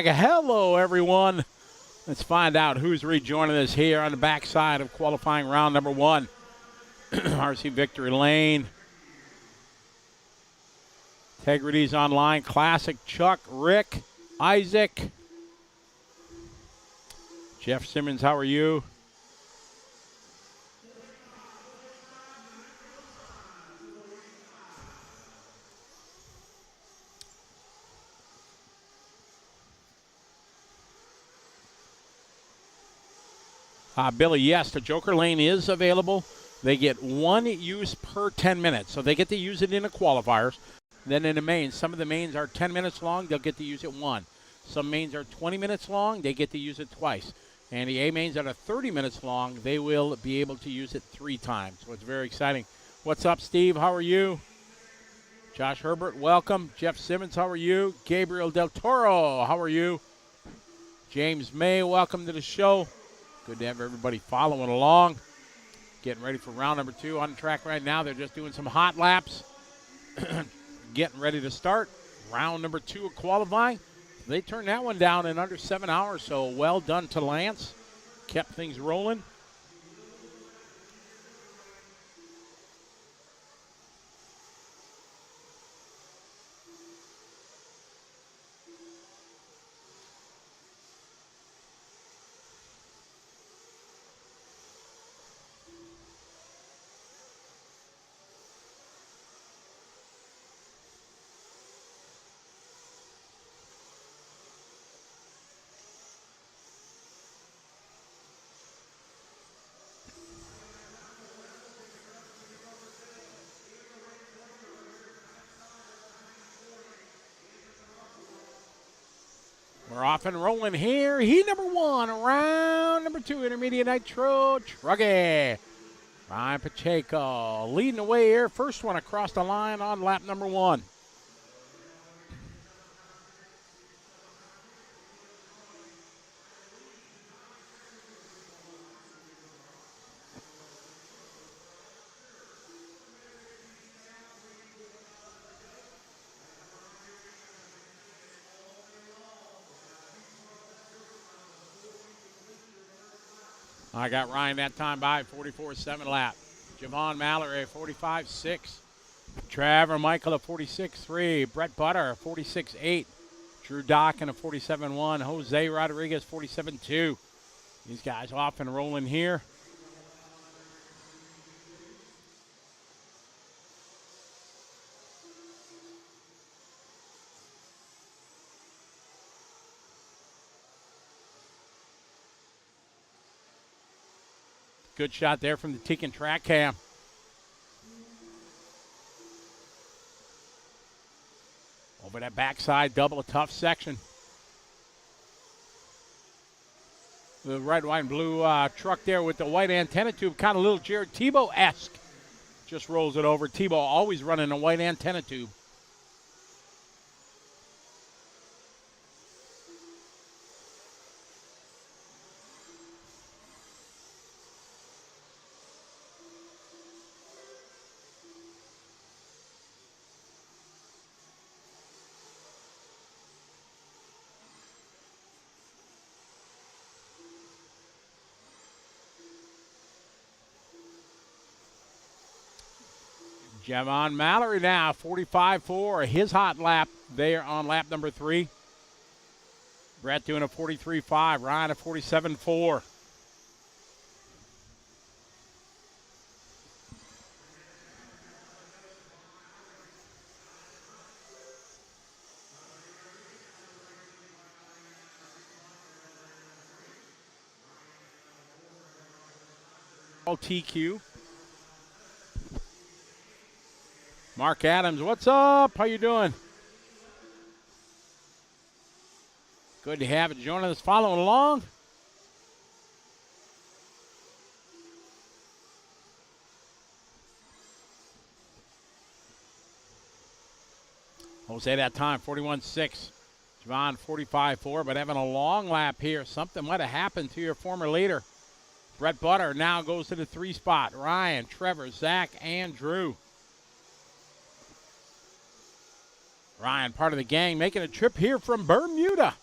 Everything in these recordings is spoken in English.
flag. Hello, everyone. Let's find out who's rejoining us here on the backside of qualifying round number 1. RC Victory Lane. Integrity's online. Classic, Chuck, Rick, Isaac. Jeff Simmons, how are you? Billy, yes, the Joker Lane is available. They get 1 use per 10 minutes, so they get to use it in the qualifiers. Then in the mains, some of the mains are 10 minutes long, they'll get to use it 1. Some mains are 20 minutes long, they get to use it twice. And the A mains that are 30 minutes long, they will be able to use it 3 times. So it's very exciting. What's up, Steve? How are you? Josh Herbert, welcome. Jeff Simmons, how are you? Gabriel Del Toro, how are you? James May, welcome to the show. Good to have everybody following along. Getting ready for round number 2 on the track right now. They're just doing some hot laps. Getting ready to start round number 2 of qualifying. They turned that one down in under 7 hours, so well done to Lance. Kept things rolling. We're off and rolling here. Heat number 1, round number 2, intermediate Nitro Truggy. Ryan Pacheco leading the way here. First one across the line on lap number 1. I got Ryan that time by 44.7 lap. Javon Mallory, 45.6. Trevor Michael, a 46.3. Brett Butter, 46.8. Drew Dockin, a 47.1. Jose Rodriguez, 47.2. These guys off and rolling here. Good shot there from the Tekin track cam. Over that backside, double, a tough section. The red, white, and blue truck there with the white antenna tube, kind of little Jared Tebow-esque. Just rolls it over. Tebow always running a white antenna tube. Javon Mallory now, 45.4, his hot lap there on lap number 3. Brett doing a 43.5, Ryan a 47.4. TQ. Mark Adams, what's up? How you doing? Good to have you joining us, following along. Jose that time, 41.6. Javon, 45.4, but having a long lap here. Something might have happened to your former leader. Brett Butter now goes to the 3 spot. Ryan, Trevor, Zach, and Drew. Ryan, part of the gang, making a trip here from Bermuda.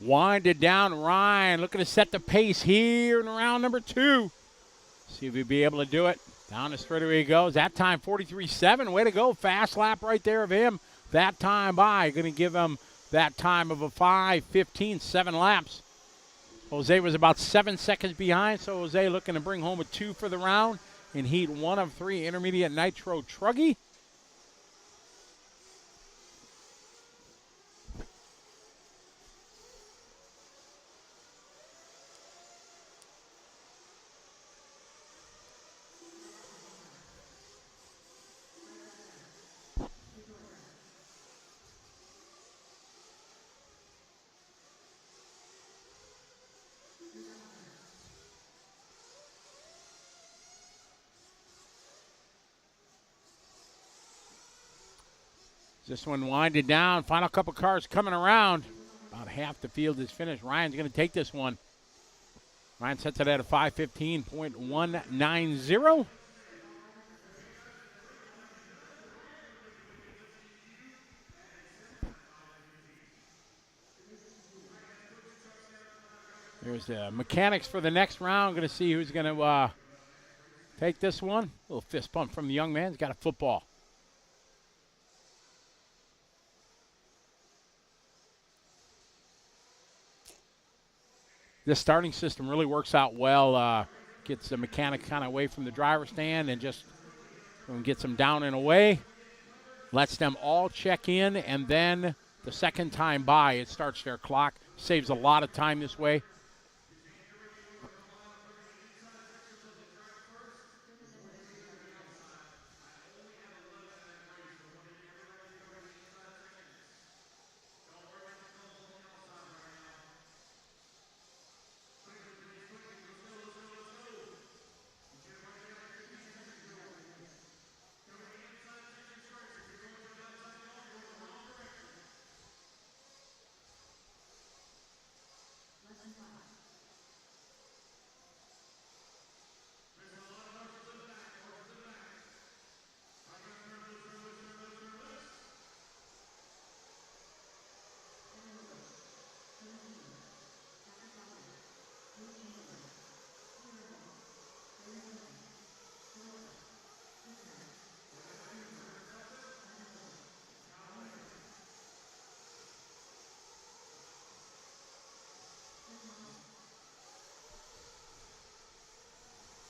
Winded down, Ryan looking to set the pace here in round number 2. See if he'll be able to do it. Down the straightaway he goes. That time 43.7. Way to go. Fast lap right there of him. That time by. Going to give him that time of a 5:15, 7 laps. Jose was about 7 seconds behind, so Jose looking to bring home a 2 for the round in heat 1 of 3 intermediate Nitro Truggy. This one winded down. Final couple cars coming around. About half the field is finished. Ryan's going to take this one. Ryan sets it at a 5:15.190. There's the mechanics for the next round. Going to see who's going to take this one. A little fist pump from the young man. He's got a football. This starting system really works out well. Gets the mechanic kind of away from the driver's stand and just gets them down and away. Lets them all check in, and then the second time by, it starts their clock. Saves a lot of time this way.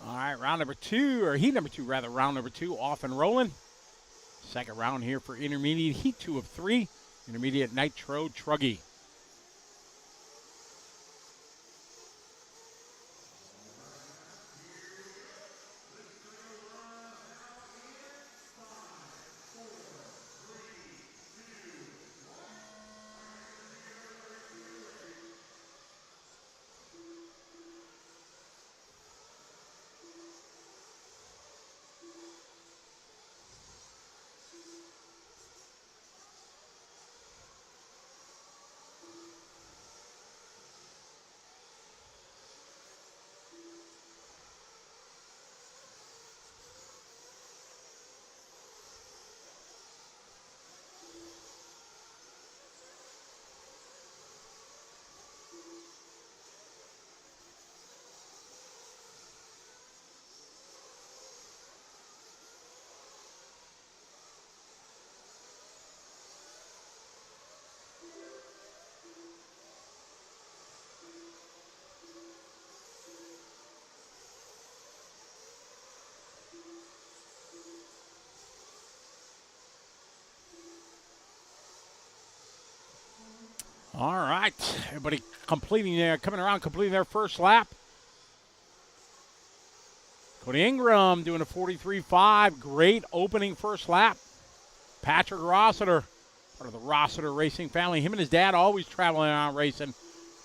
All right, round number 2, or heat number 2, rather, round number 2 off and rolling. Second round here for intermediate, heat 2 of 3, intermediate Nitro Truggy. All right, everybody completing their first lap. Cody Ingram doing a 43.5. Great opening first lap. Patrick Rossiter, part of the Rossiter racing family. Him and his dad always traveling around racing.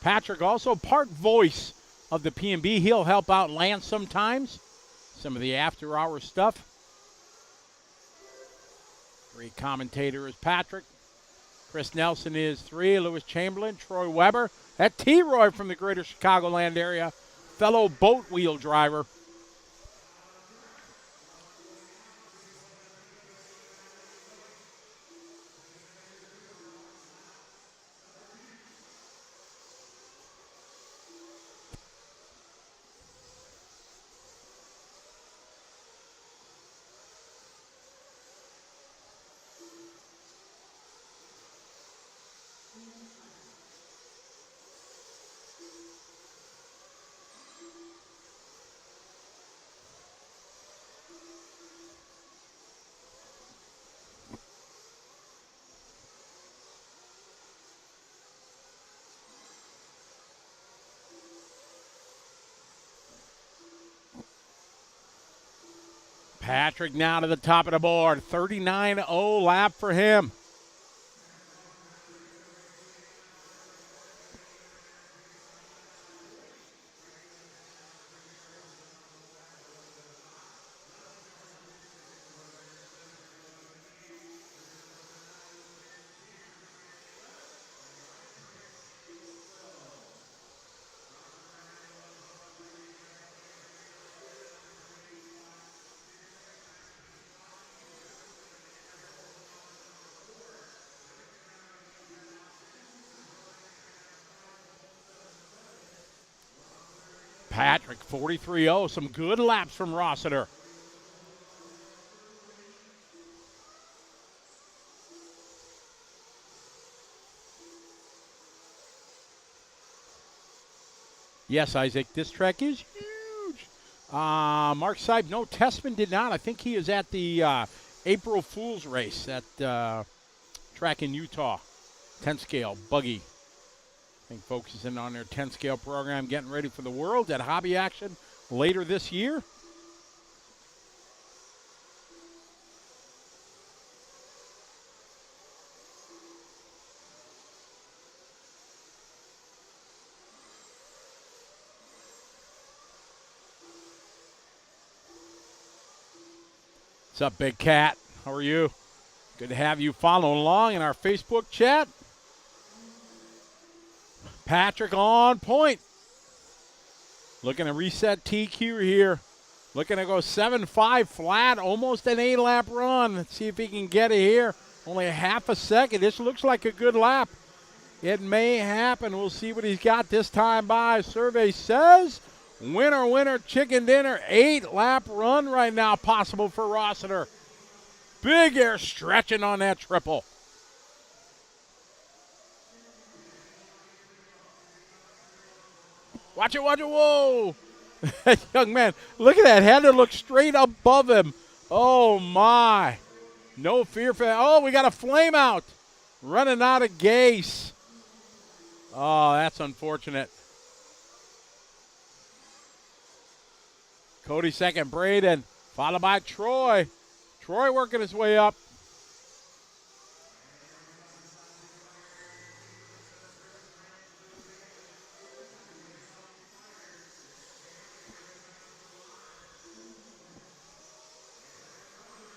Patrick also part voice of the P&B. He'll help out Lance sometimes. Some of the after-hour stuff. Great commentator is Patrick. Chris Nelson is 3. Lewis Chamberlain, Troy Weber. That T-Roy from the greater Chicagoland area. Fellow boat wheel driver. Patrick now to the top of the board. 39.0 lap for him. Patrick, 43.0. Some good laps from Rossiter. Yes, Isaac, this track is huge. Mark Seib, no, Tessman did not. I think he is at the April Fool's race at track in Utah. 10 scale, Buggy. I think focusing on their 10 scale program, getting ready for the World at Hobby Action later this year. What's up, Big Cat? How are you? Good to have you following along in our Facebook chat. Patrick on point. Looking to reset TQ here. Looking to go 7.5 flat, almost an 8-lap run. Let's see if he can get it here. Only a half a second. This looks like a good lap. It may happen. We'll see what he's got this time by. Survey says winner, winner, chicken dinner. 8-lap run right now possible for Rossiter. Big air stretching on that triple. Watch it, watch it, whoa. Young man, look at that. Had to look straight above him. Oh, my. No fear for that. Oh, we got a flame out. Running out of gas. Oh, that's unfortunate. Cody second, Braden, followed by Troy. Troy working his way up.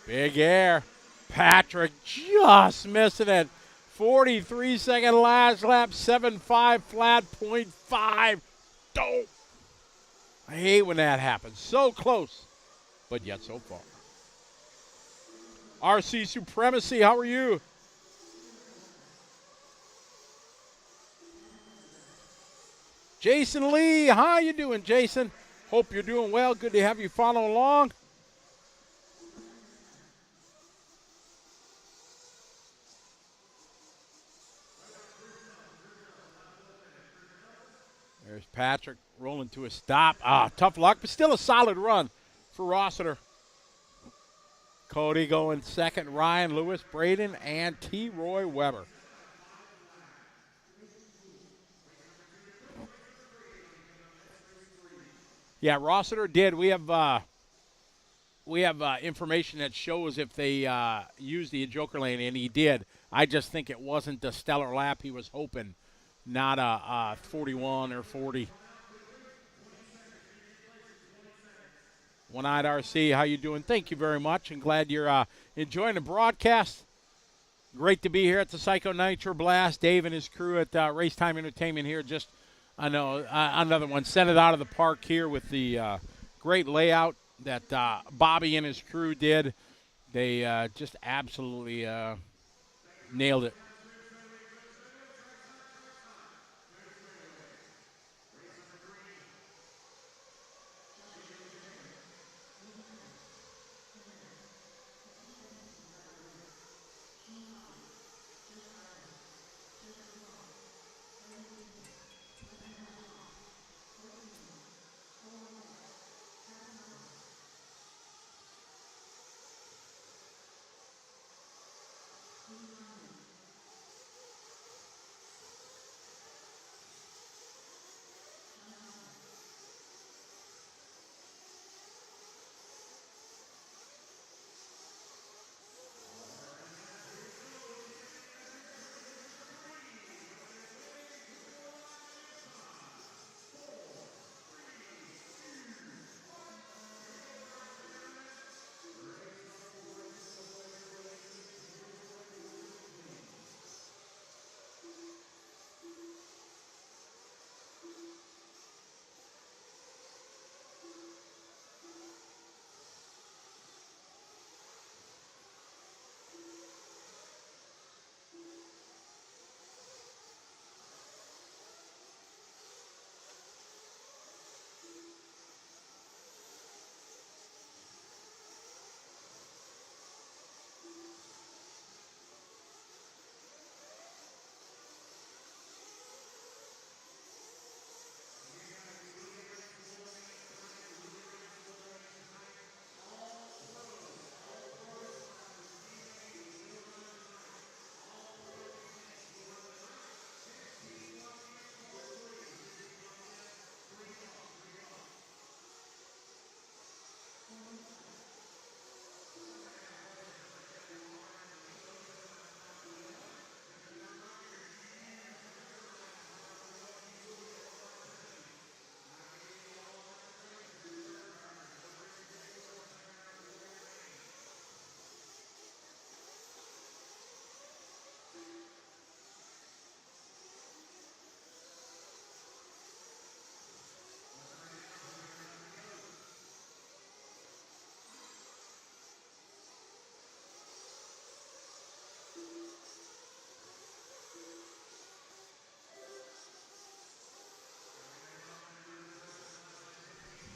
Big air. Patrick just missing it. 43-second last lap, 7.5 flat, 0.5. Dope. I hate when that happens. So close, but yet so far. RC Supremacy, how are you? Jason Lee, how you doing, Jason? Hope you're doing well. Good to have you follow along. There's Patrick rolling to a stop. Tough luck, but still a solid run for Rossiter. Cody going second, Ryan Lewis, Braden, and T. Roy Weber. Yeah, Rossiter did. We have information that shows if they used the Joker lane, and he did. I just think it wasn't the stellar lap he was hoping, not a 41 or 40. One-Eyed RC, how you doing? Thank you very much, and glad you're enjoying the broadcast. Great to be here at the Psycho Nitro Blast. Dave and his crew at Race Time Entertainment here. Just, I know, another one. Sent it out of the park here with the great layout that Bobby and his crew did. They just absolutely nailed it.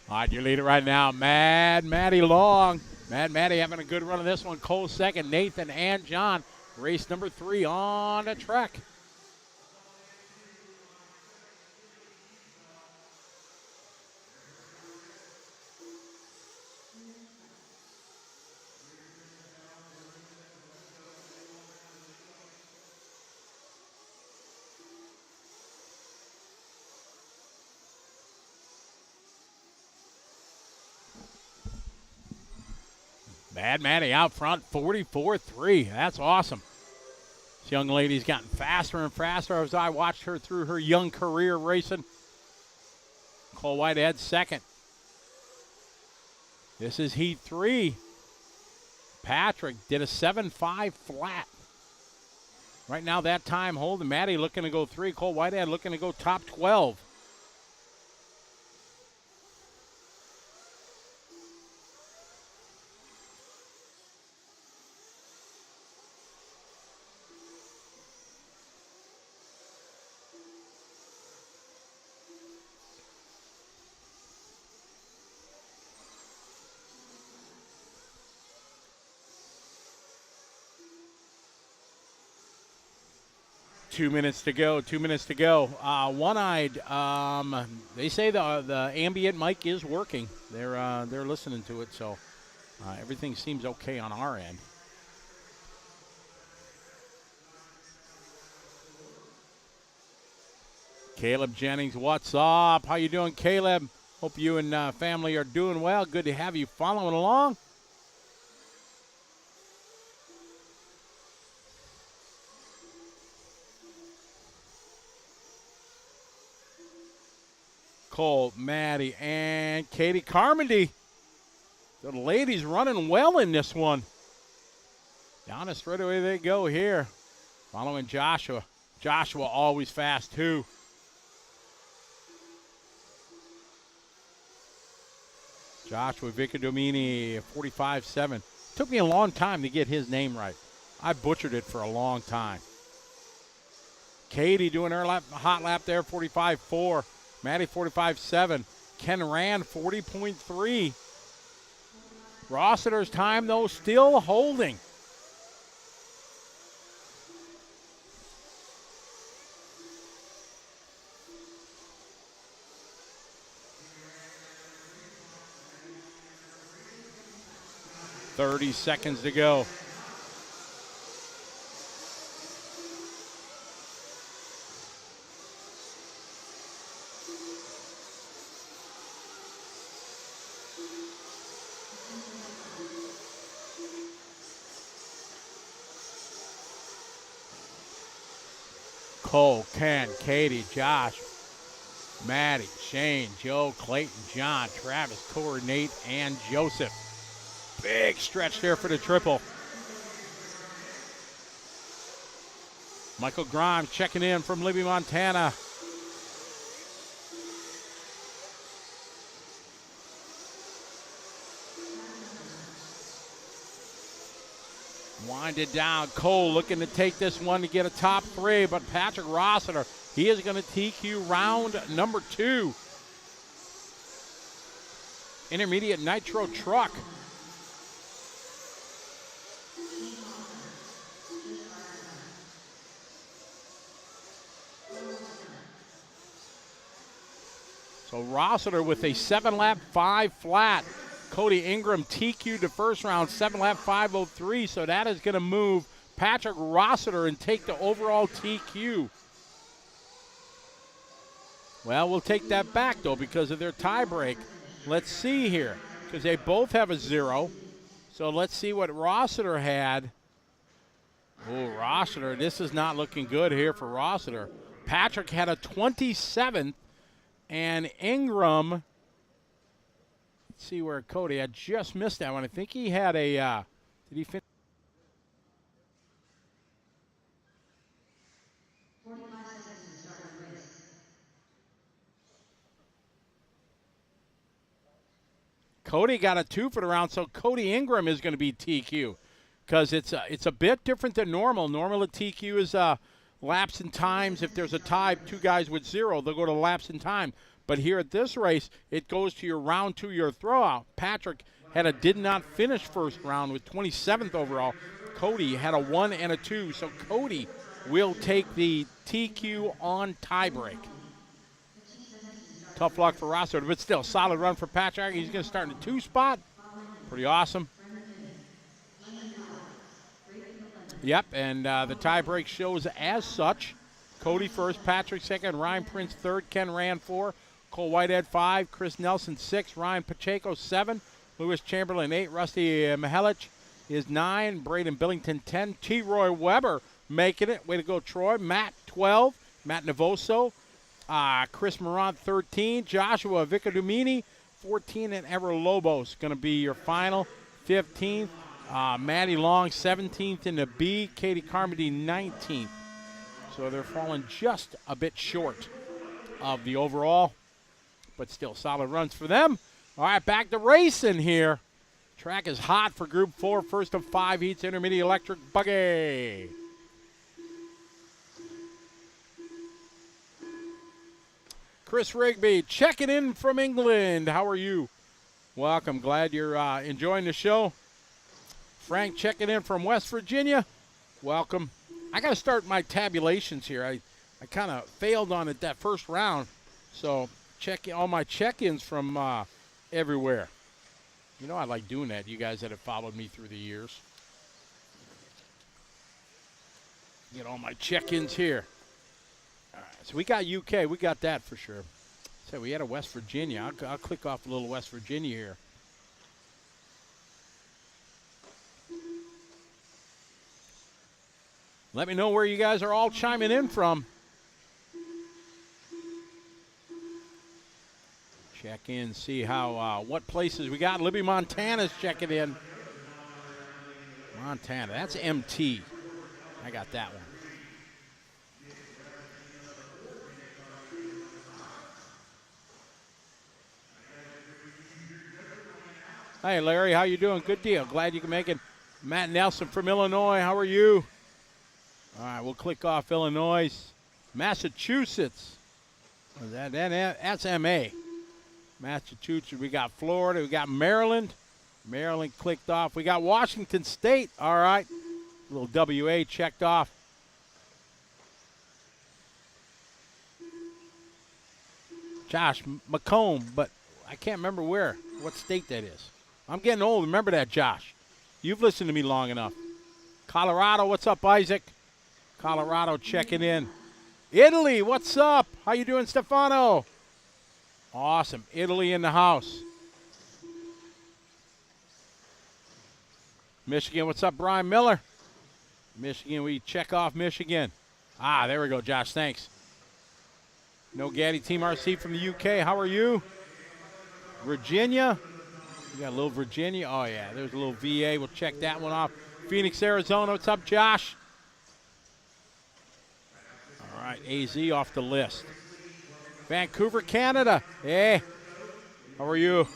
All right, your leader right now, Mad Matty Long. Mad Matty having a good run of this one. Cole second, Nathan and John. Race number 3 on the track. Mad Matty out front, 44-3. That's awesome. This young lady's gotten faster and faster as I watched her through her young career racing. Cole Whitehead second. This is heat 3. Patrick did a 7.5 flat. Right now that time holding. Matty looking to go 3. Cole Whitehead looking to go top 12. Two minutes to go. One-eyed. They say the ambient mic is working. They're listening to it, so everything seems okay on our end. Caleb Jennings, what's up? How you doing, Caleb? Hope you and family are doing well. Good to have you following along. Cole, Maddie, and Katie Carmody. The ladies running well in this one. Down the straightaway they go here. Following Joshua. Joshua always fast too. Joshua Vicadomini, 45.7. Took me a long time to get his name right. I butchered it for a long time. Katie doing her hot lap there, 45.4. Maddie 45.7. Ken Rand 40.3. Rossiter's time, though, still holding. .30 seconds to go. Cole, Ken, Katie, Josh, Maddie, Shane, Joe, Clayton, John, Travis, Corey, Nate, and Joseph. Big stretch there for the triple. Michael Grimes checking in from Libby, Montana. Wind it down. Cole looking to take this one to get a top 3, but Patrick Rossiter, he is going to TQ round number 2. Intermediate Nitro Truck. So Rossiter with a 7-lap 5 flat. Cody Ingram TQ'd the first round, 7-lap 5.03, so that is going to move Patrick Rossiter and take the overall TQ. Well, we'll take that back, though, because of their tie break. Let's see here, because they both have a 0. So let's see what Rossiter had. Oh, Rossiter, this is not looking good here for Rossiter. Patrick had a 27th, and Ingram... Let's see where Cody, I just missed that one. I think he had a, did he finish? 45 seconds to start the race. Cody got a 2 for the round, so Cody Ingram is going to be TQ because it's a bit different than normal. Normal at TQ is laps and times. If there's a tie, 2 guys with 0, they'll go to laps and time. But here at this race, it goes to your round 2, your throwout. Patrick did not finish first round with 27th overall. Cody had a 1 and a 2, so Cody will take the TQ on tiebreak. Tough luck for Rosso, but still solid run for Patrick. He's going to start in the 2 spot. Pretty awesome. Yep, and the tiebreak shows as such. Cody first, Patrick second, Ryan Prince third, Ken Rand 4, Cole Whitehead 5, Chris Nelson 6, Ryan Pacheco 7, Lewis Chamberlain 8, Rusty Mihelic is 9, Braden Billington 10, T. Roy Weber making it. Way to go, Troy. Matt 12, Matt Navoso, Chris Moran 13, Joshua Vicadumini 14, and Ever Lobos going to be your final 15th. Maddie Long 17th in the B, Katie Carmody 19th. So they're falling just a bit short of the overall, but still solid runs for them. All right, back to racing here. Track is hot for Group 4, first of 5 heats, intermediate electric buggy. Chris Rigby checking in from England. How are you? Welcome. Glad you're enjoying the show. Frank checking in from West Virginia. Welcome. I got to start my tabulations here. I kind of failed on it that first round, so check all my check-ins from everywhere. You know I like doing that, you guys that have followed me through the years. Get all my check-ins here. All right, so we got UK. We got that for sure. So we had a West Virginia. I'll click off a little West Virginia here. Let me know where you guys are all chiming in from. Check in, see how what places we got. Libby Montana's checking in. Montana, that's MT. I got that one. Hey, Larry, how you doing? Good deal. Glad you can make it. Matt Nelson from Illinois, how are you? All right, we'll click off Illinois. Massachusetts. That's MA. Massachusetts, we got Florida, we got Maryland. Maryland clicked off. We got Washington State. All right, a little WA checked off. Josh McComb, but I can't remember what state that is. I'm getting old. Remember that, Josh. You've listened to me long enough. Colorado, what's up, Isaac? Colorado checking in. Italy, what's up? How you doing, Stefano? Awesome. Italy in the house. Michigan, what's up, Brian Miller? Michigan, we check off Michigan. There we go, Josh. Thanks. No Gaddy Team RC from the UK. How are you? Virginia. We got a little Virginia. Oh, yeah. There's a little VA. We'll check that one off. Phoenix, Arizona. What's up, Josh? All right. AZ off the list. Vancouver, Canada. Hey. How are you?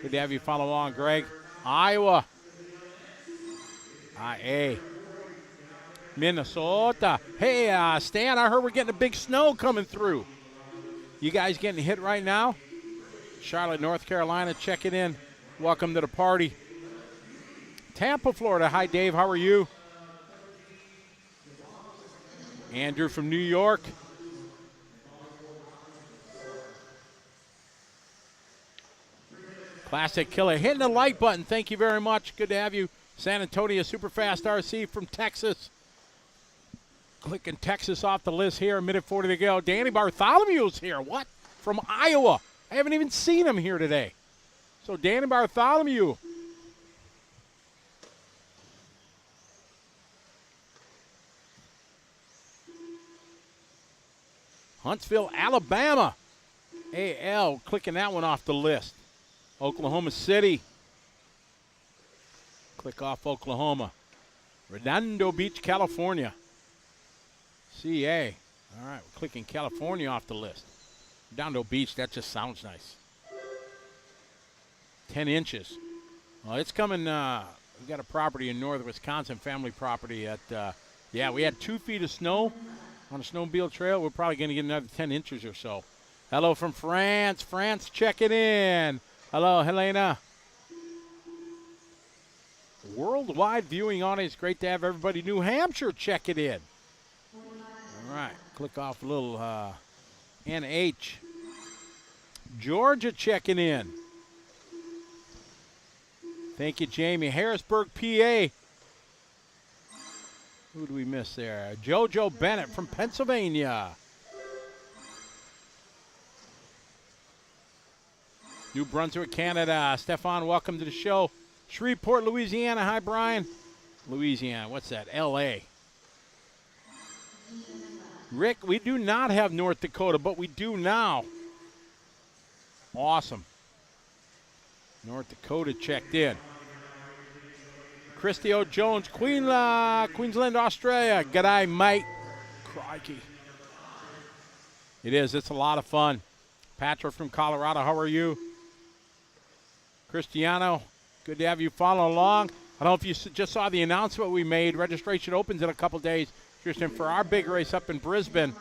Good to have you follow along, Greg. Iowa. IA. Minnesota. Hey, Stan, I heard we're getting a big snow coming through. You guys getting hit right now? Charlotte, North Carolina, checking in. Welcome to the party. Tampa, Florida. Hi, Dave. How are you? Andrew from New York. Classic Killer. Hitting the like button. Thank you very much. Good to have you. San Antonio Superfast RC from Texas. Clicking Texas off the list here. A minute 40 to go. Danny Bartholomew's here. What? From Iowa. I haven't even seen him here today. So Danny Bartholomew. Huntsville, Alabama. AL, clicking that one off the list. Oklahoma City. Click off Oklahoma. Redondo Beach, California. CA. All right, we're clicking California off the list. Redondo Beach, that just sounds nice. 10 inches. Well, it's coming. We got a property in northern Wisconsin, family property at, we had 2 feet of snow on a snowmobile trail. We're probably going to get another 10 inches or so. Hello from France. France checking in. Hello, Helena. Worldwide viewing audience. Great to have everybody. New Hampshire checking in. All right. Click off a little NH. Georgia checking in. Thank you, Jamie. Harrisburg, PA. Who do we miss there? JoJo Bennett from Pennsylvania. New Brunswick, Canada. Stefan, welcome to the show. Shreveport, Louisiana. Hi, Brian. Louisiana. What's that? L.A. Rick, we do not have North Dakota, but we do now. Awesome. North Dakota checked in. Christy O. Jones, Queensland, Australia. G'day, mate. Crikey. It is. It's a lot of fun. Patrick from Colorado, how are you? Cristiano, good to have you follow along. I don't know if you just saw the announcement we made. Registration opens in a couple days, Christian, for our big race up in Brisbane.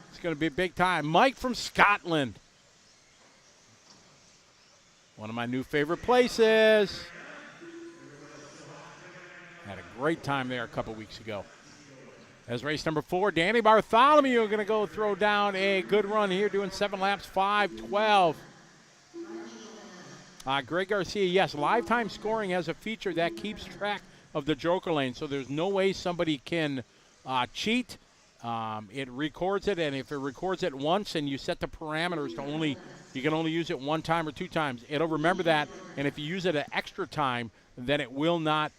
It's going to be a big time. Mike from Scotland. One of my new favorite places. Had a great time there a couple weeks ago. As race number 4, Danny Bartholomew going to go throw down a good run here, doing 7 laps, 5:12. Greg Garcia, yes, lifetime scoring has a feature that keeps track of the joker lane, so there's no way somebody can cheat. It records it, and if it records it once and you set the parameters to you can only use it 1 time or 2 times, it'll remember that, and if you use it an extra time, then it will not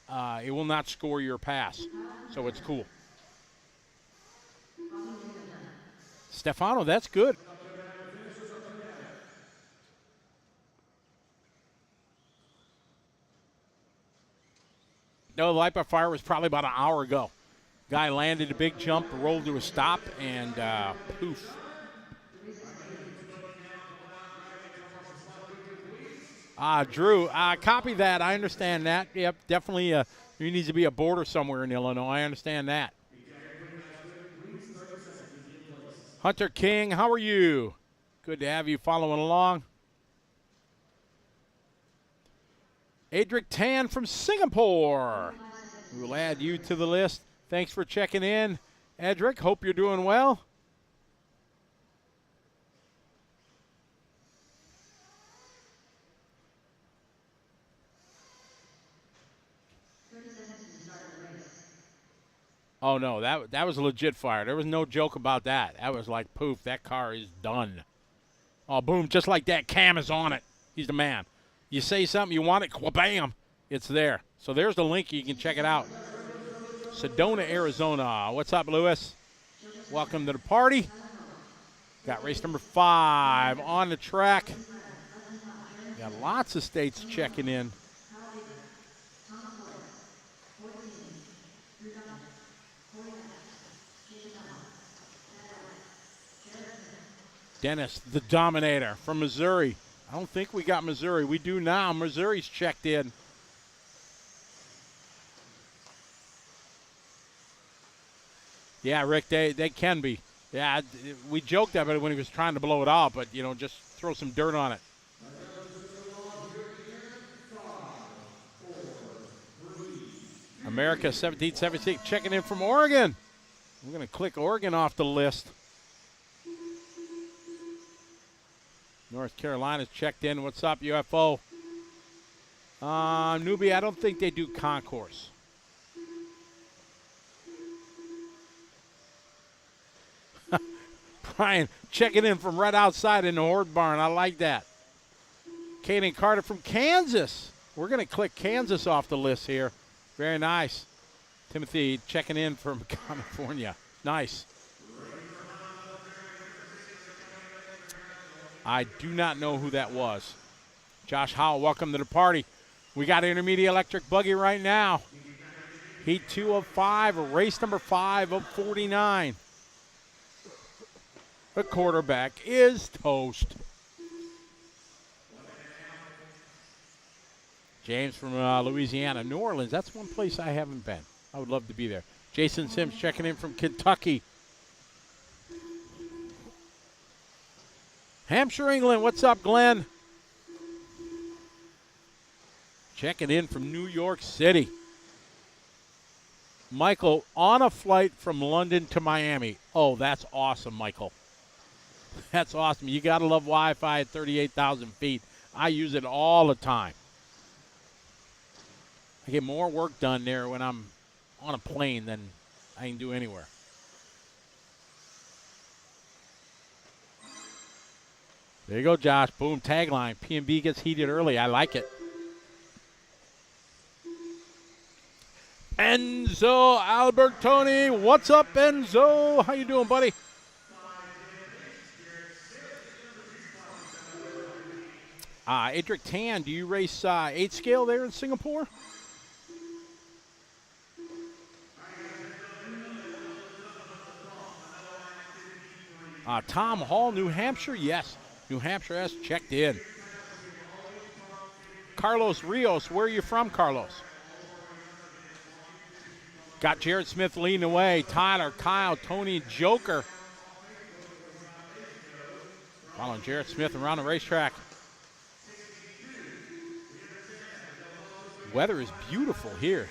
score your pass. So it's cool. Stefano, that's good. No, the light by fire was probably about an hour ago. Guy landed a big jump, rolled to a stop, and poof. Drew, copy that. I understand that. Yep, definitely there needs to be a border somewhere in Illinois. I understand that. Hunter King, how are you? Good to have you following along. Adric Tan from Singapore. We'll add you to the list. Thanks for checking in, Edric. Hope you're doing well. Oh, no, that was a legit fire. There was no joke about that. That was like, poof, that car is done. Oh, boom, just like that, Cam is on it. He's the man. You say something, you want it, bam, it's there. So there's the link. You can check it out. Sedona, Arizona. What's up, Lewis? Welcome to the party. Got race number 5 on the track. Got lots of states checking in. Dennis, the Dominator from Missouri. I don't think we got Missouri. We do now. Missouri's checked in. Yeah, Rick, they can be. Yeah, we joked about it when he was trying to blow it off, but, just throw some dirt on it. America 1776 checking in from Oregon. I'm going to click Oregon off the list. North Carolina's checked in. What's up, UFO? Newbie, I don't think they do concourse. Brian checking in from right outside in the Horde Barn. I like that. Kaden Carter from Kansas. We're going to click Kansas off the list here. Very nice. Timothy checking in from California. Nice. I do not know who that was. Josh Howell, welcome to the party. We got intermediate electric buggy right now. Heat 2 of 5, race number 5 of 49. The quarterback is toast. James from Louisiana. New Orleans, that's one place I haven't been. I would love to be there. Jason Sims checking in from Kentucky. Hampshire, England. What's up, Glenn? Checking in from New York City. Michael, on a flight from London to Miami. Oh, that's awesome, Michael. That's awesome. You got to love Wi-Fi at 38,000 feet. I use it all the time. I get more work done there when I'm on a plane than I can do anywhere. There you go, Josh. Boom, tagline. P&B gets heated early. I like it. Enzo Albertoni. What's up, Enzo? How you doing, buddy? Adric Tan, do you race 8 scale there in Singapore? Tom Hall, New Hampshire? Yes, New Hampshire has checked in. Carlos Rios, where are you from, Carlos? Got Jared Smith leading away. Tyler, Kyle, Tony, Joker. Following Jared Smith around the racetrack. Weather is beautiful here.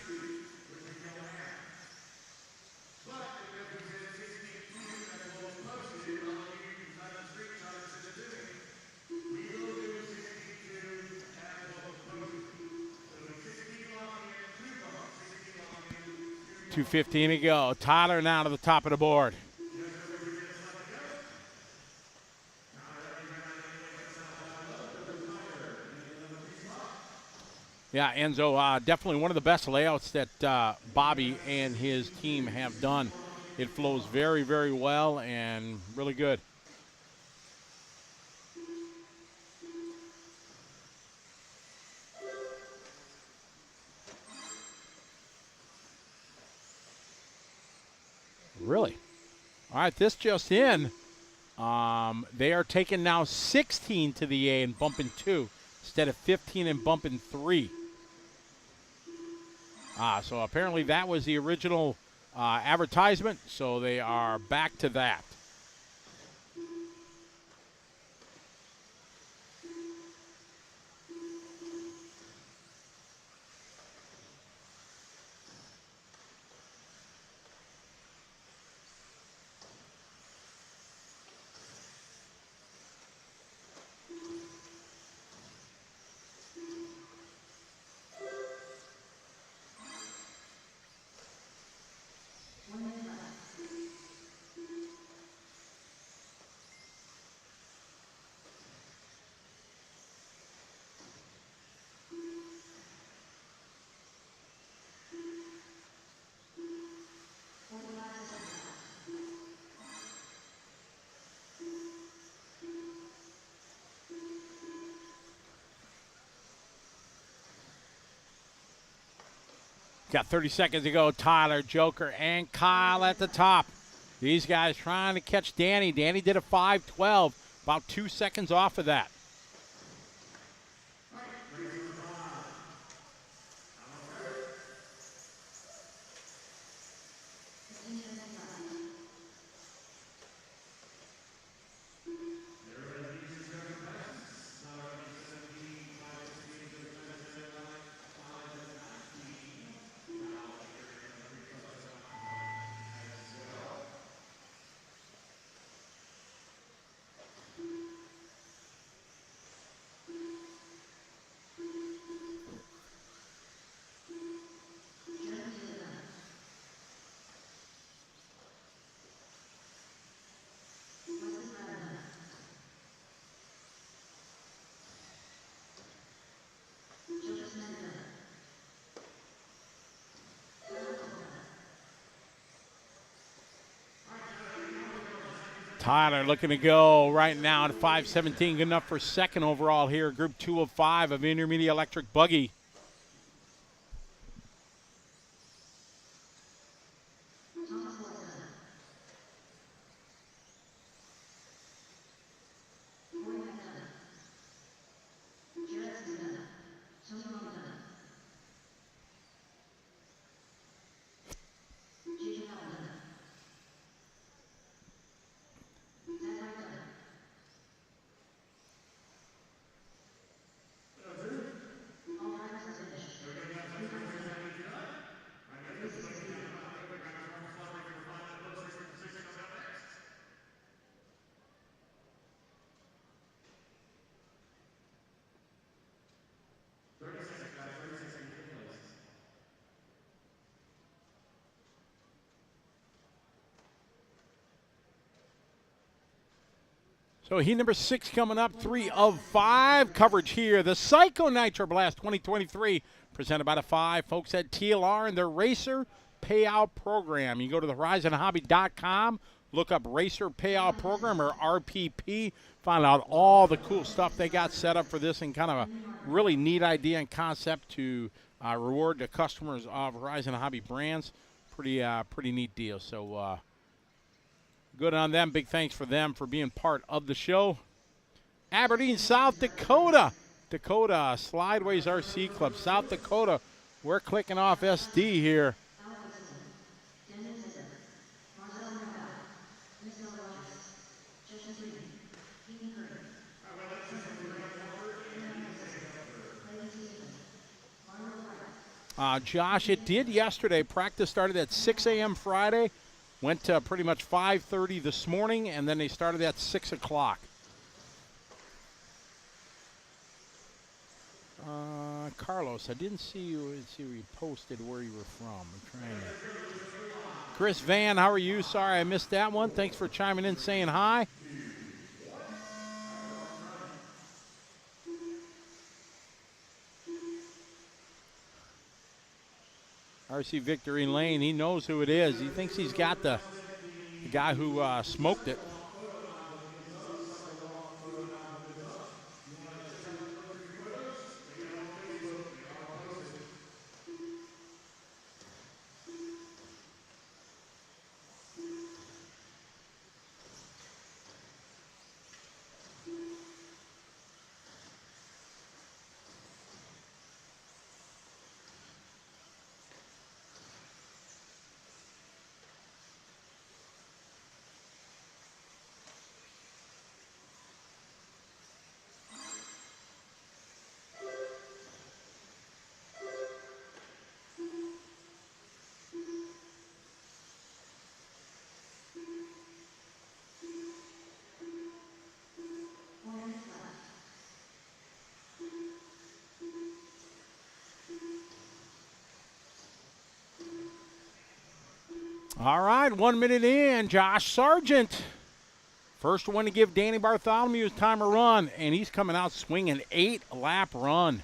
.215 to go. Tyler now to the top of the board. Yeah, Enzo, definitely one of the best layouts that Bobby and his team have done. It flows very, very well and really good. Really? All right, this just in. They are taking now 16 to the A and bumping 2 instead of 15 and bumping 3. So apparently that was the original advertisement, so they are back to that. Got 30 seconds to go. Tyler, Joker, and Kyle at the top. These guys trying to catch Danny. Danny did a 5:12, about 2 seconds off of that. Tyler looking to go right now at 5:17, good enough for second overall here, Group 2 of 5 of Intermediate Electric Buggy. So heat number 6 coming up, 3 of 5 coverage here. The Psycho Nitro Blast 2023, presented by the 5 folks at TLR and their Racer Payout Program. You go to the horizonhobby.com, look up Racer Payout Program or RPP, find out all the cool stuff they got set up for this, and kind of a really neat idea and concept to reward the customers of Horizon Hobby brands. Pretty neat deal. So good on them. Big thanks for them for being part of the show. Aberdeen, South Dakota. Dakota Slideways RC Club, South Dakota. We're clicking off SD here. Josh, it did yesterday. Practice started at 6 a.m. Friday. Went to pretty much 5:30 this morning, and then they started at 6 o'clock. Carlos, I didn't see you. Let's see where you posted where you were from. I'm trying to. Chris Van, how are you? Sorry I missed that one. Thanks for chiming in, saying hi. RC Victory Lane, he knows who it is. He thinks he's got the guy who smoked it. All right, 1 minute in, Josh Sargent. First one to give Danny Bartholomew his timer run, and he's coming out swinging 8-lap run.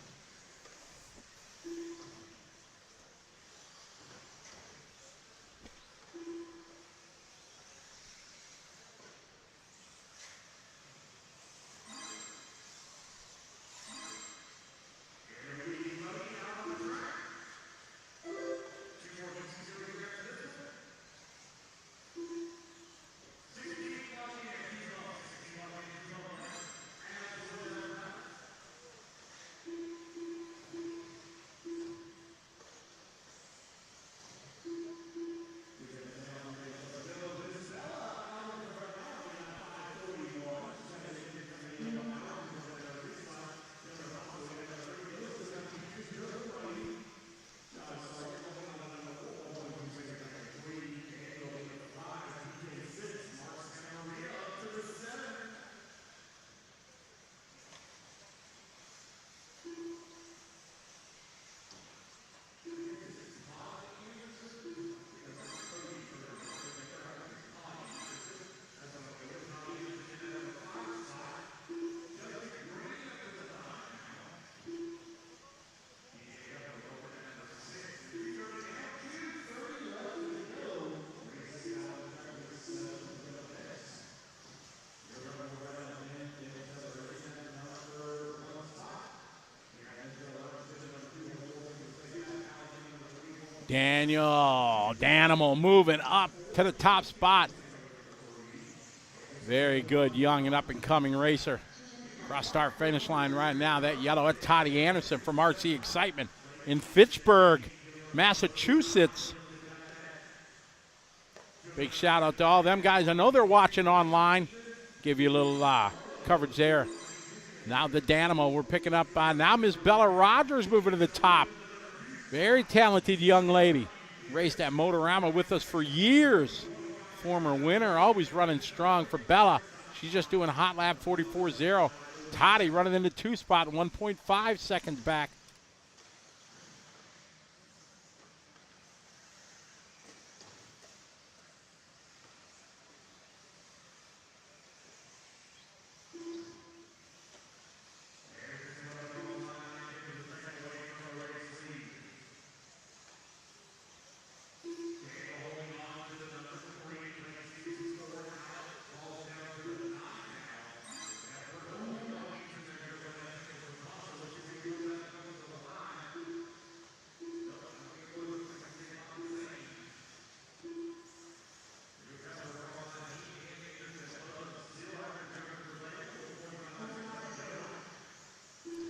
Danimal moving up to the top spot. Very good young and up-and-coming racer. Cross start finish line right now. That yellow at Toddy Anderson from RC Excitement in Fitchburg, Massachusetts. Big shout out to all them guys. I know they're watching online. Give you a little coverage there. Now the Danimal we're picking up on. Now Miss Bella Rogers moving to the top. Very talented young lady. Raced at Motorama with us for years. Former winner, always running strong for Bella. She's just doing a hot lap 44.0. Toddy running in the 2 spot, 1.5 seconds back.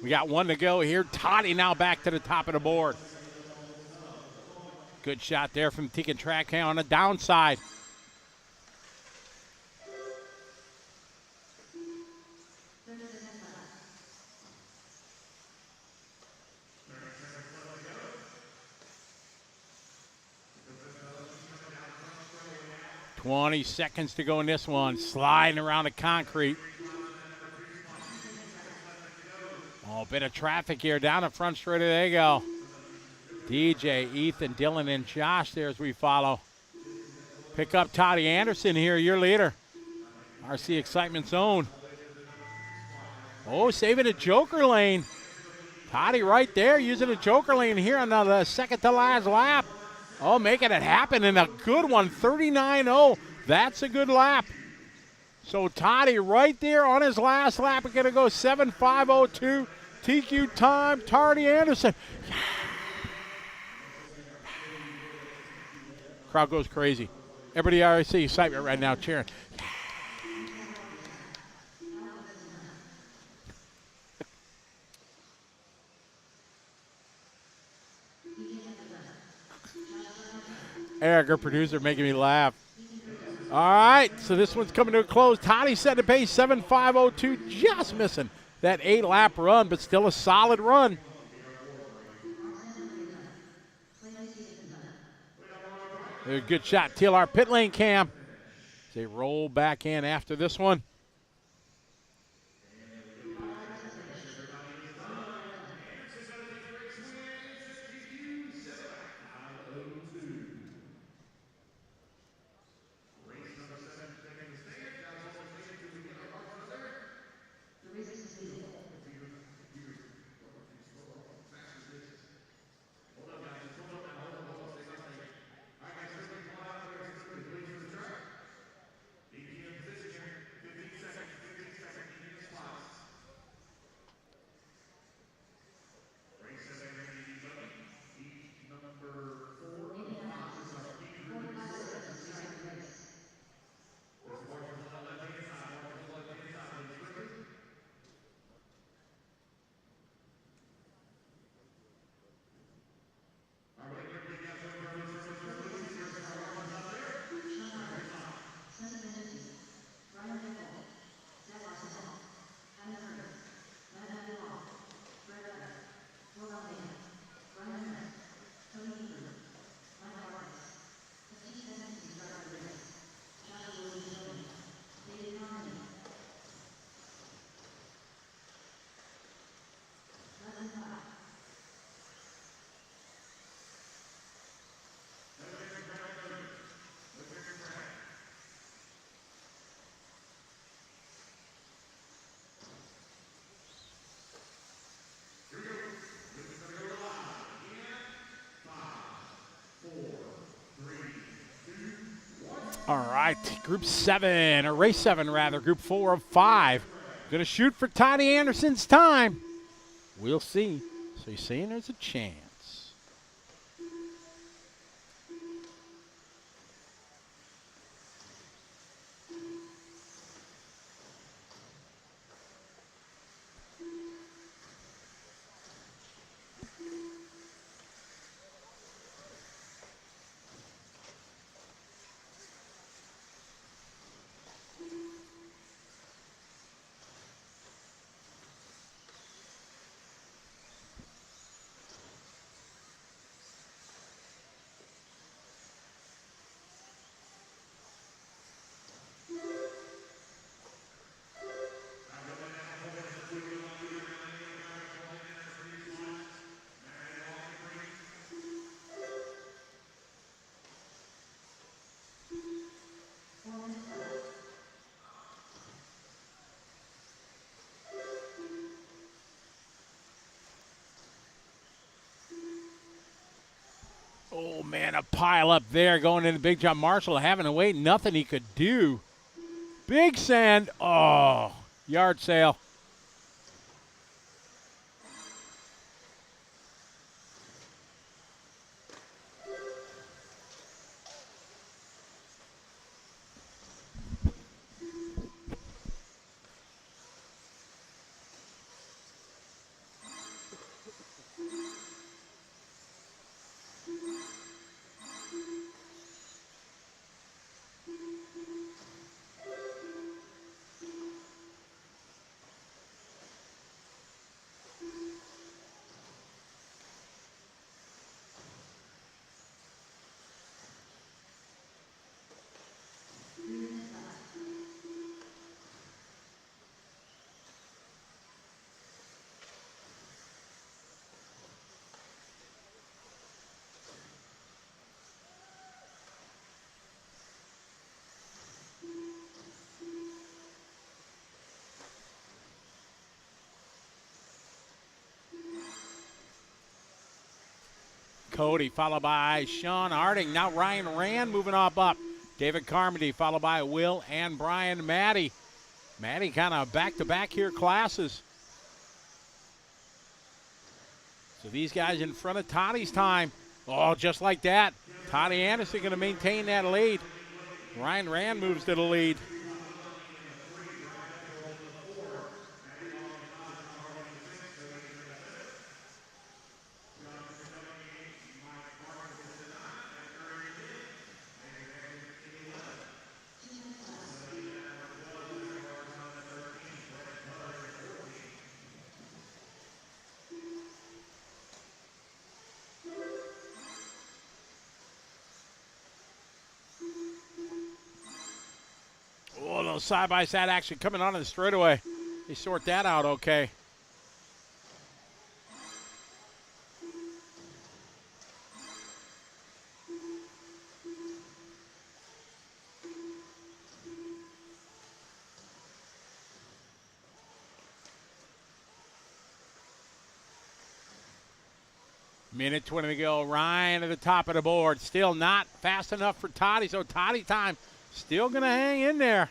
We got one to go here. Toddy now back to the top of the board. Good shot there from Tegan Track on the downside. $20 seconds to go in this one. Sliding around the concrete. Oh, a bit of traffic here down the front straight. There you go. DJ, Ethan, Dylan, and Josh there as we follow. Pick up Toddy Anderson here, your leader. RC Excitement Zone. Oh, saving a joker lane. Toddy right there using a joker lane here on the second to last lap. Oh, making it happen in a good one, 39.0. That's a good lap. So Toddy right there on his last lap is going to go 7.502. TQ time, Toddy Anderson. Crowd goes crazy. Everybody already see excitement right now cheering. Eric, our producer, making me laugh. All right, so this one's coming to a close. Toddy set the pace, 7.502, just missing that 8-lap run, but still a solid run. A good shot, TLR pit lane cam. They roll back in after this one. All right, Group 7, or Race 7 rather, Group 4 of 5. Going to shoot for Toddy Anderson's time. We'll see. So you're saying there's a chance. Oh, man, a pile up there going into Big John Marshall, having to wait, nothing he could do. Big sand. Oh, yard sale. Cody, followed by Sean Harding. Now Ryan Rand moving up. David Carmody, followed by Will and Brian Maddie. Maddie kind of back-to-back here classes. So these guys in front of Toddy's time. Oh, just like that. Toddy Anderson going to maintain that lead. Ryan Rand moves to the lead. Oh, a little side-by-side action coming on in the straightaway. They sort that out okay. Minute 20 to go. Ryan at the top of the board. Still not fast enough for Toddy, so Toddy time still going to hang in there.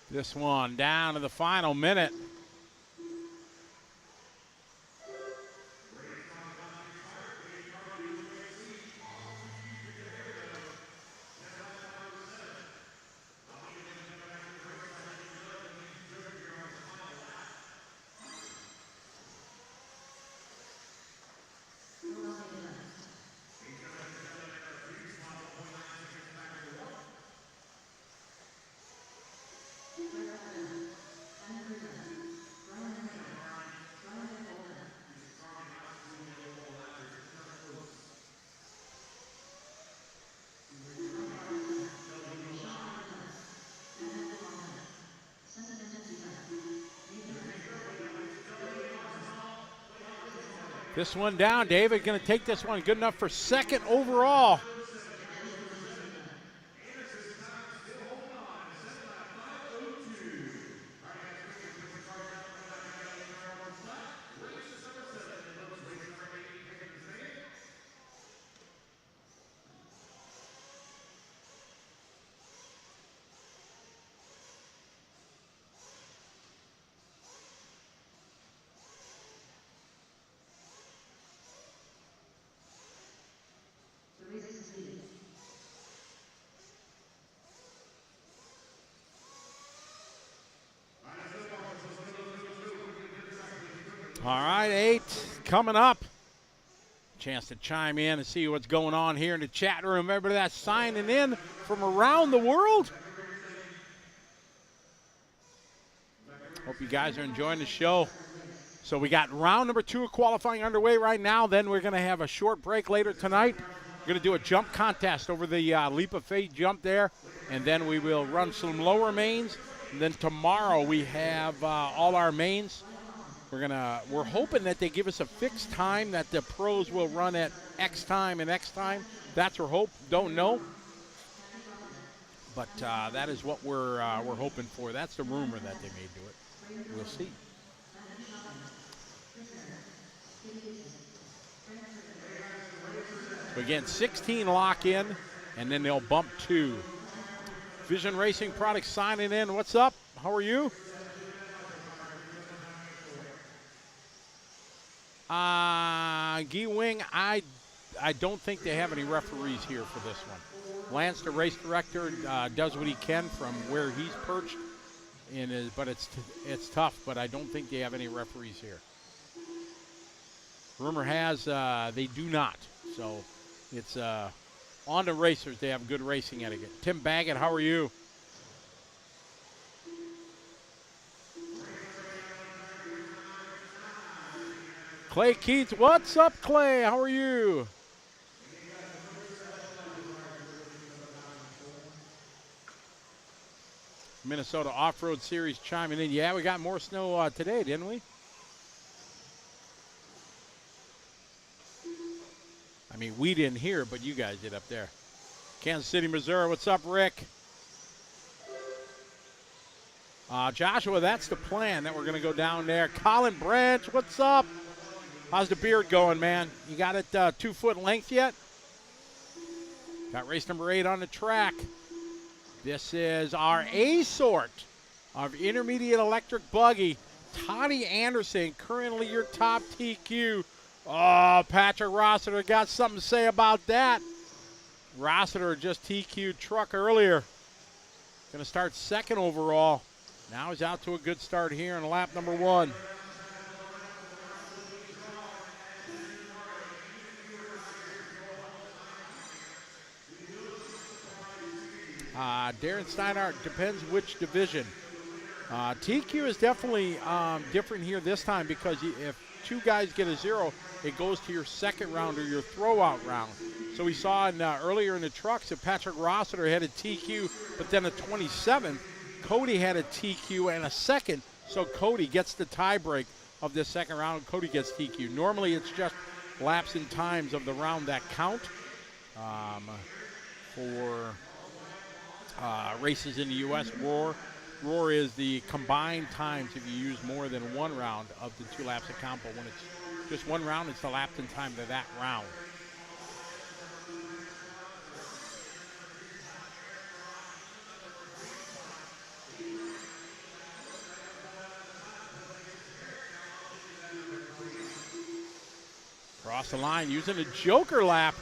This one down to the final minute. This one down. David going to take this one. Good enough for second overall. All right, 8 coming up. Chance to chime in and see what's going on here in the chat room. Remember that signing in from around the world. Hope you guys are enjoying the show. So we got round number 2 of qualifying underway right now. Then we're going to have a short break later tonight. We're going to do a jump contest over the leap of faith jump there. And then we will run some lower mains. And then tomorrow we have all our mains. We're hoping that they give us a fixed time that the pros will run at X time and X time. That's our hope. Don't know, but that is what we're hoping for. That's the rumor that they may do it. We'll see. So again, 16 lock in, and then they'll bump 2. Vision Racing Products signing in. What's up? How are you? Guy Wing, I don't think they have any referees here for this one. Lance, the race director, does what he can from where he's perched, but it's tough. But I don't think they have any referees here. Rumor has they do not. So it's on the racers. They have good racing etiquette. Tim Baggett, how are you? Clay Keats, what's up, Clay? How are you? Minnesota Off-Road Series chiming in. Yeah, we got more snow today, didn't we? I mean, we didn't hear, but you guys did up there. Kansas City, Missouri. What's up, Rick? Joshua, that's the plan that we're going to go down there. Colin Branch, what's up? How's the beard going, man? You got it 2 foot length yet? Got race number 8 on the track. This is our A sort of intermediate electric buggy. Toddy Anderson, currently your top TQ. Oh, Patrick Rossiter got something to say about that. Rossiter just TQ'd truck earlier. Going to start 2nd overall. Now he's out to a good start here in lap number 1. Darren Steinhardt, depends which division. TQ is definitely different here this time because if 2 guys get a 0, it goes to your 2nd round or your throwout round. So we saw earlier in the trucks that Patrick Rossiter had a TQ, but then a 27th. Cody had a TQ and a 2nd, so Cody gets the tie break of this 2nd round. Cody gets TQ. Normally it's just laps and times of the round that count for races in the U.S. Roar is the combined times if you use more than 1 round of the 2 laps that count, but when it's just 1 round, it's the lap and time to that round. Cross the line using a joker lap.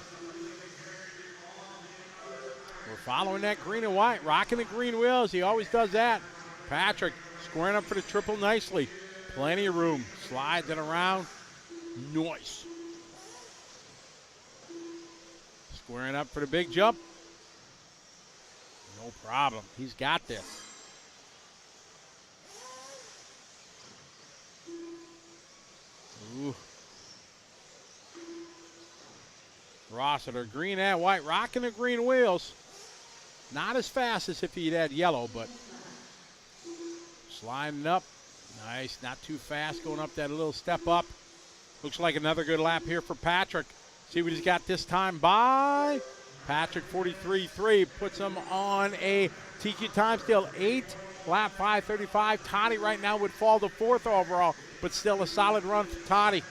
We're following that green and white, rocking the green wheels. He always does that. Patrick squaring up for the triple nicely. Plenty of room. Slides it around. Nice. Squaring up for the big jump. No problem. He's got this. Ooh. Rossiter, green and white, rocking the green wheels. Not as fast as if he'd had yellow, but sliding up. Nice, not too fast, going up that little step up. Looks like another good lap here for Patrick. See what he's got this time by Patrick, 43.3, puts him on a TQ time, still 8, lap 5:35. Toddy right now would fall to 4th overall, but still a solid run for Toddy.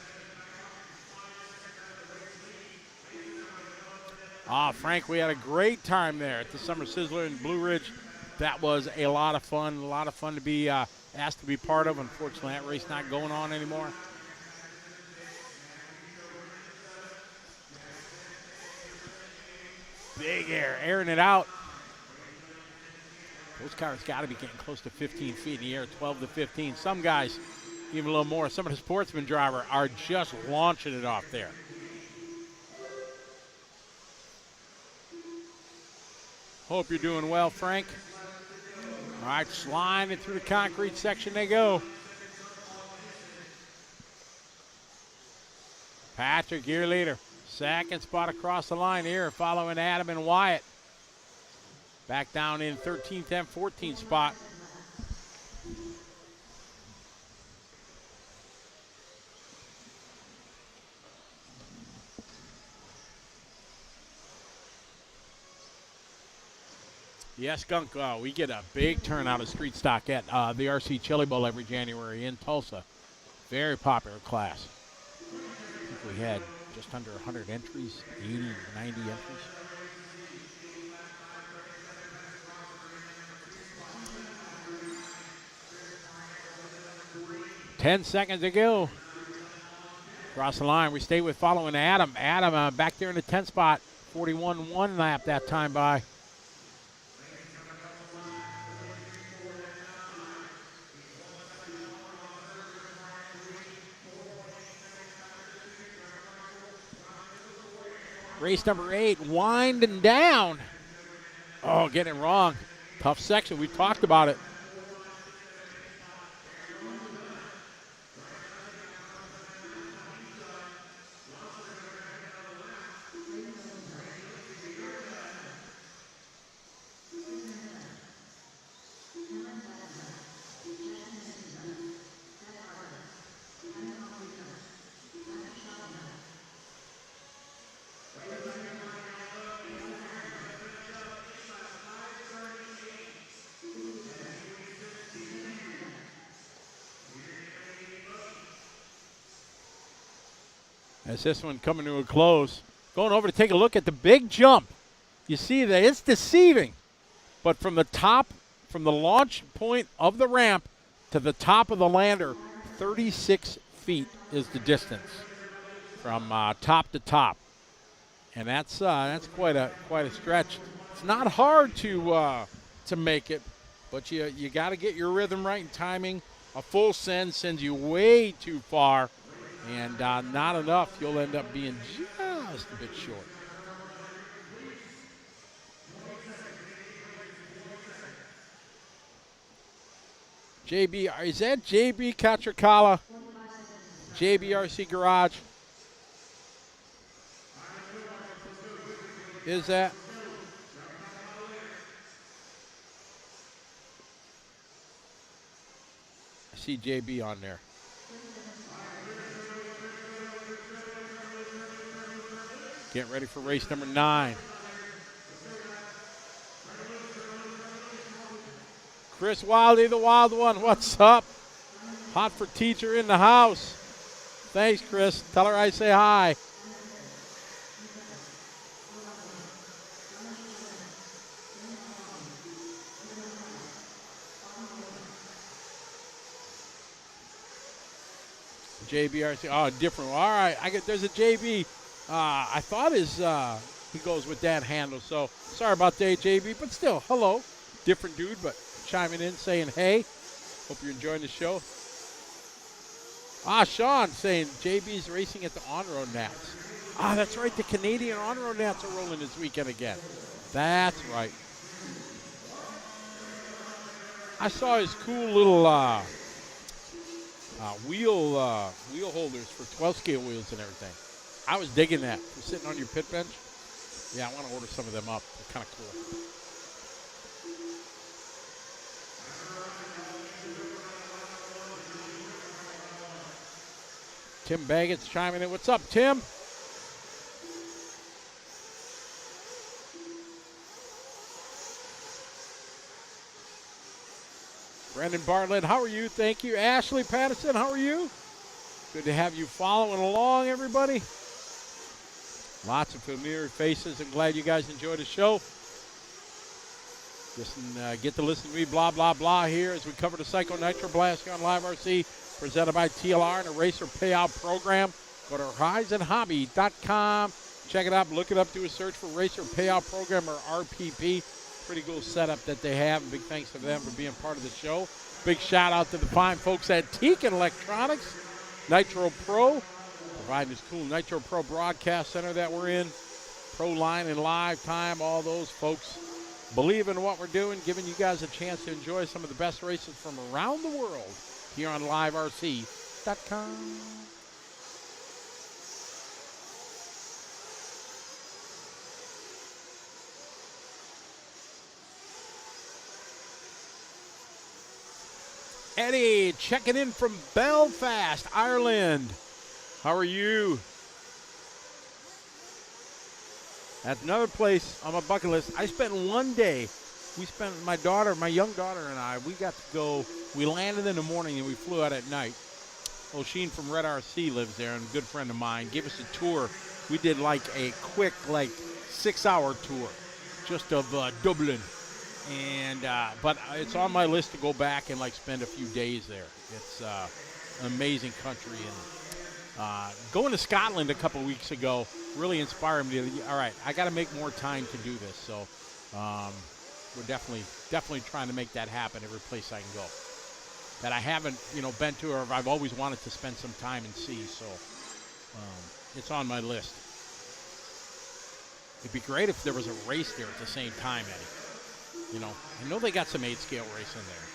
Frank, we had a great time there at the Summer Sizzler in Blue Ridge. That was a lot of fun to be asked to be part of. Unfortunately, that race not going on anymore. Big air, airing it out. Those cars got to be getting close to 15 feet in the air, 12 to 15. Some guys, even a little more. Some of the Sportsman driver are just launching it off there. Hope you're doing well, Frank. All right, sliding through the concrete section they go. Patrick, year leader. 2nd spot across the line here, following Adam and Wyatt. Back down in 13th and 14th spot. Yes, Skunk, we get a big turnout of street stock at the RC Chili Bowl every January in Tulsa. Very popular class. I think we had just under 100 entries, 80, 90 entries. $10 seconds to go. Across the line, we stay with following Adam. Adam back there in the 10th spot. 41-1 lap that time by. Race number 8, winding down. Oh, getting it wrong. Tough section. We talked about it. As this one coming to a close. Going over to take a look at the big jump. You see that it's deceiving. But from the top, from the launch point of the ramp to the top of the lander, 36 feet is the distance from top to top. And that's quite a stretch. It's not hard to make it, but you got to get your rhythm right and timing. A full send sends you way too far. And not enough, you'll end up being just a bit short. JB, is that JB Kachakala? JBRC Garage? Is that? I see JB on there. Get ready for race number 9. Chris Wildy, the wild one, what's up? Hot for teacher in the house. Thanks, Chris. Tell her I say hi. JBRC, oh, different. All right, there's a JB. I thought he goes with that handle, so sorry about that, JB, but still, hello. Different dude, but chiming in, saying hey. Hope you're enjoying the show. Sean saying JB's racing at the on-road Nats. That's right, the Canadian on-road Nats are rolling this weekend again. That's right. I saw his cool little wheel holders for 12-scale wheels and everything. I was digging that. For sitting on your pit bench. Yeah, I want to order some of them up. They're kind of cool. Tim Baggett's chiming in. What's up, Tim? Brandon Bartlett, how are you? Thank you. Ashley Patterson, how are you? Good to have you following along, everybody. Lots of familiar faces. I'm glad you guys enjoyed the show. Get to listen to me, blah, blah, blah, here as we cover the Psycho Nitro Blast here on Live RC, presented by TLR and a Racer Payout Program. Go to horizonhobby.com. Check it out. Look it up. Do a search for Racer Payout Program or RPP. Pretty cool setup that they have. And big thanks to them for being part of the show. Big shout out to the fine folks at Teakin Electronics, Nitro Pro, providing this cool Nitro Pro broadcast center that we're in. Pro Line and Live Time, all those folks believe in what we're doing, giving you guys a chance to enjoy some of the best races from around the world here on liverc.com. Eddie checking in from Belfast, Ireland. How are you? That's another place on my bucket list. I spent one day. My young daughter and I, we got to go. We landed in the morning and we flew out at night. O'Sheen from Red RC lives there and a good friend of mine gave us a tour. We did like a quick 6-hour tour just of Dublin. And but it's on my list to go back and spend a few days there. It's an amazing country, and Going to Scotland a couple weeks ago really inspired me. All right, I got to make more time to do this. So we're definitely trying to make that happen every place I can go that I haven't, been to, or I've always wanted to spend some time and see. So it's on my list. It'd be great if there was a race there at the same time, Eddie. I know they got some 8-scale race in there.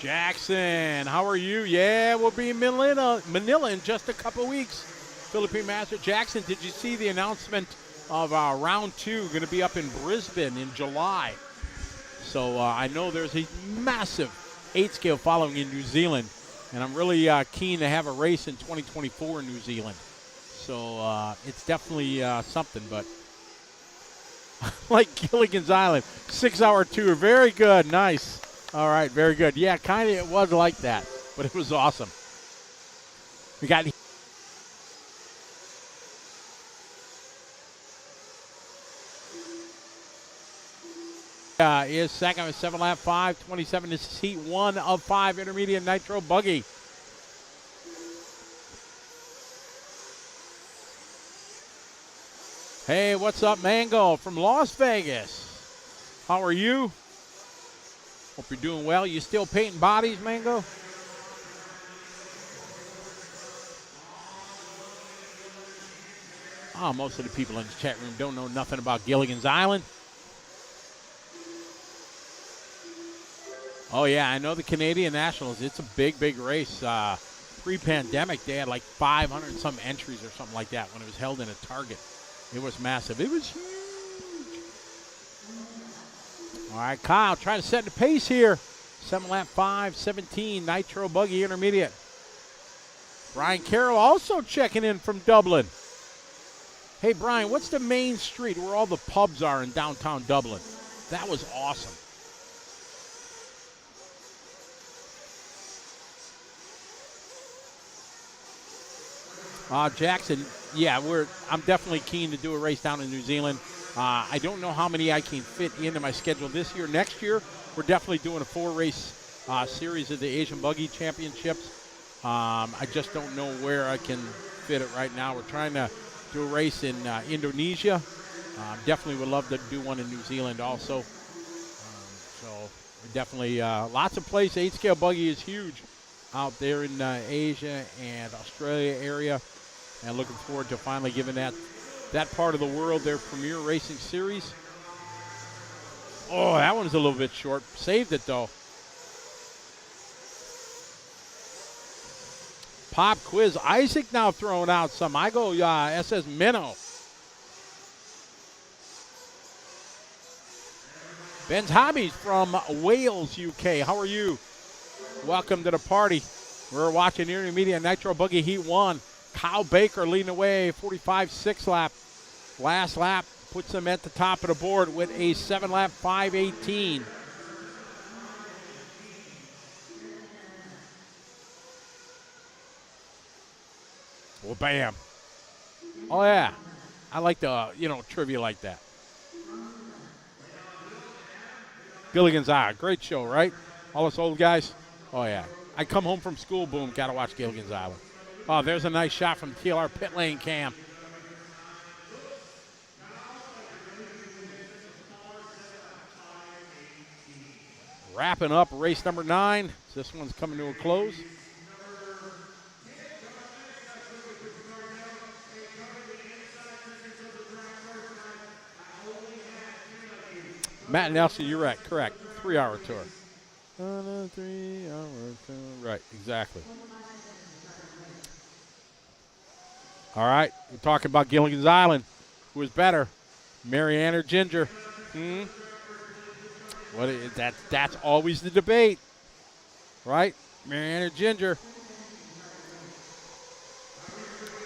Jackson, how are you? Yeah, we'll be in Manila in just a couple weeks. Philippine Master. Jackson, did you see the announcement of round 2 going to be up in Brisbane in July? So I know there's a massive 8-scale following in New Zealand, and I'm really keen to have a race in 2024 in New Zealand. So it's definitely something, but like Gilligan's Island, 6-hour tour. Very good, nice. All right, very good. Yeah, kind of it was like that, but it was awesome. We got is second with 7-lap 5:27. This is heat 1 of 5 intermediate Nitro Buggy. Hey, what's up, Mango from Las Vegas? How are you? Hope you're doing well. You still painting bodies, Mango? Oh, most of the people in the chat room don't know nothing about Gilligan's Island. Oh, yeah, I know the Canadian Nationals. It's a big, big race. Pre-pandemic, they had like 500-some entries or something like that when it was held in a Target. It was massive. It was huge. All right, Kyle, trying to set the pace here. 7-lap 5:17, Nitro Buggy Intermediate. Brian Carroll also checking in from Dublin. Hey, Brian, what's the main street where all the pubs are in downtown Dublin? That was awesome. Jackson, yeah, I'm definitely keen to do a race down in New Zealand. I don't know how many I can fit into my schedule this year. Next year, we're definitely doing a 4-race series of the Asian Buggy Championships. I just don't know where I can fit it right now. We're trying to do a race in Indonesia. Definitely would love to do one in New Zealand also. So definitely lots of places. 8-scale buggy is huge out there in Asia and Australia area. And looking forward to finally giving that part of the world their premier racing series. Oh, that one's a little bit short. Saved it, though. Pop quiz. Isaac now throwing out some. I go SS Minnow. Ben's Hobbies from Wales, UK. How are you? Welcome to the party. We're watching Intermediate Nitro Buggy Heat 1. Kyle Baker leading away, 45 lap. Last lap puts him at the top of the board with a 7-lap 5:18. Well, bam. Oh, yeah. I like the, trivia like that. Gilligan's Island. Great show, right? All us old guys. Oh, yeah. I come home from school, boom, got to watch Gilligan's Island. Oh, there's a nice shot from TLR pit lane cam. Wrapping up race number 9. This one's coming to a close. Matt Nelson, you're right, correct. 3-hour tour. 3-hour tour. Right, exactly. All right, we're talking about Gilligan's Island. Who is better, Marianne or Ginger? That's always the debate, right? Marianne or Ginger?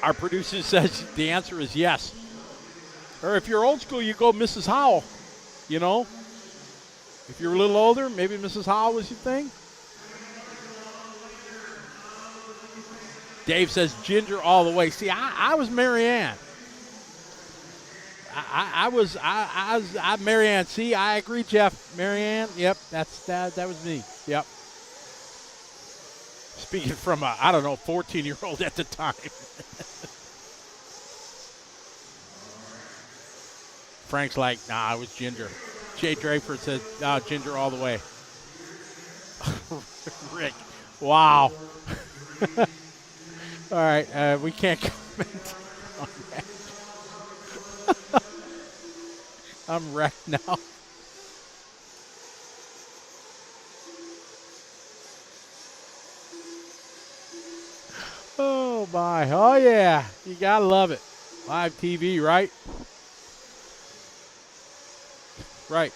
Our producer says the answer is yes. Or if you're old school, you go Mrs. Howell. If you're a little older, maybe Mrs. Howell was your thing. Dave says Ginger all the way. See, I was Marianne. I was Marianne. See, I agree, Jeff. Marianne. Yep, that was me. Yep. Speaking from a, I don't know, 14-year-old at the time. Frank's like, nah, it was Ginger. Jay Draper said, nah, Ginger all the way. Rick, wow. All right, we can't comment on that. I'm wrecked now. Oh, my. Oh, yeah. You got to love it. Live TV, right? Right.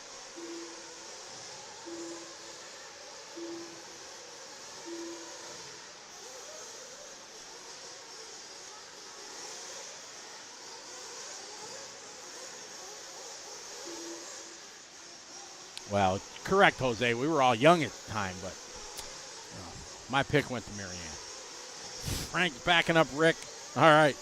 Well, correct, Jose. We were all young at the time, but my pick went to Marianne. Frank's backing up Rick. All right.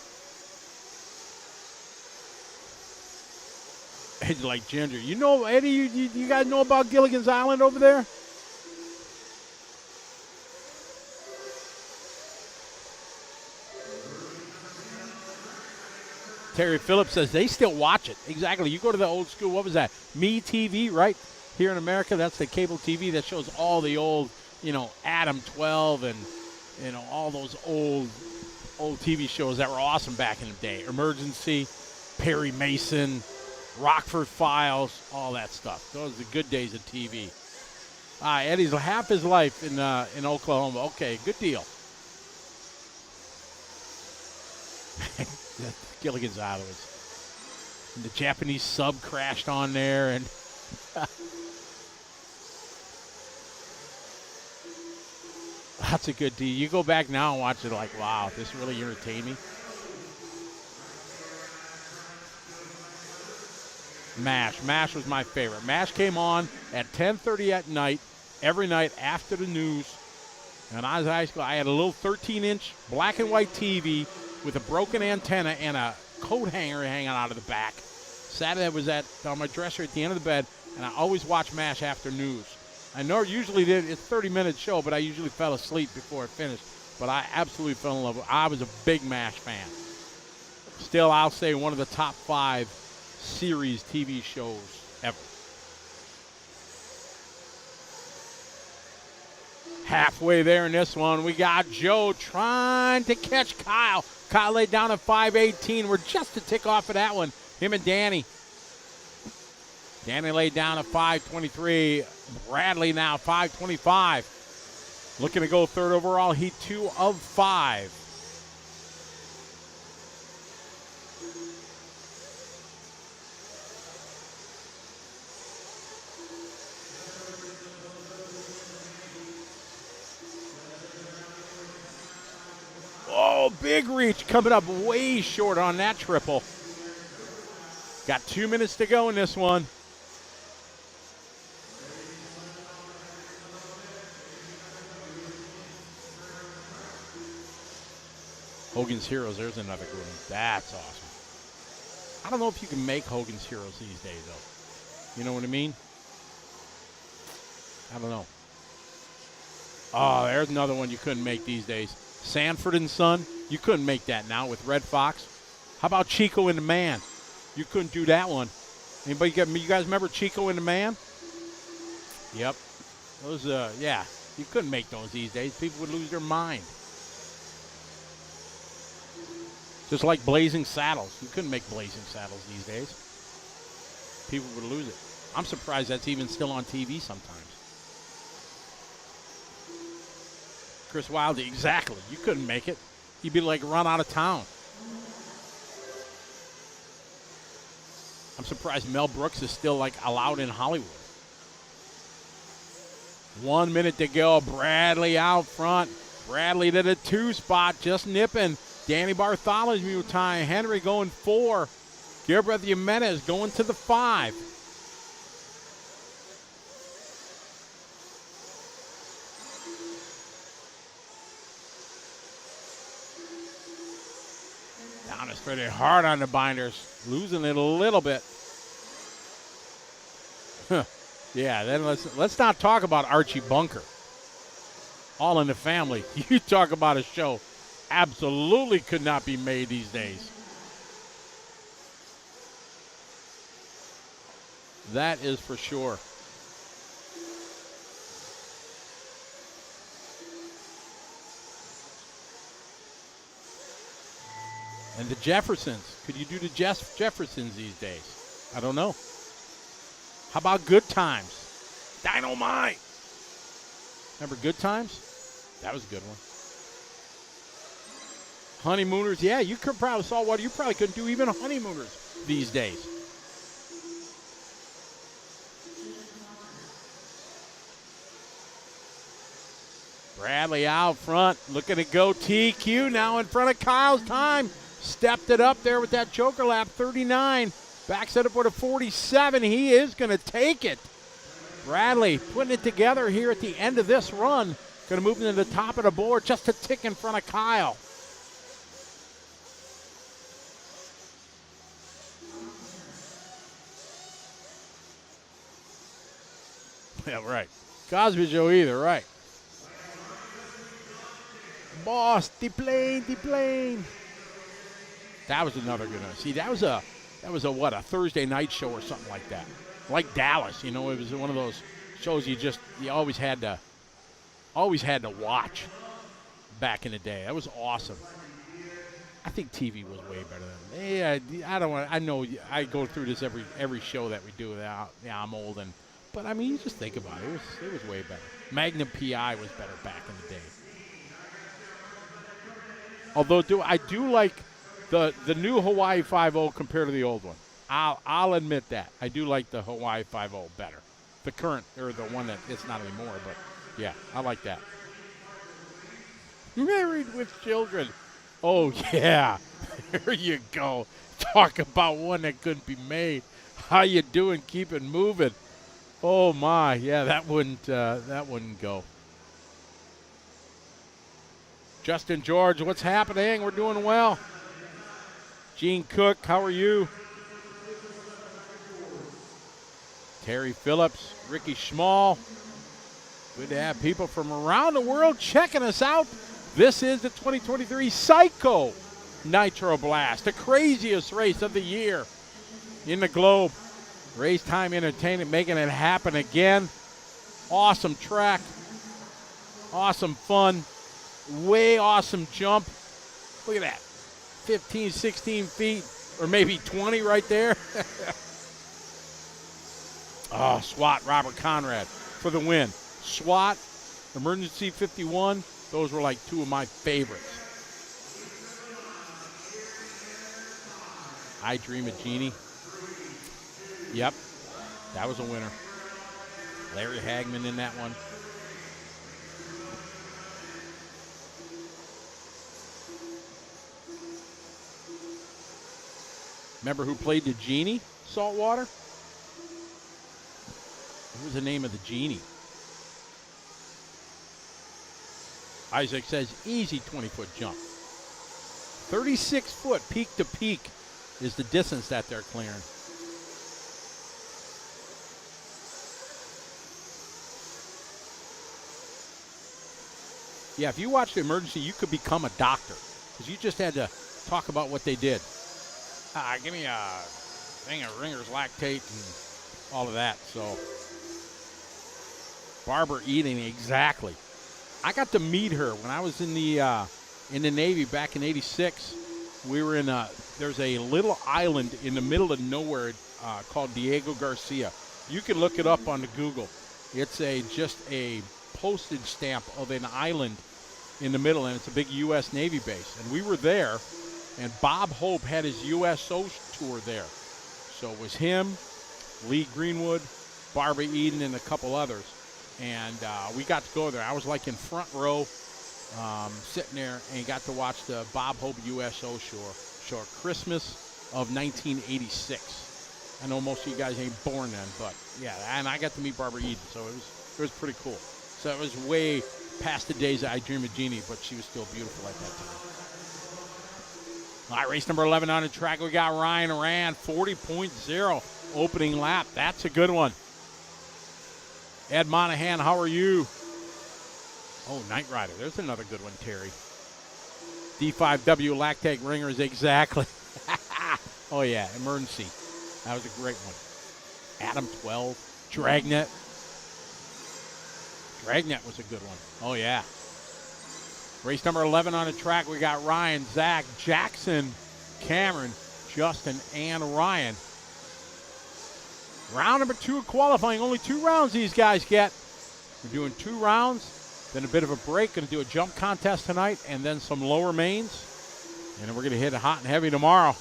He's like, Ginger. You know, Eddie, you guys know about Gilligan's Island over there? Terry Phillips says they still watch it. Exactly. You go to the old school, what was that? Me TV, right? Here in America, that's the cable TV that shows all the old, Adam 12 and, all those old TV shows that were awesome back in the day. Emergency, Perry Mason, Rockford Files, all that stuff. Those are the good days of TV. Eddie's half his life in Oklahoma. Okay, good deal. Gilligan's Island. And the Japanese sub crashed on there, and that's a good deal. You go back now and watch it like, wow, this really entertained me. MASH. MASH was my favorite. MASH came on at 10:30 at night, every night after the news. And I was in high school. I had a little 13-inch black and white TV with a broken antenna and a coat hanger hanging out of the back. Saturday was on my dresser at the end of the bed, and I always watch MASH after news. I know usually it's a 30-minute show, but I usually fell asleep before it finished. But I absolutely fell in love with it. I was a big MASH fan. Still, I'll say one of the top 5 series TV shows ever. Halfway there in this one, we got Joe trying to catch Kyle. Kyle laid down at 5:18. We're just a tick off of that one. Him and Danny. Danny laid down at 5:23. Bradley now 5:25. Looking to go third overall. Heat 2 of 5. Oh, big reach coming up way short on that triple. Got 2 minutes to go in this one. Hogan's Heroes, there's another good one. That's awesome. I don't know if you can make Hogan's Heroes these days, though. You know what I mean? I don't know. Oh, there's another one you couldn't make these days. Sanford and Son, you couldn't make that now with Red Fox. How about Chico and the Man? You couldn't do that one. Anybody you guys remember Chico and the Man? Yep. Those, yeah, you couldn't make those these days. People would lose their mind. Just like Blazing Saddles. You couldn't make Blazing Saddles these days. People would lose it. I'm surprised that's even still on TV sometimes. Chris Wilde, exactly. You couldn't make it. You'd be like run out of town. I'm surprised Mel Brooks is still like allowed in Hollywood. 1 minute to go. Bradley out front. Bradley to the 2 spot, just nipping. Danny Bartholomew tying. Henry going 4. Gilbert Jimenez going to the 5. Down is pretty hard on the binders. Losing it a little bit. Yeah, then let's not talk about Archie Bunker. All in the Family. You talk about a show absolutely could not be made these days. That is for sure. And the Jeffersons. Could you do the Jeffersons these days? I don't know. How about Good Times? Dynamite. Remember Good Times? That was a good one. Honeymooners. Yeah, you could probably, saltwater, you probably couldn't do even Honeymooners these days. Bradley out front, looking to go TQ now in front of Kyle's time. Stepped it up there with that choker lap, 39. Backs it up with a 47. He is going to take it. Bradley putting it together here at the end of this run. Going to move into the top of the board, just a tick in front of Kyle. Yeah, right. Cosby Joe either, right. Boss, the plane. That was another good one. See, that was a what, a Thursday night show or something like that. Like Dallas, you know, it was one of those shows you always had to watch back in the day. That was awesome. I think TV was way better than. Yeah, I know I go through this every show that we do. Yeah, I'm old but I mean, you just think about it. It was way better. Magnum PI was better back in the day. Although I do like the new Hawaii 5.0 compared to the old one. I'll admit that. I do like the Hawaii 5.0 better. The current, or the one that it's not anymore, but yeah, I like that. Married with Children. Oh, yeah. There you go. Talk about one that couldn't be made. How you doing? Keep it moving. Oh, my. Yeah, that wouldn't go. Justin George, what's happening? We're doing well. Gene Cook, how are you? Terry Phillips, Ricky Schmall. Good to have people from around the world checking us out. This is the 2023 Psycho Nitro Blast, the craziest race of the year in the globe. Race Time Entertainment making it happen again. Awesome track. Awesome fun. Way awesome jump. Look at that. 15, 16 feet, or maybe 20 right there. Oh, SWAT, Robert Conrad for the win. SWAT, Emergency 51, those were like two of my favorites. I Dream of Jeannie. Yep, that was a winner. Larry Hagman in that one. Remember who played the Genie, Saltwater? What was the name of the Genie? Isaac says easy 20-foot jump. 36 foot peak to peak is the distance that they're clearing. Yeah, if you watch the emergency, you could become a doctor because you just had to talk about what they did. Give me a thing of Ringer's lactate and all of that. So, Barbara Eden, exactly. I got to meet her when I was in the Navy back in '86. We were there's a little island in the middle of nowhere called Diego Garcia. You can look it up on the Google. It's just a postage stamp of an island in the middle, and it's a big U.S. Navy base. And we were there. And Bob Hope had his USO tour there. So it was him, Lee Greenwood, Barbara Eden, and a couple others. And we got to go there. I was like in front row, sitting there, and got to watch the Bob Hope USO show, Christmas of 1986. I know most of you guys ain't born then, but yeah, and I got to meet Barbara Eden, so it was pretty cool. So it was way past the days that I Dream of Jeannie, but she was still beautiful at that time. All right, race number 11 on the track. We got Ryan Rand, 40.0 opening lap. That's a good one. Ed Monahan, how are you? Oh, Night Rider. There's another good one, Terry. D5W Lactag Ringers, exactly. Oh, yeah, Emergency. That was a great one. Adam 12. Dragnet. Dragnet was a good one. Oh, yeah. Race number 11 on the track. We got Ryan, Zach, Jackson, Cameron, Justin, and Ryan. Round number 2 of qualifying. Only 2 rounds these guys get. We're doing 2 rounds, then a bit of a break. Going to do a jump contest tonight, and then some lower mains. And then we're going to hit it hot and heavy tomorrow.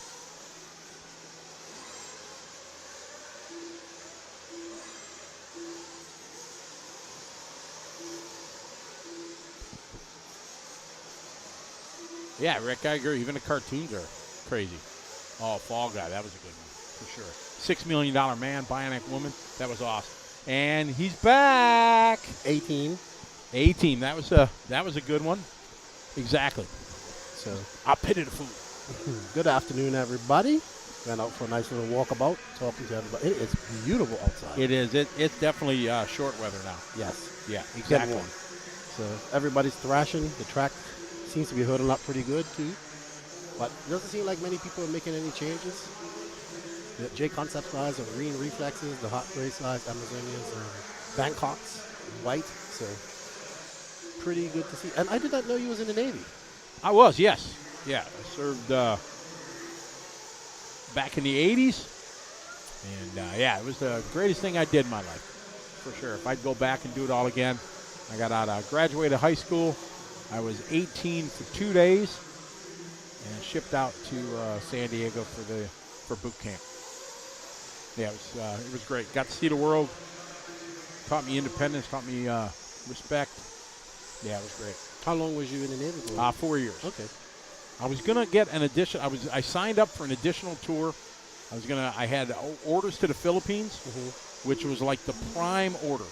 Yeah, Rick, I agree. Even the cartoons are crazy. Oh, Fall Guy, that was a good one, for sure. $6 Million Man, Bionic Woman, that was awesome. And he's back. 18. 18, that was a good one. Exactly. So I pity the food. Good afternoon, everybody. Went out for a nice little walkabout, talking to everybody. It is beautiful outside. It is. It's definitely short weather now. Yes. Yeah, exactly. So everybody's thrashing. The track seems to be holding up pretty good, too. But it doesn't seem like many people are making any changes. The J Concept size of Green Reflexes, the Hot Gray size, Amazonians, Bangkoks, white. So pretty good to see. And I did not know you was in the Navy. I was, yes. Yeah, I served back in the 80s. And, yeah, it was the greatest thing I did in my life, for sure. If I'd go back and do it all again, I got out, graduated high school. I was 18 for 2 days and shipped out to San Diego for boot camp. Yeah, it was great. Got to see the world. Taught me independence. Taught me respect. Yeah, it was great. How long was you in the Navy for? 4 years. Okay. I was gonna get an addition. I signed up for an additional tour. I had orders to the Philippines, which was like the prime orders.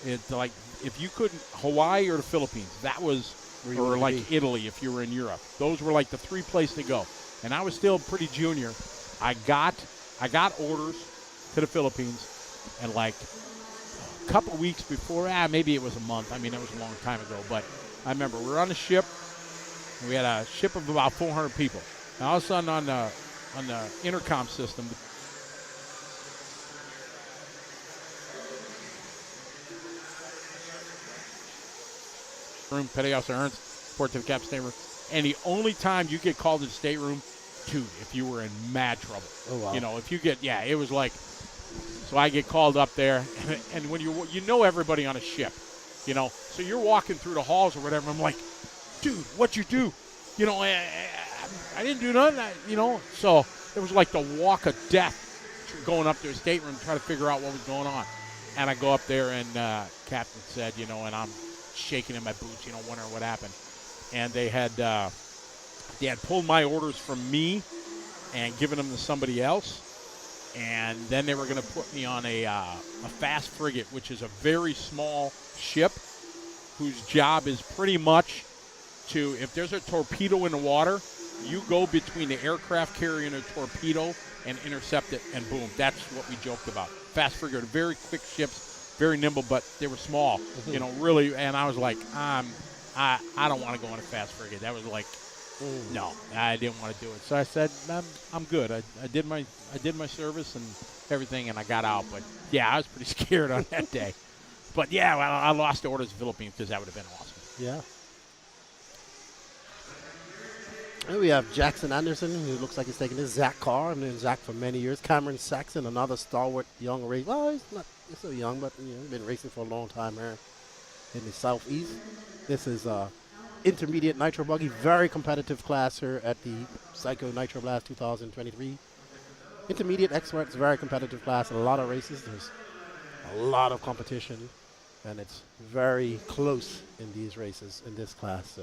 It's like if you couldn't Hawaii or the Philippines, that was or like Italy if you were in Europe. Those were like the 3 places to go. And I was still pretty junior. I got orders to the Philippines, and like a couple weeks before, maybe it was a month. I mean, it was a long time ago, but I remember we were on a ship. And we had a ship of about 400 people. And all of a sudden on the intercom system, room, petty officer Ernst, report to the captain's stateroom. And the only time you get called to the stateroom, dude, if you were in mad trouble. Oh, wow. You know, if you get, it was like, so I get called up there, and when you know everybody on a ship, you know, so you're walking through the halls or whatever, I'm like, dude, what'd you do? You know, I didn't do nothing, you know. So it was like the walk of death going up to his stateroom trying to figure out what was going on. And I go up there, and captain said, you know, and I'm shaking in my boots, you know, wondering what happened. And they had pulled my orders from me and given them to somebody else. And then they were going to put me on a fast frigate, which is a very small ship whose job is pretty much to, if there's a torpedo in the water, you go between the aircraft carrier and a torpedo and intercept it, and boom, that's what we joked about. Fast frigate, very quick ships, very nimble, but they were small, you know, really. And I was like, I don't want to go on a fast frigate. That was like, no, I didn't want to do it. So I said, I'm good. I did my service and everything, and I got out. But yeah, I was pretty scared on that day. But yeah, well, I lost the orders to the Philippines because that would have been awesome. Yeah. And we have Jackson Anderson, who looks like he's taking his Zach car. I've known Zach for many years. Cameron Saxon, another stalwart young racer. Well, he's so young, but been racing for a long time here in the Southeast. This is intermediate Nitro Buggy, very competitive class here at the Psycho Nitro Blast 2023. Intermediate experts, very competitive class, a lot of races. There's a lot of competition, and it's very close in these races in this class. So,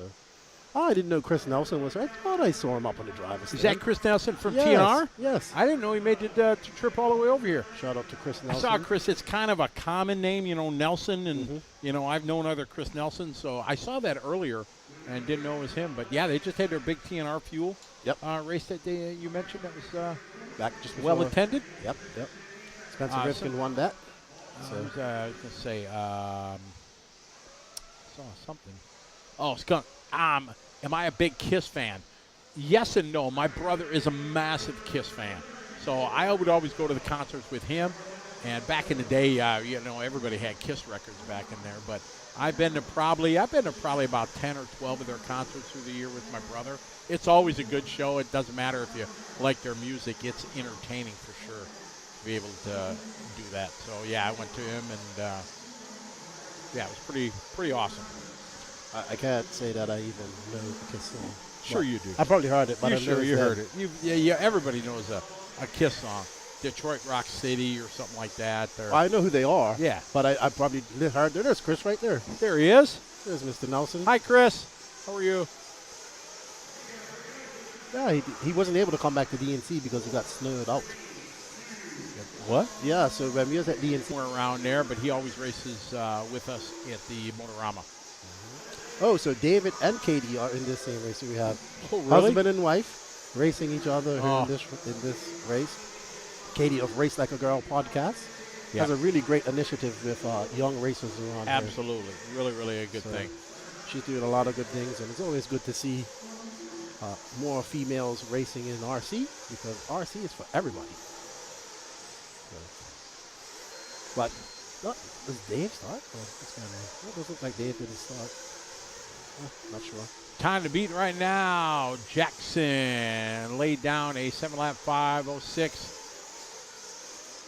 I didn't know Chris Nelson was there. I thought I saw him up on the driver's stand. Is that Chris Nelson from Yes, TNR? yes. I didn't know he made the trip all the way over here. Shout out to Chris I Nelson. saw Chris. It's kind of a common name, you know, Nelson, and you know, I've known other Chris Nelson, so I saw that earlier and didn't know it was him. But yeah, they just had their big TNR Fuel race that you mentioned. That was back just well attended. Yep. Spencer Rifkin won that. So I was going to say saw something. Oh, skunk. Am I a big Kiss fan? Yes and no. My brother is a massive Kiss fan, so I would always go to the concerts with him. And back in the day, you know, everybody had Kiss records back in there. But I've been to probably about 10 or 12 of their concerts through the year with my brother. It's always a good show. It doesn't matter if you like their music. It's entertaining for sure to be able to do that. So, yeah, I went to him, and, yeah, it was pretty awesome. I can't say that I even know the Kiss song. Sure you do. I probably heard it, but You I've sure never you said- heard it. Yeah, everybody knows a Kiss song. Detroit Rock City or something like that. Or, I know who they are. Yeah. But I probably heard. There's Chris right there. there he is. There's Mr. Nelson. Hi, Chris. How are you? Yeah, he wasn't able to come back to DNC because he got snowed out. What? Yeah, so when we was at DNC. Somewhere around there, but he always races with us at the Motorama. Oh, so David and Katie are in this same race. So we have Oh, really? husband and wife racing each other Oh. in this race. Katie of Race Like a Girl podcast has a really great initiative with young racers around here. Absolutely. Really, really a good So thing. she's doing a lot of good things, and it's always good to see more females racing in RC because RC is for everybody. So. But does Dave start? Oh, what's going on? It doesn't look like Dave didn't start. Not sure. Time to beat right now. Jackson laid down a 7-lap 5:06.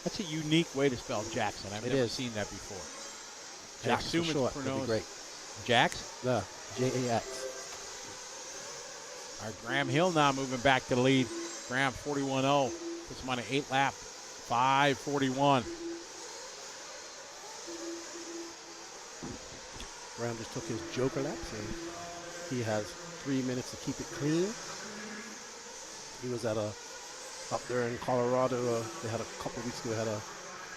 That's a unique way to spell Jackson. I've It never is. seen that before. Jax I for assume short. it's That'd be pronounced great. Jax. Yeah, J-A-X. All right, Graham Hill now moving back to the lead. Graham 41-0. Puts him on an 8-lap 5:41. Graham just took his Joker lap, so he has 3 minutes to keep it clean. He was at up there in Colorado. They had a couple of weeks ago. Had a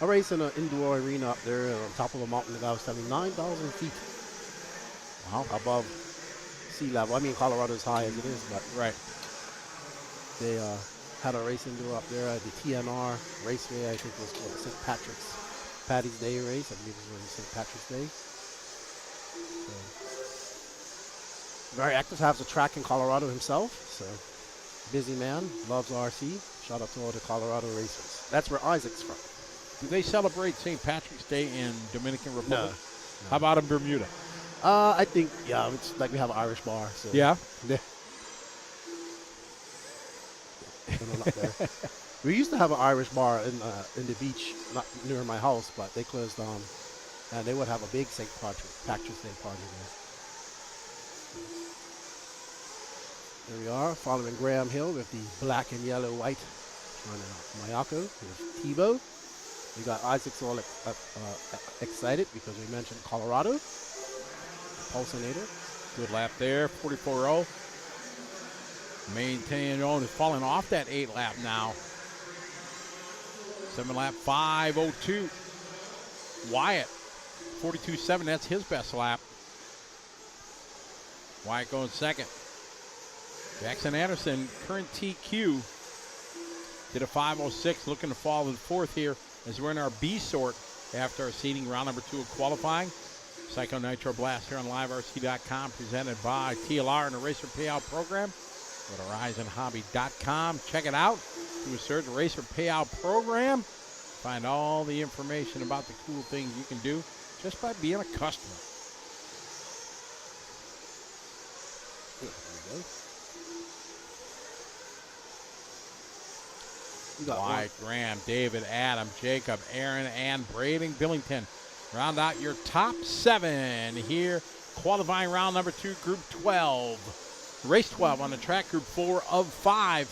race in an indoor arena up there on top of a mountain. The guy was telling me 9,000 feet above sea level. I mean, Colorado's high as it is, but Right. they had a race indoor up there at the TNR Raceway. I think it was called St. Patty's Day race. I believe it was on St. Patrick's Day. So, very active, has a track in Colorado himself. So busy man, loves RC. Shout out to all the Colorado racers. That's where Isaac's from. Do they celebrate St. Patrick's Day in Dominican Republic? No. How about in Bermuda? I think, yeah, it's like we have an Irish bar. So Yeah. Yeah. So no, not there. We used to have an Irish bar in the beach, not near my house, but they closed down. And they would have a big St. Patrick's Day party there. There we are, following Graham Hill with the black and yellow white Mayako with Tebow. We got Isaac's all excited because we mentioned Colorado. Pulsinator. Good lap there, 44-0. Maintaining on, is falling off that 8-lap now. 7-lap 5:02. Wyatt, 42.7, that's his best lap. Wyatt going second. Jackson Anderson, current TQ, did a 5:06, looking to fall in fourth here as we're in our B sort after our seeding round number 2 of qualifying. Psycho Nitro Blast here on LiveRC.com, presented by TLR and the Racer Payout Program. Go to RisenHobby.com, check it out. Do a search, Racer Payout Program. Find all the information about the cool things you can do just by being a customer. There we go. We got Wyatt, Graham, David, Adam, Jacob, Aaron, and Braden Billington. Round out your top 7 here. Qualifying round number 2, Group 12. Race 12 on the track, Group 4 of 5.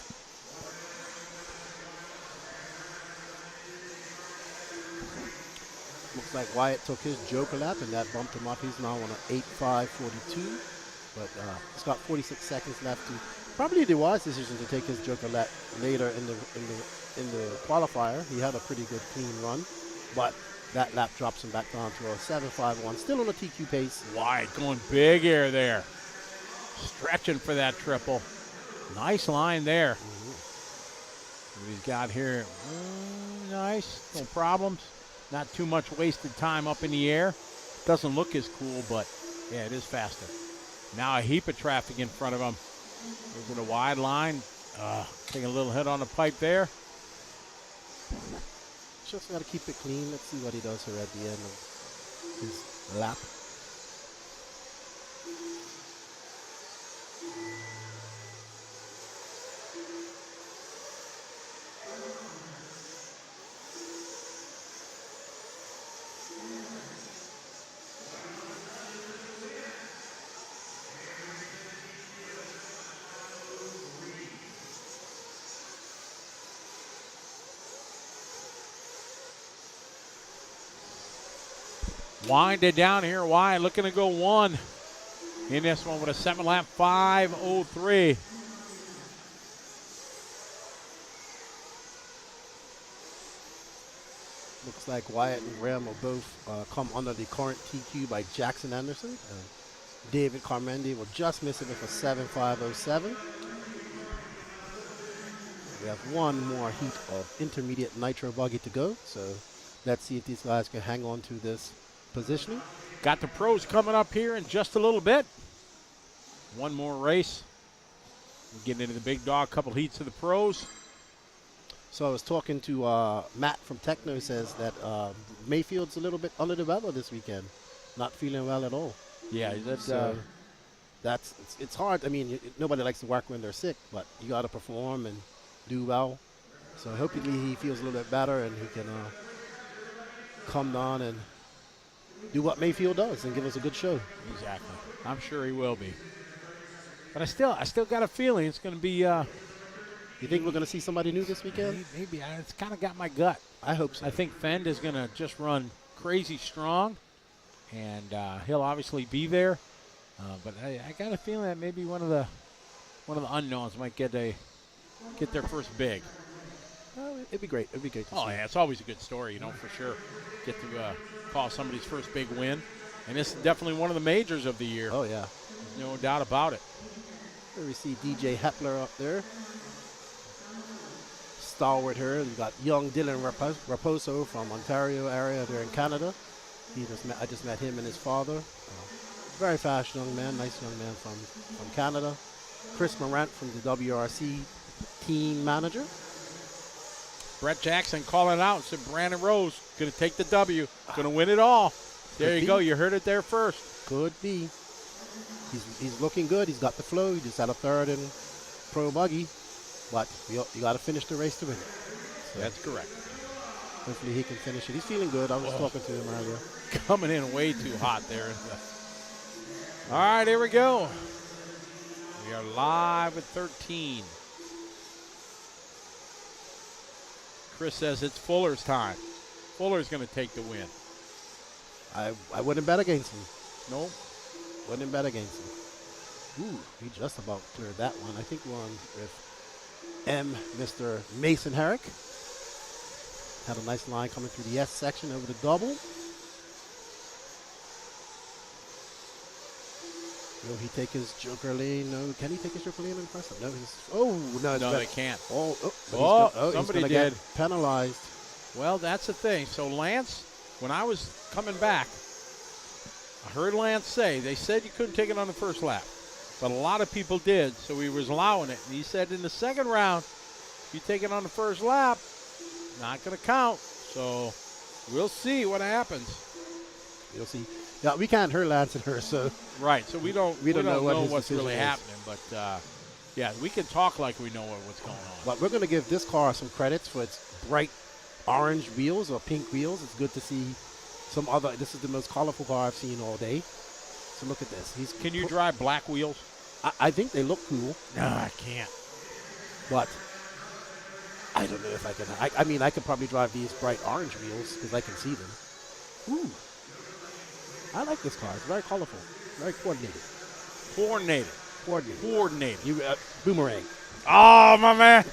Looks like Wyatt took his Joker lap, and that bumped him up. He's now on an 8.5.42, but he's got 46 seconds left. Probably the wise decision to take his Joker lap later in the qualifier. He had a pretty good clean run, but that lap drops him back down to a 7.51. Still on a TQ pace. Wyatt going big air there. Stretching for that triple. Nice line there. What he's got here. Nice. No problems. Not too much wasted time up in the air. Doesn't look as cool, but Yeah, it is faster. Now a heap of traffic in front of him. Goes with a wide line. Taking a little hit on the pipe there. Just got to keep it clean. Let's see what he does here at the end of his lap. Winded down here. Wide looking to go 1 in this one with a 7-lap 5:03. Looks like Wyatt and Graham will both come under the current TQ by Jackson Anderson. David Carmendi will just miss it with a 7.507. We have one more heat of intermediate Nitro Buggy to go, so let's see if these guys can hang on to this positioning. Got the pros coming up here in just a little bit. One more race. Getting into the big dog, couple heats of the pros. So I was talking to Matt from Techno, says that Mayfield's a little bit under the weather this weekend. Not feeling well at all. Yeah, it's hard. I mean, nobody likes to work when they're sick, but you got to perform and do well. So hopefully he feels a little bit better and he can come down and do what Mayfield does and give us a good show. Exactly. I'm sure he will be. But I still got a feeling it's going to be. You think we're going to see somebody new this weekend? Maybe. It's kind of got my gut. I hope so. I think Fend is going to just run crazy strong, and he'll obviously be there. But I got a feeling that maybe one of the unknowns might get their first big. It'd be great. It'd be great to see. Oh yeah, it's always a good story, for sure. Get to call somebody's first big win, and this is definitely one of the majors of the year. Oh yeah, no doubt about it. Here we see DJ Hepler up there. Stalwart here. We got young Dylan Raposo from Ontario area there in Canada. I just met him and his father. Very fast young man, nice young man from Canada. Chris Morant from the WRC team manager. Brett Jackson calling out, said Brandon Rose going to take the W, going to win it all. There you go. You heard it there first. Could be. He's looking good. He's got the flow. He just had a third in Pro Buggy. But you got to finish the race to win it. So that's correct. Hopefully he can finish it. He's feeling good. I was talking to him earlier. Coming in way too hot there. All right, here we go. We are live at 13. Chris says it's Fuller's time. Fuller's going to take the win. I wouldn't bet against him. Nope. Wouldn't bet against him. Ooh, he just about cleared that one. I think we're on with Mr. Mason Herrick. Had a nice line coming through the S section over the double. Will he take his joker lane? No. Can he take his joker lane and press it? No. No, they can't. Somebody did. Get penalized. Well, that's the thing. So Lance, when I was coming back, I heard Lance say, they said you couldn't take it on the first lap. But a lot of people did, so he was allowing it. And he said in the second round, if you take it on the first lap, not going to count. So we'll see what happens. We'll see. Yeah, we can't hurt Lance and her, so. Right, so we don't know what's really is. happening. But, yeah, we can talk like we know what's going on. But we're going to give this car some credits for its bright orange wheels or pink wheels. It's good to see some other. This is the most colorful car I've seen all day. So look at this. Can you drive black wheels? I think they look cool. No, I can't. But I don't know if I can. I mean, I could probably drive these bright orange wheels because I can see them. Ooh. I like this car. It's very colorful. Very coordinated. Coordinated. You boomerang. Oh, my man.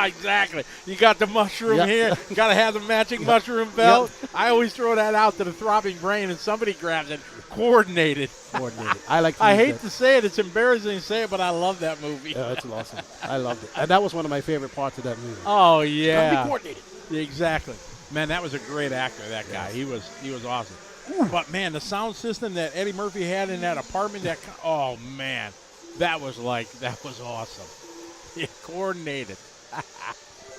Exactly. You got the mushroom here. Got to have the matching mushroom belt. I always throw that out to the throbbing brain, and somebody grabs it. Coordinated. I hate to say it. It's embarrassing to say it, but I love that movie. Yeah, it's awesome. I loved it. And that was one of my favorite parts of that movie. Oh, yeah. Gotta be coordinated. Exactly. Man, that was a great actor, that guy. He was awesome. But man, the sound system that Eddie Murphy had in that apartment, oh man, that was awesome. It coordinated.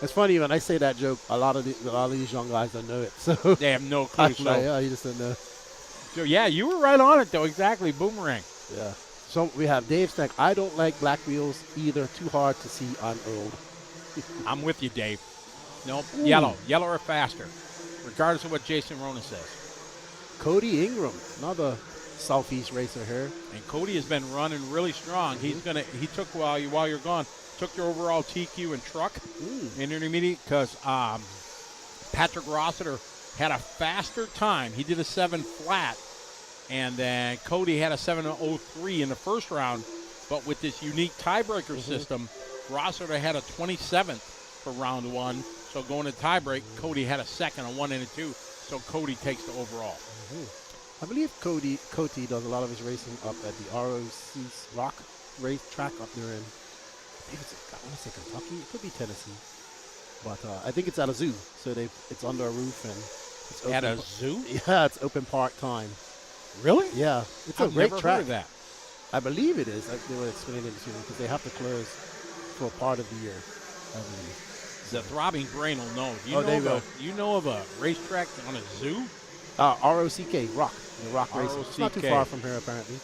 It's funny when I say that joke. A lot of these young guys don't know it, so They have no clue. I'm like, yeah, you just don't know. So yeah, you were right on it though. Exactly, boomerang. Yeah. So we have Dave Stack. I don't like black wheels either. Too hard to see. I'm old. I'm with you, Dave. Nope. Yellow or faster, regardless of what Jason Rona says. Cody Ingram, another Southeast racer here. And Cody has been running really strong. He took while you're gone, took your overall TQ and truck in intermediate because Patrick Rossiter had a faster time. He did a 7 flat, and then Cody had a 7:03 in the first round. But with this unique tiebreaker system, Rossiter had a 27th for round 1. So going to tiebreak, Cody had a second, a 1 and a 2. So Cody takes the overall. I believe Cody does a lot of his racing up at the ROC Rock race track up there in, I want to say Kentucky. It could be Tennessee. But I think it's at a zoo. So it's under a roof and it's open. At a zoo? Yeah, it's open park time. Really? Yeah. It's I've a great never track. heard of that. I believe it is. They were explaining it to me because they have to close for a part of the year, I believe. The throbbing brain will know. Do you know of a racetrack on a zoo? ROCK, Rock. The Rock Racing. It's not too ROCK. far from here, apparently.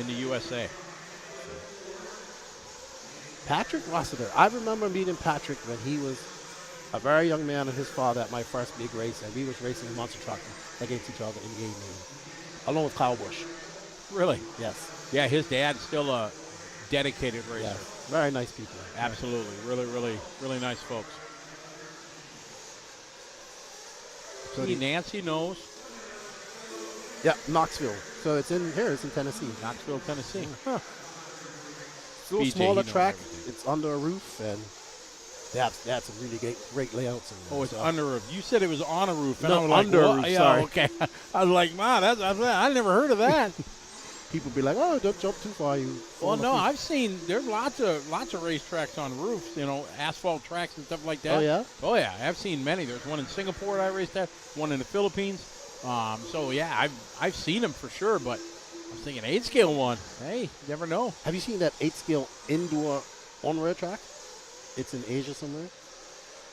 In the USA. Patrick Rossiter. I remember meeting Patrick when he was a very young man and his father at my first big race, and we was racing monster truck against each other in the game, along with Kyle Busch. Really? Yes. Yeah, his dad's still a dedicated racer. Yes. Very nice people. Absolutely. Really, really, really nice folks. So Nancy knows. Yeah, Knoxville. So it's in Tennessee. Knoxville, Tennessee. Huh. It's a little BJ, smaller he knows track. everything. It's under a roof, and they have some really great layouts in there. Oh, it's under a roof. You said it was on a roof. And No, I was like, under a what? roof, Yeah, sorry. okay. I was like, wow, I never heard of that. People be like, oh, don't jump too far. Well, no, I've seen there's lots of racetracks on roofs, asphalt tracks and stuff like that. Oh, yeah? Oh, yeah. I've seen many. There's one in Singapore that I raced at, one in the Philippines. So, yeah, I've seen them for sure, but I was thinking 8-scale one. Hey, you never know. Have you seen that 8-scale indoor on-road track? It's in Asia somewhere.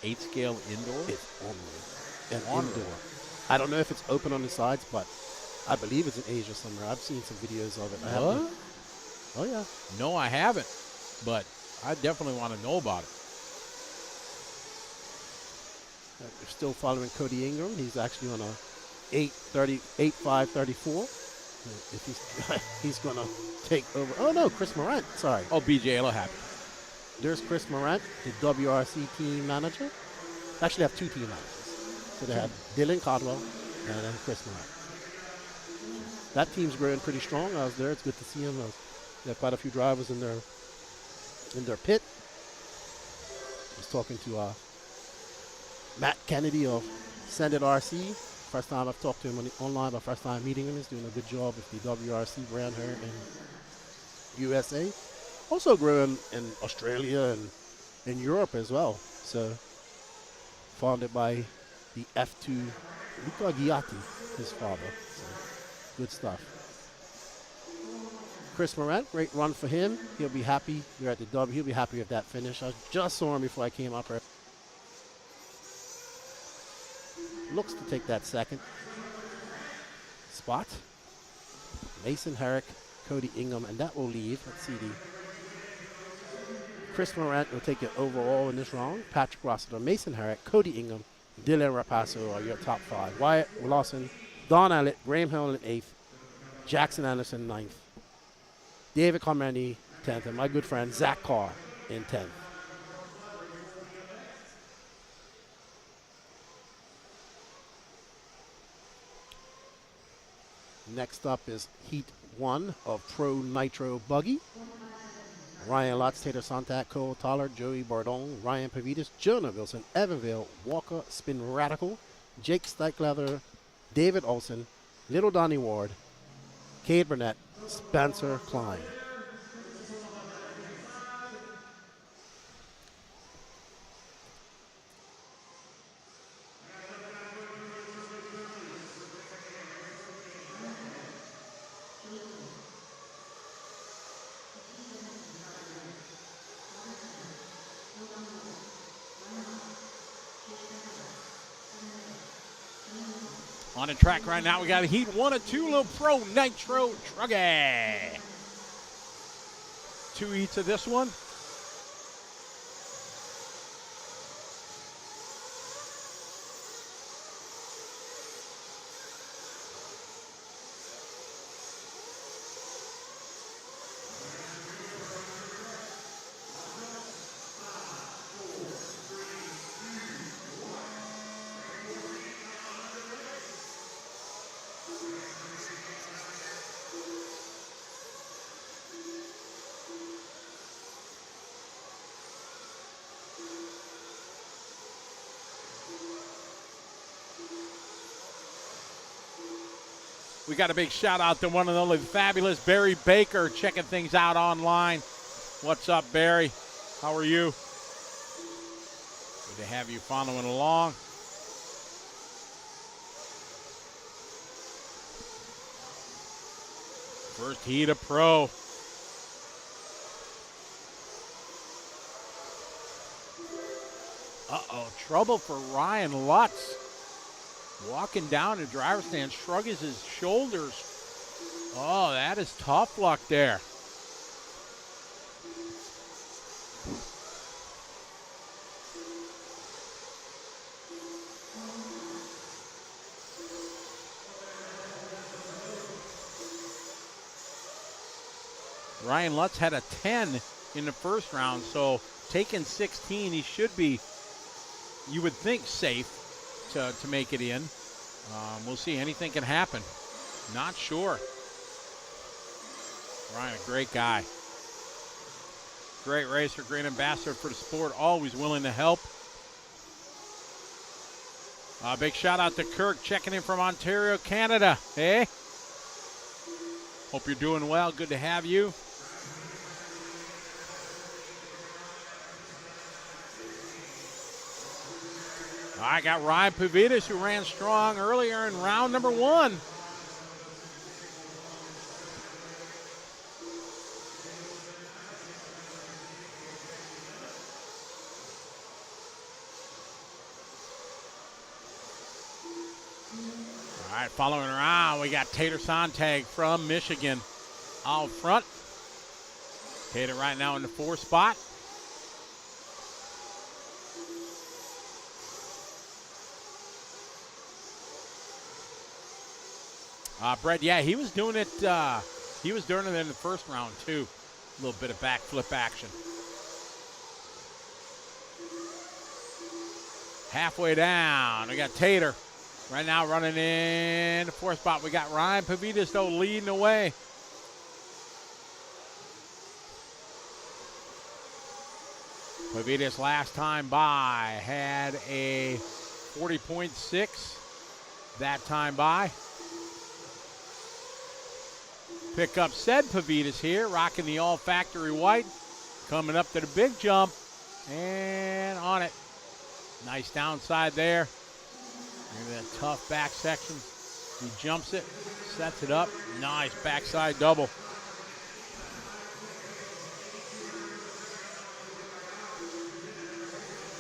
8-scale indoor? It's on-road and indoor. I don't know if it's open on the sides, but I believe it's in Asia somewhere. I've seen some videos of it. What? Oh, yeah. No, I haven't, but I definitely want to know about it. We're still following Cody Ingram. He's actually on a 8.5.34. If he's going to take over. Oh, no, Chris Morant. Sorry. Oh, BJ will happen. There's Chris Morant, the WRC team manager. They actually have two team managers. So they have Dylan Caldwell and then Chris Morant. That team's growing pretty strong. I was there. It's good to see them. They have quite a few drivers in their pit. I was talking to Matt Kennedy of Send It RC. First time I've talked to him online, but first time meeting him. He's doing a good job with the WRC brand here in USA. Also growing in Australia and in Europe as well. So founded by the F2 Luca Ghiatti, his father. So good stuff. Chris Morant, great run for him. He'll be happy. We're at the W. He'll be happy with that finish. I just saw him before I came up here. Looks to take that second spot. Mason Herrick, Cody Ingham, and that will leave. Let's see Chris Morant will take it overall in this round. Patrick Rossiter, Mason Herrick, Cody Ingham, Dylan Rapasso are your top 5. Wyatt Lawson, Don Allett, Graham Hill in 8th, Jackson Anderson 9th, David Carmody 10th, and my good friend Zach Carr in 10th. Next up is Heat 1 of Pro Nitro Buggy. Ryan Lotz, Tater Sontak, Cole Toller, Joey Bardon, Ryan Pavitas, Jonah Wilson, Evanville, Walker, Spin Radical, Jake Steichleather, David Olson, Little Donnie Ward, Cade Burnett, Spencer Klein. On the track right now, we got a Heat 1 of 2, little pro Nitro Truggy. 2 heats of this one. We got a big shout out to one and only fabulous Barry Baker checking things out online. What's up, Barry? How are you? Good to have you following along. First heat of pro. Uh-oh, trouble for Ryan Lutz. Walking down the driver's stand, shrugs his shoulders. Oh, that is tough luck there. Ryan Lutz had a 10 in the first round, so taking 16, he should be, you would think, safe to make it in. We'll see. Anything can happen. Not sure. Ryan, a great guy. Great racer, great ambassador for the sport, always willing to help. Big shout out to Kirk checking in from Ontario, Canada. Hey. Hope you're doing well. Good to have you. I got Ryan Pavitas, who ran strong earlier in round number 1. All right, following around, we got Tater Sontag from Michigan out front. Tater right now in the 4th spot. Brett, yeah, he was doing it. He was doing it in the first round too. A little bit of backflip action. Halfway down, we got Tater right now running in the 4th spot. We got Ryan Pavitas though leading the way. Pavitas last time by had a 40.6 that time by. Pick up said Pavitas here, rocking the all factory white, coming up to the big jump, and on it. Nice downside there. Maybe that tough back section. He jumps it, sets it up. Nice backside double.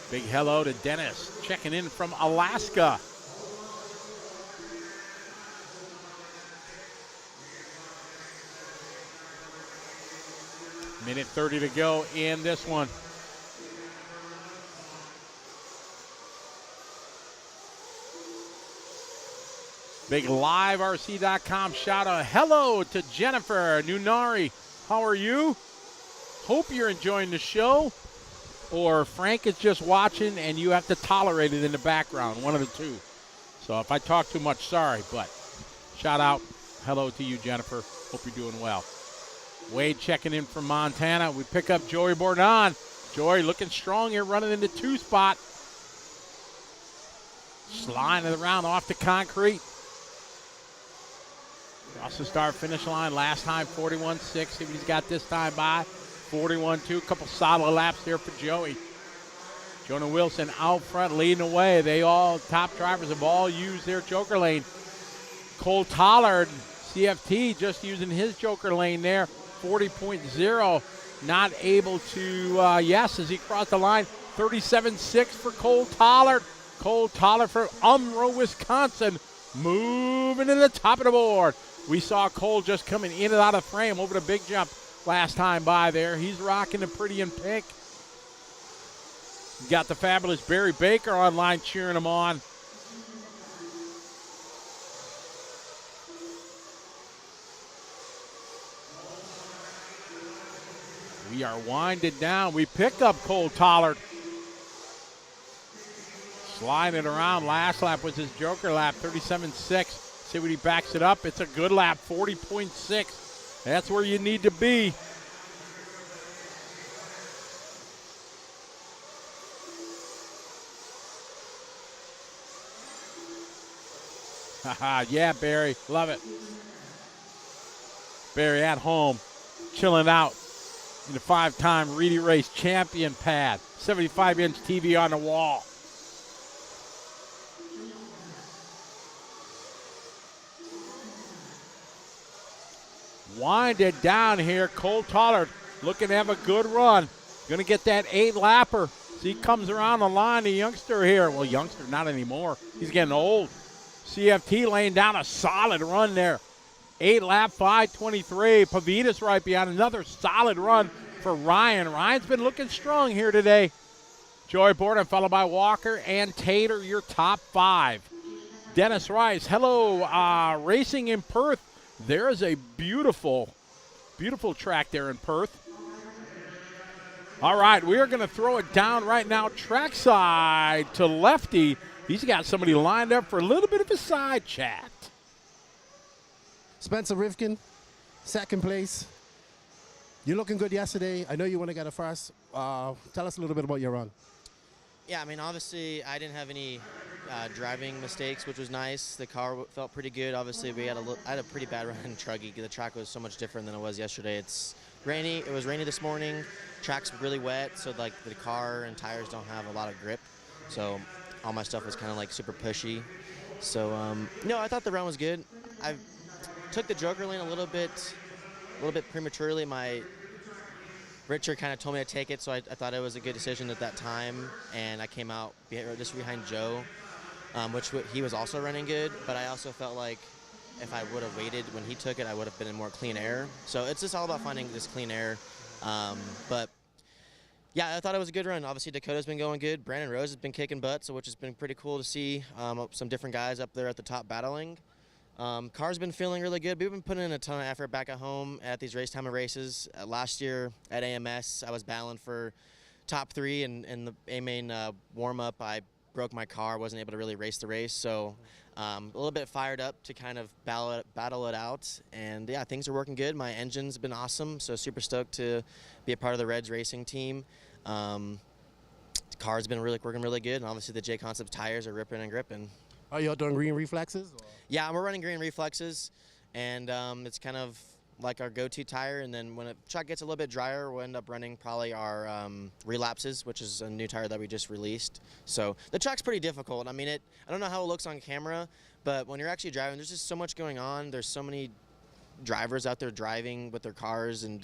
Big hello to Dennis, checking in from Alaska. Minute 30 to go in this one. Big LiveRC.com shout out. Hello to Jennifer Nunari. How are you? Hope you're enjoying the show. Or Frank is just watching and you have to tolerate it in the background. One of the two. So if I talk too much, sorry. But shout out. Hello to you, Jennifer. Hope you're doing well. Wade checking in from Montana. We pick up Joey Bourdon. Joey looking strong here, running in the 2 spot. Sliding it around off the concrete. Across the start finish line. Last time 41.6. See what he's got this time by. 41.2. A couple solid laps there for Joey. Jonah Wilson out front leading the way. They all, top drivers have all used their joker lane. Cole Tollard, CFT, just using his joker lane there. 40.0, not able to, yes, as he crossed the line, 37.6 for Cole Tollard. Cole Tollard from Umbro, Wisconsin, moving to the top of the board. We saw Cole just coming in and out of frame over the big jump last time by there. He's rocking the pretty in pink. Got the fabulous Barry Baker online cheering him on. We are winded down. We pick up Cole Tollard. Sliding it around. Last lap was his Joker lap, 37.6. See what he backs it up. It's a good lap, 40.6. That's where you need to be. Haha, yeah, Barry. Love it. Barry at home, chilling out in the 5-time Reedy Race champion pad. 75-inch TV on the wall. Winded down here. Cole Tollard looking to have a good run. Going to get that 8-lapper. So he comes around the line, the youngster here. Well, youngster, not anymore. He's getting old. CFT laying down a solid run there. 8-lap, 5:23. Pavitas right behind. Another solid run for Ryan. Ryan's been looking strong here today. Joey Borden followed by Walker and Tater, your top 5. Dennis Rice, hello, racing in Perth. There is a beautiful, beautiful track there in Perth. All right, we are going to throw it down right now, trackside to Lefty. He's got somebody lined up for a little bit of a side chat. Spencer Rivkin, second place. You're looking good yesterday. I know you want to get a first. Tell us a little bit about your run. Yeah, I mean, obviously, I didn't have any driving mistakes, which was nice. The car felt pretty good. Obviously, I had a pretty bad run in Truggy. The track was so much different than it was yesterday. It's rainy. It was rainy this morning. Track's really wet, so like the car and tires don't have a lot of grip. So all my stuff was kind of like super pushy. So no, I thought the run was good. I took the Joker lane a little bit prematurely. Richard kind of told me to take it, so I thought it was a good decision at that time, and I came out just behind Joe, which he was also running good, but I also felt like if I would have waited when he took it, I would have been in more clean air. So it's just all about finding this clean air. But yeah, I thought it was a good run. Obviously, Dakota's been going good. Brandon Rose has been kicking butt, so which has been pretty cool to see some different guys up there at the top battling. Car's been feeling really good. We've been putting in a ton of effort back at home at these race time races. Last year at AMS, I was battling for top 3, and in the A-main warm-up, I broke my car, wasn't able to really race the race. So a little bit fired up to kind of battle it out. And yeah, things are working good. My engine's been awesome, so super stoked to be a part of the Reds racing team. The car's been working really good, and obviously the J-Concept tires are ripping and gripping. Are you all doing green reflexes? Or? Yeah, we're running green reflexes, and it's kind of like our go-to tire. And then when the track gets a little bit drier, we'll end up running probably our relapses, which is a new tire that we just released. So the track's pretty difficult. I mean, I don't know how it looks on camera, but when you're actually driving, there's just so much going on. There's so many drivers out there driving with their cars, and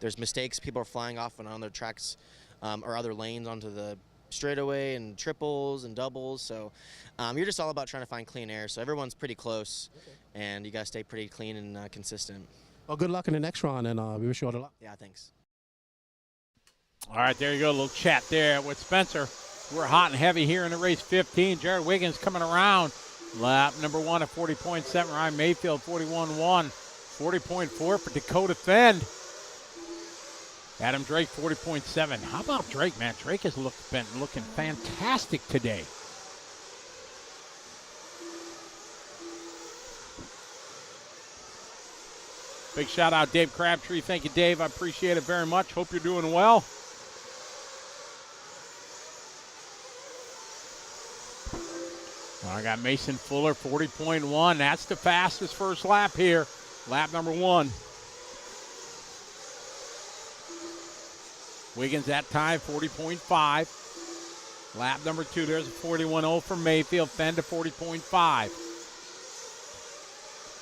there's mistakes. People are flying off and on their tracks or other lanes onto the straightaway, and triples and doubles. So you're just all about trying to find clean air. So everyone's pretty close, and you got to stay pretty clean and consistent. Well, good luck in the next round, and we wish you all the luck. Yeah, thanks. All right, there you go. A little chat there with Spencer. We're hot and heavy here in the race 15. Jared Wiggins coming around. Lap number 1 at 40.7. Ryan Mayfield, 41.1. 40.4 for Dakota Fend. Adam Drake, 40.7. How about Drake, man? Drake has been looking fantastic today. Big shout out, Dave Crabtree. Thank you, Dave. I appreciate it very much. Hope you're doing well. I got Mason Fuller, 40.1. That's the fastest first lap here. Lap number 1. Wiggins that time, 40.5. Lap number 2, there's a 41.0 for Mayfield. Fend to 40.5.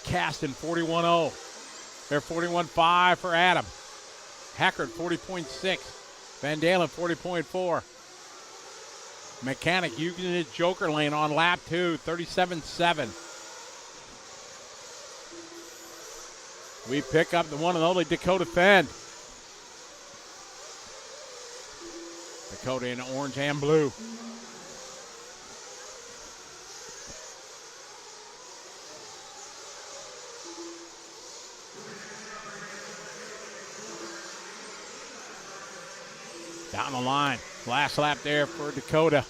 Caston, 40.10. There's 41.5 for Adam. Hackard, 40.6. Van Dalen, 40.4. Mechanic using his Joker lane on lap 2, 37.7. We pick up the one and only Dakota Fenn. Dakota in orange and blue. Down the line. Last lap there for Dakota.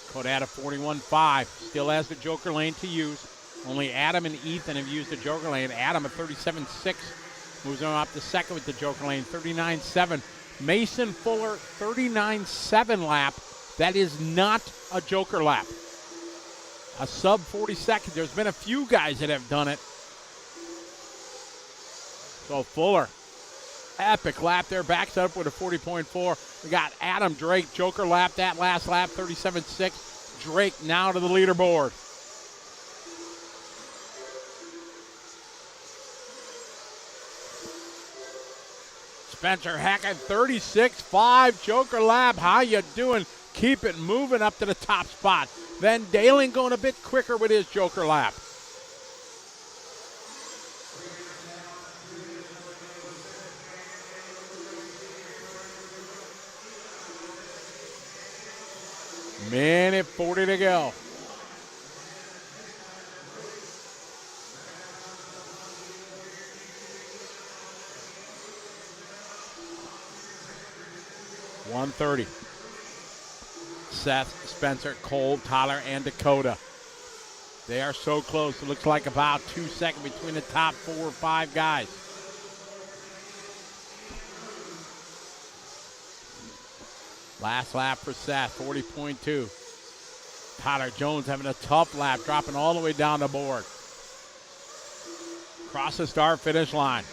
Dakota had a 41.5. Still has the joker lane to use. Only Adam and Ethan have used the joker lane. Adam at 37.6 moves on up to second with the joker lane, 39.7. Mason Fuller, 39.7 lap. That is not a joker lap. A sub 40 seconds. There's been a few guys that have done it. So Fuller, epic lap there, backs up with a 40.4. We got Adam Drake, joker lap, that last lap, 37.6. Drake now to the leaderboard. Spencer Hackett, 36.5, joker lap. How you doing? Keep it moving up to the top spot. Then Dalen going a bit quicker with his joker lap. Minute 40 to go. .130. Seth, Spencer, Cole, Tyler, and Dakota. They are so close. It looks like about 2 seconds between the top 4 or 5 guys. Last lap for Seth, 40.2. Tyler Jones having a tough lap, dropping all the way down the board. Cross the start finish line.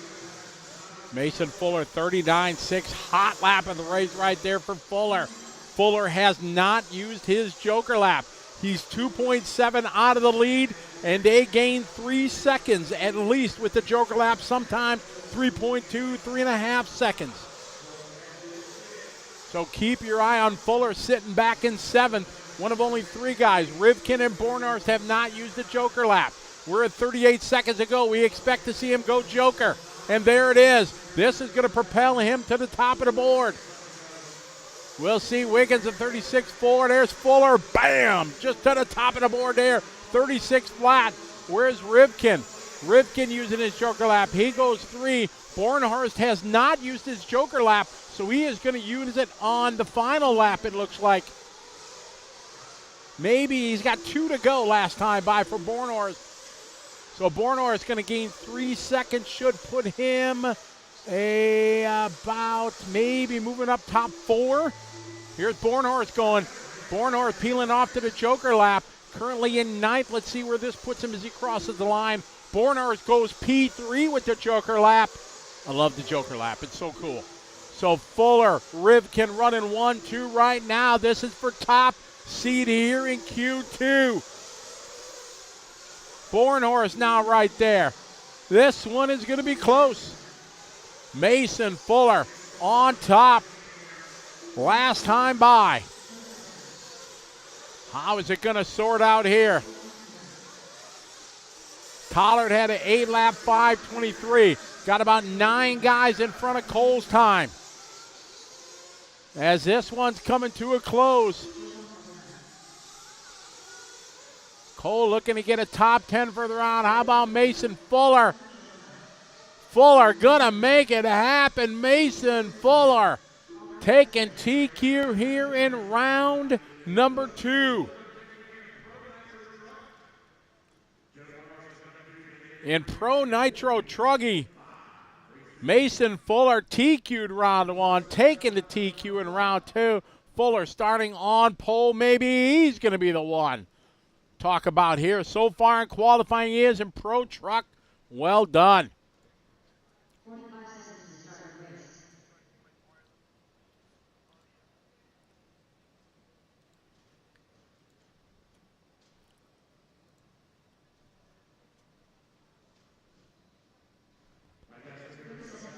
Mason Fuller, 39.6. Hot lap of the race right there for Fuller. Fuller has not used his joker lap. He's 2.7 out of the lead, and they gain 3 seconds at least with the joker lap, sometimes 3.2, 3.5 seconds. So keep your eye on Fuller sitting back in 7th. One of only 3 guys. Rivkin and Bornhorst have not used the joker lap. We're at 38 seconds to go. We expect to see him go joker. And there it is. This is going to propel him to the top of the board. We'll see Wiggins at 36.4. There's Fuller. Bam! Just to the top of the board there. 36 flat. Where's Rivkin? Rivkin using his joker lap. He goes 3. Bornhorst has not used his joker lap, so he is going to use it on the final lap, it looks like. Maybe he's got 2 to go last time by for Bornhorst. So Bornhorst is going to gain 3 seconds, should put him about maybe moving up top 4. Here's Bornhorst going. Bornhorst peeling off to the joker lap. Currently in 9th. Let's see where this puts him as he crosses the line. Bornhorst goes P3 with the joker lap. I love the joker lap. It's so cool. So Fuller, Rivkin running 1-2 right now. This is for top seed here in Q2. Bornhorst now right there. This one is going to be close. Mason Fuller on top. Last time by. How is it going to sort out here? Collard had an 8-lap 5:23. Got about 9 guys in front of Cole's time. As this one's coming to a close. Cole looking to get a top 10 for the round. How about Mason Fuller? Fuller gonna make it happen. Mason Fuller taking TQ here in round number 2. In Pro Nitro Truggy, Mason Fuller TQ'd round 1, taking the TQ in round 2. Fuller starting on pole. Maybe he's going to be the one. Talk about here. So far in qualifying he is in Pro Truck. Well done.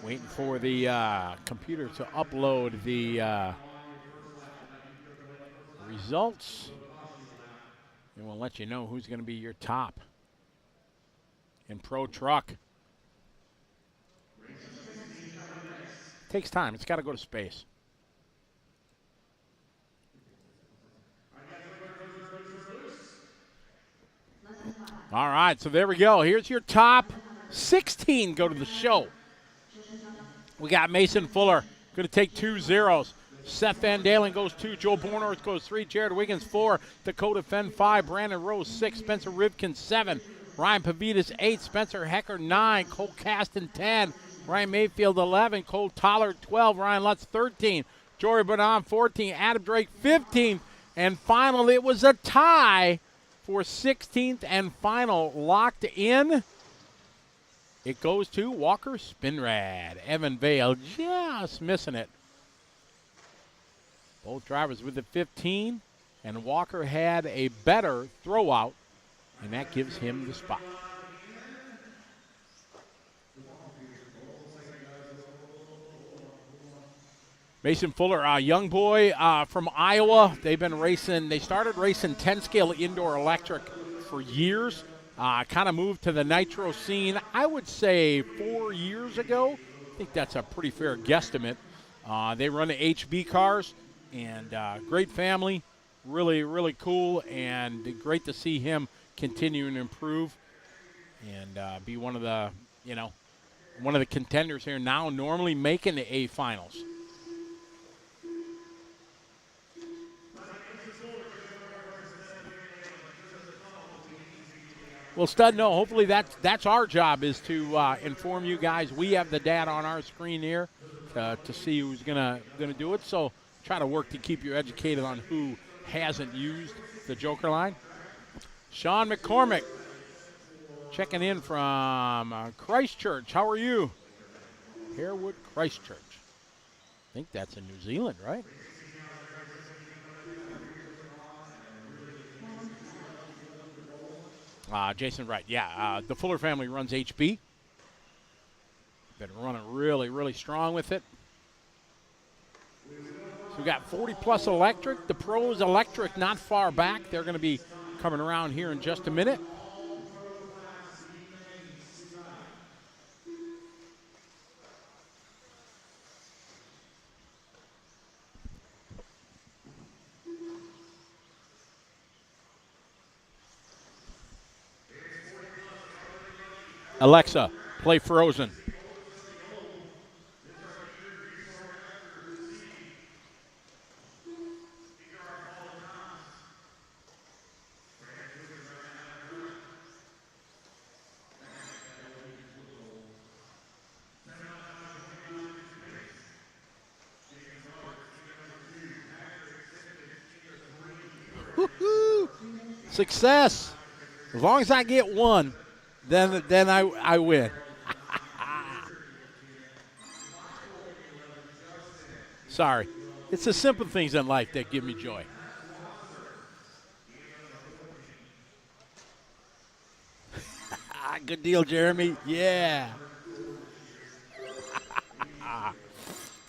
Waiting for the computer to upload the results. And we'll let you know who's going to be your top. in Pro Truck. Takes time. It's got to go to space. All right, so there we go. Here's your top 16 go to the show. We got Mason Fuller going to take 2 zeros. Seth Van Dalen goes 2. Joe Bornorth goes 3. Jared Wiggins 4. Dakota Fenn 5. Brandon Rose 6. Spencer Rivkin 7. Ryan Pavitas 8. Spencer Hecker 9. Cole Caston 10. Ryan Mayfield 11. Cole Tollard 12. Ryan Lutz 13. Jory Bonan 14. Adam Drake 15. And finally, it was a tie for 16th and final. Locked in. It goes to Walker Spinrad. Evan Vale just missing it. Both drivers with the 15, and Walker had a better throwout, and that gives him the spot. Mason Fuller, a young boy from Iowa. They've been racing. They started racing 10-scale indoor electric for years. Kind of moved to the Nitro scene, I would say 4 years ago. I think that's a pretty fair guesstimate. They run the HB cars, and great family, really, really cool, and great to see him continue and improve and be one of the, one of the contenders here now, normally making the A finals. Well, Stud, no, hopefully that's our job, is to inform you guys. We have the data on our screen here to see who's gonna do it. So try to work to keep you educated on who hasn't used the Joker line. Sean McCormick checking in from Christchurch. How are you? Harewood, Christchurch. I think that's in New Zealand, right? Jason Wright, yeah. The Fuller family runs HB. Been running really, really strong with it. So we got 40-plus electric. The pros electric not far back. They're going to be coming around here in just a minute. Alexa, play Frozen. Woo-hoo! Success. As long as I get one, then I win. Sorry. It's the simple things in life that give me joy. Good deal, Jeremy. Yeah.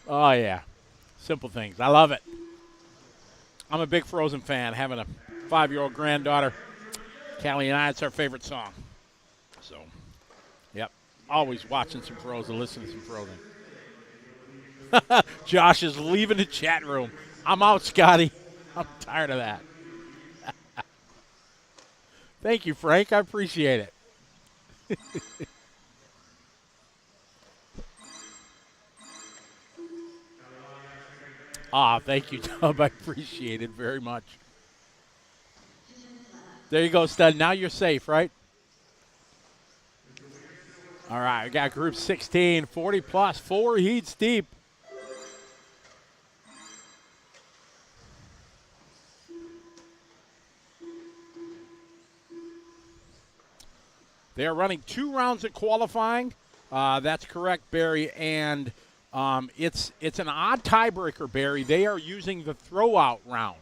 Oh, yeah. Simple things. I love it. I'm a big Frozen fan. Having a 5-year-old granddaughter, Callie and I, it's our favorite song. So, yep. Always watching some Frozen, listening to some Frozen. Josh is leaving the chat room. I'm out, Scotty. I'm tired of that. Thank you, Frank. I appreciate it. Thank you, Dub. I appreciate it very much. There you go, Stud. Now you're safe, right? All right, we got group 16, 40-plus, 4 heats deep. They are running 2 rounds of qualifying. That's correct, Barry. And it's an odd tiebreaker, Barry. They are using the throwout round.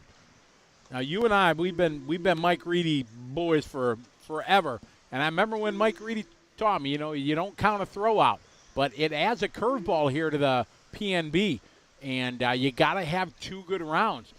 Now, you and I, we've been Mike Reedy boys for forever. And I remember when Mike Reedy taught me, you don't count a throwout. But it adds a curveball here to the PNB. And you got to have 2 good rounds.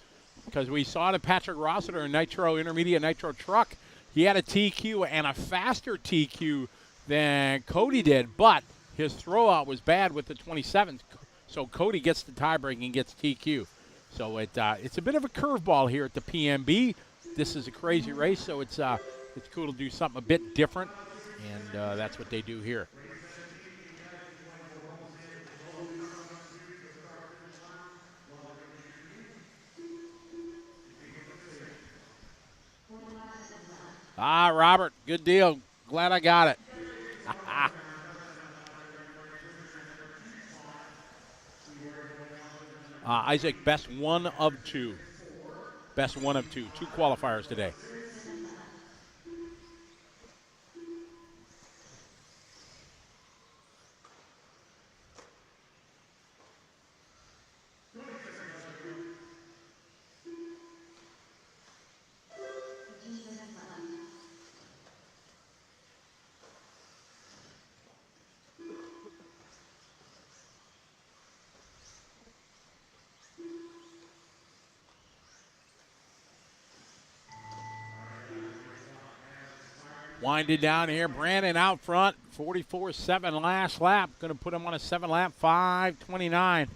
Because we saw it at Patrick Rossiter in Nitro Intermediate Nitro Truck. He had a TQ and a faster TQ than Cody did, but his throwout was bad with the 27th. So Cody gets the tiebreak and gets TQ. So it's a bit of a curveball here at the PMB. This is a crazy race, so it's cool to do something a bit different, and that's what they do here. Ah, Robert, good deal. Glad I got it. Isaac, best one of two. Best one of two. 2 qualifiers today. Winding down here, Brandon out front, 44.7 last lap. Going to put him on a 7-lap, 5:29.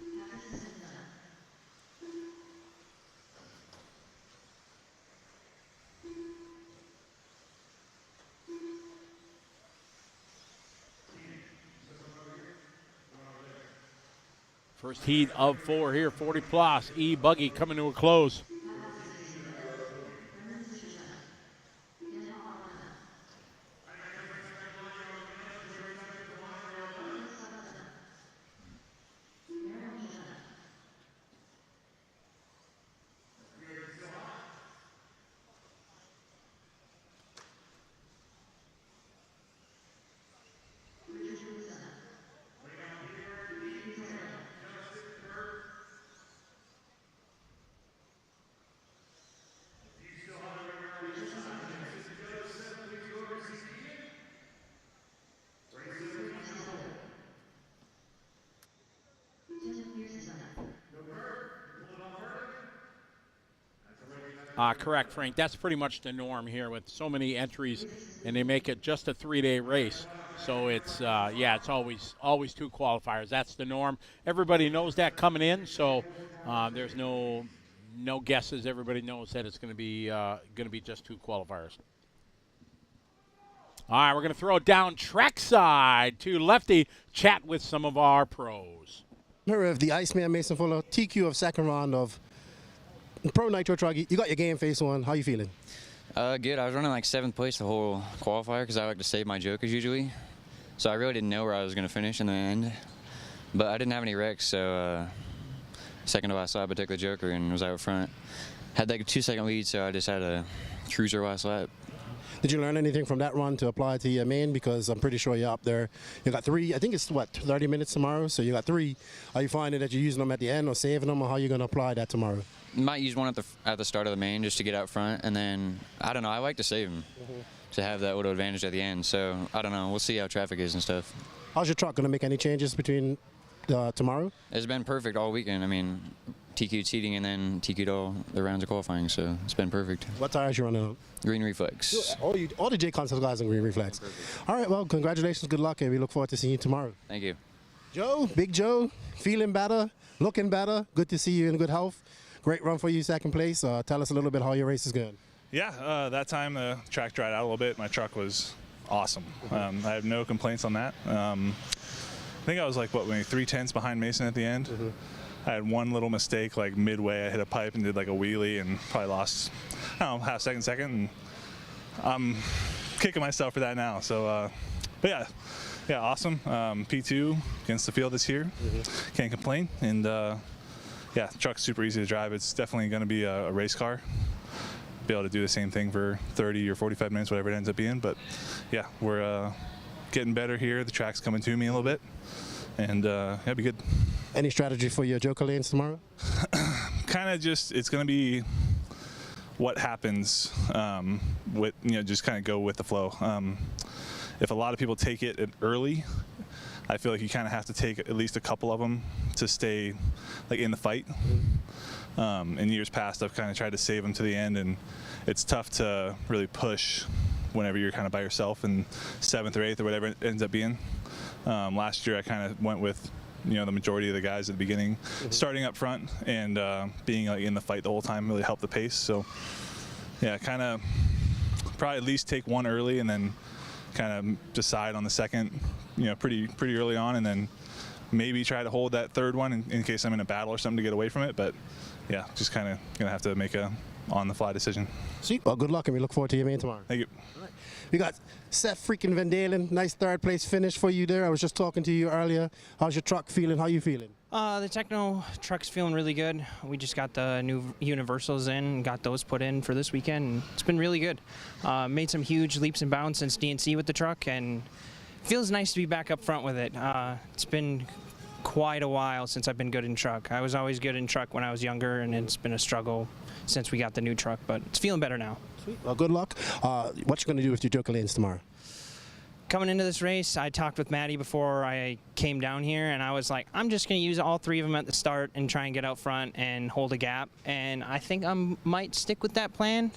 First heat of 4 here, 40 plus. E-Buggy coming to a close. Correct, Frank. That's pretty much the norm here with so many entries, and they make it just a 3-day race. So it's it's always 2 qualifiers. That's the norm. Everybody knows that coming in, so there's no guesses. Everybody knows that it's going to be just 2 qualifiers. All right, we're going to throw it down trackside to Lefty, chat with some of our pros. Here we have the Iceman Mason Fuller, TQ of second round of Pro Nitro Truggy. You got your game face on. How you feeling? Good. I was running like 7th place the whole qualifier because I like to save my jokers usually. So I really didn't know where I was going to finish in the end. But I didn't have any wrecks, so second to last lap I took the joker and was out front. Had like a 2-second lead, so I just had a cruiser last lap. Did you learn anything from that run to apply to your main? Because I'm pretty sure you're up there. You got 3, I think it's what, 30 minutes tomorrow? So you got 3. Are you finding that you're using them at the end or saving them, or how are you going to apply that tomorrow? Might use one at the start of the main just to get out front, and then, I don't know, I like to save them to have that little advantage at the end. So, I don't know, we'll see how traffic is and stuff. How's your truck going to make any changes between tomorrow? It's been perfect all weekend. I mean, TQ'd seating and then TQ'd all the rounds of qualifying, so it's been perfect. What tires you running on? Green Reflex. All the J-Concept guys on Green Reflex. All right, well, congratulations, good luck, and we look forward to seeing you tomorrow. Thank you. Joe, Big Joe, feeling better, looking better. Good to see you in good health. Great run for you, 2nd place. Tell us a little bit how your race is going. Yeah, that time the track dried out a little bit. My truck was awesome. I have no complaints on that. I think I was like, maybe 3/10 behind Mason at the end. I had one little mistake, like midway. I hit a pipe and did like a wheelie and probably lost, I don't know, half second. And I'm kicking myself for that now. So, but yeah, awesome. P2 against the field this year. Can't complain. And yeah, the truck's super easy to drive. It's definitely going to be a race car. Be able to do the same thing for 30 or 45 minutes, whatever it ends up being. But yeah, we're getting better here. The track's coming to me a little bit. And yeah, it'll be good. Any strategy for your joker lanes tomorrow? Kind of just, it's going to be what happens with, just kind of go with the flow. If a lot of people take it early, I feel like you kind of have to take at least a couple of them to stay like in the fight. In years past, I've kind of tried to save them to the end, and it's tough to really push whenever you're kind of by yourself in 7th or 8th or whatever it ends up being. Last year I kind of went with the majority of the guys at the beginning, starting up front and being like in the fight the whole time really helped the pace. So yeah, kind of probably at least take one early and then kind of decide on the second, pretty early on, and then maybe try to hold that third one in case I'm in a battle or something to get away from it. But yeah, just kind of gonna have to make a on-the-fly decision. Sweet. Well, good luck, and we look forward to your main tomorrow. Thank you. All right. We got Seth freaking Van Dalen. Nice 3rd place finish for you there. I was just talking to you earlier. How's your truck feeling? How you feeling? The Techno truck's feeling really good. We just got the new universals in and got those put in for this weekend. And it's been really good. Made some huge leaps and bounds since DNC with the truck, and feels nice to be back up front with it. It's been quite a while since I've been good in truck. I was always good in truck when I was younger, and it's been a struggle since we got the new truck, but it's feeling better now. Sweet. Well, good luck. What you going to do with your Joker lanes tomorrow? Coming into this race, I talked with Maddie before I came down here, and I was like, I'm just going to use all 3 of them at the start and try and get out front and hold a gap, and I think I might stick with that plan.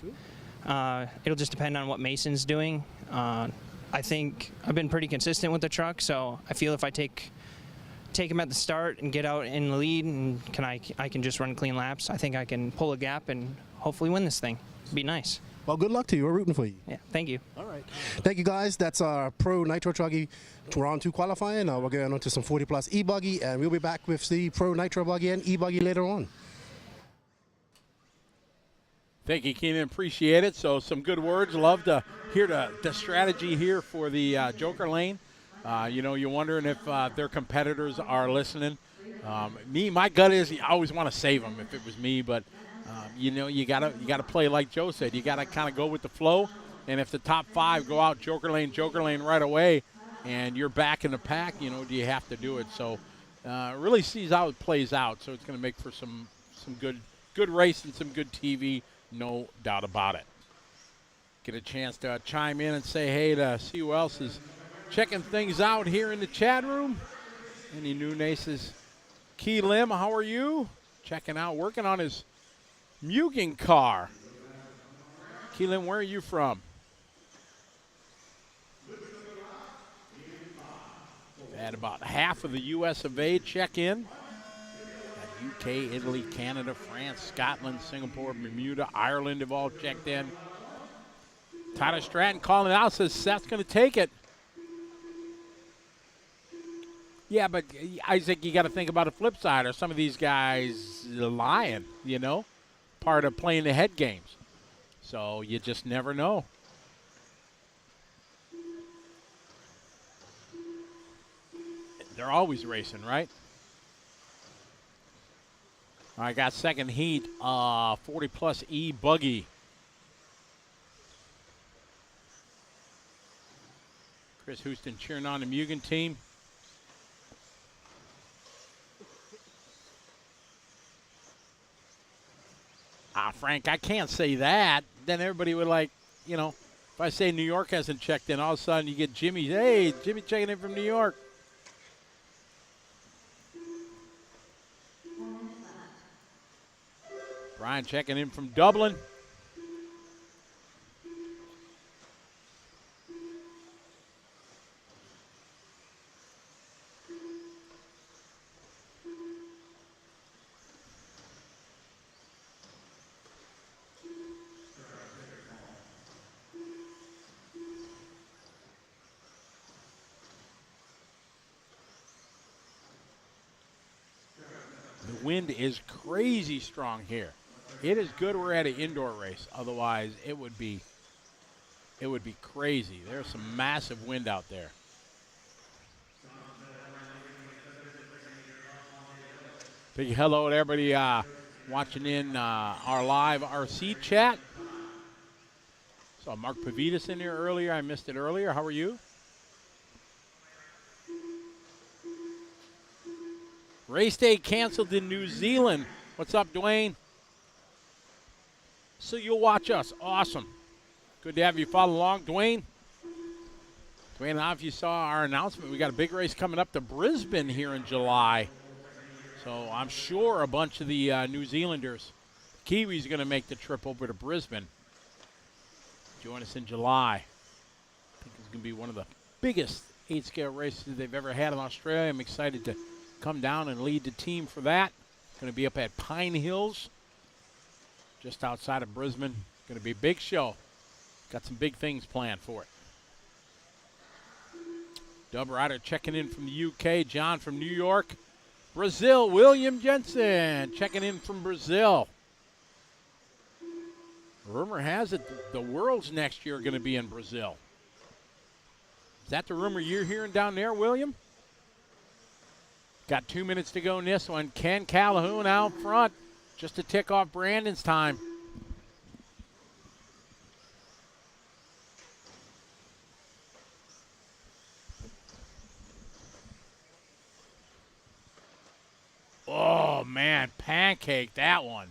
It'll just depend on what Mason's doing. I think I've been pretty consistent with the truck, so I feel if I take him at the start and get out in the lead, and I can just run clean laps, I think I can pull a gap and hopefully win this thing. It'd be nice. Well, good luck to you. We're rooting for you. Yeah, thank you. All right. Thank you, guys. That's our Pro Nitro Truggy round 2 qualifying. We're going on to some 40+ E-Buggy, and we'll be back with the Pro Nitro Buggy and E-Buggy later on. Thank you, Keenan. Appreciate it. So some good words. Love to hear the strategy here for the Joker lane. You're wondering if their competitors are listening. My gut is you always want to save them if it was me, but you gotta play like Joe said. You gotta kind of go with the flow, and if the top 5 go out Joker lane right away, and you're back in the pack, do you have to do it? So really sees how it plays out. So it's going to make for some good race and some good TV, no doubt about it. Get a chance to chime in and say hey to see who else is checking things out here in the chat room. Any new Naces? Key Lim, how are you? Checking out, working on his Mugen car. Key Lim, where are you from? Had about half of the U.S. of A check in. Got UK, Italy, Canada, France, Scotland, Singapore, Bermuda, Ireland have all checked in. Tyler Stratton calling it out, says Seth's going to take it. Yeah, but Isaac, you got to think about the flip side. Are some of these guys lying, part of playing the head games? So you just never know. They're always racing, right? All right, got second heat, 40+ E-Buggy. Chris Houston cheering on the Mugen team. Frank, I can't say that. Then everybody would if I say New York hasn't checked in, all of a sudden you get Jimmy. Hey, Jimmy checking in from New York. Brian checking in from Dublin. The wind is crazy strong here. It is good we're at an indoor race. Otherwise, it would be crazy. There's some massive wind out there. Big hello to everybody watching in our live RC chat. Saw Mark Pavitas in here earlier. I missed it earlier. How are you? Race day canceled in New Zealand. What's up, Dwayne? So you'll watch us. Awesome. Good to have you follow along. Dwayne, I don't know if you saw our announcement. We got a big race coming up to Brisbane here in July. So I'm sure a bunch of the New Zealanders, Kiwis, are going to make the trip over to Brisbane. Join us in July. going to be one of the biggest 8-scale races they've ever had in Australia. I'm excited to come down and lead the team for that. Going to be up at Pine Hills, just outside of Brisbane. Going to be a big show. Got some big things planned for it. Dub rider checking in from the UK. John from New York. Brazil, William Jensen checking in from Brazil. Rumor has it the Worlds next year are going to be in Brazil. Is that the rumor you're hearing down there, William? Got 2 minutes to go in this one. Ken Calhoun out front just to tick off Brandon's time. Oh, man, pancake that one.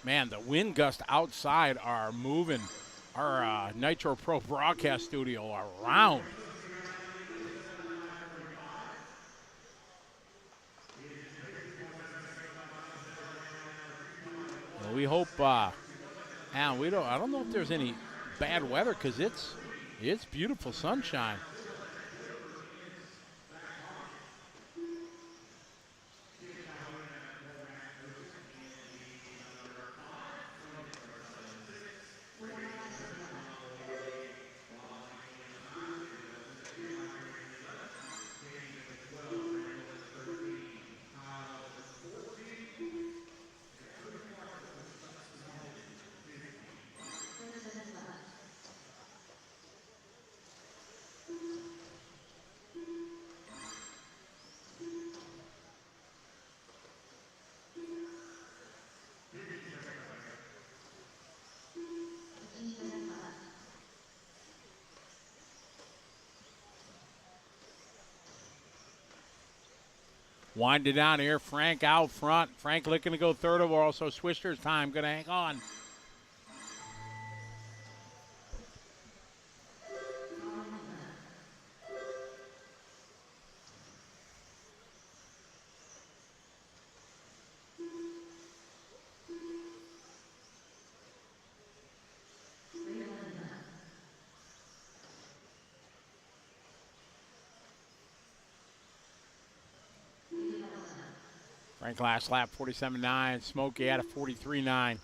Man, the wind gusts outside are moving our Nitro Pro broadcast studio around. Well, we hope, and I don't know if there's any bad weather because it's beautiful sunshine. Winding down here, Frank out front. Frank looking to go third overall, so Swisher's time going to hang on. Frank last lap 47.9. Smokey at a 43.9.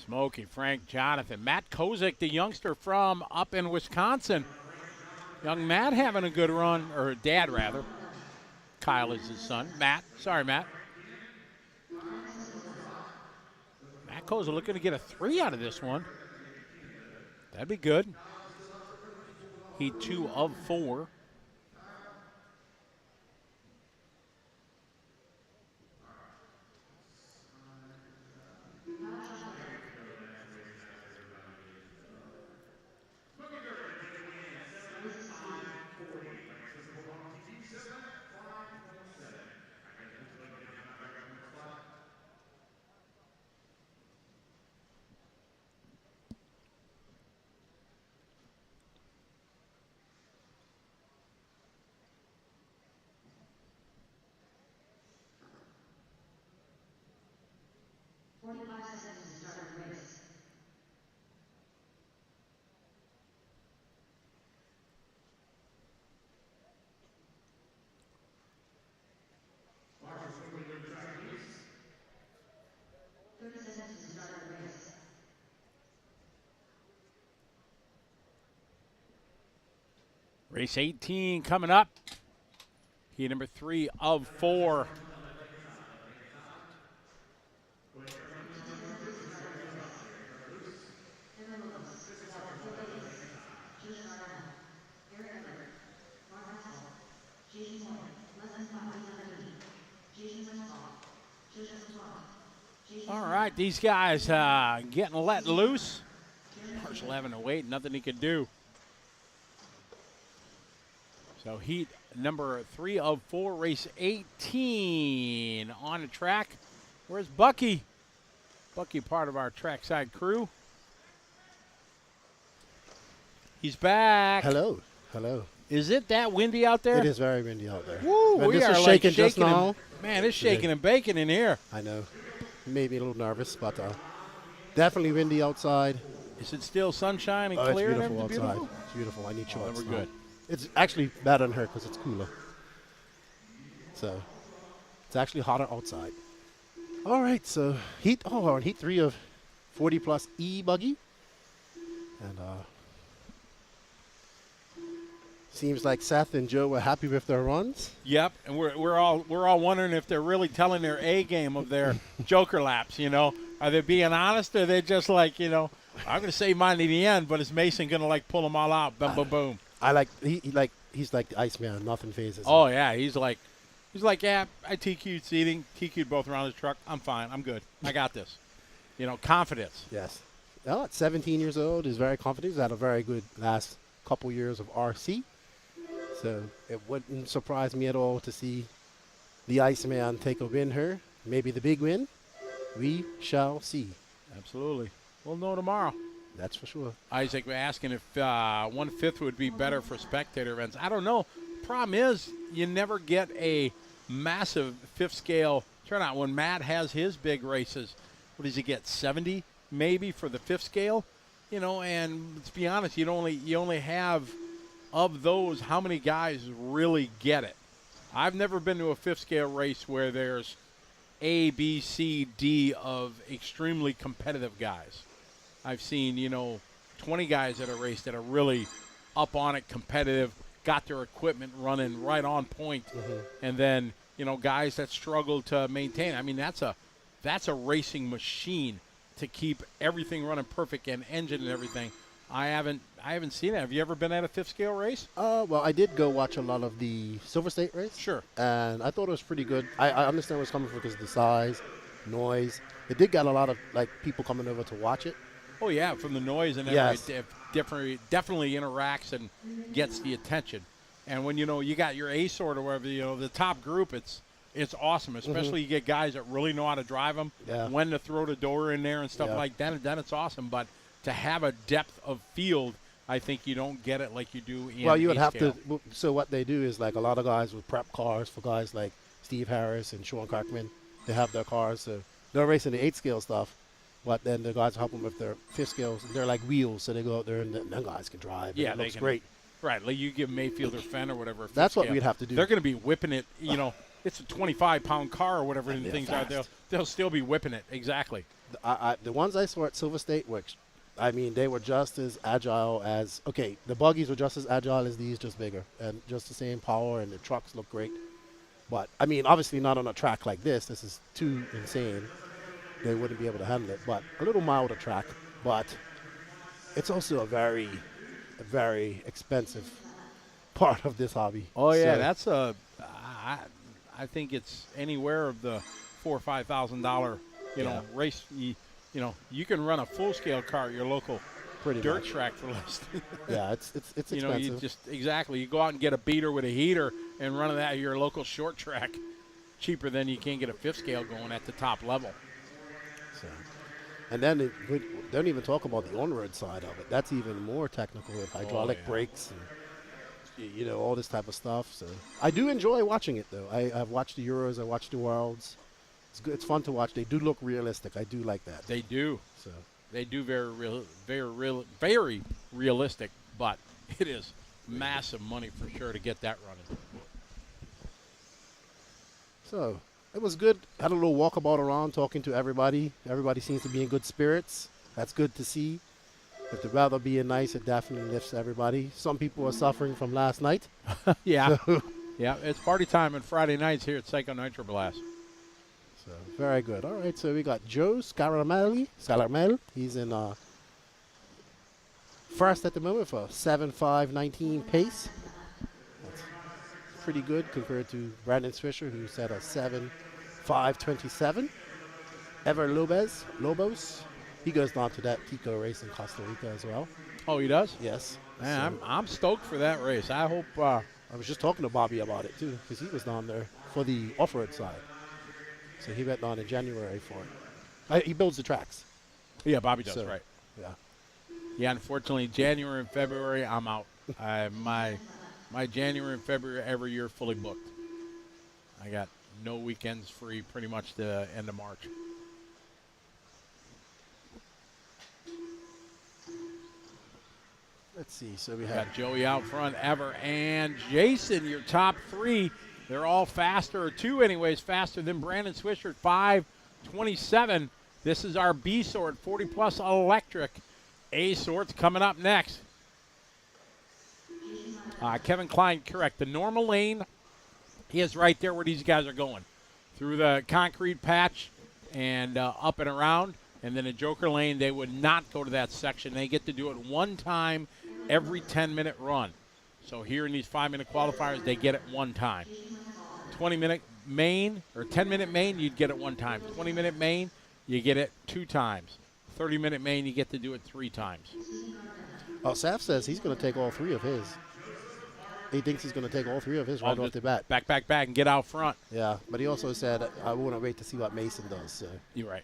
Smokey, Frank, Jonathan. Matt Kozik, the youngster from up in Wisconsin. Young Matt having a good run, or dad rather. Kyle is his son. Matt, sorry, Matt. Matt Kozik looking to get a 3 out of this one. That'd be good. He 2 of 4. Race 18 coming up. Heat number 3 of 4. right, these guys getting let loose. Marshall having to wait, nothing he could do. So heat number 3 of 4, race 18 on the track. Where's Bucky? Bucky, part of our trackside crew. He's back. Hello. Hello. Is it that windy out there? It is very windy out there. Woo, And we this are is like shaking just shaking now. and, man, it's shaking and baking in here. I know. Made me a little nervous, but definitely windy outside. Is it still sunshine and Oh, it's clear? and beautiful everything? outside. It's beautiful. I need Oh, shorts. then we're now. good. It's actually better than her because it's cooler. So it's actually hotter outside. All right, so we're on heat 3 of 40 plus E-Buggy. And seems like Seth and Joe were happy with their runs. Yep, and we're all wondering if they're really telling their A game of their Joker laps. You know, are they being honest, or are they just like, you know, I'm going to save mine in the end, but is Mason going to like pull them all out? Boom, boom, boom. I like he's like the Iceman. Nothing phases him. Oh yeah, he's like, yeah, I TQ'd seating, TQ'd both around his truck. I'm fine. I'm good. I got this. You know, confidence. Yes. Well, at 17 years old, he's very confident. He's had a very good last couple years of RC. So it wouldn't surprise me at all to see the Iceman take a win here. Maybe the big win. We shall see. Absolutely. We'll know tomorrow. That's for sure. Isaac asking if 1/5 would be better for spectator events. I don't know. Problem is, you never get a massive 5th scale turnout. When Matt has his big races, what does he get, 70 maybe for the 5th scale? You know, and let's be honest, you only have, of those, how many guys really get it? I've never been to a 5th scale race where there's A, B, C, D of extremely competitive guys. I've seen, 20 guys at a race that are really up on it, competitive, got their equipment running right on point, and then, guys that struggle to maintain. I mean, that's a racing machine to keep everything running perfect, and engine and everything. I haven't seen that. Have you ever been at a 5th scale race? Well, I did go watch a lot of the Silver State race. Sure. And I thought it was pretty good. I understand where it's coming from because of the size, noise. It did get a lot of people coming over to watch it. Oh yeah, from the noise and Yes. it definitely interacts and gets the attention. And when you got your A sort or whatever, the top group, it's awesome. Especially you get guys that really know how to drive them, Yeah. when to throw the door in there and stuff Yeah. like that. Then it's awesome. But to have a depth of field, I think you don't get it like you do in Well, you would A have scale. to. So what they do is like a lot of guys with prep cars for guys like Steve Harris and Sean Kirkman. They have their cars, so they're racing the 8 scale stuff. But then the guys help them with their 5th scales. They're like wheels, so they go out there and them guys can drive. Yeah, it they looks can. great. Right, like you give Mayfield or Fenn or whatever. a fifth That's what scale, we'd have to do. They're going to be whipping it. It's a 25-pound car or whatever, and they're things are. fast. They'll still be whipping it. Exactly. The ones I saw at Silver State, which, they were just as agile as, the buggies were just as agile as these, just bigger, and just the same power, and the trucks look great. But, obviously not on a track like this. This is too insane. They wouldn't be able to handle it. But a little milder track. But it's also a very, very expensive part of this hobby. Oh yeah, So- I think it's anywhere of the $4,000 or $5,000 Yeah. race. You can run a full scale car at your local pretty dirt much. track for less. Yeah, it's expensive. You go out and get a beater with a heater and run it at your local short track, cheaper than you can get a 5th scale going at the top level. So. And then we don't even talk about the on-road side of it. That's even more technical with hydraulic yeah. brakes and all this type of stuff. So I do enjoy watching it though. I've watched the Euros. I watched the Worlds. It's good. It's fun to watch. They do look realistic. I do like that. They do. So They do very realistic, but it is massive money for sure to get that running. So it was good. Had a little walkabout around, talking to everybody. Everybody seems to be in good spirits. That's good to see. If the weather being nice, it definitely lifts everybody. Some people are suffering from last night. Yeah. Yeah, it's party time on Friday nights here at Psycho Nitro Blast. So very good. All right, so we got Joe Scaramel. He's in first at the moment for 7.5.19 pace. That's pretty good compared to Brandon Swisher, who's at a 7.5.27. Ever Lobos, he goes down to that Tico race in Costa Rica as well. Oh, he does? Yes. Man, So I'm stoked for that race. I hope. I was just talking to Bobby about it too, because he was down there for the off-road side. So he went down in January for it. He builds the tracks. Yeah, Bobby does, So, right. Yeah. Yeah, unfortunately, January and February, I'm out. My January and February every year fully booked. I got no weekends free pretty much the end of March. Let's see. So we have Got Joey out front, Ever, and Jason, your top three. They're all faster, or two anyways, faster than Brandon Swisher at 5:27. This is our B sort, 40 plus electric. A sort's coming up next. Kevin Klein, correct. The normal lane is right there where these guys are going. Through the concrete patch and up and around. And then a Joker lane, they would not go to that section. They get to do it one time every 10-minute run. So here in these 5-minute qualifiers, they get it one time. 20-minute main or 10-minute main, you'd get it one time. 20-minute main, you get it 2 times. 30-minute main, you get to do it 3 times. Well, Saf says he's going to take all 3 of his. He thinks he's going to take all 3 of his right off the bat. Back, and get out front. Yeah, but he also said, I want to wait to see what Mason does. So. You're right.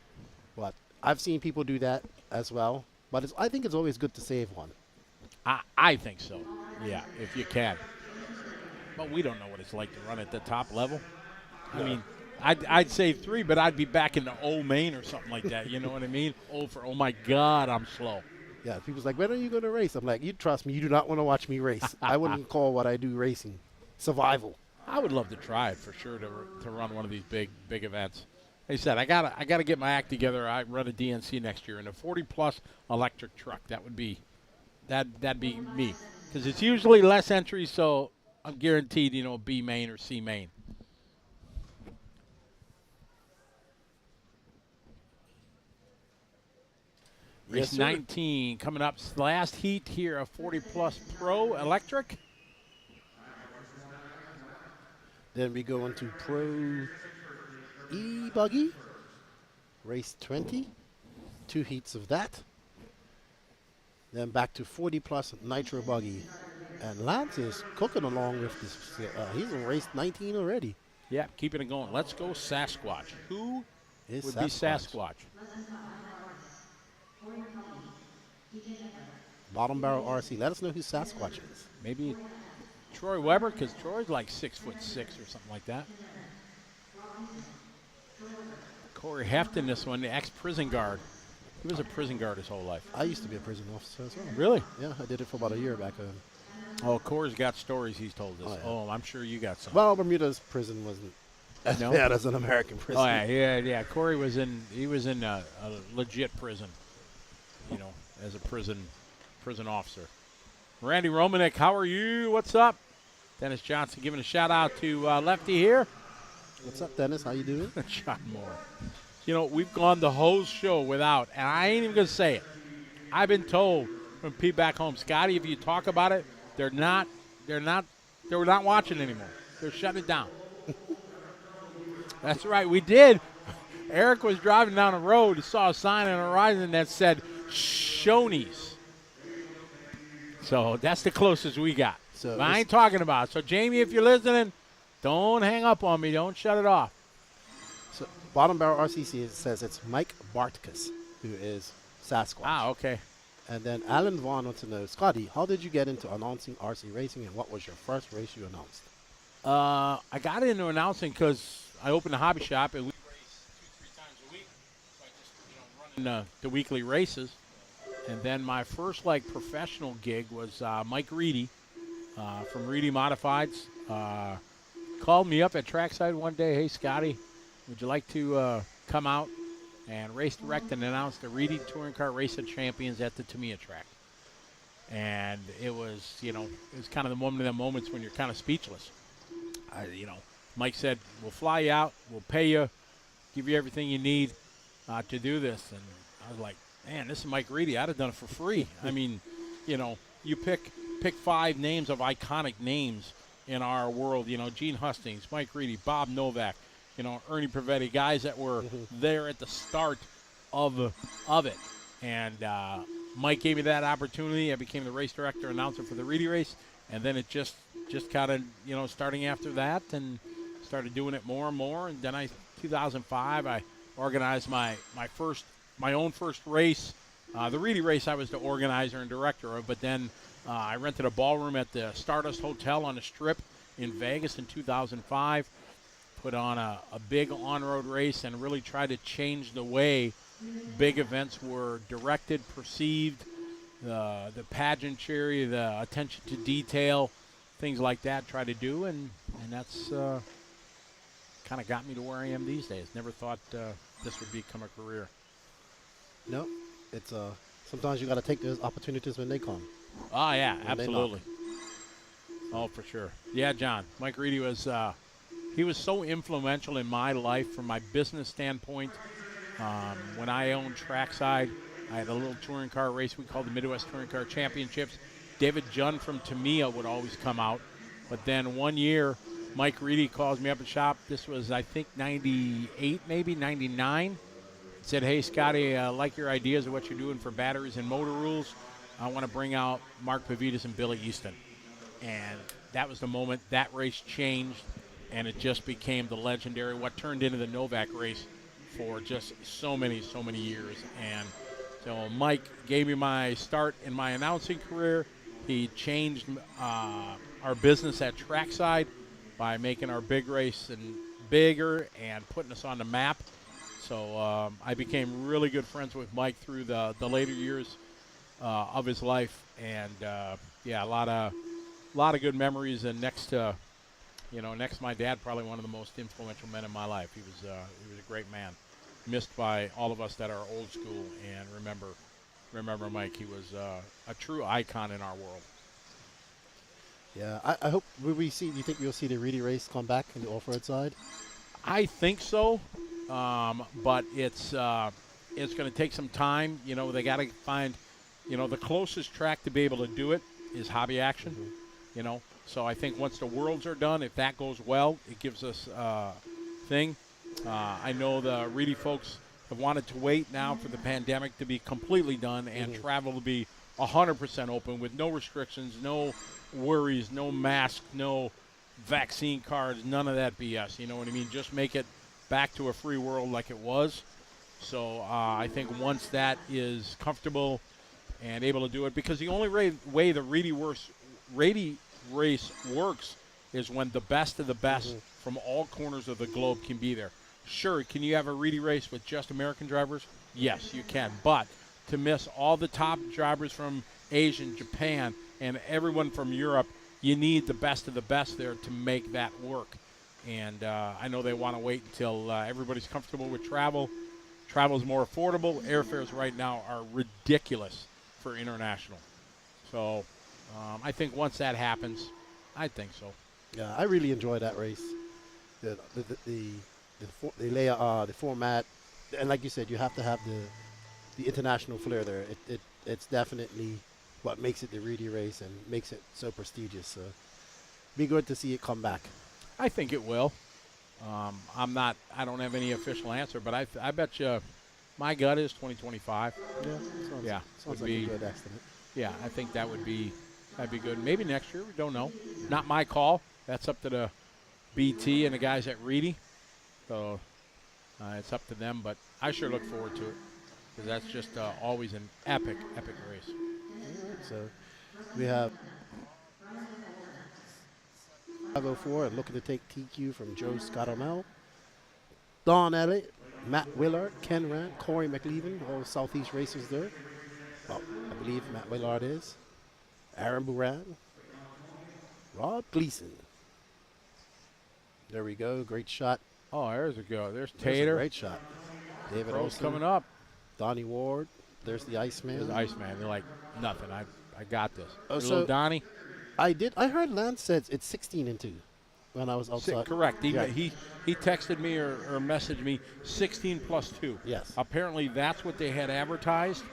But I've seen people do that as well. But I think it's always good to save one. I think so. Yeah, if you can. But we don't know what it's like to run at the top level. I mean, I'd say 3, but I'd be back in the old main or something like that. You know what I mean? Oh my God, I'm slow. Yeah, people's like, when are you going to race? I'm like, you trust me, you do not want to watch me race. I wouldn't call what I do racing. Survival. I would love to try it for sure to run one of these big events. Like I said, I gotta get my act together. I run a DNC next year in a 40+ electric truck. That'd be me, because it's usually less entries, so I'm guaranteed, B main or C main. Race 19 coming up. Last heat here, a 40+ Pro Electric. Then we go into Pro E-Buggy. Race 20. 2 heats of that. Then back to 40+ Nitro Buggy. And Lance is cooking along with this. He's in race 19 already. Yeah, keeping it going. Let's go Sasquatch. Who Is would be Sasquatch? Bottom Barrel RC. Let us know who Sasquatch is. Maybe Troy Weber, because Troy's like 6'6" or something like that. Corey Hefton, this one, the ex-prison guard. He was a prison guard his whole life. I used to be a prison officer as well. Really? Yeah, I did it for about a year back then. Oh, Corey's got stories he's told us. Oh, yeah. I'm sure you got some. Well, Bermuda's prison wasn't as bad as an American prison. Oh, yeah. Corey was in a legit prison, as a prison officer. Randy Romanek, how are you? What's up? Dennis Johnson giving a shout out to Lefty here. What's up, Dennis? How you doing? John Moore. We've gone the whole show without, and I ain't even gonna say it. I've been told from Pete back home, Scotty, if you talk about it, they're not watching anymore. They're shutting it down. That's right, we did. Eric was driving down the road and saw a sign on the horizon that said Shoney's. So that's the closest we got. So I ain't talking about it. So, Jamie, if you're listening, don't hang up on me. Don't shut it off. So Bottom Barrel RCC says it's Mike Bartkus, who is Sasquatch. Ah, okay. And then Alan Vaughn wants to know, Scotty, how did you get into announcing RC racing, and what was your first race you announced? I got into announcing because I opened a hobby shop, and we race 2-3 times a week. So I just, running the weekly races. And then my first, professional gig was Mike Reedy from Reedy Modifieds. Called me up at trackside one day. Hey, Scotty, would you like to come out and race direct and announce the Reedy Touring Car Racing Champions at the Tamiya track? And it was, it was kind of one of the moments when you're kind of speechless. Mike said, we'll fly you out, we'll pay you, give you everything you need to do this. And I was like, man, this is Mike Reedy. I'd have done it for free. I mean, you pick 5 names of iconic names in our world. Gene Hustings, Mike Reedy, Bob Novak, Ernie Pavetti, guys that were there at the start of it. And Mike gave me that opportunity. I became the race director announcer for the Reedy race, and then it just kind of, starting after that, and started doing it more and more. And then 2005, I organized my own first race. The Reedy race I was the organizer and director of, but then I rented a ballroom at the Stardust Hotel on the Strip in Vegas in 2005, put on a big on-road race, and really tried to change the way big events were directed, perceived, the pageantry, the attention to detail, things like that, try to do, and that's kind of got me to where I am these days. Never thought this would become a career. No, it's sometimes you got to take those opportunities when they come. Oh, yeah, absolutely. Oh, for sure. Yeah, John. Mike Reedy was he was so influential in my life from my business standpoint. When I owned Trackside, I had a little touring car race we called the Midwest Touring Car Championships. David Junn from Tamiya would always come out. But then one year, Mike Reedy calls me up at shop. This was, I think, 98, maybe 99. Said, hey, Scotty, I like your ideas of what you're doing for batteries and motor rules. I want to bring out Mark Pavidis and Billy Easton. And that was the moment that race changed, and it just became the legendary, what turned into the Novak race for just so many years. And so Mike gave me my start in my announcing career. He changed our business at Trackside by making our big race and bigger and putting us on the map. So I became really good friends with Mike through the later years of his life, and yeah, a lot of good memories. And next to my dad, probably one of the most influential men in my life. He was a great man, missed by all of us that are old school and remember Mike. He was a true icon in our world. Yeah, I hope you think we'll see the Reedy race come back in the off-road side? I think so, but it's going to take some time. They got to find, the closest track to be able to do it is Hobby Action. So I think once the Worlds are done, if that goes well, it gives us a thing. I know the Reedy folks have wanted to wait now for the pandemic to be completely done and travel to be 100% open with no restrictions, no worries, no mask, no vaccine cards, none of that BS. You know what I mean? Just make it back to a free world like it was. So I think once that is comfortable and able to do it, because the only way the Reedy race works is when the best of the best from all corners of the globe can be there. Sure, can you have a Reedy race with just American drivers? Yes, you can. But to miss all the top drivers from Asia and Japan and everyone from Europe, you need the best of the best there to make that work. And I know they want to wait until everybody's comfortable with travel. Travel is more affordable. Airfares right now are ridiculous for international. So I think once that happens, I think so. Yeah, I really enjoyed that race. The layout, the format, and like you said, you have to have the international flair there. It's definitely what makes it the Reedy race and makes it so prestigious. So be good to see it come back. I think it will. I don't have any official answer, but I bet you my gut is 2025. Yeah, sounds like a good estimate. Yeah, I think that'd be good. Maybe next year, we don't know. Not my call. That's up to the BT and the guys at Reedy. So it's up to them, but I sure look forward to it because that's just always an epic race. All right, so we have 504 looking to take TQ from Joe Scottomel, Don Elliott, Matt Willard, Ken Rand, Corey McLeavin, all Southeast racers there. Well, I believe Matt Willard is. Aaron Buran, Rob Gleason. There we go, great shot. Oh, there's a go. There's There's Tater. a great shot. David Pro's Olson coming up. Donnie Ward. There's the Iceman. There's Iceman. They're like, nothing. I got this. Oh, Little so Donnie. I heard Lance said it's 16-2 when I was outside. Correct. Yeah. He texted me or messaged me 16 plus 2. Yes. Apparently that's what they had advertised,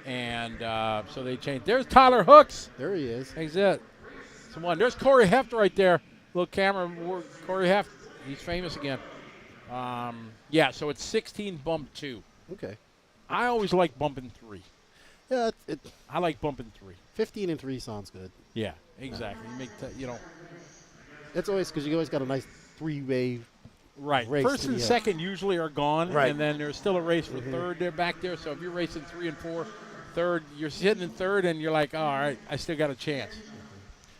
and so they changed. There's Tyler Hooks. There he is. That's it. There's Corey Heft right there. Little camera. Corey Heft. He's famous again. Yeah, so it's 16 bump 2. Okay. I always like bumping 3. Yeah, I like bumping 3. 15 and 3 sounds good. Yeah, exactly. You make It's always because you always got a nice 3-way right. race First to and the end. second usually are gone, Right. and then there's still a race for third there back there. So if you're racing 3 and 4, third, you're sitting in third, and you're like, oh, all right, I still got a chance.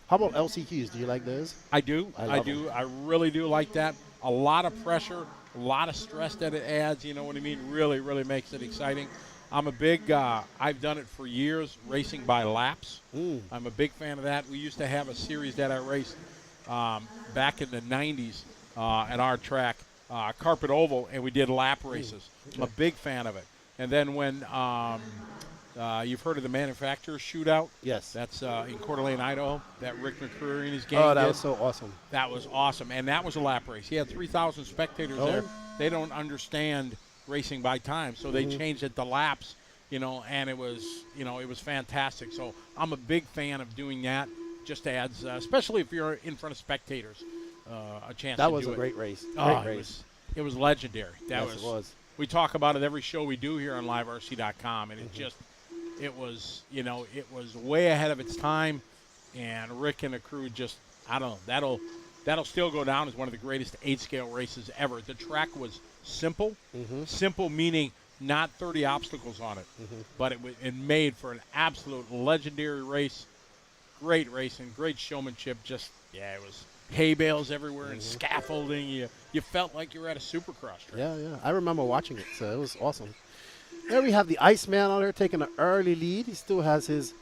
How about LCQs? Do you like those? I do. I I love do. them. I really do like that. A lot of pressure, a lot of stress that it adds. You know what I mean? Really, really makes it exciting. I'm a big, I've done it for years, racing by laps. I'm a big fan of that. We used to have a series that I raced back in the 90s at our track, Carpet Oval, and we did lap races. I'm a big fan of it. And then when you've heard of the manufacturer's shootout? Yes. That's in Coeur d'Alene, Idaho, that Rick McCreary and his gang Oh, that did. was so awesome. That was awesome, and that was a lap race. He had 3,000 spectators there. They don't understand racing by time, so they changed it to laps, and it was, it was fantastic. So I'm a big fan of doing that. Just adds, especially if you're in front of spectators, a chance to do it. That was a great race. Oh, Great race. It was legendary. Yes, it was. We talk about it every show we do here on liverc.com, and it was way ahead of its time, and Rick and the crew just, I don't know, that'll still go down as one of the greatest 8-scale races ever. The track was simple, simple meaning not 30 obstacles on it, but it made for an absolute legendary race. Great racing, great showmanship. It was hay bales everywhere and scaffolding. You felt like you were at a supercross track. Yeah. I remember watching it, so it was awesome. There we have the Iceman out there taking an early lead. He still has his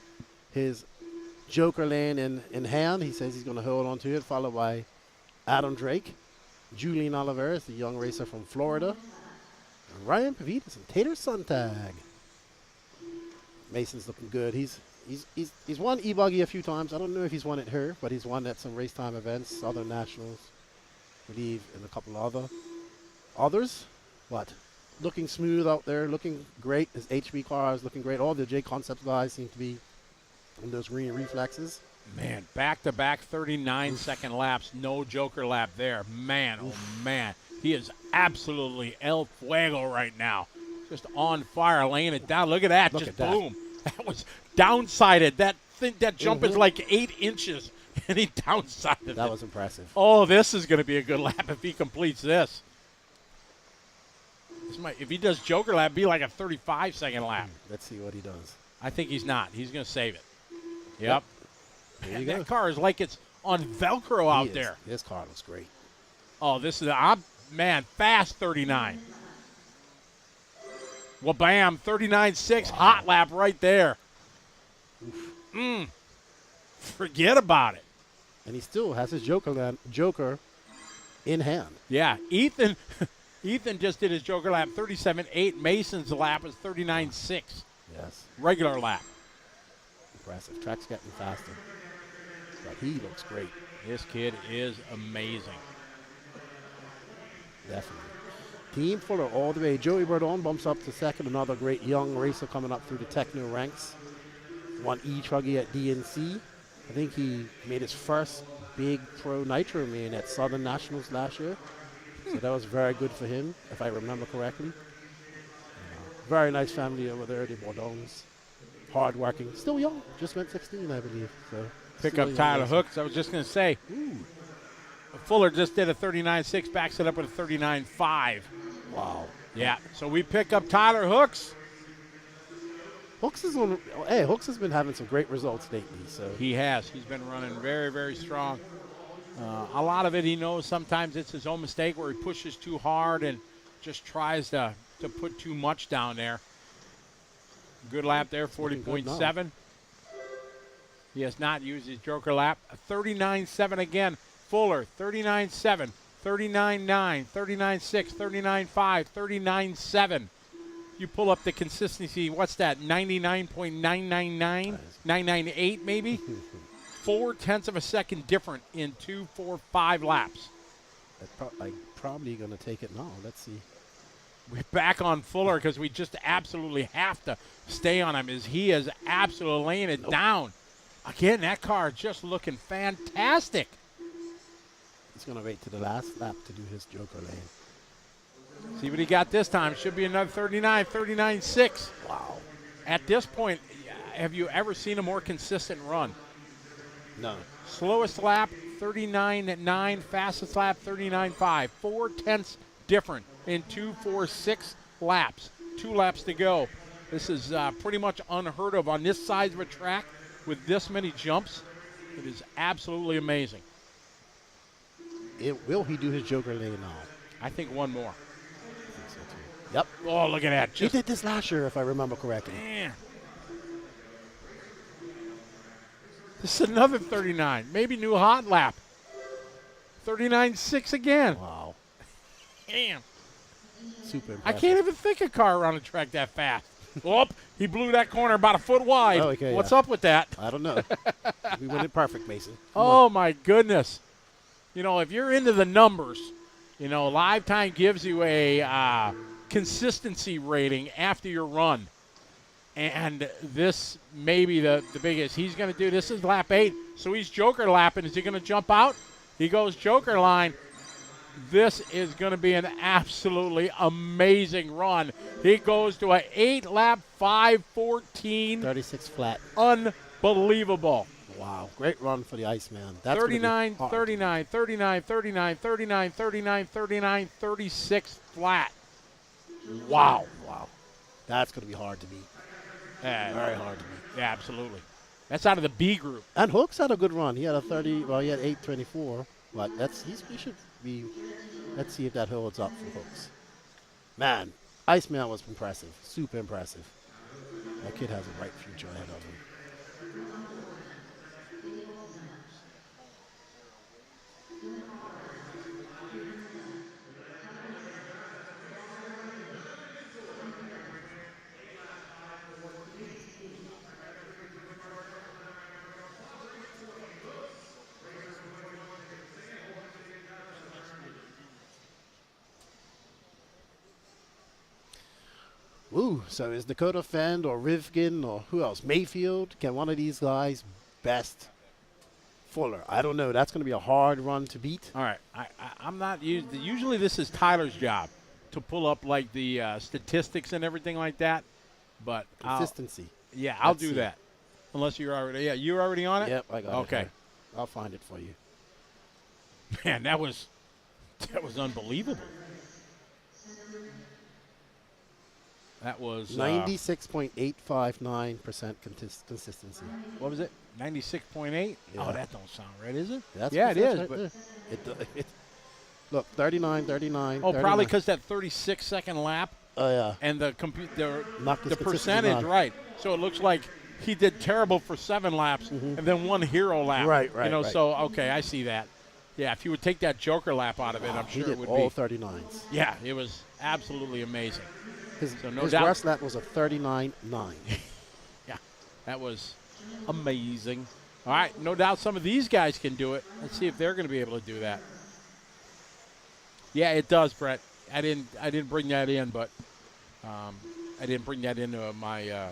Joker lane in hand. He says he's going to hold on to it, followed by Adam Drake, Julian Oliveris, the young racer from Florida, and Ryan Pavitas and Tater Sontag. Mason's looking good. He's won E-Buggy a few times. I don't know if he's won it here, but he's won at some race time events, other nationals, I believe, and a couple others. What? Looking smooth out there, looking great. His HB car is looking great. All the J Concepts guys seem to be in those green reflexes. Man, back-to-back 39-second laps, no Joker lap there. Man, oh man, he is absolutely El Fuego right now. Just on fire, laying it down. Look at that, Look just at that. boom. That was downsided. That jump is like 8 inches, and he downsided That it. was impressive. Oh, this is going to be a good lap if he completes this. If he does Joker lap, it'd be like a 35-second lap. Let's see what he does. I think he's not. He's going to save it. Yep. There Man, you that go. car is like it's on Velcro out there. His car looks great. Oh, this is fast 39. Well, bam, 39.6, hot lap right there. Forget about it. And he still has his Joker in hand. Yeah, Ethan just did his Joker lap 37.8. Mason's lap is 39.6. Yes. Regular lap. Impressive. Track's getting faster. But he looks great. This kid is amazing. Definitely. Team Fuller all the way. Joey Burdon bumps up to second. Another great young racer coming up through the techno ranks. Won E-Truggy at DNC. I think he made his first big pro Nitro main at Southern Nationals last year. So that was very good for him, if I remember correctly. Very nice family over there, the Bordons. Hard-working. Still young. Just went 16, I believe. So Pick still up young Tyler racer. Hooks. I was just going to say, Fuller just did a 39.6, backs it up with a 39.5. Wow. Yeah, so we pick up Tyler Hooks. Hooks has been having some great results lately. So He has. He's been running very, very strong. A lot of it he knows sometimes it's his own mistake where he pushes too hard and just tries to put too much down there. Good lap there, Looking good 40.7. He has not used his Joker lap. 39.7 again. Fuller, 39.7, 39.9, 39.6, 39.5, 39.7. You pull up the consistency, what's that, 99.999, 998 maybe? 0.4 of a second different in 2, 4, 5 laps. I'm probably going to take it now. Let's see. We're back on Fuller because we just absolutely have to stay on him as he is absolutely laying it down. Again, that car just looking fantastic. He's going to wait to the last lap to do his Joker lane. See what he got this time. Should be another 39, 39.6. Wow. At this point, have you ever seen a more consistent run? No. Slowest lap, 39.9. Fastest lap, 39.5. 4/10 different in 2, 4, 6 laps. 2 laps to go. This is pretty much unheard of on this size of a track with this many jumps. It is absolutely amazing. Will he do his Joker lane now? I think one more. I think so too. Yep. Oh, look at that. He did this last year, if I remember correctly. Man. This is another 39. Maybe new hot lap. 39.6 again. Wow. Damn. Super impressive. I can't even think a car around a track that fast. Oh, he blew that corner about a foot wide. Oh, okay, What's yeah. up with that? I don't know. We went it perfect, Mason. Come Oh, on. my goodness. You know, if you're into the numbers, you know, Live Time gives you a consistency rating after your run. And this may be the biggest. He's going to do, this is lap 8, so he's Joker lapping. Is he going to jump out? He goes Joker line. This is going to be an absolutely amazing run. He goes to an 8-lap 5:14. 36 flat. Unbelievable. Wow. Great run for the Iceman. That's gonna be 39, hard. 39, 39, 39, 39, 39, 39, 36 flat. Wow. Wow. That's going to be hard to beat. Very hard to beat. Yeah, absolutely. That's out of the B group. And Hooks had a good run. He had a 30, well, he had 8:24. But he should be, let's see if that holds up for Hooks. Man, Iceman was impressive. Super impressive. That kid has a bright future ahead of him. Ooh, so is Dakota Fend or Rivkin or who else? Mayfield? Can one of these guys best Fuller? I don't know. That's going to be a hard run to beat. All right. I'm not used. Usually this is Tyler's job to pull up like the statistics and everything like that. But Consistency. I'll Let's do see. that. Unless you're already. Yeah, you're already on it. Yep, I got it. Okay. here. I'll find it for you. Man, that was unbelievable. That was 96.859% consistency. What was it? 96.8. Yeah. Oh, that don't sound right, is it? That's yeah, it that's is. right But there. Look, 39, 39. oh, 39. probably because that 36-second lap Oh, yeah. and the Knocked his the consistency percentage, down. right? So it looks like he did terrible for 7 laps and then 1 hero lap. Right, You know, right. so okay, I see that. Yeah, if you would take that Joker lap out of it, I'm He sure did it would all be. 39s. Yeah, it was absolutely amazing. His, So no his doubt- worst lap was a 39.9. Yeah, that was amazing. All right, no doubt some of these guys can do it. Let's see if they're going to be able to do that. Yeah, it does, Brett. I didn't bring that in, but I didn't bring that into my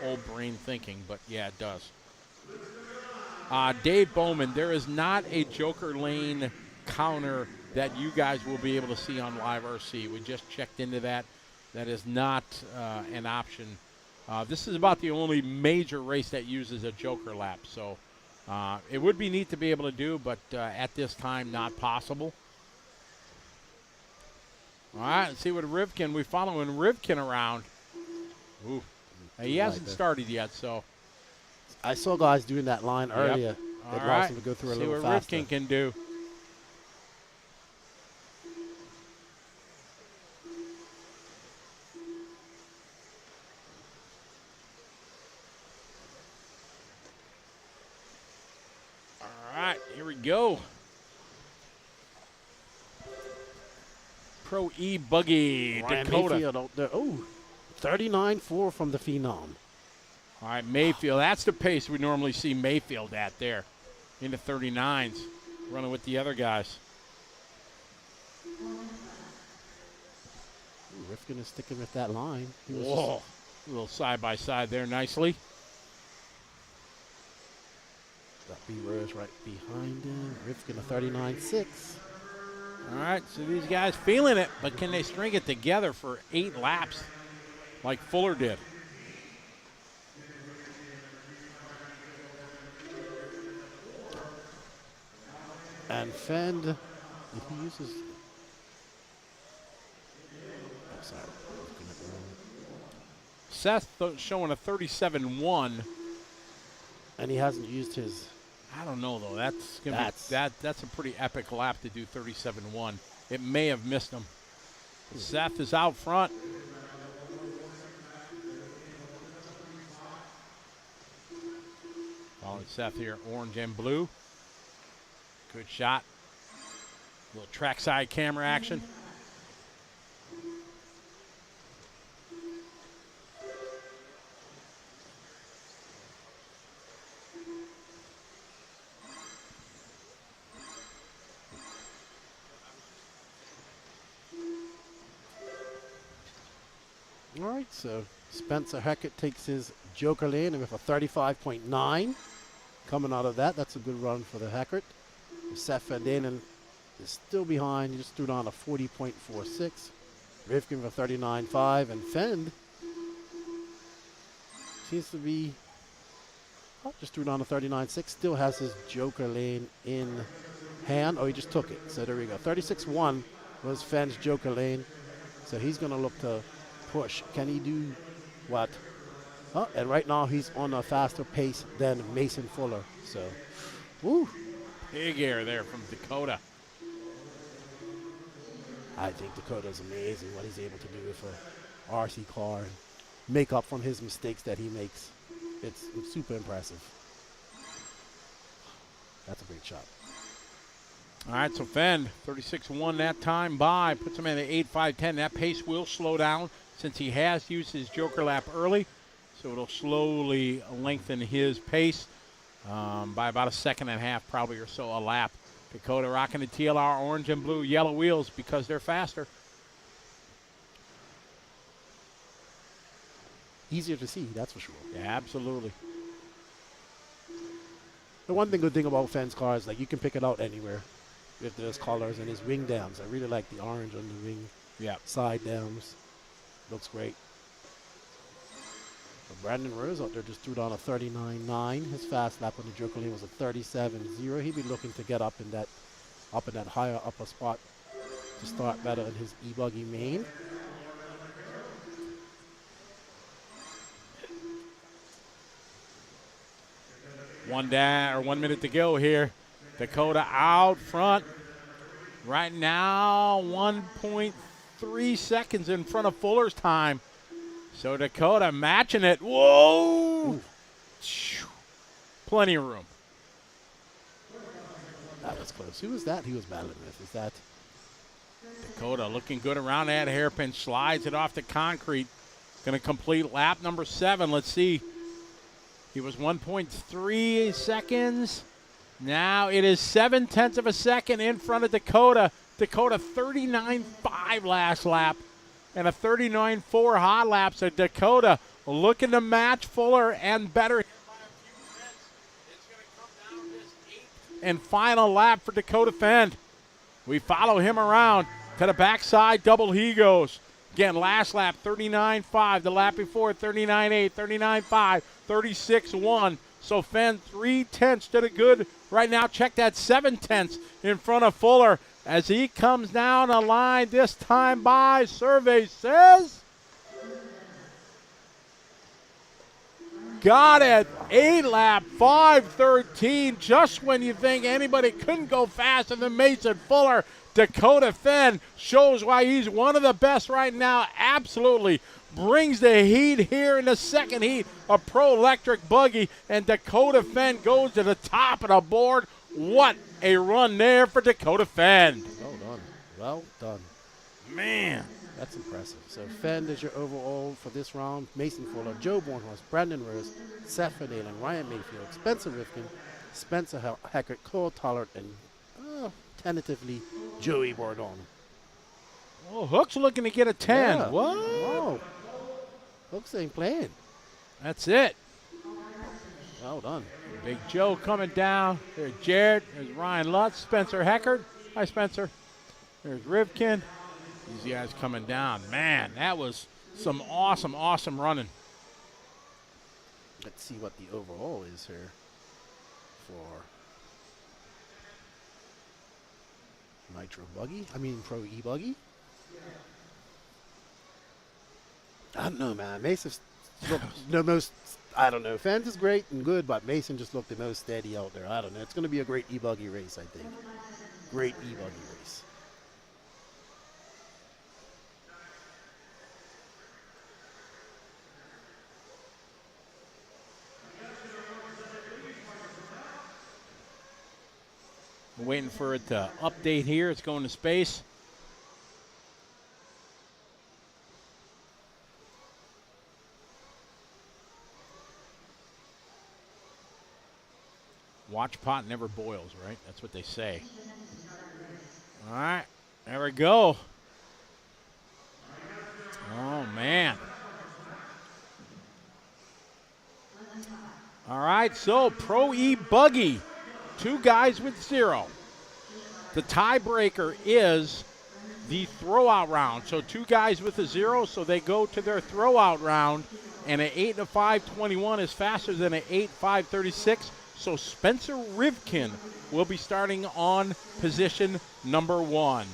old brain thinking. But yeah, it does. Dave Bowman, there is not a Joker lane counter that you guys will be able to see on Live RC. We just checked into that. That is not an option. This is about the only major race that uses a Joker lap. So it would be neat to be able to do, but at this time, not possible. All right, let's see what Rivkin. We're following Rivkin around. Ooh. He hasn't started yet, so. I saw guys doing that line earlier. All It right. allows them to go through a See little what faster. Rivkin can do. All right, here we go. Pro E-Buggy Ryan Dakota. Mayfield out there. Oh, 39.4 from the Phenom. All right, Mayfield. That's the pace we normally see Mayfield at there. In the 39s, running with the other guys. Ooh, Rifkin is sticking with that line. He was Whoa. A little side-by-side there nicely. Got B Rose right behind him. Rifkin a 39.6. All right, so these guys feeling it, but can they string it together for 8 laps like Fuller did? And Fend, if he uses... Oh, sorry. Seth showing a 37-1. And he hasn't used his... I don't know, though. That's a pretty epic lap to do 37-1. It may have missed him. Seth is out front. Following Seth here, orange and blue. Good shot. Little trackside camera action. All right, so Spencer Hackett takes his Joker lane with a 35.9. Coming out of that, that's a good run for the Hackett. Seth Fendalen is still behind. He just threw down a 40.46. Rivkin with a 39.5. And Fend seems to be, just threw down a 39.6. Still has his Joker lane in hand. Oh, he just took it. So there we go. 36.1 was Fend's Joker lane. So he's going to look to push. Can he do what? Oh, and right now he's on a faster pace than Mason Fuller. So, woo. Big air there from Dakota. I think Dakota's amazing what he's able to do with a RC car and make up from his mistakes that he makes. It's super impressive. That's a great shot. All right, so Fend, 36-1 that time by. Puts him in at 8.5.10. That pace will slow down since he has used his Joker lap early. So it'll slowly lengthen his pace by about a second and a half, probably, or so a lap. Dakota rocking the TLR orange and blue yellow wheels because they're faster. Easier to see, that's for sure. Yeah, absolutely. The one good thing about Fend's car is like you can pick it out anywhere with those colors and his wing downs. I really like the orange on the wing side downs. Looks great. But Brandon Rose out there just threw down a 39.9. His fast lap on the Joker lane was a 37.0. He'd be looking to get up in that higher upper spot to start better in his E-Buggy main. One minute to go here. Dakota out front. Right now, 1.3 seconds in front of Fuller's time. So Dakota matching it. Whoa! Ooh. Plenty of room. That was close. Who was that he was battling with? Is that Dakota looking good around that hairpin. Slides it off the concrete. Going to complete lap number 7. Let's see. He was 1.3 seconds. Now it is 0.7 of a second in front of Dakota. Dakota 39.5 last lap and a 39.4 hot lap. So Dakota looking to match Fuller and better him by a few minutes. It's going to come down to this 8th and final lap for Dakota Fend. We follow him around to the backside. Double he goes. Again, last lap, 39.5. The lap before, 39.8, 39.5, 36.1. So Fend 0.3 to the good right now. Check that, 0.7 in front of Fuller as he comes down the line this time by. Survey says got it. 8 lap, 5.13. Just when you think anybody couldn't go faster than Mason Fuller, Dakota Fend shows why he's one of the best right now. Absolutely brings the heat here in the second heat of Pro Electric Buggy, and Dakota Fend goes to the top of the board. What a run there for Dakota Fend. Well done. Well done. Man. That's impressive. So Fend is your overall for this round. Mason Fuller, Joe Bornhorst, Brandon Rose, Seth Fendalen, Ryan Mayfield, Spencer Rifkin, Spencer Hackett, Cole Tollard, and tentatively Joey Bordon. Oh, Hook's looking to get a 10. Yeah. What? Whoa. Hook's ain't playing. That's it. Well done. Big Joe coming down. There's Jared. There's Ryan Lutz. Spencer Heckard. Hi, Spencer. There's Rivkin. These guys coming down. Man, that was some awesome, awesome running. Let's see what the overall is here for Nitro Buggy. I mean, Pro E-Buggy. I don't know, man. Mason's the most, I don't know. Fence is great and good, but Mason just looked the most steady out there. I don't know. It's going to be a great E-Buggy race, I think. Great E-Buggy race. We're waiting for it to update here. It's going to space. Watch pot never boils, right? That's what they say. All right, there we go. Oh, man. All right, so Pro E-Buggy, 2 guys with 0. The tiebreaker is the throwout round. So 2 guys with a 0, so they go to their throwout round. And an 8 and a 5:21 is faster than an 8 5:36. So Spencer Rivkin will be starting on position number 1.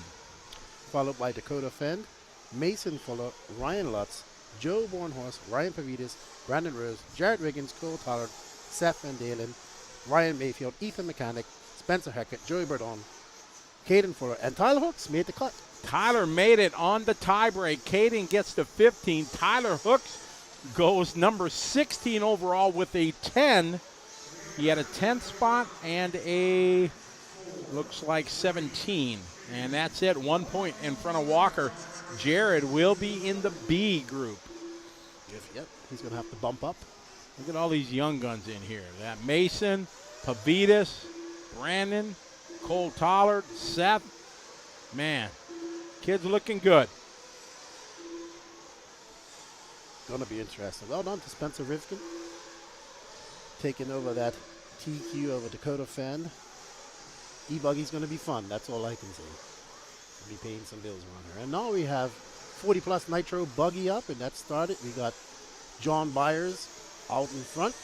Followed by Dakota Fend, Mason Fuller, Ryan Lutz, Joe Bornhorst, Ryan Pavitas, Brandon Rose, Jared Wiggins, Cole Tollard, Seth Van Dalen, Ryan Mayfield, Ethan Mechanic, Spencer Hackett, Joey Burdon, Caden Fuller, and Tyler Hooks made the cut. Tyler made it on the tiebreak. Caden gets to 15. Tyler Hooks goes number 16 overall with a 10. He had a 10th spot and a, looks like 17. And that's it, 1 point in front of Walker. Jared will be in the B group. Yep, he's going to have to bump up. Look at all these young guns in here. That Mason, Pavitas, Brandon, Cole Tollard, Seth. Man, kids looking good. Going to be interesting. Well done to Spencer Rivkin. Taking over that TQ over Dakota Fend. E-Buggy's going to be fun. That's all I can say. We'll be paying some bills around here. And now we have 40 plus Nitro Buggy up, and that started. We got John Byers out in front.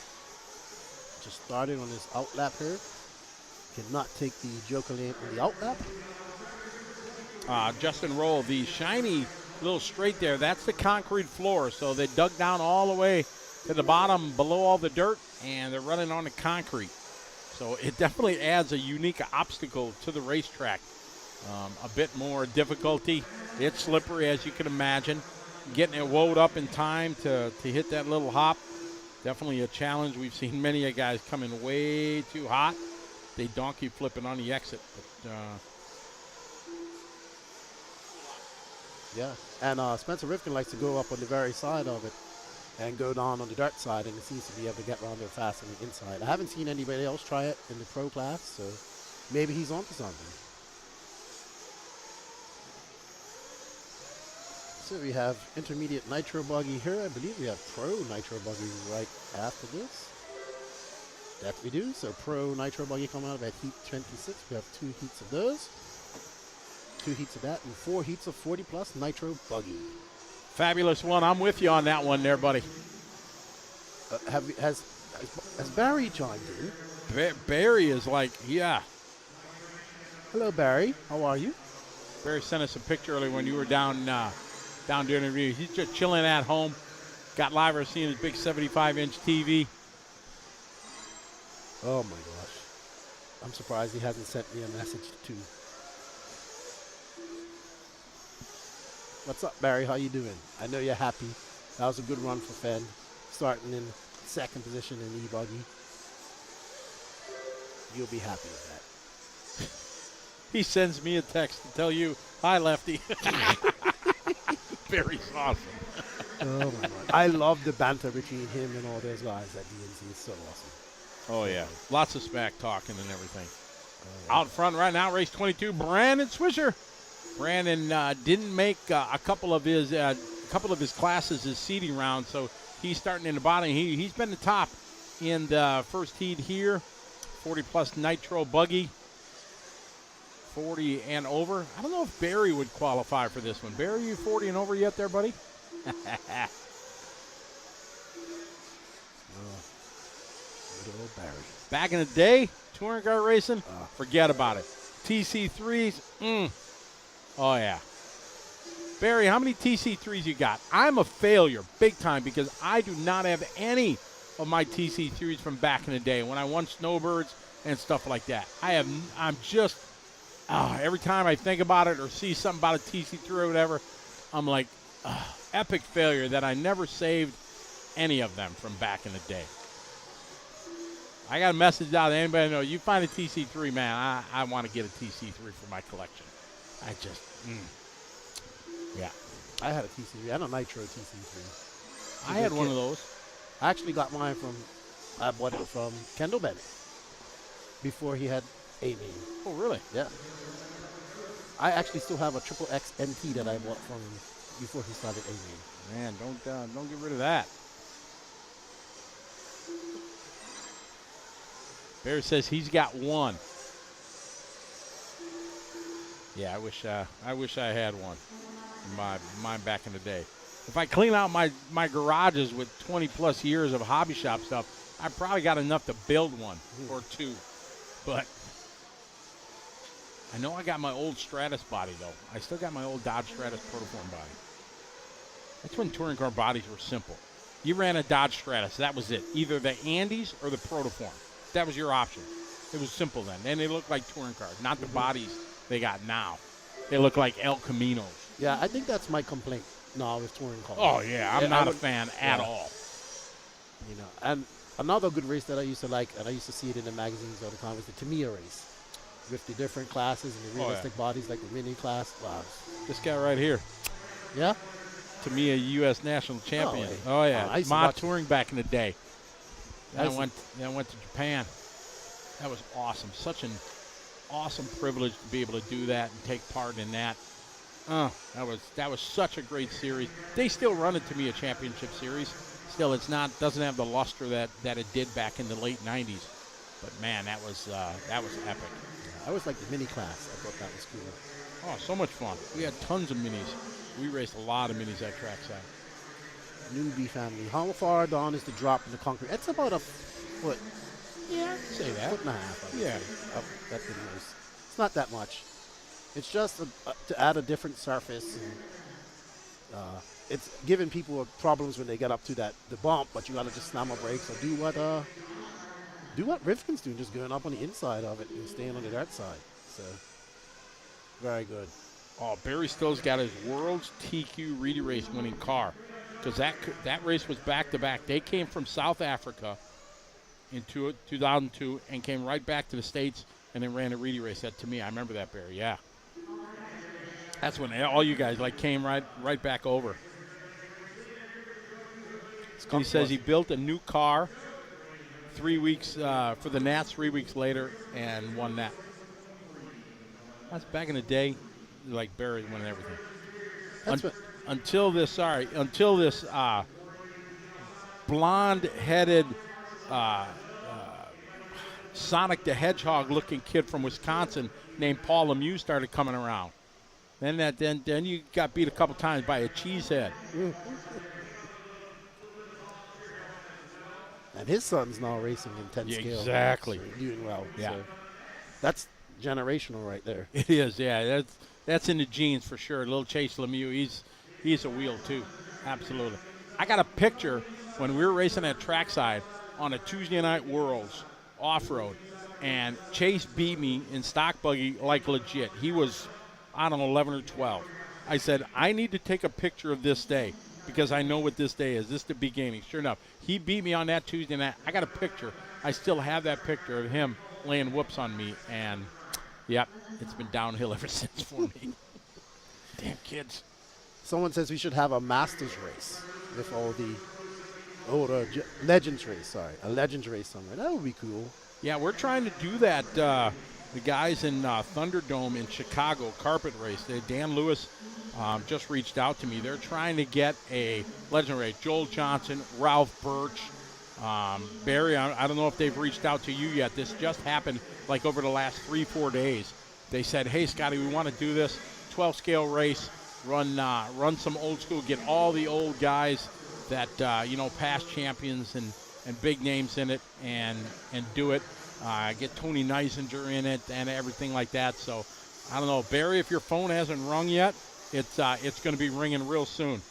Just started on his outlap here. Cannot take the Joker lane in the outlap. Justin Roll, the shiny little straight there, that's the concrete floor. So they dug down all the way to the bottom below all the dirt, and they're running on the concrete. So it definitely adds a unique obstacle to the racetrack. A bit more difficulty. It's slippery, as you can imagine. Getting it woed up in time to hit that little hop, definitely a challenge. We've seen many of guys coming way too hot. They donkey flipping on the exit. But, yeah, and Spencer Rivkin likes to go up on the very side of it and go down on the dirt side, and he seems to be able to get around there fast on the inside. I haven't seen anybody else try it in the pro class, so maybe he's onto something. So we have intermediate Nitro Buggy here. I believe we have pro Nitro Buggy right after this. That we do. So pro Nitro Buggy coming out at heat 26. We have 2 heats of those. 2 heats of that and 4 heats of 40 plus Nitro Buggy. fabulous one. I'm with you on that one there, buddy. Has Barry chimed in? Barry is like, yeah. Hello, Barry. How are you? Barry sent us a picture earlier when you were down doing the interview. He's just chilling at home. Got live seeing his big 75-inch TV. Oh, my gosh. I'm surprised he hasn't sent me a message, too. What's up, Barry? How you doing? I know you're happy. That was a good run for Fenn, starting in 2nd position in E-Buggy. You'll be happy with that. He sends me a text to tell you, hi, Lefty. Barry's awesome. Oh, my God. I love the banter between him and all those guys at DNC. It's so awesome. Oh, yeah. Lots of smack talking and everything. Out front right now, race 22, Brandon Swisher. Brandon didn't make a couple of his classes his seeding round, so he's starting in the bottom. He's been the top in the first heat here. 40 plus Nitro Buggy. 40 and over. I don't know if Barry would qualify for this one. Barry, you 40 and over yet there, buddy? Good old Barry. Back in the day, touring car racing, forget about it. TC3s, oh yeah. Barry, how many TC3s you got? I'm a failure, big time, because I do not have any of my TC3s from back in the day when I won snowbirds and stuff like that. I'm just, every time I think about it or see something about a TC3 or whatever, I'm like, epic failure that I never saved any of them from back in the day. I got a message out to anybody know. You find a TC3, man, I want to get a TC3 for my collection. I just, yeah. I had a TC3. I had a Nitro TC3. I had one of those. I actually got mine I bought it from Kendall Bennett before he had A-Main. Oh, really? Yeah. I actually still have a Triple X NT that I bought from him before he started A-Main. Man, don't get rid of that. Barry says he's got one. Yeah, I wish I had one. Mine back in the day. If I clean out my garages with 20 plus years of hobby shop stuff, I probably got enough to build one or two. But I know I got my old Stratus body though. I still got my old Dodge Stratus protoform body. That's when touring car bodies were simple. You ran a Dodge Stratus, that was it. Either the Andes or the protoform. That was your option. It was simple then. And they looked like touring cars, not the bodies they got now. They look like El Caminos. Yeah, I think that's my complaint now with touring cars. Oh, yeah, I'm not a fan at all. You know, and another good race that I used to like, and I used to see it in the magazines all the time, was the Tamiya race. With the different classes and the realistic bodies, like the mini class. Wow. This guy right here. Yeah? Tamiya U.S. national champion. Oh, yeah. I used to Ma watch touring back in the day. Then I went to Japan. That was awesome. Such an awesome privilege to be able to do that and take part in that. That was such a great series. They still run it Tamiya Championship Series. Still, doesn't have the luster that it did back in the late '90s. But man, that was epic. I always liked the mini class. I thought that was cool. Oh, so much fun. We had tons of minis. We raced a lot of minis at trackside. Newbie family. How far down is the drop in the concrete? It's about a foot. Yeah, say that. Foot and a half. Yeah. Up that thing is. It's not that much. It's just to add a different surface. And, it's giving people problems when they get up to the bump, but you got to just slam a brakes or do what Rifkin's doing, just going up on the inside of it and staying on the dirt side. So, very good. Oh, Barry Still's got his World's TQ Reedy Race winning car, because that race was back-to-back. They came from South Africa in 2002 and came right back to the States and then ran a Reedy Race. That to me, I remember that, Barry, yeah. That's when all you guys came right back over. He says he built a new car 3 weeks for the Nats 3 weeks later and won that. That's back in the day, like Barry winning everything. Until this blonde-headed Sonic the Hedgehog-looking kid from Wisconsin named Paul Lemieux started coming around. Then you got beat a couple times by a cheesehead. And his son's now racing in 10 scale. Exactly. So doing well. Yeah. So that's generational right there. It is, yeah. That's in the genes for sure. Little Chase Lemieux, he's a wheel too. Absolutely. I got a picture when we were racing at trackside on a Tuesday night Worlds off-road, and Chase beat me in stock buggy like legit. He was, I don't know, 11 or 12. I said, I need to take a picture of this day because I know what this day is. This is the beginning. Sure enough, he beat me on that Tuesday night. I got a picture. I still have that picture of him laying whoops on me, and yep, it's been downhill ever since for me. Damn kids. Someone says we should have a Masters race with all the Legends race. Sorry, a Legends race somewhere. That would be cool. Yeah, we're trying to do that. The guys in Thunderdome in Chicago, carpet race. Dan Lewis just reached out to me. They're trying to get a Legend race. Joel Johnson, Ralph Birch, Barry. I don't know if they've reached out to you yet. This just happened like over the last 3-4 days. they said, hey, Scotty, we want to do this 12-scale race, run some old school, get all the old guys that, past champions and big names in it and do it. Get Tony Neisinger in it and everything like that. So, I don't know, Barry, if your phone hasn't rung yet, it's going to be ringing real soon.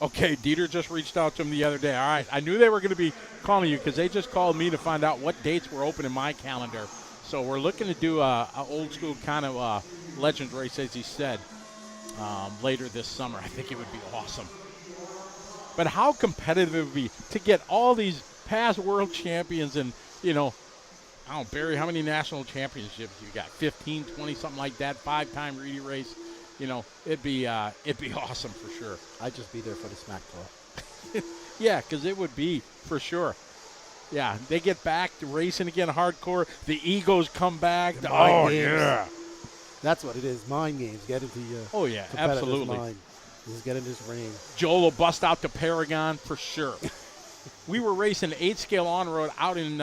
Okay, Dieter just reached out to him the other day. All right, I knew they were going to be calling you because they just called me to find out what dates were open in my calendar. So we're looking to do a old school kind of legend race, as he said, later this summer. I think it would be awesome. But how competitive it would be to get all these past world champions and, I don't know, Barry, how many national championships you got? 15, 20, something like that, 5-time Reedy race. It'd be awesome for sure. I'd just be there for the smack talk. Yeah, because it would be for sure. Yeah, they get back to racing again hardcore. The egos come back. Mind games. Yeah. That's what it is. Mind games. Get into your Absolutely. mind. Just get in this ring. Joel will bust out to Paragon for sure. We were racing 8-scale on-road out in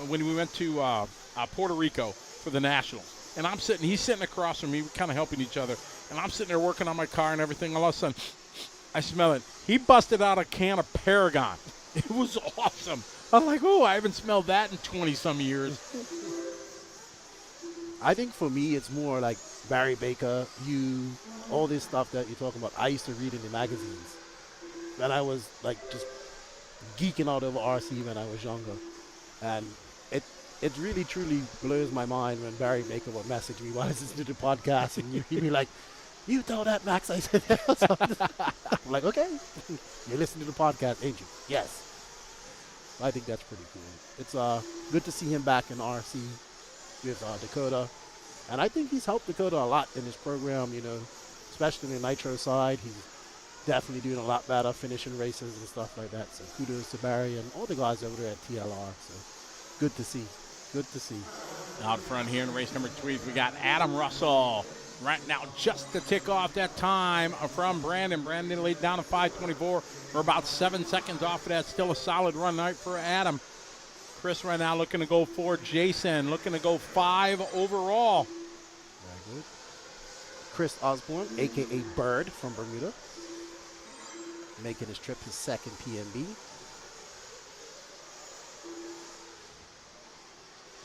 when we went to Puerto Rico for the Nationals. And he's sitting across from me, we're kind of helping each other. And I'm sitting there working on my car and everything. All of a sudden, I smell it. He busted out a can of Paragon. It was awesome. I'm like, oh, I haven't smelled that in 20-some years. I think for me, it's more like Barry Baker, all this stuff that you're talking about. I used to read in the magazines. And I was like just geeking out over RC when I was younger. And it really, truly blows my mind when Barry Baker would message me while I was listening to the podcast. And he'd be like, you told that, Max? I said, I'm like, okay. You're listening to the podcast, ain't you? Yes. I think that's pretty cool. It's good to see him back in RC with Dakota. And I think he's helped Dakota a lot in his program, especially in the Nitro side. He's definitely doing a lot better, finishing races and stuff like that. So kudos to Barry and all the guys over there at TLR. So good to see. Good to see. Out front here in race number 3, we got Adam Russell. Right now, just to tick off that time from Brandon. Brandon laid down a 5:24. We're about 7 seconds off of that. Still a solid run night for Adam. Chris right now looking to go 4. Jason looking to go 5 overall. Very good. Chris Osborne, a.k.a. Bird from Bermuda, making his trip, his second PMB.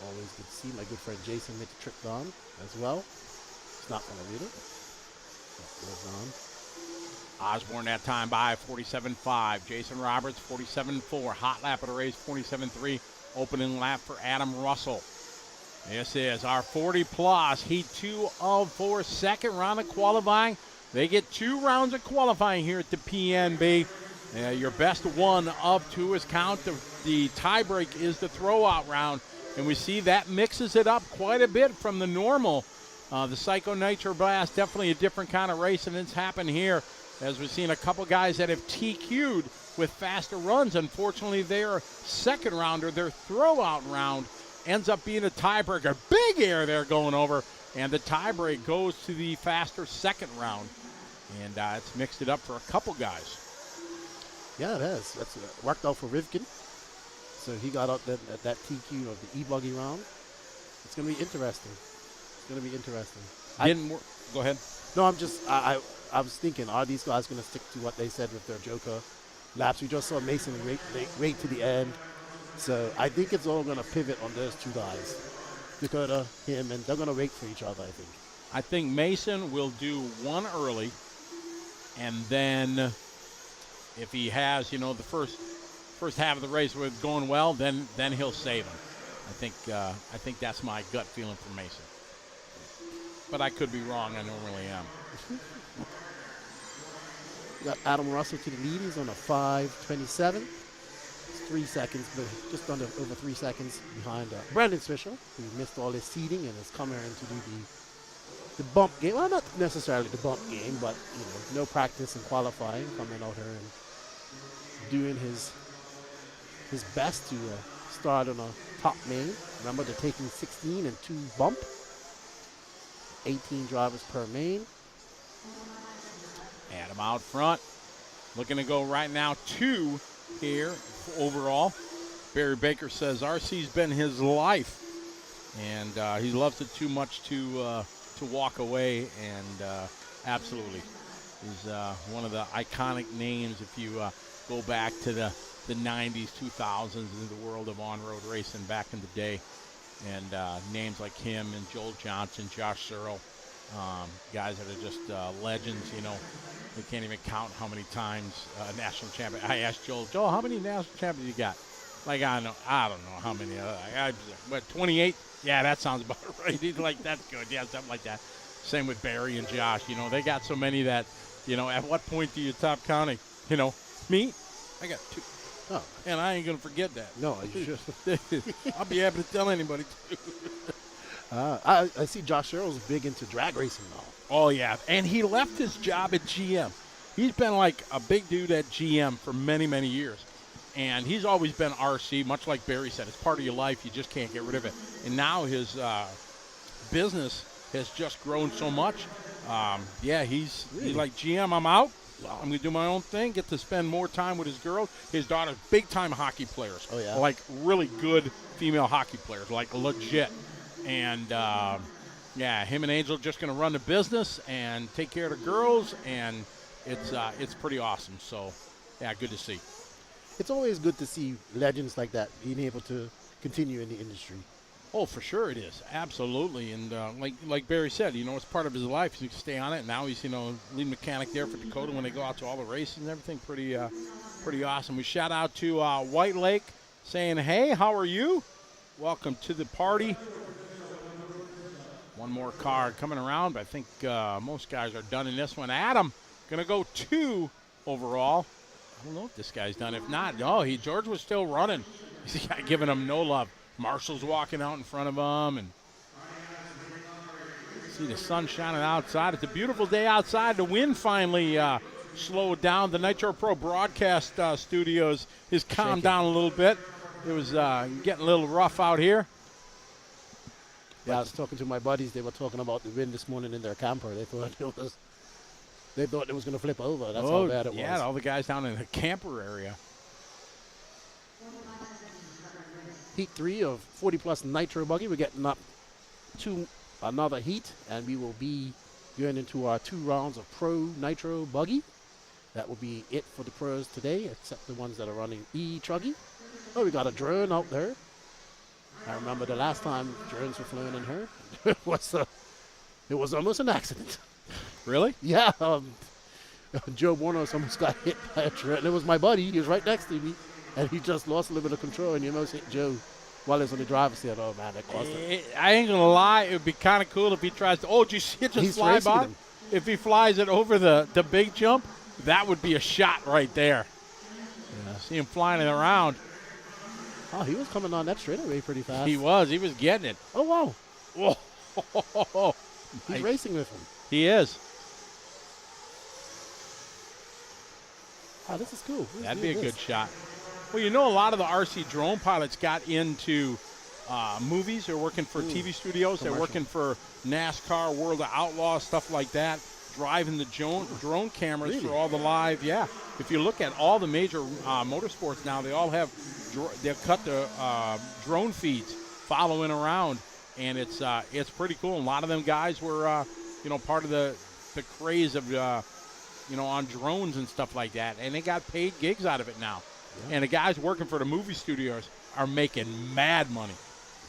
Always good to see my good friend Jason make the trip down as well. It's not from Bermuda. Osborne that time by 47.5. Jason Roberts 47.4. Hot lap of the race 47.3. Opening lap for Adam Russell. This is our 40 plus. Heat 2 of 4. Second round of qualifying. They get 2 rounds of qualifying here at the PNB. Your best one of 2 is count. The tie break is the throwout round. And we see that mixes it up quite a bit from the normal. The Psycho Nitro Blast, definitely a different kind of race, and it's happened here as we've seen a couple guys that have TQ'd with faster runs. Unfortunately, their second rounder, their throwout round, ends up being a tiebreaker. Big air there going over, and the tiebreak goes to the faster second round. And it's mixed it up for a couple guys. Yeah, it has. That's worked out for Rivkin. So he got out that TQ of the E-Buggy round. It's going to be interesting. Go ahead. No, I was thinking, are these guys going to stick to what they said with their Joker laps? We just saw Mason rate to the end. So I think it's all going to pivot on those 2 guys. Dakota, him, and they're going to wait for each other, I think. I think Mason will do 1 early, and then if he has, the first half of the race was going well, then he'll save him. I think that's my gut feeling for Mason. But I could be wrong. I normally am. We got Adam Russell to the lead. He's on a 5:27. It's 3 seconds, but just over 3 seconds behind Brandon Swisher, who missed all his seeding and has come here to do the bump game. Well, not necessarily the bump game, but no practice in qualifying, coming out here and doing his best to start on a top main. Remember, they're taking 16 and 2 bump. 18 drivers per main. Adam out front. Looking to go right now 2 here overall. Barry Baker says RC's been his life. and he loves it too much to walk away. And absolutely, he's one of the iconic names if you go back to the 90s, 2000s, in the world of on-road racing back in the day. And names like him and Joel Johnson, Josh Searle, guys that are just legends. You know, they can't even count how many times national champion. I asked Joel, how many national champions you got? Like, I don't know how many. But 28? Yeah, that sounds about right. He's like, that's good. Yeah, something like that. Same with Barry and Josh. You know, they got so many that, you know, at what point do you stop counting? You know, me, I got 2. Oh. And I ain't going to forget that. No, you should. I'll be happy to tell anybody, too. I see Josh Searle's big into drag racing now. Oh, yeah. And he left his job at GM. He's been like a big dude at GM for many, many years. And he's always been RC, much like Barry said. It's part of your life. You just can't get rid of it. And now his business has just grown so much. He's like, GM, I'm out. Wow. I'm going to do my own thing, get to spend more time with his girls. His daughter's big-time hockey players. Oh, yeah? Like really good female hockey players, like legit. And, him and Angel just going to run the business and take care of the girls, and it's pretty awesome. So, yeah, good to see. It's always good to see legends like that being able to continue in the industry. Oh, for sure it is. Absolutely. And like Barry said, you know, it's part of his life. He can stay on it. And now he's, you know, lead mechanic there for Dakota when they go out to all the races and everything. Pretty awesome. We shout out to White Lake saying, hey, how are you? Welcome to the party. One more card coming around, but I think most guys are done in this one. Adam, going to go 2 overall. I don't know if this guy's done. If not, George was still running. He's giving him no love. Marshall's walking out in front of him, and see the sun shining outside. It's a beautiful day outside. The wind finally slowed down. The Nitro Pro broadcast studios is calmed down a little bit. It was getting a little rough out here. Yeah, I was talking to my buddies. They were talking about the wind this morning in their camper. They thought it was going to flip over. That's how bad it was. Yeah, all the guys down in the camper area. Heat 3 of 40-plus Nitro Buggy. We're getting up to another heat, and we will be going into our 2 rounds of Pro Nitro Buggy. That will be it for the pros today, except the ones that are running E-Truggy. Oh, we got a drone out there. I remember the last time drones were flown in her. It was almost an accident. Really? Yeah. Joe Warner almost got hit by a drone. It was my buddy. He was right next to me. And he just lost a little bit of control, and you almost hit Joe while he was on the driver's seat. Oh, man, that cost him. I ain't going to lie. It would be kind of cool if he tries to. Oh, did you see it just fly by? If he flies it over the big jump, that would be a shot right there. Yeah. See him flying it around. Oh, he was coming on that straightaway pretty fast. He was getting it. Oh, wow. Whoa. He's racing with him. He is. Oh, this is cool. That'd be a good shot. Well, you know, a lot of the RC drone pilots got into movies. They're working for TV studios. They're working for NASCAR, World of Outlaws, stuff like that, driving the drone cameras for all the live. Yeah. If you look at all the major motorsports now, they all have they've cut the drone feeds following around, and it's pretty cool. And a lot of them guys were, part of the craze of, on drones and stuff like that, and they got paid gigs out of it now. Yeah. And the guys working for the movie studios are making mad money.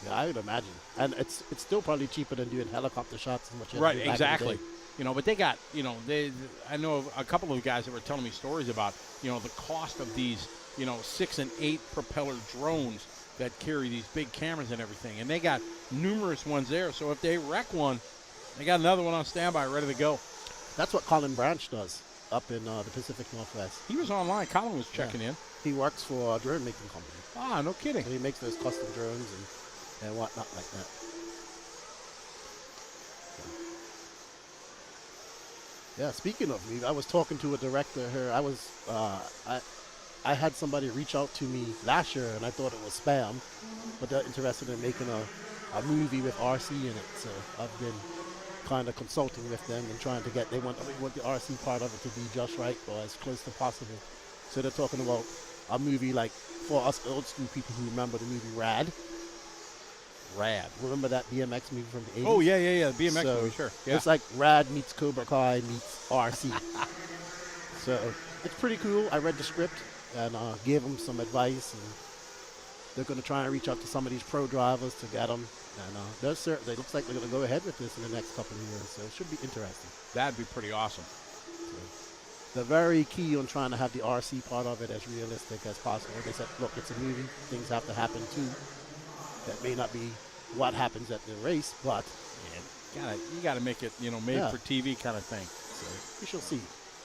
Yeah, I would imagine. And it's still probably cheaper than doing helicopter shots and what you right, exactly. But they got, I know a couple of guys that were telling me stories about, the cost of these, 6 and 8 propeller drones that carry these big cameras and everything. And they got numerous ones there. So if they wreck one, they got another one on standby ready to go. That's what Colin Branch does up in the Pacific Northwest. He was online. Colin was checking in. He works for a drone making company. Ah, no kidding. So he makes those custom drones and whatnot like that. Yeah, speaking of me, I was talking to a director here. I had somebody reach out to me last year, and I thought it was spam, but they're interested in making a movie with RC in it. So I've been kind of consulting with them and trying to they want the RC part of it to be just right or as close to possible. So they're talking about a movie like for us old school people who remember the movie Rad. Rad. Remember that BMX movie from the 80s? Oh, yeah. BMX So, movie, sure. Yeah. It's like Rad meets Cobra Kai meets RC. So it's pretty cool. I read the script and gave them some advice. And they're going to try and reach out to some of these pro drivers to get them. And it looks like they're going to go ahead with this in the next couple of years. So it should be interesting. That'd be pretty awesome. So they're very key on trying to have the RC part of it as realistic as possible. They said, look, it's a movie. Things have to happen too. That may not be what happens at the race, but You gotta make it, made for TV kind of thing. So we shall see.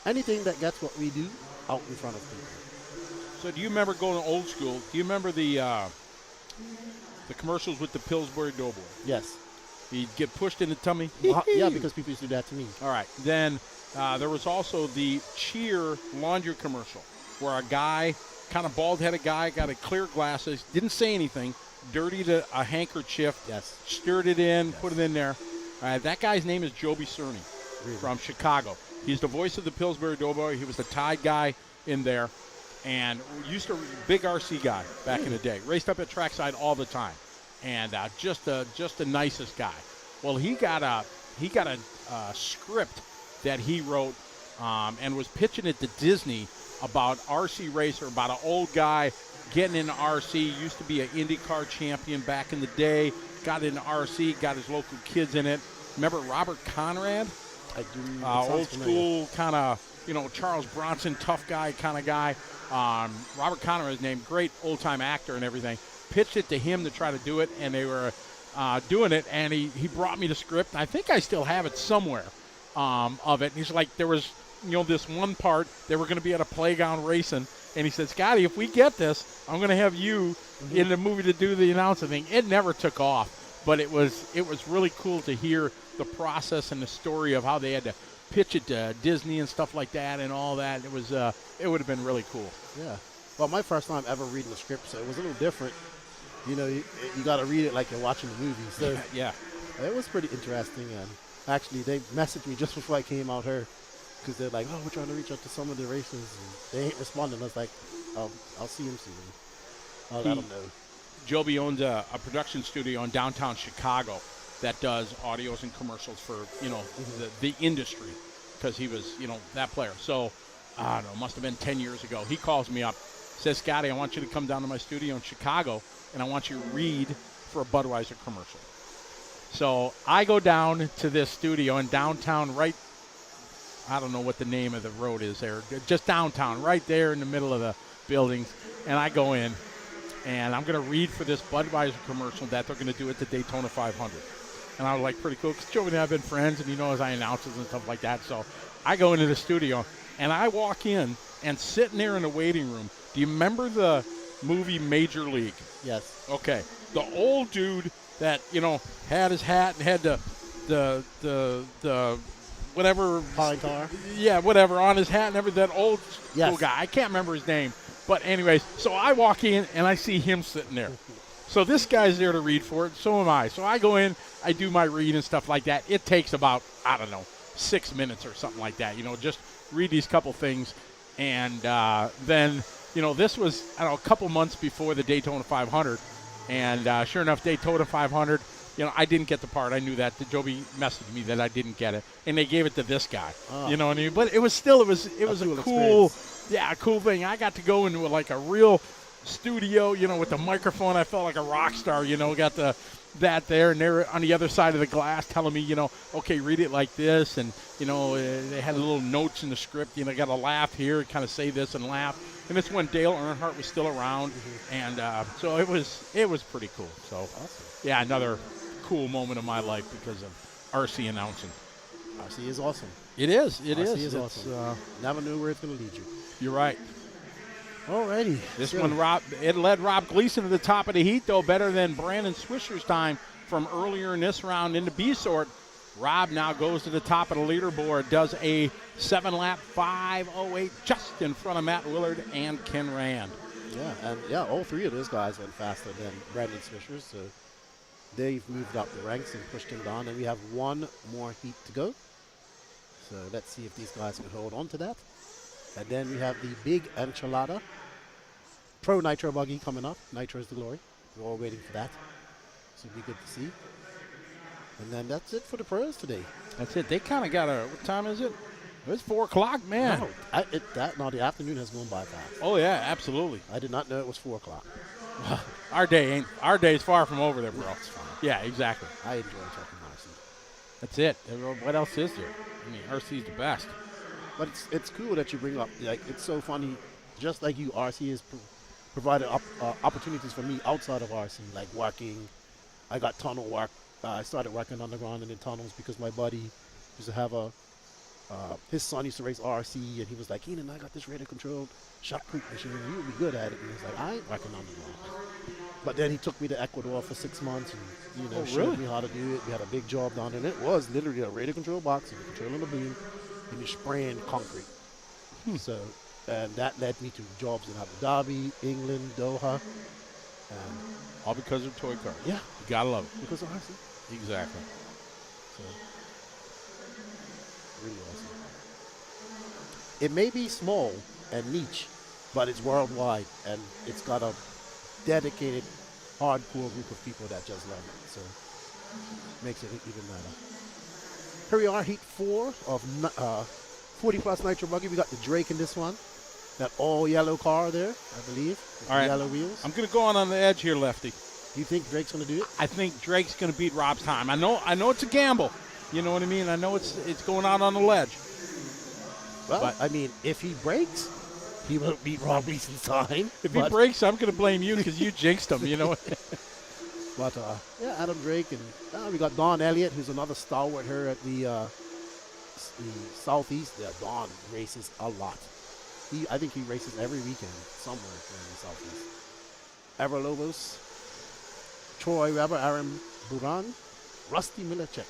Anything that gets what we do out in front of people. So do you remember going to old school? Do you remember the commercials with the Pillsbury Doughboy? Yes. He'd get pushed in the tummy. Yeah, because people used to do that to me. All right. Then there was also the Cheer laundry commercial where a guy, kind of bald-headed guy, got a clear glasses, didn't say anything, dirtied a handkerchief, Yes. stirred it in, put it in there. That guy's name is Joby Cerny from Chicago. He's the voice of the Pillsbury Doughboy. He was the Tide guy in there, and used to big RC guy back in the day. Raced up at trackside all the time, and just the nicest guy. Well, he got a script that he wrote and was pitching it to Disney about RC racer, about an old guy getting into RC, used to be an IndyCar champion back in the day, got into RC, got his local kids in it. Remember Robert Conrad? I do. Old school kind of, Charles Bronson, tough guy kind of guy. Robert Conrad is named, great old-time actor and everything. Pitched it to him to try to do it, and they were doing it, and he brought me the script. I think I still have it somewhere of it. And he's like, there was, this one part, they were going to be at a playground racing, and he said, Scotty, if we get this, I'm going to have you in the movie to do the announcing thing. It never took off, but it was really cool to hear the process and the story of how they had to pitch it to Disney and stuff like that and all that. It was it would have been really cool. Yeah. Well, my first time ever reading the script, so it was a little different. You got to read it like you're watching the movie. So Yeah. it was pretty interesting. And actually, they messaged me just before I came out here because they're like, "Oh, we're trying to reach out to some of the racers." And they ain't responding. I was like, "I'll see him soon. I'll let them know." Joby owns a production studio in downtown Chicago that does audios and commercials for, the industry, because he was, that player. So, I don't know, must have been 10 years ago. He calls me up, says, Scotty, I want you to come down to my studio in Chicago, and I want you to read for a Budweiser commercial. So I go down to this studio in downtown, right, I don't know what the name of the road is there, just downtown, right there in the middle of the buildings, and I go in, and I'm going to read for this Budweiser commercial that they're going to do at the Daytona 500. And I was like, pretty cool, because Joey and I have been friends, and as I announces and stuff like that. So I go into the studio, and I walk in, and sitting there in the waiting room, do you remember the movie Major League? Yes. Okay. The old dude that, had his hat and had the whatever. Pine tar? Yeah, whatever, on his hat and everything, that old Yes. school guy. I can't remember his name. But anyways, so I walk in, and I see him sitting there. So this guy's there to read for it. So am I. So I go in, I do my read and stuff like that. It takes about, 6 minutes or something like that. Just read these couple things. And then, this was, a couple months before the Daytona 500. And sure enough, Daytona 500, I didn't get the part. I knew that. Joby messaged me that I didn't get it. And they gave it to this guy. Oh. You know what I mean? But it was a cool, cool thing. I got to go into like a real studio, with the microphone. I felt like a rock star, got that there, and they're on the other side of the glass telling me, okay, read it like this, and they had little notes in the script, got to laugh here, kind of say this and laugh. And this when Dale Earnhardt was still around, and so it was pretty cool. So Awesome. yeah, another cool moment of my life because of RC announcing. RC is awesome. It is. RC is awesome. Never knew where it's going to lead you. You're right. Alrighty. This one, it led Rob Gleason to the top of the heat, though, better than Brandon Swisher's time from earlier in this round in the B sort. Rob now goes to the top of the leaderboard, does a 7-lap 5:08, just in front of Matt Willard and Ken Rand. Yeah, and all three of those guys went faster than Brandon Swisher, so they've moved up the ranks and pushed him down, and we have one more heat to go. So let's see if these guys can hold on to that. And then we have the big enchilada. Pro Nitro Buggy coming up. Nitro is the glory. We're all waiting for that. So it'll be good to see. And then that's it for the pros today. That's it. They kind of got a, what time is it? It's 4 o'clock, man. No, the afternoon has gone by fast. Oh, yeah, absolutely. I did not know it was 4 o'clock. Our day's far from over there, bro. That's fine. Yeah, exactly. I enjoy talking RC. That's it. What else is there? I mean, RC's the best. But it's cool that you bring up, like, it's so funny, just like you, RC has provided opportunities for me outside of RC, like working. I got tunnel work. I started working underground and in tunnels because my buddy used to have his son used to race RC, and he was like, Keenan, I got this radio-controlled shotcrete machine, and you would be good at it. And he's like, I ain't working underground. But then he took me to Ecuador for 6 months and, showed me how to do it. We had a big job down there, and it was literally a radio-controlled box, and you're controlling the beam, and you're spraying concrete. So, and that led me to jobs in Abu Dhabi, England, Doha. And all because of toy cars. Yeah. You gotta love it. Because of RC. Exactly. So, really awesome. It may be small and niche, but it's worldwide, and it's got a dedicated, hardcore group of people that just love it. So, makes it even better. Here we are, Heat 4 of 40 Plus Nitro Buggy. We got the Drake in this one. That all yellow car there, I believe. With all right. Yellow wheels. I'm going to go on the edge here, Lefty. You think Drake's going to do it? I think Drake's going to beat Rob's time. I know it's a gamble. You know what I mean? I know it's going out on the ledge. Well, but I mean, if he breaks, he won't beat Rob Leeson's time. If he breaks, I'm going to blame you because you jinxed him, you know. But, yeah, Adam Drake. And we got Don Elliott, who's another stalwart here at the Southeast. Yeah, Don races a lot. I think he races every weekend somewhere in the Southeast. Ever Lobos, Troy Weber, Aaron Buran, Rusty Milacek.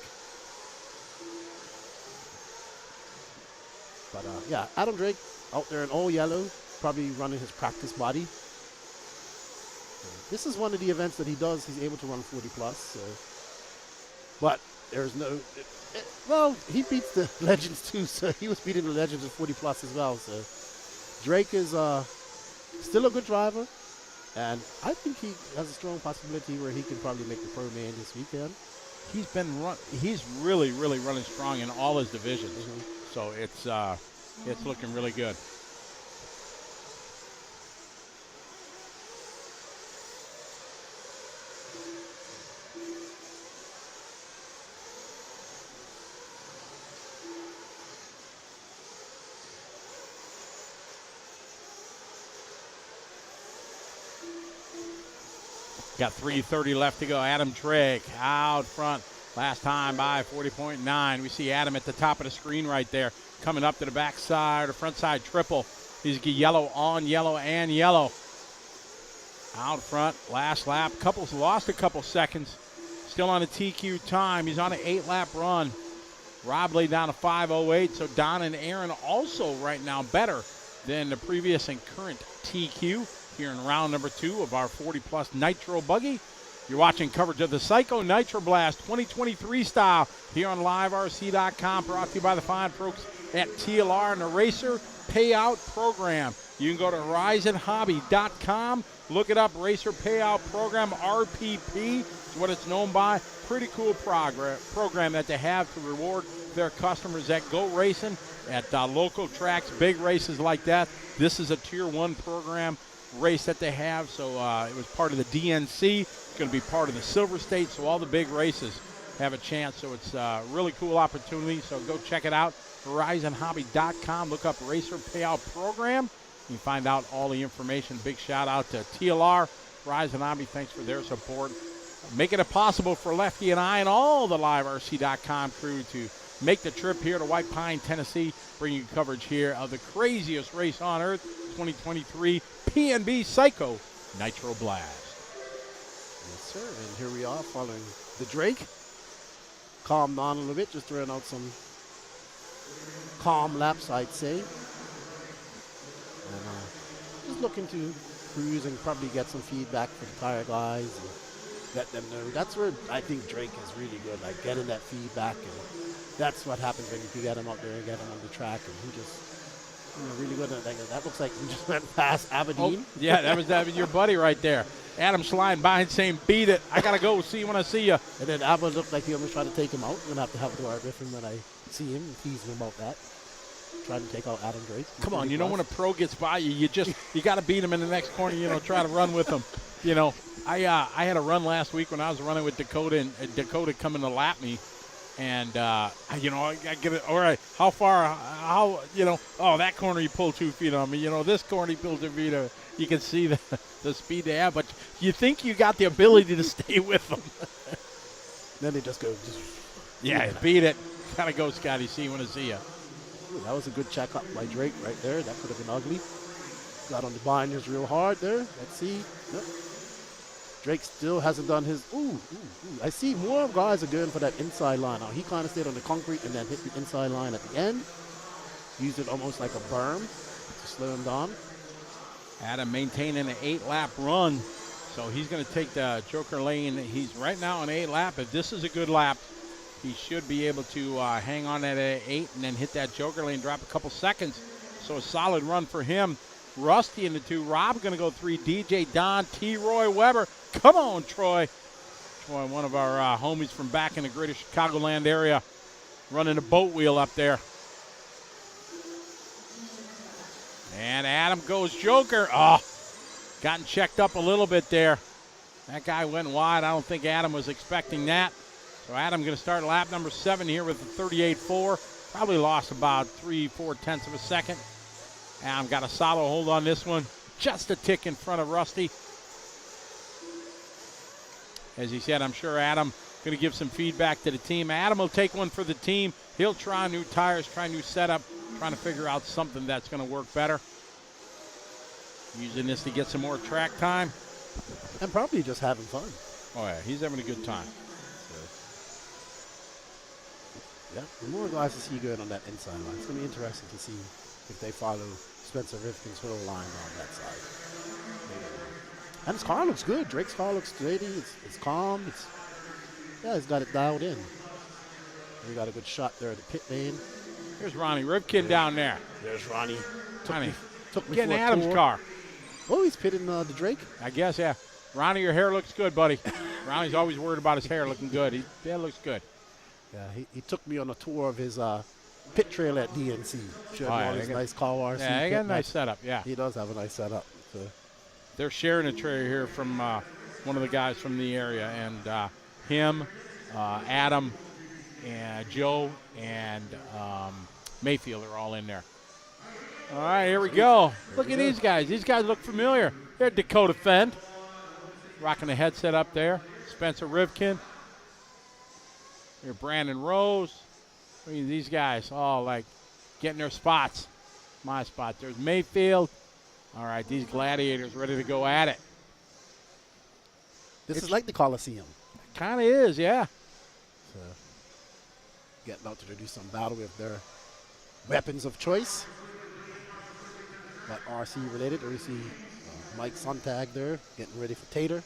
But, yeah, Adam Drake out there in all yellow, probably running his practice body. This is one of the events that he does. He's able to run 40 plus. So. But there's no... well, he beats the Legends too, so he was beating the Legends at 40 plus as well. So Drake is still a good driver, and I think he has a strong possibility where he can probably make the Pro Man this weekend. He's really running strong in all his divisions. So it's looking really good. Got 3:30 left to go. Adam Drake out front. Last time by 40.9. We see Adam at the top of the screen right there. Coming up to the backside, or front side triple. He's yellow on yellow and yellow. Out front, last lap. Lost a couple seconds. Still on a TQ time. He's on an 8-lap run. Rob laid down a 5:08. So Don and Aaron also right now better than the previous and current TQ. Here in round number 2 of our 40 Plus Nitro Buggy. You're watching coverage of the Psycho Nitro Blast 2023 style here on LiveRC.com, brought to you by the fine folks at TLR and the Racer Payout Program. You can go to HorizonHobby.com, look it up, Racer Payout Program, RPP is what it's known by. Pretty cool program that they have to reward their customers that go racing at local tracks, big races like that. This is a Tier 1 program race that they have, so it was part of the DNC. It's going to be part of the Silver State, so all the big races have a chance. So it's a really cool opportunity, so go check it out. HorizonHobby.com, look up Racer Payout Program. You can find out all the information. Big shout out to TLR, Horizon Hobby, thanks for their support, making it possible for Lefty and I and all the LiveRC.com crew to make the trip here to White Pine, Tennessee, bringing you coverage here of the craziest race on earth, 2023 PNB Psycho Nitro Blast. Yes, sir. And here we are following the Drake. Calm down a little bit, just throwing out some calm laps, I'd say. And just looking to cruise and probably get some feedback from the tire guys and let them know. That's where I think Drake is really good, like getting that feedback. And that's what happens when you can get him out there and get him on the track. And Really good. That looks like he just went past Aberdeen. Oh, yeah, that was your buddy right there. Adam sliding behind saying, beat it. I got to go. See you when I see you. And then Abba looked like he almost tried to take him out. I'm going to have to argue with him when I see him and tease him about that. Trying to take out Adam Drake. Come on, you know when a pro gets by you, you got to beat him in the next corner, try to run with him. I had a run last week when I was running with Dakota, and Dakota coming to lap me. And, I get it. All right, how far, that corner he pulled 2 feet on me. This corner he pulled 2 feet on me. You can see the speed they have, but you think you got the ability to stay with them. Then they just go. Beat it. Gotta go, Scotty. See you when I see you. Ooh, that was a good check up by Drake right there. That could have been ugly. Got on the binders real hard there. Let's see. Yep. Drake still hasn't done his. Ooh. I see more guys are going for that inside line. Now, he kind of stayed on the concrete and then hit the inside line at the end. Used it almost like a berm to slow him down. Adam maintaining an 8-lap run. So he's going to take the Joker lane. He's right now on 8 lap. If this is a good lap, he should be able to hang on at 8 and then hit that Joker lane, drop a couple seconds. So a solid run for him. Rusty in the 2. Rob going to go 3. DJ, Don, T. Roy Weber. Come on, Troy. Troy, one of our homies from back in the greater Chicagoland area, running a boat wheel up there. And Adam goes Joker. Oh, gotten checked up a little bit there. That guy went wide. I don't think Adam was expecting that. So Adam going to start lap number 7 here with a 38.4. Probably lost about 3/4 tenths of a second. Adam got a solid hold on this one. Just a tick in front of Rusty. As he said, I'm sure Adam going to give some feedback to the team. Adam will take one for the team. He'll try new tires, try new setup, trying to figure out something that's going to work better. Using this to get some more track time. And probably just having fun. Oh, yeah, he's having a good time. Yeah, the more guys to see going on that inside line. It's going to be interesting to see if they follow Spencer Rifkin's whole line on that side. And his car looks good. Drake's car looks steady. It's calm. He's got it dialed in. We got a good shot there at the pit lane. Here's Ronnie Rivkin down there. There's Ronnie. Took me getting for a Adam's tour. car. Oh, he's pitting the Drake? I guess, yeah. Ronnie, your hair looks good, buddy. Ronnie's always worried about his hair looking good. It looks good. Yeah, he took me on a tour of his pit trail at DNC. Showed me all his nice car RC. Yeah, he got a nice setup, yeah. He does have a nice setup. So. They're sharing a trailer here from one of the guys from the area. And him, Adam, and Joe, and Mayfield are all in there. All right, here we go. Look at these guys. These guys look familiar. They're Dakota Fend. Rocking the headset up there. Spencer Rivkin. Here, Brandon Rose. Look at these guys all like getting their spots. My spot. There's Mayfield. All right, these gladiators ready to go at it. This is like the Coliseum. Kind of is, yeah. So, getting out to do some battle with their weapons of choice. Got RC related. There you see Mike Sontag there getting ready for Tater.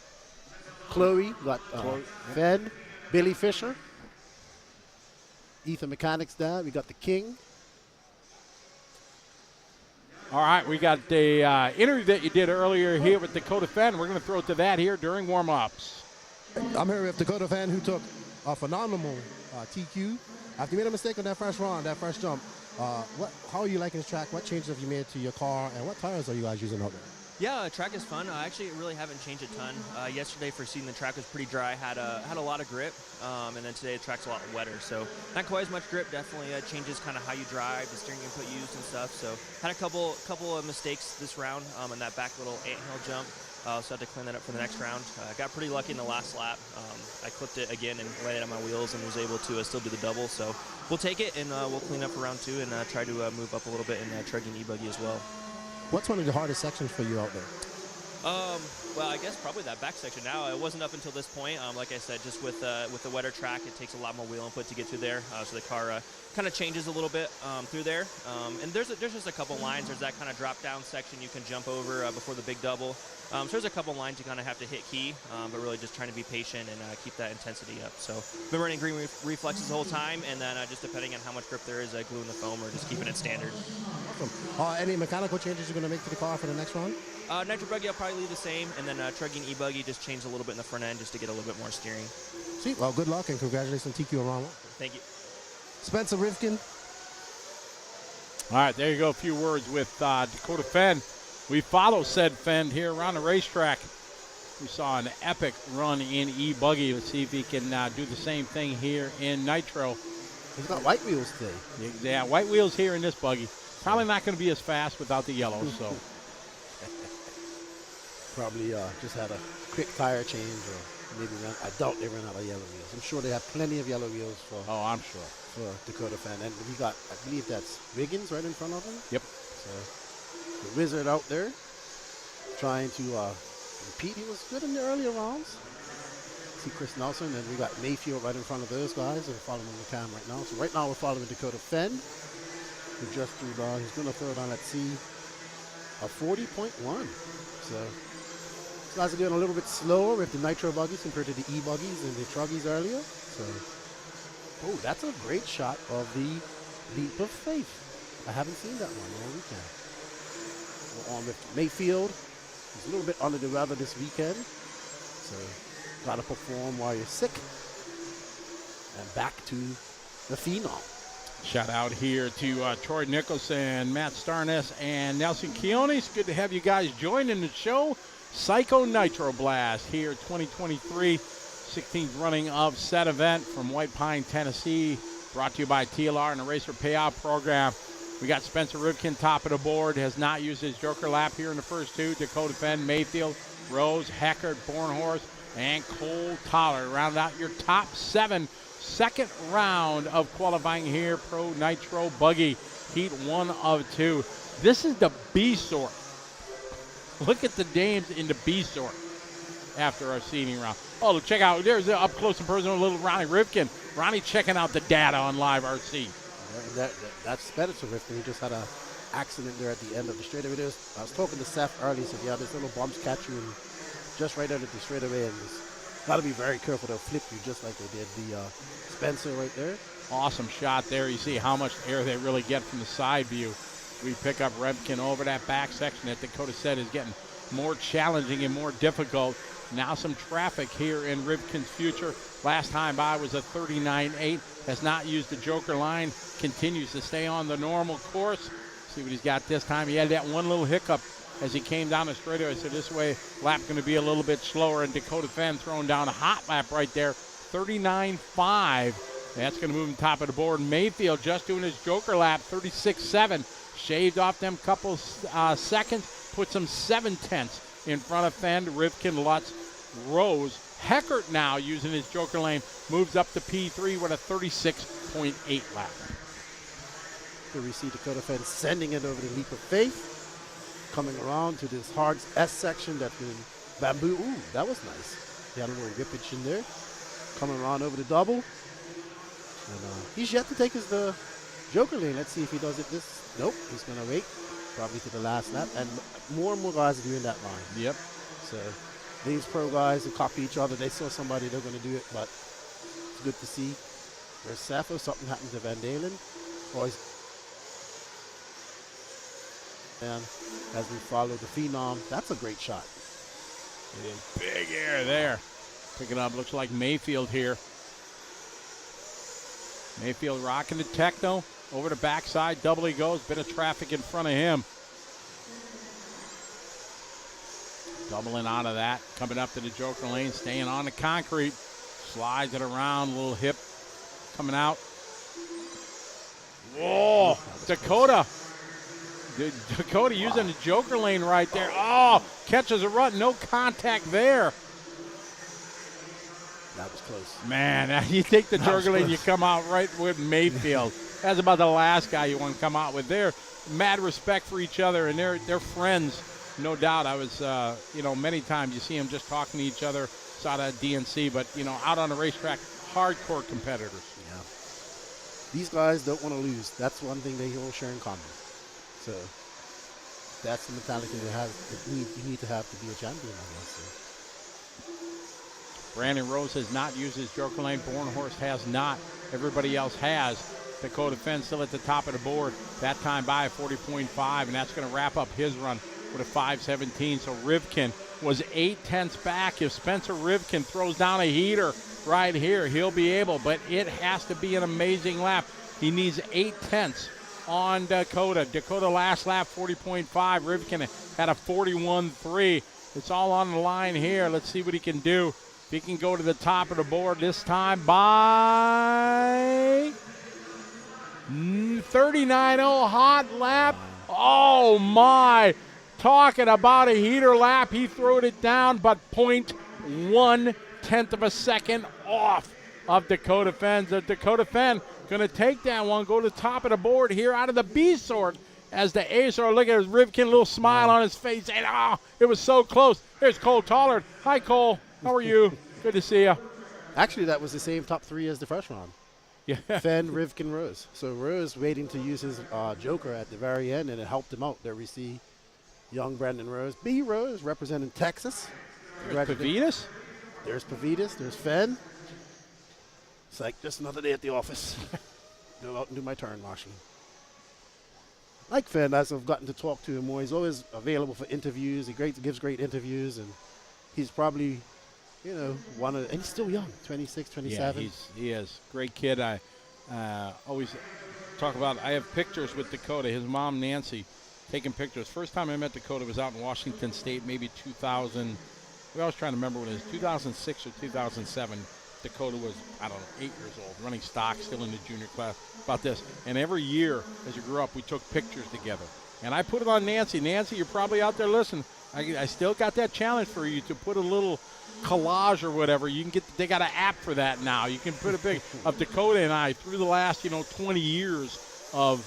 Chloe, got Fed, Billy Fisher. Ethan Mechanics down. We got the King. All right, we got the interview that you did earlier here with Dakota Fenn. We're going to throw it to that here during warm-ups. I'm here with Dakota Fenn, who took a phenomenal TQ. After you made a mistake on that first run, that first jump, how are you liking this track? What changes have you made to your car, and what tires are you guys using out there? Yeah, track is fun. I actually really haven't changed a ton. Yesterday for seeing the track was pretty dry, had a lot of grip, and then today the track's a lot wetter. So not quite as much grip. Definitely changes kind of how you drive, the steering input used and stuff. So had a couple of mistakes this round on that back little anthill jump. So I had to clean that up for the next round. Got pretty lucky in the last lap. I clipped it again and landed on my wheels and was able to still do the double. So we'll take it and we'll clean up for round 2 and try to move up a little bit in Truggy and E-Buggy as well. What's one of the hardest sections for you out there? Well, I guess probably that back section now. It wasn't up until this point. Like I said, just with the wetter track, it takes a lot more wheel input to get through there. So the car kind of changes a little bit through there. And there's just a couple lines. There's that kind of drop down section you can jump over before the big double. So there's a couple lines you kind of have to hit key, but really just trying to be patient and keep that intensity up. So been running green reflexes the whole time, and then just depending on how much grip there is, gluing the foam or just keeping it standard. Awesome. Any mechanical changes you're going to make to the car for the next round? Nitro Buggy I'll probably leave the same, and then Truggy and E-Buggy just change a little bit in the front end just to get a little bit more steering. Sweet. Well, good luck and congratulations on TQ and round 1. Thank you. Spencer Rivkin. All right, there you go. A few words with Dakota Fenn. We follow said Fenn here around the racetrack. We saw an epic run in E-Buggy. Let's see if he can do the same thing here in Nitro. He's got white wheels today. Yeah, white wheels here in this buggy. Probably not going to be as fast without the yellows, so. Probably just had a quick tire change, or maybe I doubt they ran out of yellow wheels. I'm sure they have plenty of yellow wheels for. Oh, I'm sure. For Dakota Fenn, and we got, I believe that's Wiggins right in front of him. Yep. So the Wizard out there trying to repeat. He was good in the earlier rounds. See Chris Nelson, and we got Mayfield right in front of those guys, and following the cam right now. So right now we're following Dakota Fenn, who just threw down. He's going to throw down, let's see, a 40.1. So these guys are doing a little bit slower with the Nitro Buggies compared to the E-Buggies and the Truggies earlier. So, oh, that's a great shot of the Leap of Faith. I haven't seen that one all weekend. We're on with Mayfield. He's a little bit under the weather this weekend. So, got to perform while you're sick. And back to the Phenom. Shout out here to Troy Nicholson, Matt Starnes, and Nelson Keonis. Good to have you guys joining the show. Psycho Nitro Blast here, 2023, 16th running of said event from White Pine, Tennessee. Brought to you by TLR and the Racer Payout Program. We got Spencer Rivkin top of the board, has not used his Joker lap here in the first two. Dakota Fenn, Mayfield, Rose, Heckert, Bornhorst, and Cole Toller. Round out your top 7. Second round of qualifying here, Pro Nitro Buggy, heat 1 of 2. This is the B sort. Look at the names in the B sort after our seeding round. Oh, check out, there's an up close and personal little Ronnie Rivkin. Ronnie checking out the data on Live RC. That's Spencer Rivkin. He just had an accident there at the end of the straightaway. I was talking to Seth earlier, so yeah, there's little bumps catch you just right out of the straightaway, and got to be very careful. They'll flip you just like they did the Spencer right there. Awesome shot there. You see how much air they really get from the side view. We pick up Rivkin over that back section that Dakota said is getting more challenging and more difficult. Now some traffic here in Rivkin's future. Last time by was a 39.8. Has not used the Joker line. Continues to stay on the normal course. See what he's got this time. He had that one little hiccup as he came down the straightaway. So this way, lap going to be a little bit slower. And Dakota Fenn throwing down a hot lap right there. 39.5. That's going to move him top of the board. Mayfield just doing his Joker lap. 36.7. Shaved off them couple seconds. Puts him 7/10 in front of Fenn, Rivkin, Lutz, Rose. Heckert now using his Joker lane. Moves up to P3 with a 36.8 lap. Here we see Dakota Fenn sending it over the Leap of Faith. Coming around to this hard S section that's been bamboo. Ooh, that was nice. He had a little rippage in there. Coming around over the double. And he's yet to take his Joker lane. Let's see if he does it this. Nope, he's going to wait. Probably to the last lap. And more guys are doing that line. Yep. So these pro guys who copy each other, they saw somebody, they're going to do it. But it's good to see. There's Seth, if something happens to Van Dalen. Boys. And as we follow the Phenom, that's a great shot. Big air there. Picking up, looks like Mayfield here. Mayfield rocking the techno. Over the backside, double he goes. Bit of traffic in front of him. Doubling out of that. Coming up to the Joker lane, staying on the concrete. Slides it around, little hip coming out. Whoa, Dakota. Dakota using the Joker lane right there. Oh, catches a run, no contact there. That was close. Man, you take the Joker lane, you come out right with Mayfield. That's about the last guy you want to come out with there. Mad respect for each other, and they're friends no doubt. I was, many times you see them just talking to each other out of DNC, but, out on the racetrack, hardcore competitors. Yeah. These guys don't want to lose. That's one thing they all share in common. So that's the mentality you need to have to be a champion, I guess. So. Brandon Rose has not used his Joker Lane. Bornhorst has not. Everybody else has. Dakota Fenn still at the top of the board. That time by a 40.5, and that's going to wrap up his run with a 5:17. So Rivkin was 0.8 back. If Spencer Rivkin throws down a heater right here, he'll be able, but it has to be an amazing lap. He needs 0.8 on Dakota. Dakota last lap, 40.5. Rivkin had a 41.3. It's all on the line here. Let's see what he can do. If he can go to the top of the board this time by 39.0 hot lap. Oh, my. Talking about a heater lap. He threw it down, but 0.1 of a second off of Dakota Fenn. So Dakota Fenn going to take that one, go to the top of the board here out of the B sort as the A sort. Look at his Rivkin, little smile on his face. And, it was so close. There's Cole Tollard. Hi, Cole. How are you? Good to see you. Actually, that was the same top 3 as the first round. Yeah. Fenn, Rivkin, Rose. So Rose waiting to use his Joker at the very end, and it helped him out. There we see young Brandon Rose. B. Rose representing Texas. There's Pavitas. There's Pavitas. There's Fenn. It's like just another day at the office. Go out and do my turn, Marshall. Like Fenn, as I've gotten to talk to him more, he's always available for interviews. He gives great interviews, and he's probably, and he's still young, 26, 27. Yeah, he is. Great kid. I always talk about, I have pictures with Dakota, his mom, Nancy, taking pictures. First time I met Dakota was out in Washington State, maybe 2000. I was trying to remember when it was 2006 or 2007. Dakota was, 8 years old, running stock, still in the junior class, about this. And every year, as we grew up, we took pictures together. And I put it on Nancy. Nancy, you're probably out there listening. I still got that challenge for you to put a little collage or whatever. You can they got an app for that now. You can put a pic of Dakota and I through the last, 20 years of,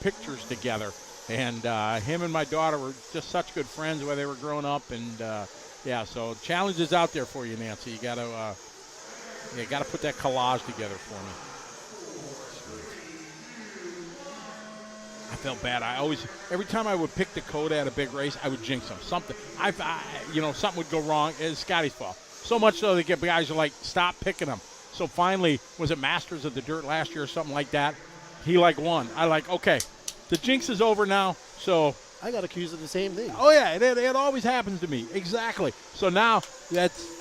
pictures together. And him and my daughter were just such good friends while they were growing up. And, so challenge is out there for you, Nancy. You got to put that collage together for me. I felt bad. Every time I would pick Dakota at a big race, I would jinx him. Something would go wrong. It's Scotty's fault. So much so that guys are like, stop picking him. So finally, was it Masters of the Dirt last year or something like that? He won. Okay, the jinx is over now. So I got accused of the same thing. Oh yeah, it always happens to me. Exactly. So now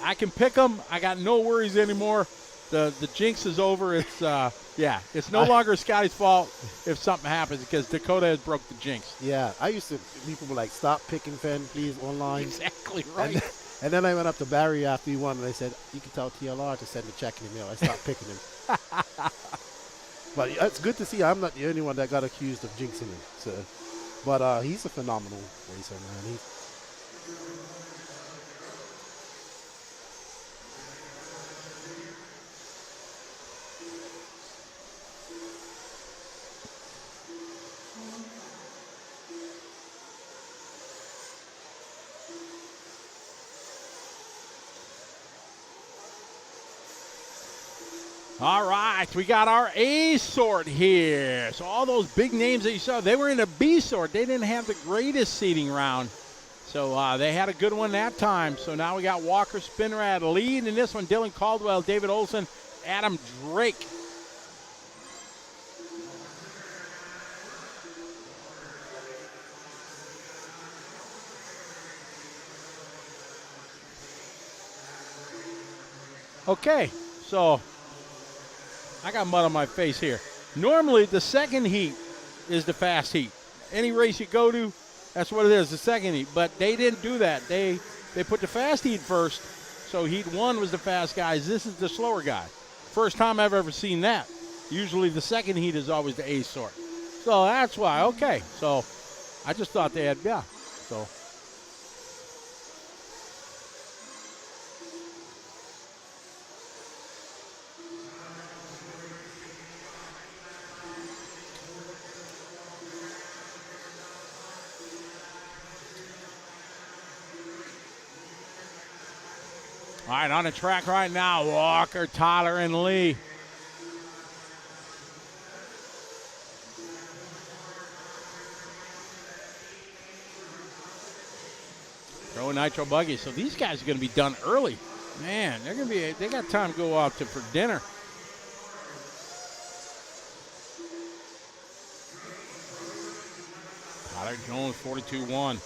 I can pick him. I got no worries anymore. The jinx is over. It's it's no longer Scotty's fault if something happens because Dakota has broke the jinx. Yeah, I used to, people were like, stop picking Fenn, please, online. Exactly right. And then I went up to Barry after he won, and I said, you can tell TLR to send a check in the mail. I stopped picking him. But it's good to see I'm not the only one that got accused of jinxing him. So, but he's a phenomenal racer, man. All right, we got our A sort here. So all those big names that you saw, they were in a B sort. They didn't have the greatest seating round. So they had a good one that time. So now we got Walker Spinrad lead in this one. Dylan Caldwell, David Olson, Adam Drake. Okay, so I got mud on my face here. Normally, the second heat is the fast heat. Any race you go to, that's what it is, the second heat. But they didn't do that. They put the fast heat first, so heat 1 was the fast guys. This is the slower guy. First time I've ever seen that. Usually the second heat is always the A sort. So that's why, okay. So I just thought they had, so. All right, on the track right now, Walker, Tyler, and Lee. Pro Nitro Buggy. So these guys are going to be done early. Man, they got time to go out for dinner. Tyler Jones, 42-1.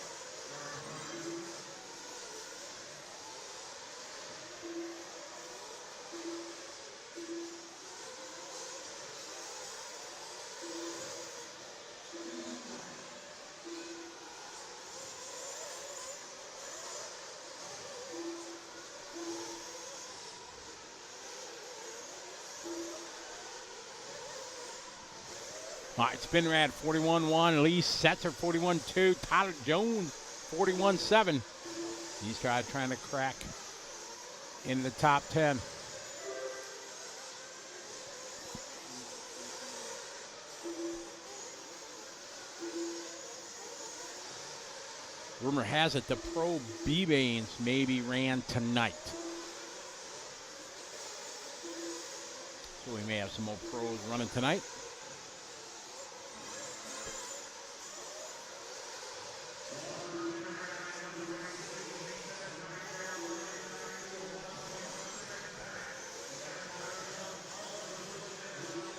All right, Spinrad 41-1, Lee Setzer 41-2, Tyler Jones 41-7. He's trying to crack into the top 10. Rumor has it the Pro B-Banes maybe ran tonight. So we may have some more pros running tonight.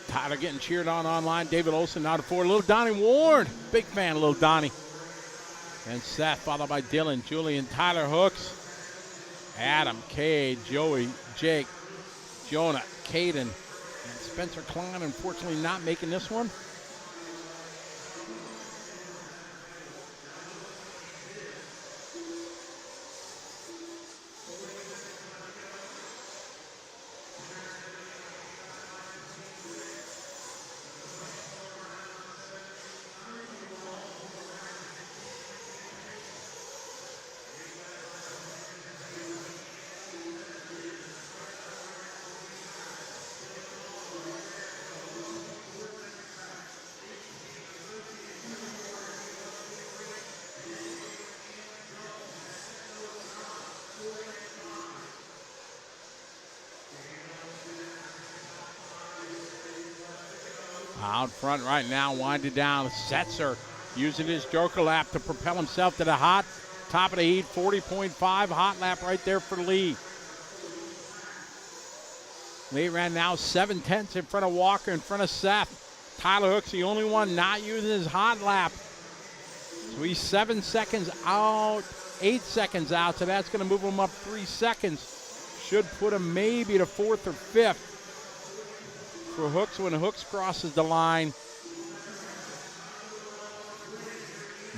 Tyler getting cheered on online. David Olson now to 4. Little Donnie Ward. Big fan of Little Donnie. And Seth followed by Dylan, Julian, Tyler Hooks, Adam, Cade, Joey, Jake, Jonah, Caden, and Spencer Klein unfortunately not making this one. Out front right now, winding down. Setzer using his Joker lap to propel himself to the hot top of the heat. 40.5 hot lap right there for Lee. Lee ran now 7/10 in front of Walker, in front of Seth. Tyler Hook's the only one not using his hot lap. So he's 7 seconds out, 8 seconds out, so that's going to move him up 3 seconds. Should put him maybe to 4th or 5th. For Hooks when Hooks crosses the line.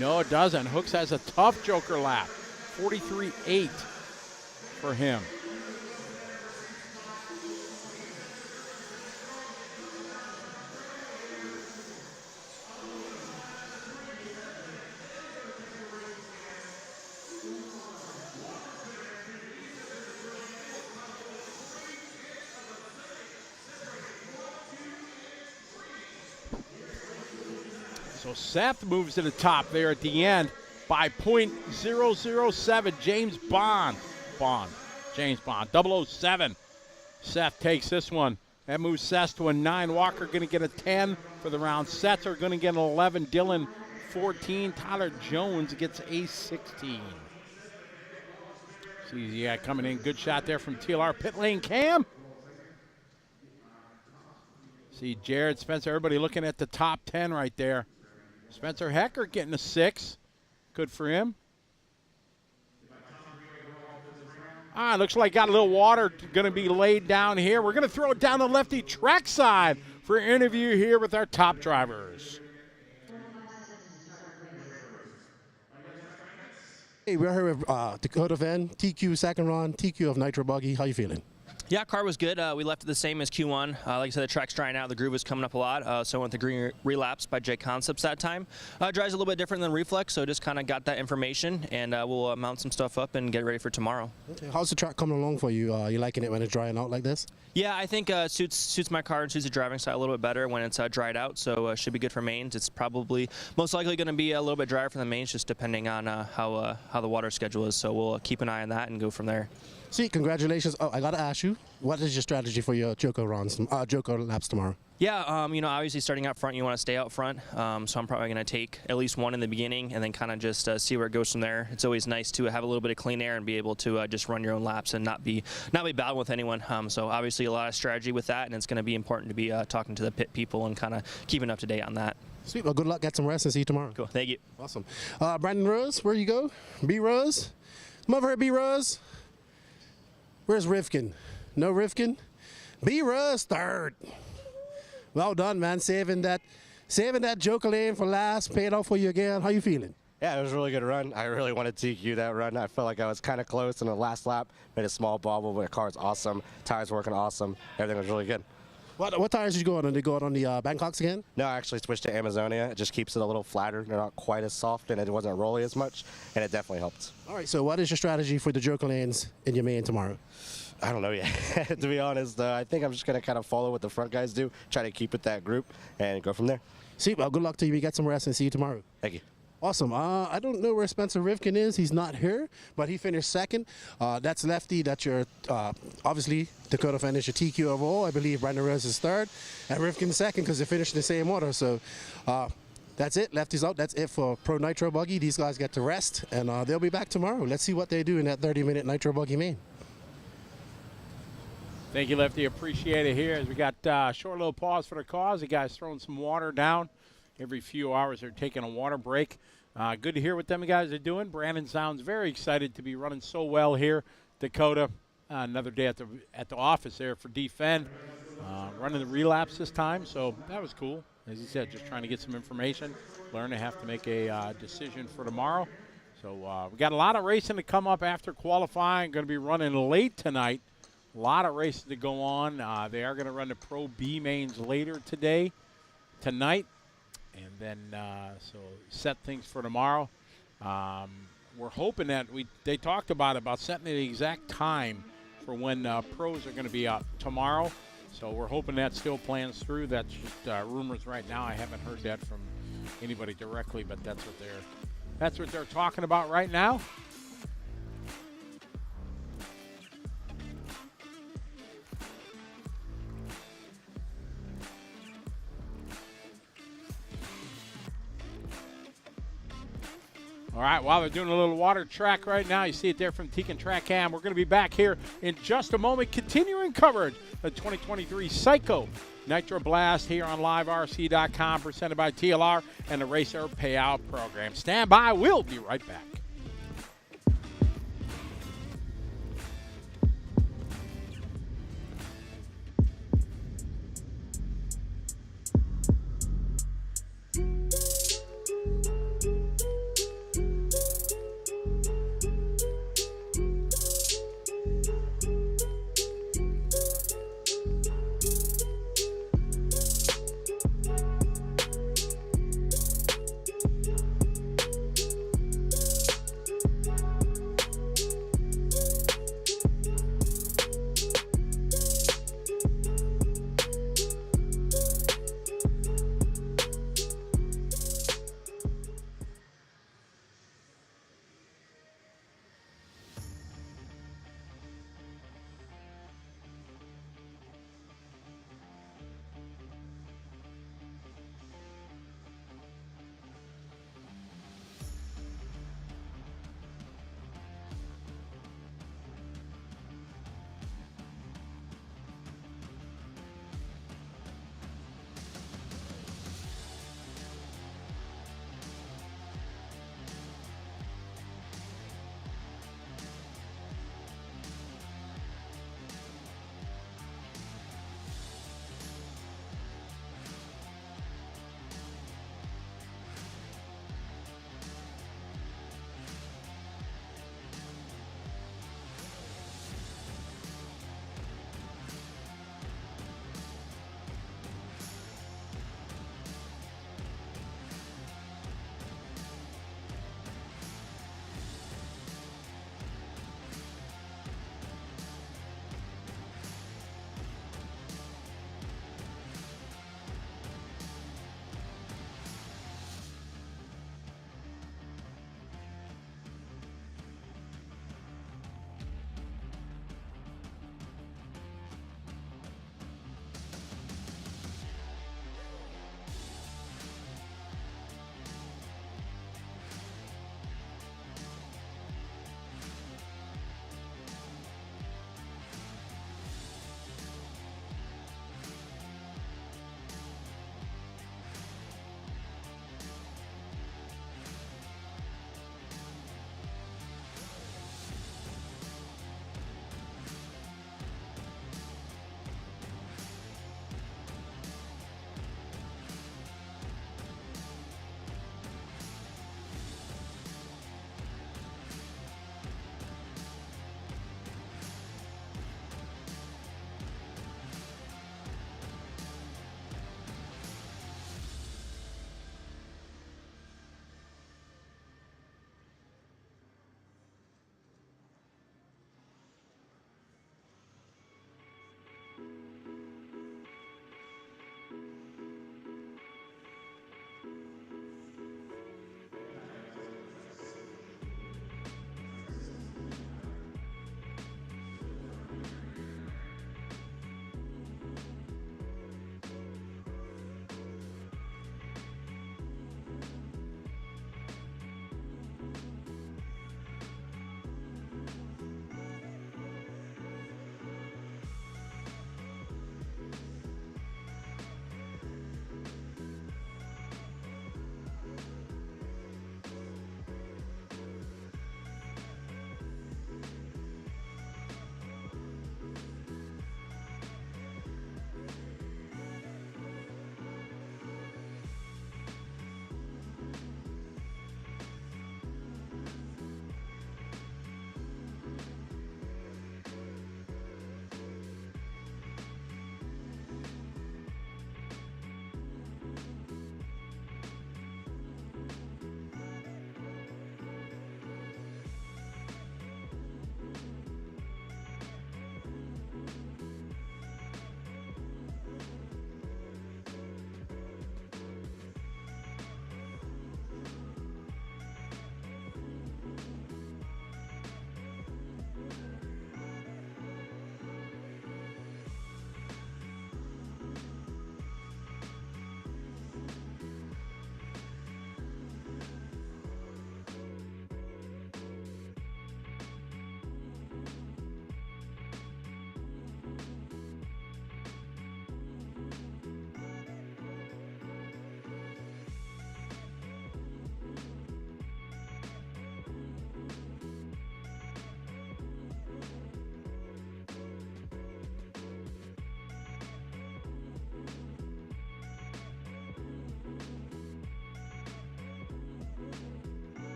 No, it doesn't. Hooks has a tough Joker lap. 43.8 for him. So Seth moves to the top there at the end by .007. James Bond. James Bond. 007. Seth takes this one. That moves Seth to a 9. Walker going to get a 10 for the round. Seth are going to get an 11. Dylan 14. Tyler Jones gets a 16. See, yeah, coming in. Good shot there from TLR. Pit lane cam. See Jared, Spencer, everybody looking at the top 10 right there. Spencer Hecker getting a 6. Good for him. Looks like got a little water going to be laid down here. We're going to throw it down the lefty track side for an interview here with our top drivers. Hey, we're here with Dakota Van, TQ second run, TQ of Nitro Buggy. How you feeling? Yeah, car was good. We left it the same as Q1. Like I said, the track's drying out. The groove was coming up a lot. So I went to Green Relapse by J Concepts that time. Dries a little bit different than Reflex, so just kind of got that information, and we'll mount some stuff up and get ready for tomorrow. Okay. How's the track coming along for you? You liking it when it's drying out like this? Yeah, I think suits my car and suits the driving style a little bit better when it's dried out, so should be good for mains. It's probably most likely going to be a little bit drier for the mains, just depending on how the water schedule is. So we'll keep an eye on that and go from there. See, congratulations. Oh, I got to ask you, what is your strategy for your Joker laps tomorrow? Yeah, you know, obviously starting out front, you want to stay out front. So I'm probably going to take at least one in the beginning and then kind of just see where it goes from there. It's always nice to have a little bit of clean air and be able to just run your own laps and not be battling with anyone. So obviously a lot of strategy with that, and it's going to be important to be talking to the pit people and kind of keeping up to date on that. Sweet. Well, good luck. Get some rest and see you tomorrow. Cool. Thank you. Awesome. Brandon Rose, where you go? B-Rose? Come over here, B-Rose. Where's Rivkin? No Rivkin? B-Rose third. Well done, man. Saving that Joker lane for last. Paid off for you again. How you feeling? Yeah, it was a really good run. I really wanted to TQ that run. I felt like I was kind of close in the last lap. Made a small bobble, but the car's awesome. Tires working awesome. Everything was really good. What tires did you go on? Did they go on the Bangkoks again? No, I actually switched to Amazonia. It just keeps it a little flatter. They're not quite as soft, and it wasn't rolly as much, and it definitely helped. All right, so what is your strategy for the Joker lanes in your main tomorrow? I don't know yet. To be honest, I think I'm just going to kind of follow what the front guys do, try to keep it that group, and go from there. See, well, good luck to you. Get some rest and see you tomorrow. Thank you. Awesome. I don't know where Spencer Rivkin is. He's not here, but he finished second. That's Lefty. That's your, obviously, Dakota finished your TQ overall. I believe Brandon Rose is third, and Rivkin second because they finished in the same order. So that's it. Lefty's out. That's it for Pro Nitro Buggy. These guys get to rest, and they'll be back tomorrow. Let's see what they do in that 30-minute Nitro Buggy main. Thank you, Lefty. Appreciate it here as we got a short little pause for the cause. The guys throwing some water down. Every few hours they're taking a water break. Good to hear what them guys are doing. Brandon sounds very excited to be running so well here. Dakota, another day at the office there for Defend. Running the relapse this time, so that was cool. As he said, just trying to get some information. Learn to have to make a decision for tomorrow. So we got a lot of racing to come up after qualifying. Going to be running late tonight. A lot of races to go on. They are going to run the Pro B mains later tonight. And then, so set things for tomorrow. We're hoping that they talked about setting the exact time for when pros are going to be up tomorrow. So we're hoping that still plans through. That's just rumors right now. I haven't heard that from anybody directly, but that's what they're talking about right now. All right, while they're doing a little water track right now, you see it there from Tekin Track Cam. We're going to be back here in just a moment, continuing coverage of 2023 Psycho Nitro Blast here on liverc.com, presented by TLR and the Racer Payout Program. Stand by, we'll be right back.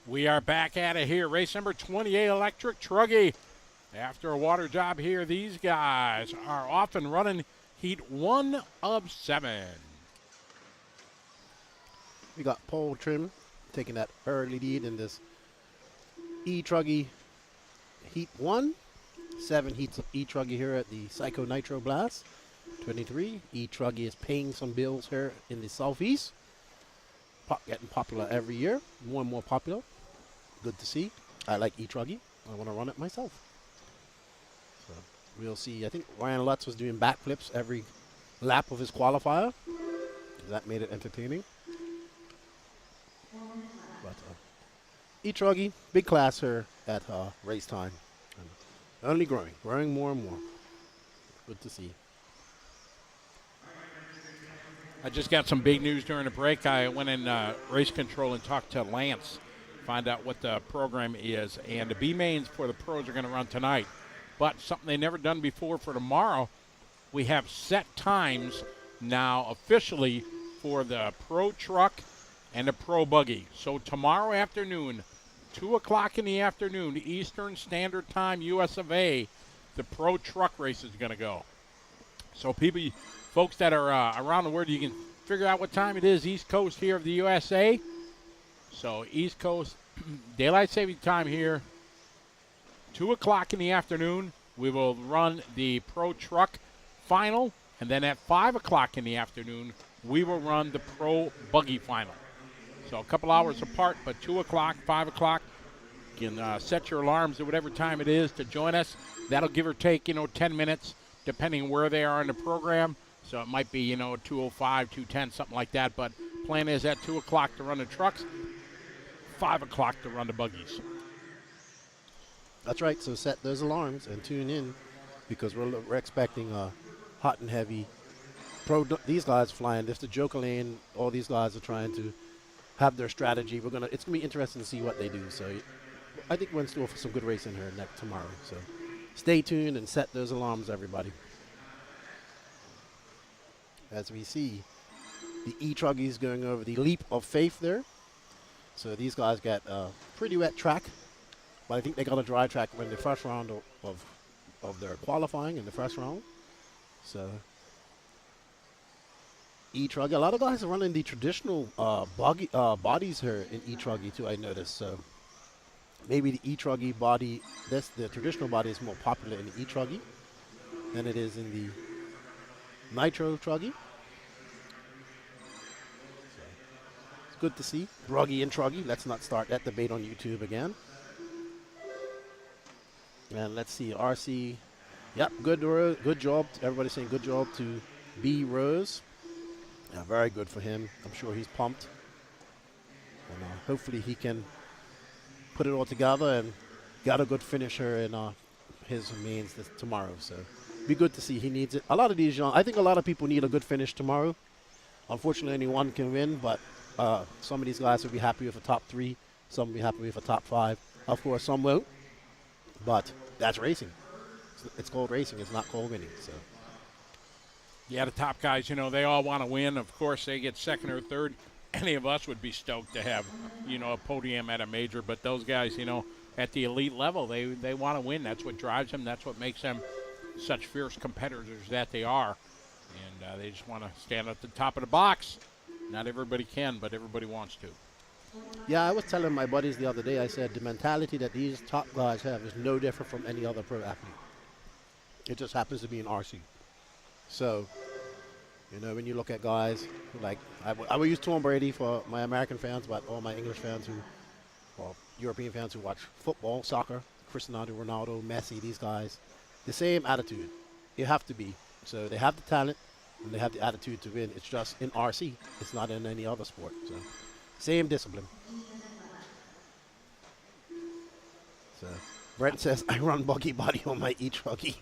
We are back at it here. Race number 28, Electric Truggy. After a water job here, these guys are off and running heat 1 of 7. We got Paul Trim taking that early lead in this E-Truggy Heat 1. 7 heats of E-Truggy here at the Psycho Nitro Blast. 23. E-Truggy is paying some bills here in the Southeast. Getting popular every year. More and more popular. Good to see. I like E-Truggy. I want to run it myself. So we'll see. I think Ryan Lutz was doing backflips every lap of his qualifier. That made it entertaining. But E-Truggy, big class here at race time. And only growing more and more. Good to see. I just got some big news during the break. I went in race control and talked to Lance, find out what the program is. And the B mains for the pros are going to run tonight. But something they never done before for tomorrow, we have set times now officially for the Pro Truck and the Pro Buggy. So tomorrow afternoon, 2 o'clock in the afternoon, Eastern Standard Time, US of A, the Pro Truck race is going to go. So folks that are around the world, you can figure out what time it is East Coast here of the USA. So East Coast, daylight saving time here, 2 o'clock in the afternoon, we will run the Pro Truck Final. And then at 5 o'clock in the afternoon, we will run the Pro Buggy Final. So a couple hours apart, but 2 o'clock, 5 o'clock. You can set your alarms at whatever time it is to join us. That'll give or take, 10 minutes, depending where they are in the program. So it might be, 2:05, 2:10, something like that. But plan is at 2 o'clock to run the trucks, 5 o'clock to run the buggies. That's right. So set those alarms and tune in because we're expecting hot and heavy. These guys flying. If the Joker Lane, all these guys are trying to have their strategy. It's gonna be interesting to see what they do. So I think we're in store for some good racing here tomorrow. So stay tuned and set those alarms, everybody. As we see the E-Truggies going over the Leap of Faith there. So these guys got a pretty wet track, but I think they got a dry track in the first round of their qualifying in the first round. So E-Truggy, a lot of guys are running the traditional bodies here in E-Truggy too, I noticed. So maybe the E-Truggy body, the traditional body is more popular in the E-Truggy than it is in the Nitro Truggy. So it's good to see. Bruggy and Truggy. Let's not start that debate on YouTube again. And let's see, RC. Yep, good job. Everybody's saying good job to B. Rose. Yeah, very good for him. I'm sure he's pumped. And hopefully he can put it all together and got a good finisher in his mains tomorrow. So be good to see. He needs it. I think a lot of people need a good finish tomorrow. Unfortunately, only one can win, but some of these guys will be happy with a top 3. Some will be happy with a top 5. Of course, some won't. But that's racing. It's called racing. It's not called winning. So. Yeah, the top guys, they all want to win. Of course, they get second or third. Any of us would be stoked to have, a podium at a major. But those guys, at the elite level, they want to win. That's what drives them. That's what makes them such fierce competitors that they are. And they just want to stand at the top of the box. Not everybody can, but everybody wants to. Yeah, I was telling my buddies the other day, I said the mentality that these top guys have is no different from any other pro athlete. It just happens to be in RC. So, when you look at guys like, I will use Tom Brady for my American fans, but all my English fans European fans who watch football, soccer, Cristiano Ronaldo, Messi, these guys, the same attitude. You have to be. So they have the talent and they have the attitude to win. It's just in RC. It's not in any other sport. So same discipline. So Brent says, I run buggy body on my E-Truggy.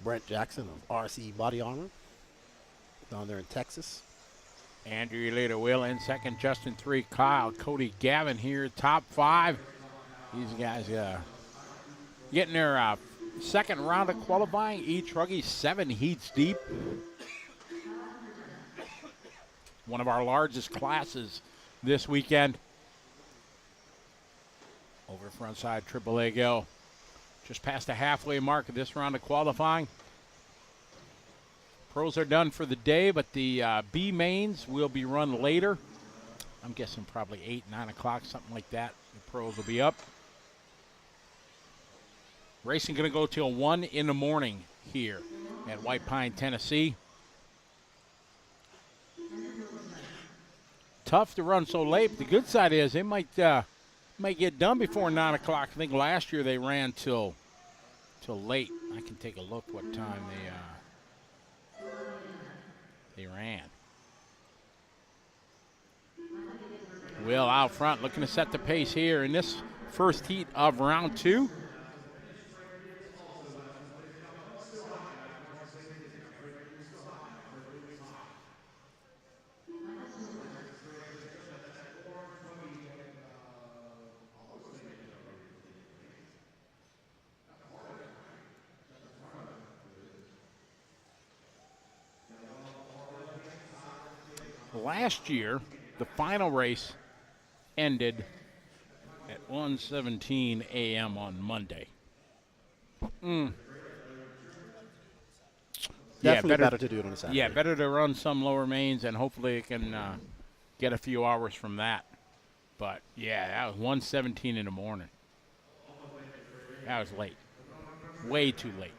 Brent Jackson of RC Body Armor down there in Texas. Andrew Later Will in second, Justin 3, Kyle, Cody, Gavin here, top 5. These guys getting their second round of qualifying. E-Truggy 7 heats deep. One of our largest classes this weekend. Over the front side, triple leg L. Just past the halfway mark of this round of qualifying. Pros are done for the day, but the B mains will be run later. I'm guessing probably 8, 9 o'clock, something like that. The pros will be up. Racing going to go till 1 in the morning here at White Pine, Tennessee. Tough to run so late, but the good side is they might get done before 9 o'clock. I think last year they ran till late. I can take a look what time they ran. Will out front looking to set the pace here in this first heat of round 2. Last year, the final race ended at 1:17 a.m. on Monday. Definitely better to do it on a Saturday. Yeah, better to run some lower mains, and hopefully it can get a few hours from that. But, yeah, that was 1:17 in the morning. That was late. Way too late.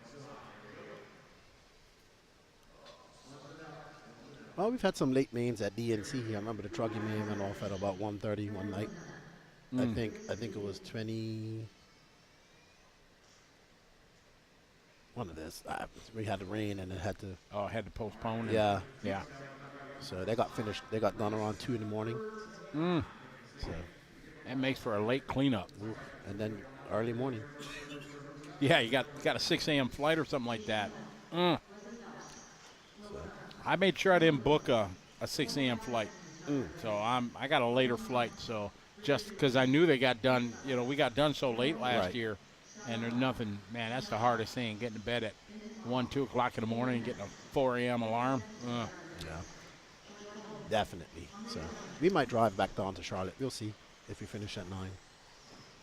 Well, we've had some late mains at DNC here. I remember the Truggy main went off at about 1:30 one night. I think it was 20. One of this. We had the rain and it had to. Oh, had to postpone it. Yeah. Yeah. So they got finished. They got done around 2 in the morning. So that makes for a late cleanup. And then early morning. Yeah, you got a 6 a.m. flight or something like that. I made sure I didn't book a 6 a.m. flight. So I got a later flight. So just because I knew they got done, we got done so late last year, and there's nothing, man, that's the hardest thing, getting to bed at 1, 2 o'clock in the morning and getting a 4 a.m. alarm. Yeah, definitely. So we might drive back down to Charlotte. We'll see if we finish at 9.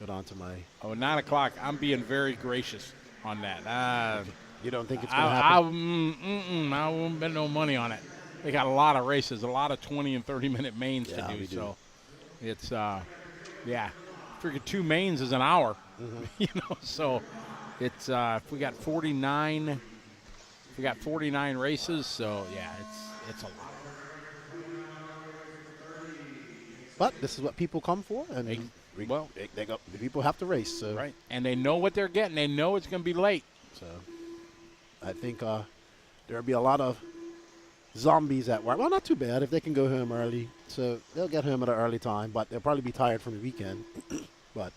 Go down to my. 9 o'clock, I'm being very gracious on that. You don't think it's going to happen? I won't bet no money on it. They got a lot of races, a lot of 20 and 30-minute mains to do. So it's, figure 2 mains is an hour. So it's if we got 49 races, so yeah, it's a lot. But this is what people come for, and the people have to race. So right, and they know what they're getting. They know it's going to be late. So I think there'll be a lot of zombies at work. Well, not too bad if they can go home early. So they'll get home at an early time, but they'll probably be tired from the weekend. But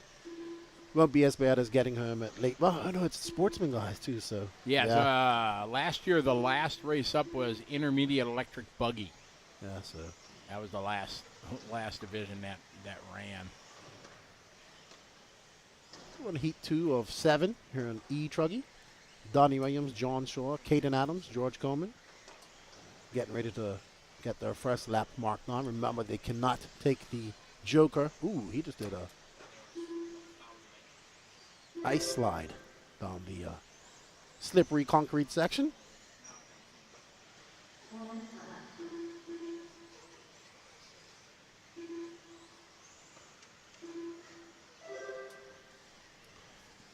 won't be as bad as getting home at late. Well, I know it's Sportsman guys too. So last year the last race up was Intermediate Electric Buggy. Yeah, so that was the last division that ran. We're on heat 2 of 7 here on E-Truggy. Donnie Williams, John Shaw, Caden Adams, George Coleman. Getting ready to get their first lap marked on. Remember, they cannot take the Joker. Ooh, he just did a ice slide down the slippery concrete section.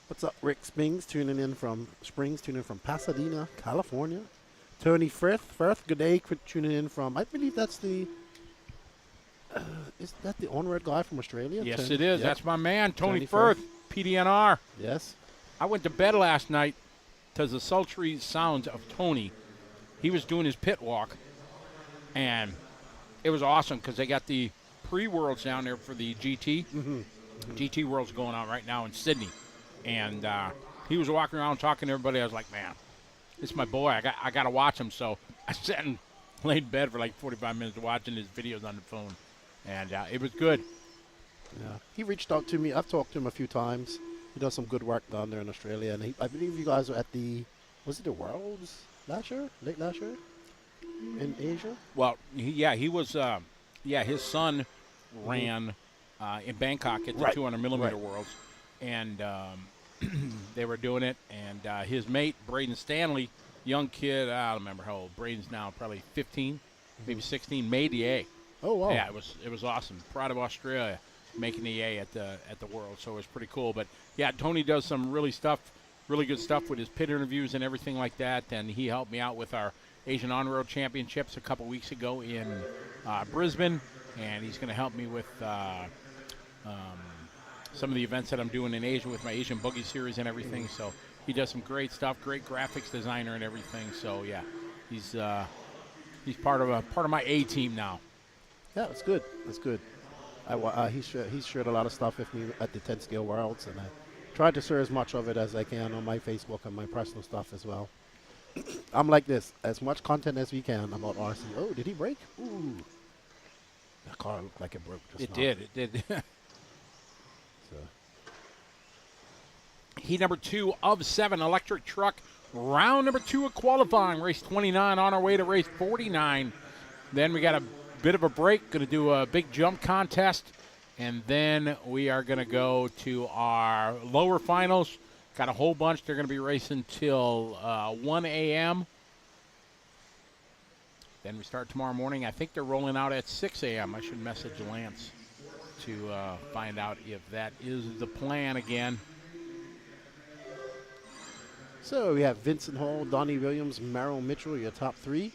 What's up, Rick Springs, tuning in from Pasadena, California. Tony Firth, good day, tuning in from, I believe that's the, is that the onward guy from Australia? Yes, it is. Yep. That's my man, Tony Firth, PDNR. Yes. I went to bed last night to the sultry sounds of Tony. He was doing his pit walk, and it was awesome because they got the pre-worlds down there for the GT. GT World's going on right now in Sydney. And he was walking around talking to everybody. I was like, man, this is my boy. I got to watch him. So I sat and laid in bed for like 45 minutes watching his videos on the phone. And it was good. Yeah. He reached out to me. I've talked to him a few times. He does some good work down there in Australia. And I believe you guys were at was it the Worlds last year? Late last year? In Asia? Well, he was, his son ran in Bangkok at the 200 millimeter Worlds. and they were doing it. And his mate, Braden Stanley, young kid, I don't remember how old. Braden's now probably 15, maybe 16, made the A. Oh, wow. Yeah, it was awesome. Proud of Australia making the A at the World, so it was pretty cool. But yeah, Tony does some really good stuff with his pit interviews and everything like that. And he helped me out with our Asian On-Road Championships a couple weeks ago in Brisbane, and he's going to help me with some of the events that I'm doing in Asia with my Asian Buggy series and everything. So he does some great stuff, great graphics designer and everything. So yeah, he's part of my A team now. Yeah, it's good. It's good. He's shared a lot of stuff with me at the 10 Scale Worlds, and I tried to share as much of it as I can on my Facebook and my personal stuff as well. I'm like this, as much content as we can about RC. Oh, did he break? Ooh. That car looked like it broke just now. It did. So. Heat number 2 of 7, electric truck. Round number 2 of qualifying. Race 29 on our way to race 49. Then we got a bit of a break. Going to do a big jump contest. And then we are going to go to our lower finals. Got a whole bunch. They're going to be racing till 1 a.m. Then we start tomorrow morning. I think they're rolling out at 6 a.m. I should message Lance to find out if that is the plan again. So we have Vincent Hall, Donnie Williams, Merrill Mitchell, your top 3.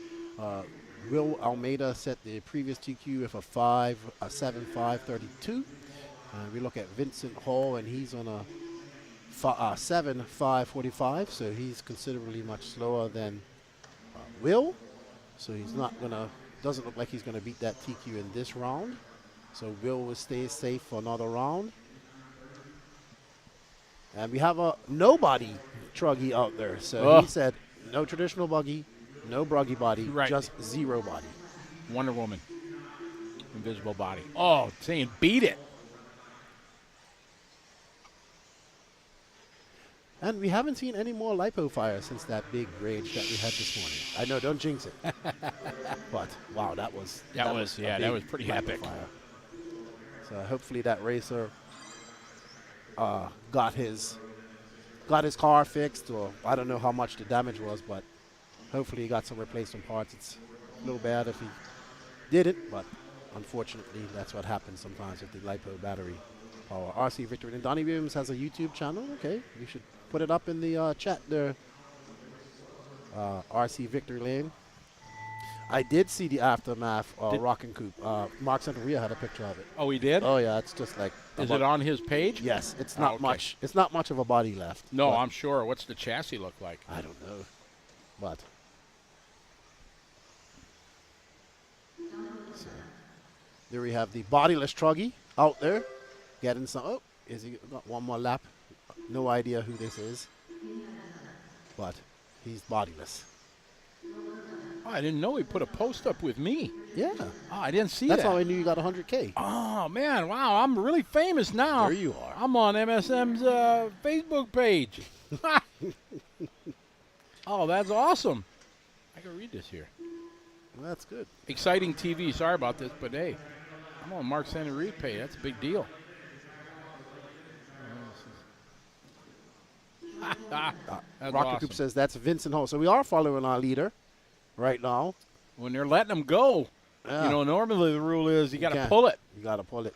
Will Almeida set the previous TQ with a 7.532. We look at Vincent Hall, and he's on a 7.545, so he's considerably much slower than Will. So he's not gonna. Doesn't look like he's gonna beat that TQ in this round. So Will will stay safe for another round. And we have a nobody Truggy out there. So he said no traditional buggy, no bruggy body, just zero body. Wonder Woman. Invisible body. Oh, saying beat it. And we haven't seen any more lipo fire since that big rage that we had this morning. I know, don't jinx it. But wow, that was pretty epic. Fire. So hopefully that racer got his car fixed, or I don't know how much the damage was, but hopefully he got some replacement parts. It's a little bad if he didn't, but unfortunately that's what happens sometimes with the lipo battery power. RC Victory. And Donnie Williams has a YouTube channel. Okay, you should put it up in the chat there. RC Victory Lane. I did see the aftermath Rockin' Coupe. Mark Santeria had a picture of it. Oh, he did? Oh yeah, it's just like. Is it on his page? Yes, it's not much. It's not much of a body left. No, I'm sure. What's the chassis look like? I don't know, but. So, there we have the bodiless Truggy out there, getting some. Oh, is he got one more lap? No idea who this is, but he's bodiless. Oh, I didn't know he put a post up with me. Yeah. Oh, I didn't see that. That's how I knew you got 100K. Oh, man. Wow, I'm really famous now. There you are. I'm on MSM's Facebook page. Oh, that's awesome. I can read this here. Well, that's good. Exciting TV. Sorry about this, but hey, I'm on Mark Santeria page. That's a big deal. Rocket Coop says that's Vincent Hall. So we are following our leader right now. When they're letting them go, normally the rule is you got to pull it. You got to pull it.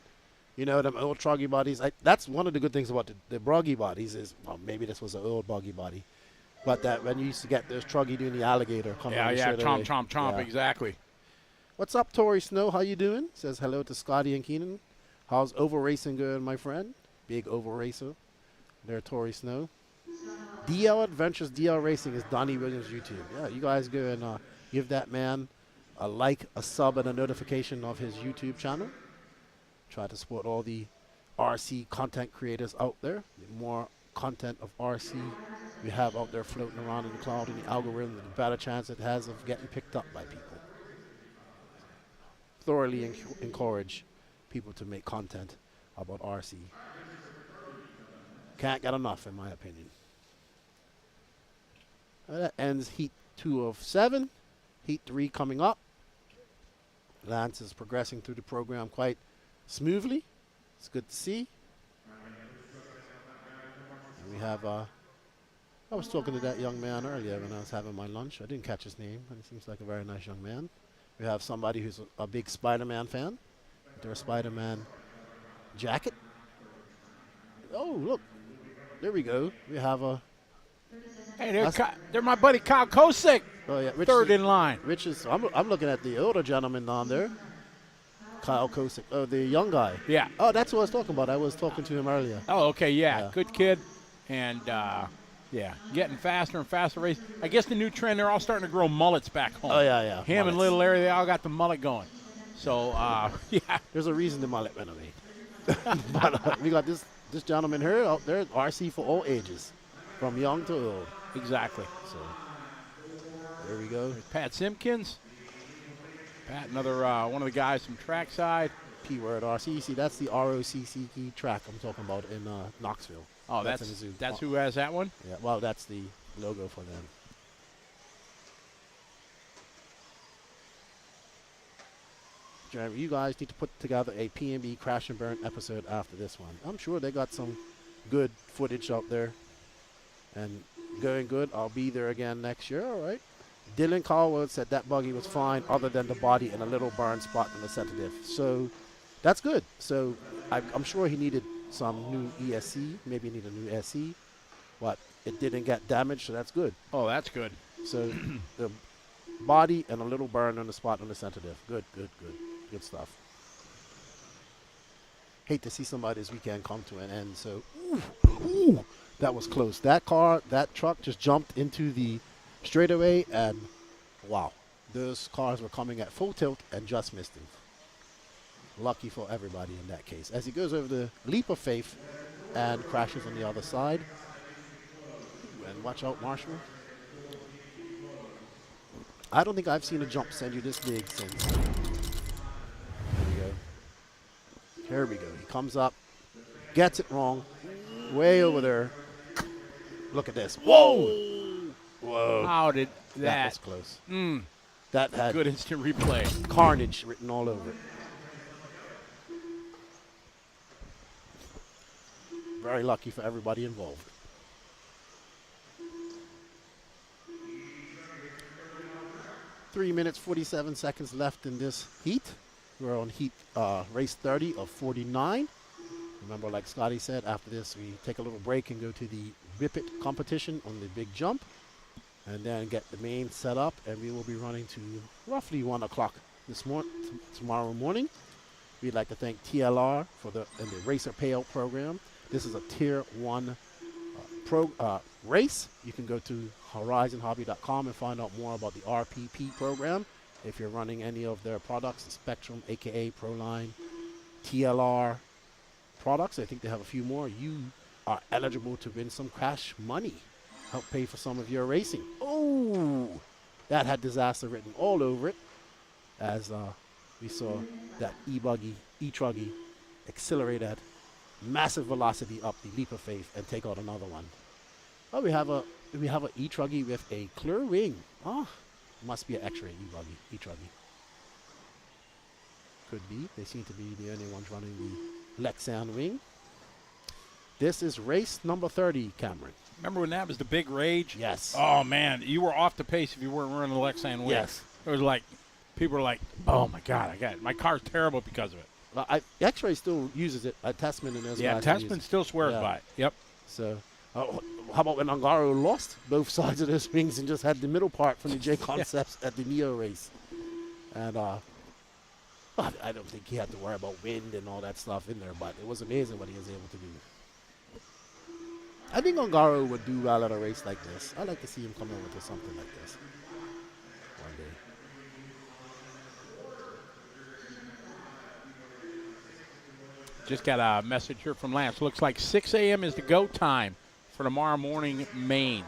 You know, them old Truggy bodies. That's one of the good things about the Bruggy bodies is, well, maybe this was an old Buggy body, but that when you used to get those Truggy doing the alligator coming. Chomp, exactly. What's up, Tori Snow? How you doing? Says hello to Scotty and Keenan. How's oval racing going, my friend? Big oval racer. There, Tori Snow. DL Adventures DL Racing is Donnie Williams' YouTube. Yeah, you guys go and give that man a like, a sub, and a notification of his YouTube channel. Try to support all the RC content creators out there. The more content of RC we have out there floating around in the cloud in the algorithm, the better chance it has of getting picked up by people. Thoroughly encourage people to make content about RC. Can't get enough, in my opinion. That ends Heat 2 of 7. Heat 3 coming up. Lance is progressing through the program quite smoothly. It's good to see. have, I was talking to that young man earlier when I was having my lunch. I didn't catch his name, but he seems like a very nice young man. We have somebody who's a big Spider-Man fan. Their Spider-Man jacket. Oh, look. There we go. We have a... Hey, they're my buddy Kyle Kosick. Oh, yeah. Third in line. Rich is... I'm looking at the older gentleman down there. Kyle Kosick. Oh, the young guy. Yeah. Oh, that's what I was talking about. I was talking to him earlier. Oh, okay, yeah. Good kid. And, yeah, getting faster and faster race. I guess the new trend, they're all starting to grow mullets back home. Oh, yeah. Him and Little Larry, they all got the mullet going. So, yeah. There's a reason the mullet went away. But we got this gentleman here out there, RC for all ages, from young to old. Exactly. So, there we go. There's Pat Simpkins. Pat, another one of the guys from Trackside. P-word RC. See, that's the ROCC track I'm talking about in Knoxville. Oh, that's in the zoo. That's who has that one? Yeah, well, that's the logo for them. Jeremy, you guys need to put together a PNB Crash and Burn episode after this one. I'm sure they got some good footage out there. And going good, I'll be there again next year, all right? Dylan Caldwell said that buggy was fine other than the body and a little burn spot in the center diff. So that's good. So I'm sure he needed some new ESC, maybe need a new SC, but it didn't get damaged, so that's good. Oh, that's good. So the body and a little burn on the spot on the center diff. Good stuff. Hate to see somebody this weekend come to an end. So, ooh, that was close. That truck just jumped into the straightaway, and wow, those cars were coming at full tilt and just missed him. Lucky for everybody in that case. As he goes over the leap of faith and crashes on the other side. And watch out, Marshall. I don't think I've seen a jump send you this big since. Here we go. He comes up, gets it wrong, way over there. Look at this. Whoa! Whoa. How did that? That was close. That had good instant replay. Carnage written all over it. Very lucky for everybody involved. Three minutes, 47 seconds left in this heat. We're on heat race 30 of 49. Remember, like Scotty said, after this we take a little break and go to the whip it competition on the big jump, and then get the main set up, and we will be running to roughly 1 o'clock tomorrow morning. We'd like to thank TLR for the Racer Payout Program. This is a Tier 1 race. You can go to horizonhobby.com and find out more about the RPP program. If you're running any of their products, the Spectrum, aka Proline, TLR products, I think they have a few more, you are eligible to win some crash money. Help pay for some of your racing. Oh, that had disaster written all over it, as we saw that E-Buggy, E-Truggy accelerate at massive velocity up the leap of faith and take out another one. Oh, we have a E-Truggy with a clear wing. Oh, must be an X-ray E-Buggy, E-Truggy. Could be. They seem to be the only ones running the Lexan wing. This is race number 30, Cameron. Remember when that was the big rage? Yes. Oh, man. You were off the pace if you weren't running the Lexan wing. Yes. It was like, people were like, oh, my God, I got it. My car's terrible because of it. Well, X-ray still uses it. Testament and those yeah, guys Testament still swears by it. Yep. So, how about when Ungaro lost both sides of those wings and just had the middle part from the J Concepts at the Neo race? And I don't think he had to worry about wind and all that stuff in there, but it was amazing what he was able to do. I think Ungaro would do well at a race like this. I'd like to see him come over to something like this one day. Just got a message here from Lance. Looks like 6 a.m. is the go time for tomorrow morning mains.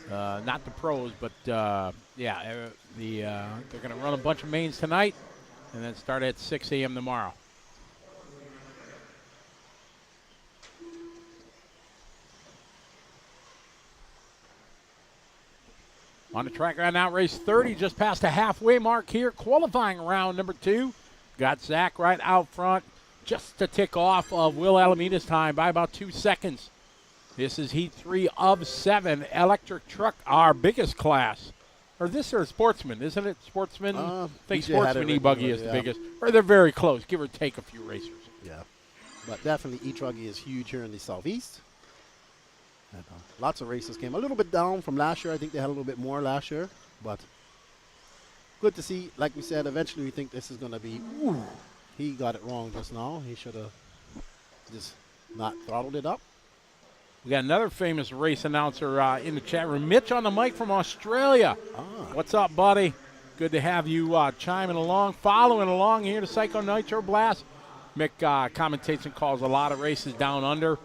Not the pros, but they're going to run a bunch of mains tonight and then start at 6 a.m. tomorrow. On the track right now, race 30, just past the halfway mark here. Qualifying round number 2. Got Zach right out front, just to tick off of Will Alameda's time by about 2 seconds. This is Heat 3 of 7. Electric Truck, our biggest class. Or this or Sportsman, isn't it? Sportsman? I think BJ had Sportsman it E-Buggy written, is the yeah. biggest. Or they're very close, give or take a few racers. Yeah. But definitely E-Truggy is huge here in the Southeast. And, lots of races came. A little bit down from last year. I think they had a little bit more last year. But good to see. Like we said, eventually we think this is going to be, he got it wrong just now. He should have just not throttled it up. We got another famous race announcer in the chat room. Mitch on the mic from Australia. What's up, buddy? Good to have you chiming along, following along here to Psycho Nitro Blast. Mick commentates and calls a lot of races down under.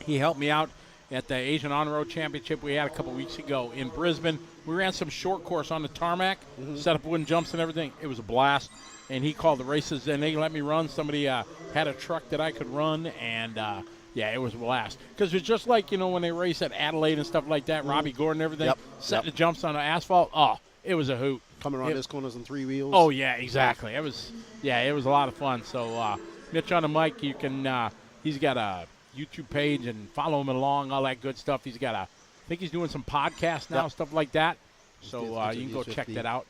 He helped me out at the Asian On-Road Championship we had a couple weeks ago in Brisbane. We ran some short course on the tarmac, set up wooden jumps and everything. It was a blast. And he called the races, and they let me run. Somebody had a truck that I could run, and yeah, it was a blast. Because it's just like, when they race at Adelaide and stuff like that, Robbie Gordon and everything, setting the jumps on the asphalt. Oh, it was a hoot. Coming around those corners on 3 wheels. Oh, yeah, exactly. It was a lot of fun. So, Mitch on the mic, you can, he's got a YouTube page and follow him along, all that good stuff. He's got I think he's doing some podcasts now, stuff like that. So, you can go check that out.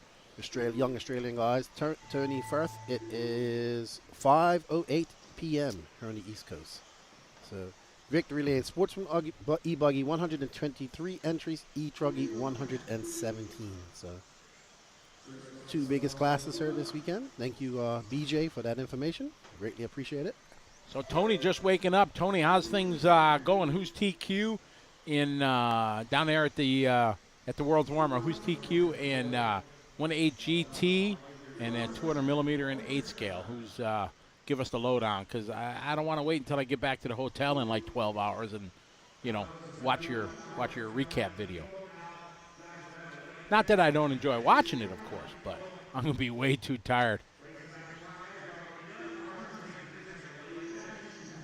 Young Australian guys. Tony Firth. It is 5:08 p.m. here on the East Coast. So, Victory Lane, Sportsman E-Buggy, 123 entries, E-Truggy, 117. So, 2 biggest classes here this weekend. Thank you, BJ, for that information. Greatly appreciate it. So, Tony just waking up. Tony, how's things going? Who's TQ in down there at the World's Warmer? Who's TQ in 1.8 GT and then 200 millimeter in 8 scale? Who's give us the lowdown? Because I don't want to wait until I get back to the hotel in like 12 hours and watch your recap video. Not that I don't enjoy watching it, of course, but I'm gonna be way too tired.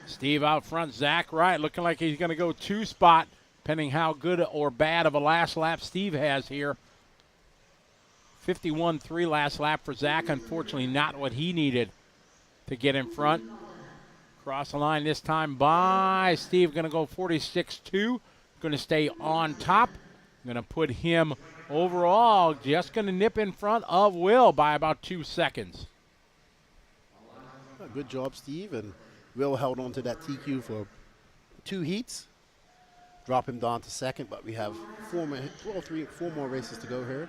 Steve out front, Zach right, looking like he's gonna go 2-spot, depending how good or bad of a last lap Steve has here. 51.3 last lap for Zach. Unfortunately, not what he needed to get in front. Cross the line this time by Steve. Going to go 46.2. Going to stay on top. Going to put him overall just going to nip in front of Will by about 2 seconds. Good job, Steve. And Will held on to that TQ for 2 heats. Drop him down to second, but we have 4 more races to go here.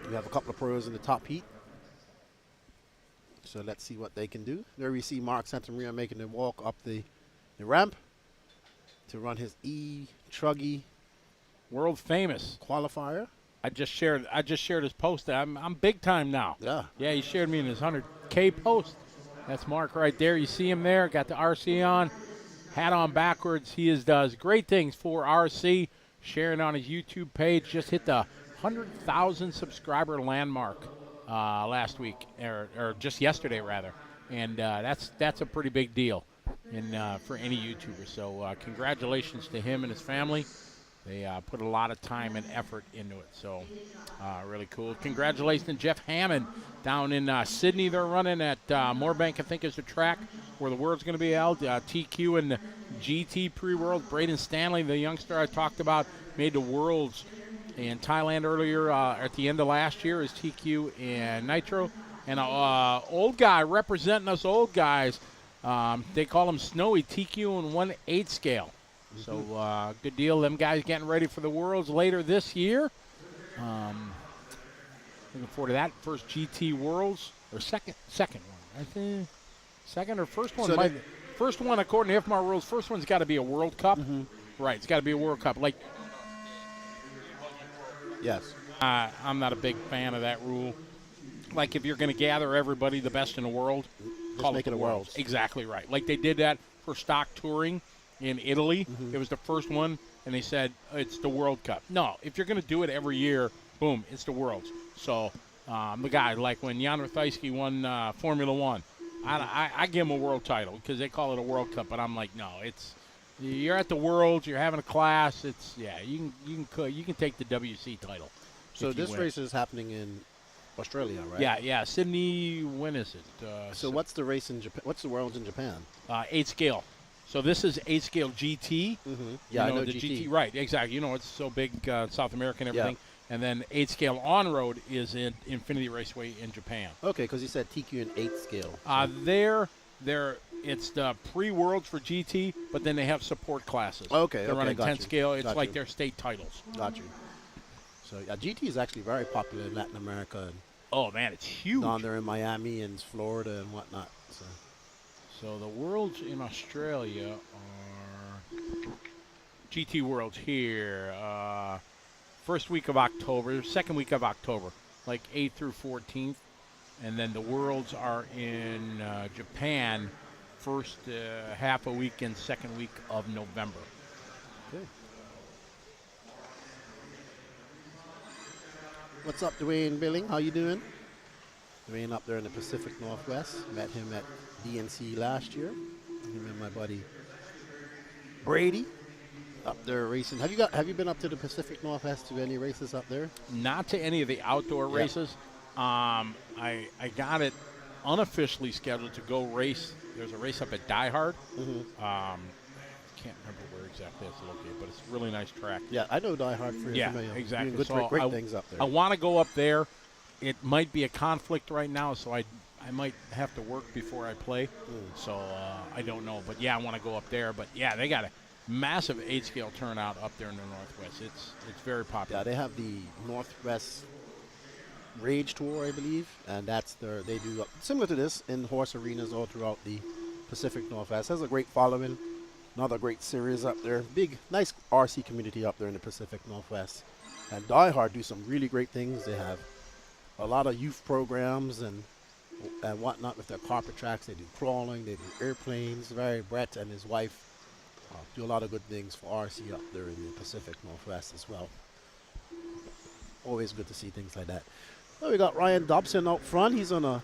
We have a couple of pros in the top heat. So let's see what they can do. There we see Mark Santamaria making the walk up the ramp to run his E-Truggy world famous qualifier. I just shared his post. I'm big time now. Yeah, he shared me in his 100K post. That's Mark right there. You see him there. Got the RC on, hat on backwards. He does great things for RC. Sharing on his YouTube page. Just hit the 100,000 subscriber landmark last week, or just yesterday rather, and that's a pretty big deal for any YouTuber. So congratulations to him and his family. They put a lot of time and effort into it. So really cool. Congratulations to Jeff Hammond down in Sydney. They're running at Moorbank, I think is the track where the World's going to be held. TQ and the GT pre-World. Braden Stanley, the youngster I talked about, made the Worlds in Thailand earlier at the end of last year is TQ and Nitro. And old guy representing us old guys, they call him Snowy, TQ in 1/8 scale. So good deal. Them guys getting ready for the Worlds later this year. Looking forward to that. First GT Worlds, or second one. I think second or first one. So first one, according to FMAR rules, first one's got to be a World Cup. Right, it's got to be a World Cup. Like, yes. I'm not a big fan of that rule. Like, if you're going to gather everybody, the best in the world, just make it a Worlds. Exactly right. Like they did that for stock touring in Italy. It was the first one, and they said it's the World Cup. No, if you're going to do it every year, boom, it's the Worlds. So the guy, like when Jan Rothyski won Formula One, I give him a world title because they call it a World Cup, but I'm like, no, you're at the Worlds, you're having a class. You can take the WC title. So this race is happening in Australia, right? Yeah. Sydney, when is it? So what's the race in Japan? What's the Worlds in Japan? 8 scale. So this is 8-scale GT. Yeah, I know the GT. Right, exactly. It's so big, South American and everything. And then 8-scale on-road is in Infinity Raceway in Japan. Okay, because you said TQ and 8 scale. It's the pre-worlds for GT, but then they have support classes. Okay, They're running got 10 you. scale. It's Got like you. their state titles. Got you. So yeah, GT is actually very popular in Latin America and Oh man, it's huge. down there in Miami and Florida and whatnot. So the worlds in Australia are GT Worlds here. First week of October, second week of October, like 8th through 14th. And then the worlds are in Japan, first half a week and second week of November. Okay. What's up, Dwayne Billing? How you doing? Dwayne up there in the Pacific Northwest. Met him at DNC last year. Him and my buddy Brady up there racing. Have you been up to the Pacific Northwest to any races up there? Not to any of the outdoor races. I got it unofficially scheduled to go race. There's a race up at Die Hard. Can't remember where exactly it's located, but it's a really nice track. Yeah, I know Die Hard. Exactly. Doing good, great things up there. I want to go up there. It might be a conflict right now, so I might have to work before I play. So I don't know. But, yeah, I want to go up there. But, yeah, they got a massive 8-scale turnout up there in the Northwest. It's very popular. Yeah, they have the Northwest Rage Tour, I believe, and they do similar to this in horse arenas all throughout the Pacific Northwest. Has a great following. Another great series up there. Big, nice RC community up there in the Pacific Northwest. And Die Hard do some really great things. They have a lot of youth programs and whatnot with their carpet tracks. They do crawling, they do airplanes. Brett and his wife do a lot of good things for RC up there in the Pacific Northwest as well. Always good to see things like that. Well, we got Ryan Dobson out front. He's on a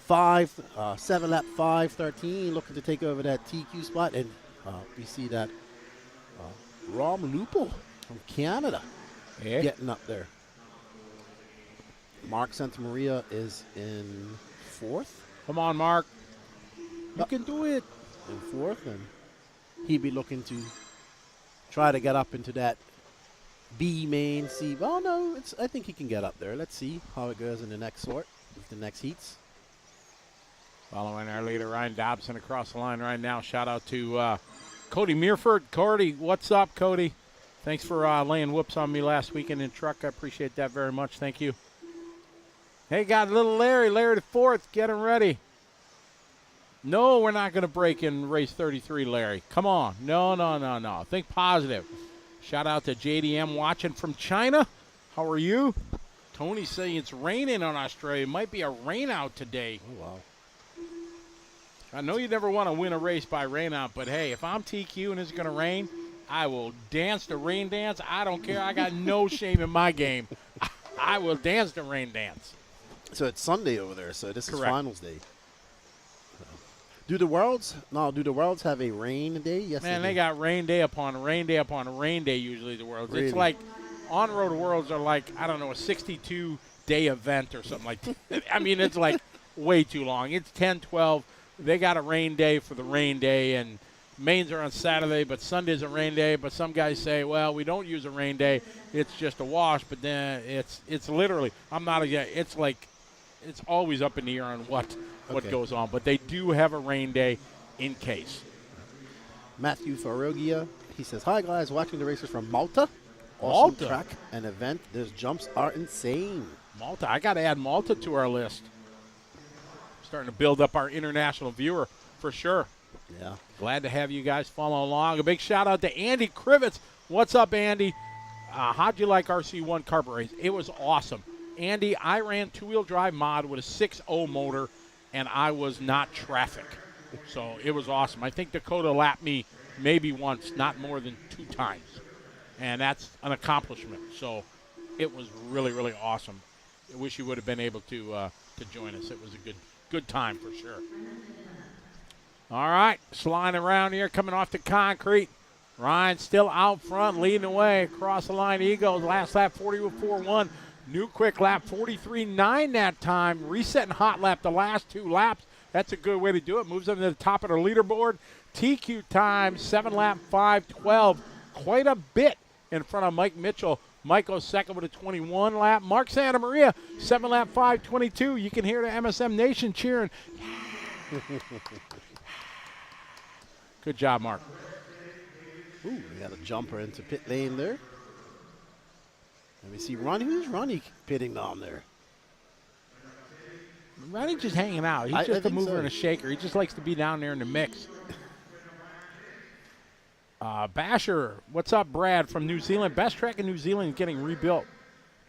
7-lap 5:13, looking to take over that TQ spot. And we see that Rom Lupo from Canada getting up there. Mark Santamaria is in 4th. Come on, Mark. You can do it. In 4th, and he'd be looking to try to get up into that B main C. Oh no, I think he can get up there. Let's see how it goes in the next the next heats. Following our leader, Ryan Dobson, across the line right now. Shout out to Cody Mearford. Cody, what's up, Cody? Thanks for laying whoops on me last weekend in truck. I appreciate that very much. Thank you. Hey, got a little Larry. Larry the 4th. Get him ready. No, we're not going to break in race 33, Larry. Come on. No. Think positive. Shout out to JDM watching from China. How are you? Tony's saying it's raining on Australia. It might be a rain out today. Oh, wow. I know you never want to win a race by rain out, but hey, if I'm TQ and it's going to rain, I will dance the rain dance. I don't care. I got no shame in my game. I will dance the rain dance. So it's Sunday over there, so this Correct. is finals day. Do the Worlds have a rain day? Yes, Man, they they do. got rain day upon rain day upon rain day usually, the Worlds. Really? It's like on-road Worlds are like, I don't know, a 62-day event or something like that. I mean, it's like way too long. It's 10, 12. They got a rain day for the rain day, and mains are on Saturday, but Sunday's a rain day. But some guys say, well, we don't use a rain day. It's just a wash. But then it's literally, it's like it's always up in the air on what goes on. But they do have a rain day in case. Matthew Farrogia, he says, hi, guys, watching the races from Malta. Malta? Awesome track and event. Those jumps are insane. Malta. I got to add Malta to our list. Starting to build up our international viewer for sure. Yeah. Glad to have you guys follow along. A big shout out to Andy Krivitz. What's up, Andy? How'd you like RC1 carpet race? It was awesome. Andy, I ran two-wheel drive mod with a 6.0 motor, and I was not traffic. So it was awesome. I think Dakota lapped me maybe once, not more than 2 times. And that's an accomplishment. So it was really, really awesome. I wish you would have been able to join us. It was a good time for sure. All right, sliding around here, coming off the concrete. Ryan still out front, leading the way. Across the line, he goes. Last lap, 40.41. New quick lap, 43.9 that time. Resetting hot lap the last 2 laps. That's a good way to do it. Moves them to the top of the leaderboard. TQ time, 7-lap 5:12. Quite a bit in front of Mike Mitchell. Mike goes second with a 21 lap. Mark Santa Maria, 7-lap 5:22. You can hear the MSM Nation cheering. Good job, Mark. Ooh, we got a jumper into pit lane there. Let me see, Ronnie. Who's Ronnie pitting down there? Ronnie's just hanging out. He's I just a think mover so. and a shaker. He just likes to be down there in the mix. Basher, what's up, Brad, from New Zealand? Best track in New Zealand is getting rebuilt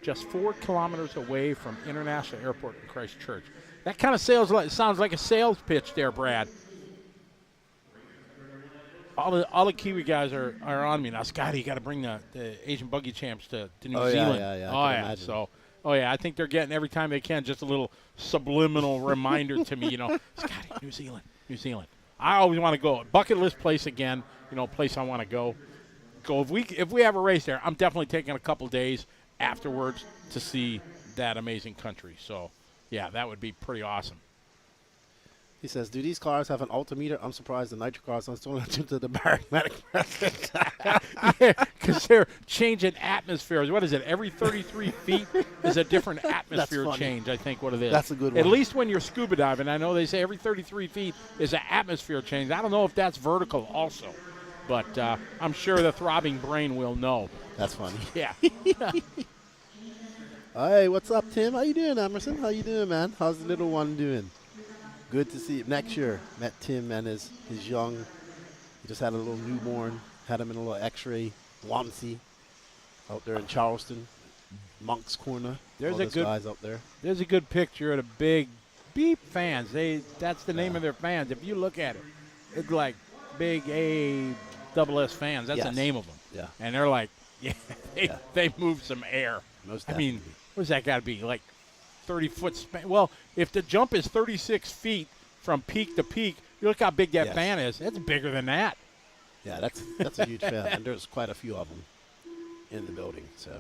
just 4 kilometers away from International Airport in Christchurch. That kind of sounds like a sales pitch there, Brad. All the Kiwi guys are on me now. Scotty, you got to bring the Asian Buggy Champs to New Zealand. Yeah. Oh, yeah. So, I think they're getting every time they can just a little subliminal reminder to me, Scotty, New Zealand. I always want to go. Bucket list place again, place I want to go. If we have a race there, I'm definitely taking a couple days afterwards to see that amazing country. So, yeah, that would be pretty awesome. He says, do these cars have an altimeter? I'm surprised the Nitro cars aren't still to the barometric pressure. Yeah, because they're changing atmospheres. What is it? Every 33 feet is a different atmosphere change, I think what it is. That's a good one. At least when you're scuba diving. I know they say every 33 feet is an atmosphere change. I don't know if that's vertical also, but I'm sure the throbbing brain will know. That's funny. Yeah. Hey, what's up, Tim? How you doing, Emerson? How you doing, man? How's the little one doing? Good to see you. Next year, met Tim and his young. He just had a little newborn. Had him in a little X-ray onesie out there in Charleston, Monk's Corner. There's all a those good guys up there. There's a good picture of the big Beep fans. That's the name of their fans. If you look at it, it's like big ASS fans. That's the name of them. Yeah. And they're like, they move some air. Most I mean, definitely. what's that got to be? Like 30-foot span? Well, if the jump is 36 feet from peak to peak, you look how big that fan is. It's bigger than that. Yeah, that's a huge fan, and there's quite a few of them in the building. So.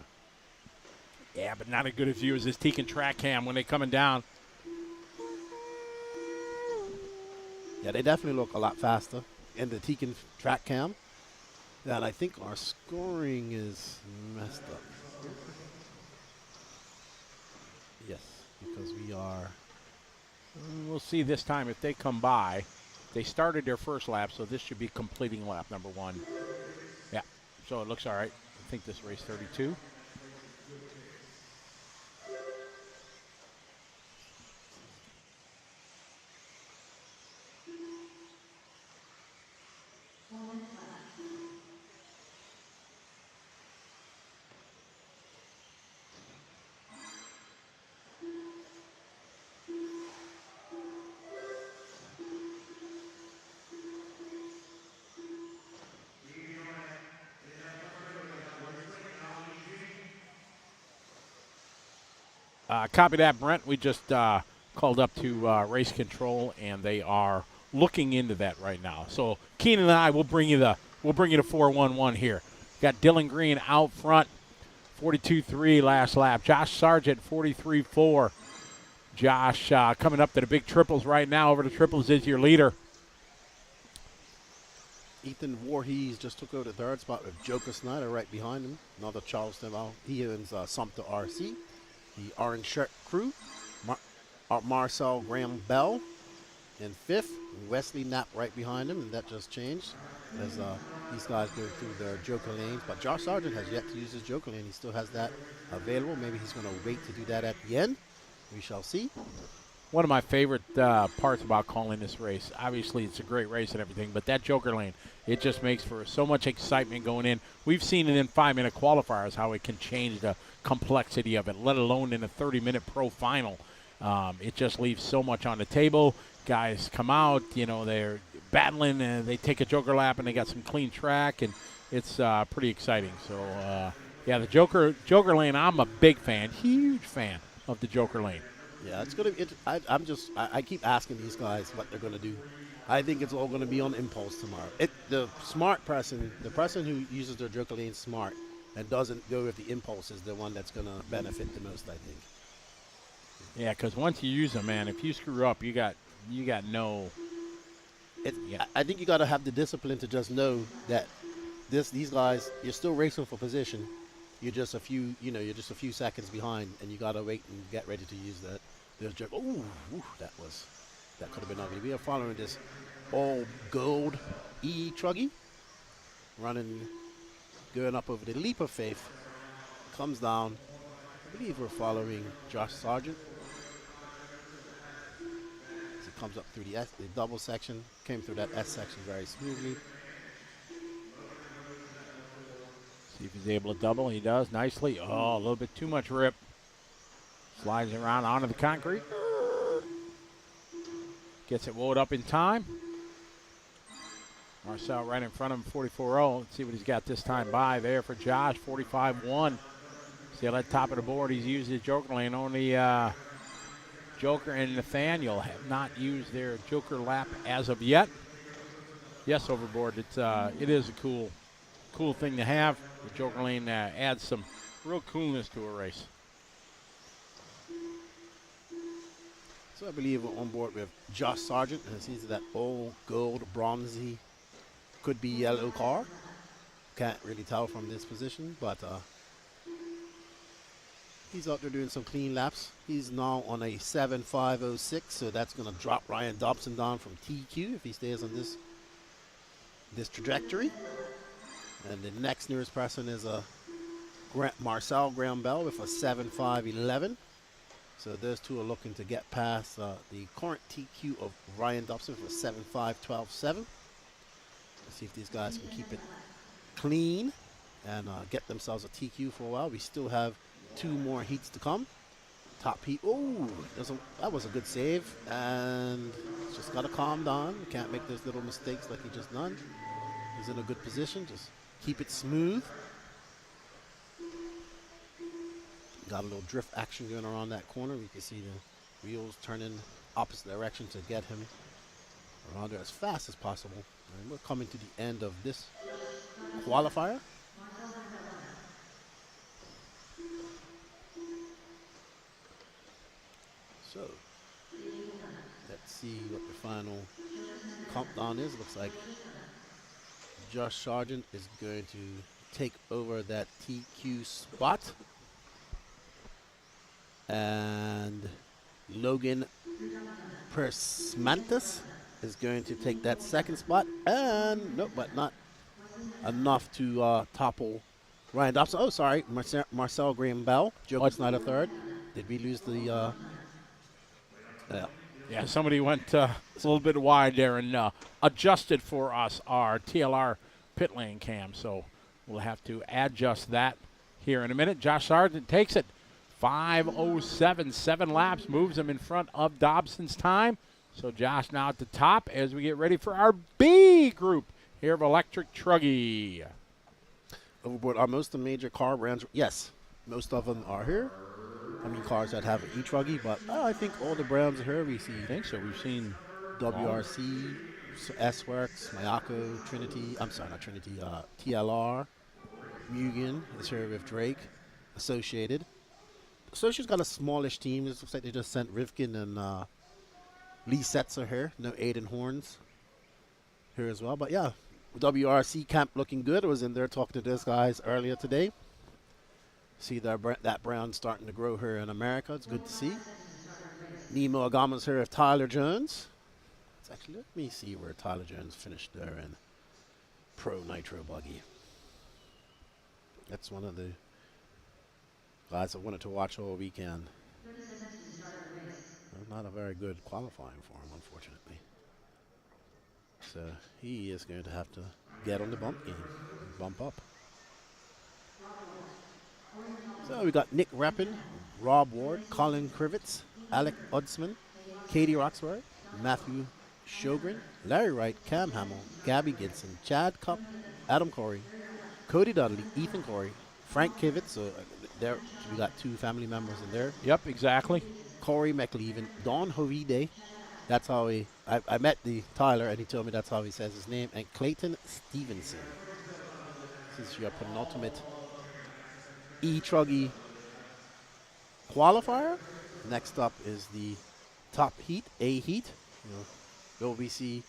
Yeah, but not as good a view as this Tekin track cam when they're coming down. Yeah, they definitely look a lot faster in the Tekin track cam. And I think our scoring is messed up. Yes, because we are. We'll see this time if they come by. They started their first lap, so this should be completing lap number 1. Yeah, so it looks all right. I think this race 32. Copy that, Brent. We just called up to race control, and they are looking into that right now. So Keenan and I will bring you the 411 here. Got Dylan Green out front, 42.3 last lap. Josh Sargent, 43.4. Josh coming up to the big triples right now. Over the triples is your leader. Ethan Voorhees just took over the third spot with Joker Snyder right behind him. Another Charleston. He owns Sumter RC. The Orange Shirt Crew. Marcel Graham Bell in 5th. Wesley Knapp right behind him, and that just changed as these guys go through their Joker lanes. But Josh Sargent has yet to use his Joker lane. He still has that available. Maybe he's going to wait to do that at the end. We shall see. One of my favorite parts about calling this race, obviously it's a great race and everything, but that Joker lane, it just makes for so much excitement going in. We've seen it in 5-minute qualifiers how it can change the complexity of it, let alone in a 30-minute pro final. It just leaves so much on the table. Guys come out, they're battling, and they take a Joker lap, and they got some clean track, and it's pretty exciting. So, the Joker lane, I'm a big fan, huge fan of the Joker lane. Yeah, it's going to be. I keep asking these guys what they're going to do. I think it's all going to be on impulse tomorrow. The smart person, the person who uses their Joker lane smart and doesn't go with the impulse is the one that's going to benefit the most, I think. Yeah, because once you use them, man, if you screw up, you got you got no. I think you got to have the discipline to just know that these guys, you're still racing for position. You're just a few, you're just a few seconds behind, and you got to wait and get ready to use that. There's jerk. Ooh, that could have been ugly. We are following this all gold E-Truggy, going up over the leap of faith, comes down. I believe we're following Josh Sargent. As he comes up through the double section, came through that S section very smoothly. See if he's able to double. He does nicely. Oh, a little bit too much rip. Slides around onto the concrete. Gets it woed up in time. Marcel right in front of him, 44-0. Let's see what he's got this time by there for Josh, 45-1. Still at top of the board. He's used his Joker lane. Only Joker and Nathaniel have not used their Joker lap as of yet. Yes, overboard. It is a cool thing to have. The Joker lane adds some real coolness to a race. So I believe we're on board with Josh Sargent, and he's that old gold, bronzy, could be yellow car. Can't really tell from this position, but he's out there doing some clean laps. He's now on a 7.506, so that's going to drop Ryan Dobson down from TQ if he stays on this trajectory. And the next nearest person is Marcel Graham Bell with a 7.511. So those two are looking to get past the current TQ of Ryan Dobson for 7.512.7. Let's see if these guys can keep it clean and get themselves a TQ for a while. We still have 2 more heats to come. Top heat. Oh, that was a good save. And just got to calm down. You can't make those little mistakes like he just done. He's in a good position. Just keep it smooth. Got a little drift action going around that corner. We can see the wheels turning opposite direction to get him around there as fast as possible. And we're coming to the end of this qualifier. So, let's see what the final countdown is. Looks like Josh Sargent is going to take over that TQ spot. And Logan Persmantis is going to take that second spot. And, nope, but not enough to topple Ryan Dobson. Oh, sorry, Marcel Graham Bell, Joker Snyder third. Did we lose the... Yeah, somebody went a little bit wide there and adjusted for us our TLR pit lane cam. So we'll have to adjust that here in a minute. Josh Sargent takes it. 5:07, 7 laps, moves him in front of Dobson's time. So Josh now at the top as we get ready for our B group here of Electric Truggy. Overboard are most of the major car brands. Yes, most of them are here. I mean, cars that have an E-Truggy, but I think all the brands are here. We see. I think so. We've seen WRC, S-Works, Mayako, Trinity. I'm sorry, not Trinity. TLR, Mugen is here with Drake, Associated. Associated's got a smallish team. It looks like they just sent Rivkin and Lee Setzer here. No Aiden Horns here as well. But yeah, WRC camp looking good. I was in there talking to those guys earlier today. See that brand starting to grow here in America. It's good to see. Nemo Agama's here with Tyler Jones. It's actually, let me see where Tyler Jones finished there in Pro Nitro Buggy. That's one of the guys I wanted to watch all weekend. Not a very good qualifying for him, unfortunately. So he is going to have to get on the bump game, bump up. So we got Nick Rappin, Rob Ward, Colin Krivitz, Alec Udsman, Katie Roxbury, Matthew Shogren, Larry Wright, Cam Hamill, Gabby Gibson, Chad Cupp, Adam Corey, Cody Dudley, Ethan Corey, Frank Kivitz. So there we got 2 family members in there. Yep, exactly. Corey McLeaven, Don Hovide. That's how I met the Tyler, and he told me that's how he says his name. And Clayton Stevenson. This is your penultimate E-Truggy qualifier. Next up is the top heat, A heat. Will we see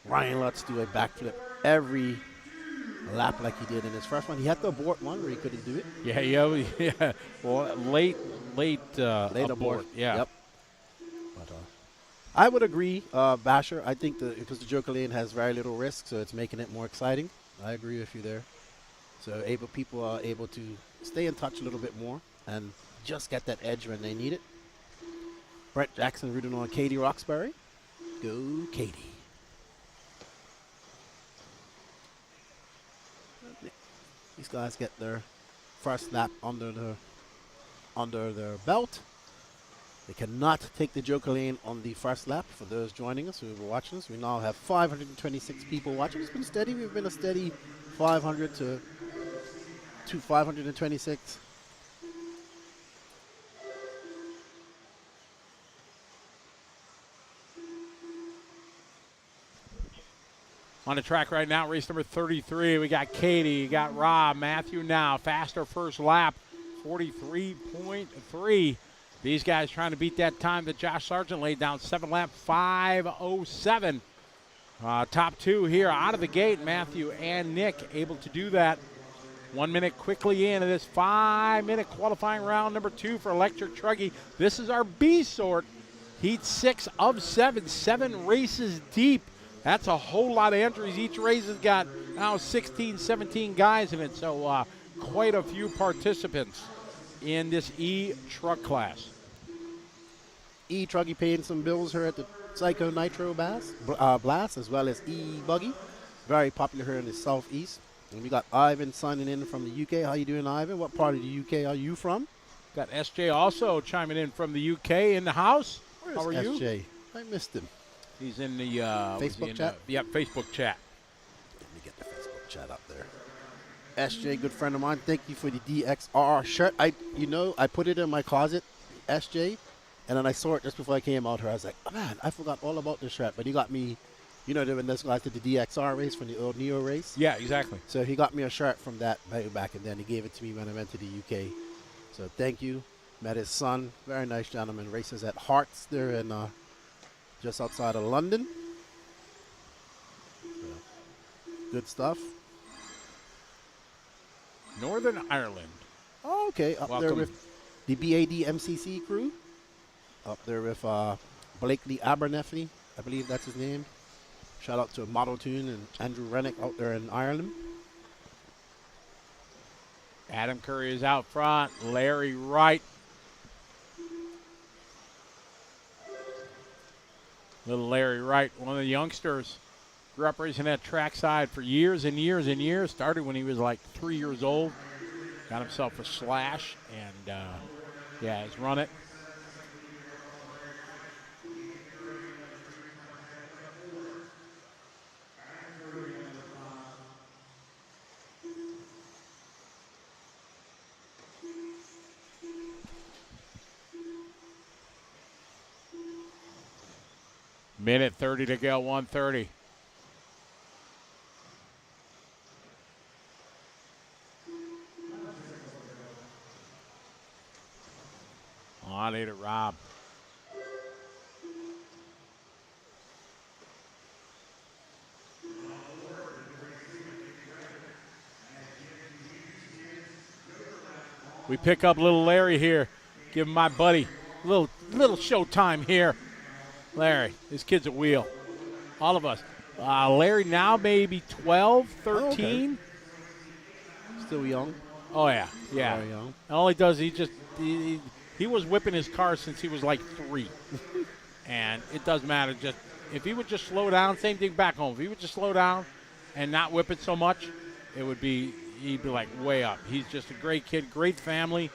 Ryan Lutz do a backflip every lap like he did in his first one? He had to abort one where he couldn't do it. Yeah. Well, late abort. Yeah. Yep. But I would agree, Basher. I think because the Joker Lane has very little risk, so it's making it more exciting. I agree with you there. So people are able to stay in touch a little bit more and just get that edge when they need it. Brett Jackson rooting on Katie Roxbury. Go Katie. These guys get their first lap under their belt. They cannot take the Joker Lane on the first lap. For those joining us who are watching us, we now have 526 people watching. It's been steady. We've been a steady 500 to 526. On the track right now, race number 33. We got Katie, we got Rob, Matthew now. Faster first lap, 43.3. These guys trying to beat that time that Josh Sargent laid down. 7 lap, 5:07. Top two here out of the gate, Matthew and Nick able to do that. 1 minute quickly into this 5-minute qualifying round number 2 for Electric Truggy. This is our B sort. Heat 6 of 7, 7 races deep. That's a whole lot of entries. Each race has got now 16, 17 guys in it, so quite a few participants in this E-Truck class. E-Truggy paying some bills here at the Psycho Nitro Blast, as well as E-Buggy. Very popular here in the Southeast. And we got Ivan signing in from the UK. How you doing, Ivan? What part of the UK are you from? Got SJ also chiming in from the UK in the house. Where's How are you? SJ? I missed him. He's in the Facebook chat? Yep, Facebook chat. Let me get the Facebook chat up there. SJ, good friend of mine. Thank you for the DXR shirt. I put it in my closet, SJ, and then I saw it just before I came out here. I was like, oh, man, I forgot all about this shirt. But he got me, when those guys did the DXR race from the old Neo race. Yeah, exactly. So he got me a shirt from that back, and then he gave it to me when I went to the UK. So thank you. Met his son, very nice gentleman. Races at Hearts there in just outside of London. So, good stuff. Northern Ireland. Oh, okay, up Welcome. there with the BAD MCC crew. Up there with Blakely Abernethy, I believe that's his name. Shout out to Model Tune and Andrew Rennick out there in Ireland. Adam Curry is out front. Larry Wright. Little Larry Wright, one of the youngsters. Grew up racing that trackside for years and years and years. Started when he was like 3 years old. Got himself a Slash and, has run it. Minute 30 to go, 1:30. On it, Rob. We pick up little Larry here. Give him my buddy a little showtime here. Larry, this kid's a wheel. All of us. Larry now maybe 12, 13. Okay. Still young. Oh, yeah. Very young. And all he does, he was whipping his car since he was like 3. And it doesn't matter. Just if he would just slow down, same thing back home. If he would just slow down and not whip it so much, he'd be like way up. He's just a great kid, great family.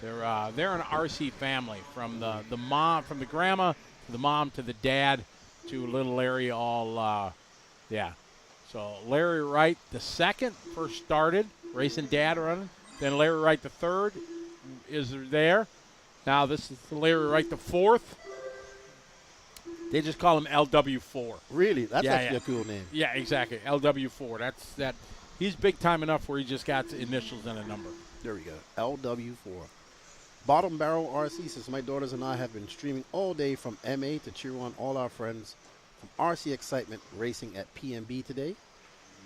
They're an RC family from the mom, from the grandma, to the mom, to the dad, to little Larry, all, So Larry Wright the second first started, racing dad running. Then Larry Wright the third is there. Now this is Larry Wright the fourth. They just call him LW4. Really? That's actually a cool name. Yeah, exactly. LW4. That's that. He's big time enough where he just got initials and a number. There we go. LW4. Bottom Barrel RC says, my daughters and I have been streaming all day from MA to cheer on all our friends from RC Excitement racing at PMB today.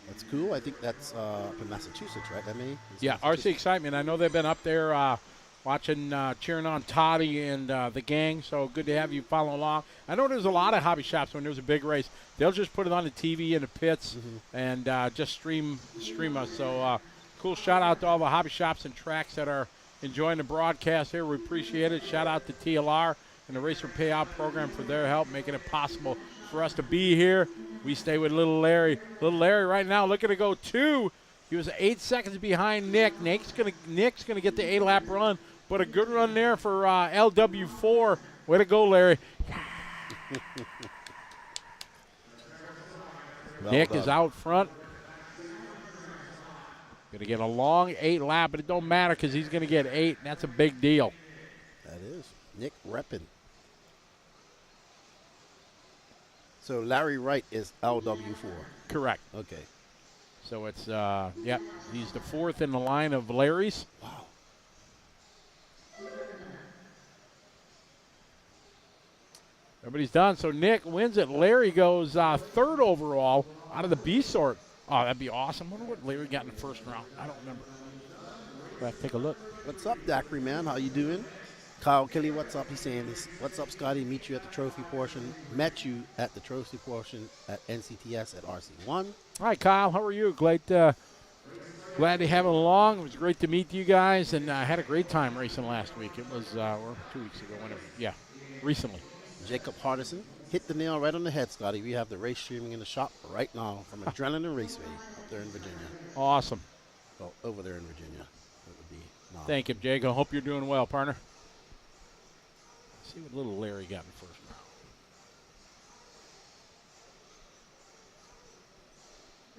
That's cool. I think that's up in Massachusetts, right? MA? Yeah, RC Excitement. I know they've been up there watching, cheering on Toddy and the gang, so good to have you follow along. I know there's a lot of hobby shops when there's a big race. They'll just put it on the TV in the pits and just stream us. So cool shout out to all the hobby shops and tracks that are enjoying the broadcast here. We appreciate it. Shout out to TLR and the Racer Payout Program for their help making it possible for us to be here. We stay with Little Larry. Little Larry right now looking to go 2. He was 8 seconds behind Nick. Nick's gonna get the 8-lap run, but a good run there for LW4. Way to go, Larry. Nick is out front. Going to get a long 8-lap, but it don't matter because he's going to get 8, and that's a big deal. That is. Nick reppin'. So Larry Wright is LW4. Correct. Okay. So it's, yep, he's the 4th in the line of Larry's. Wow. Everybody's done. So Nick wins it. Larry goes 3rd overall out of the B sort. Oh, that'd be awesome. I wonder what Larry got in the first round. I don't remember. We'll have to take a look. What's up, Dacry, man? How you doing? Kyle Kelly, what's up? He's saying, what's up, Scotty? Meet you at the trophy portion. Met you at the trophy portion at NCTS at RC1. All right, Kyle, how are you? Glad to have him along. It was great to meet you guys, and I had a great time racing last week. It was, or 2 weeks ago, whenever. Yeah, recently. Jacob Hardison, hit the nail right on the head, Scotty. We have the race streaming in the shop right now from Adrenaline Raceway up there in Virginia. Awesome. Well, over there in Virginia. It would be now. Thank you, Jake. I hope you're doing well, partner. Let's see what little Larry got in the first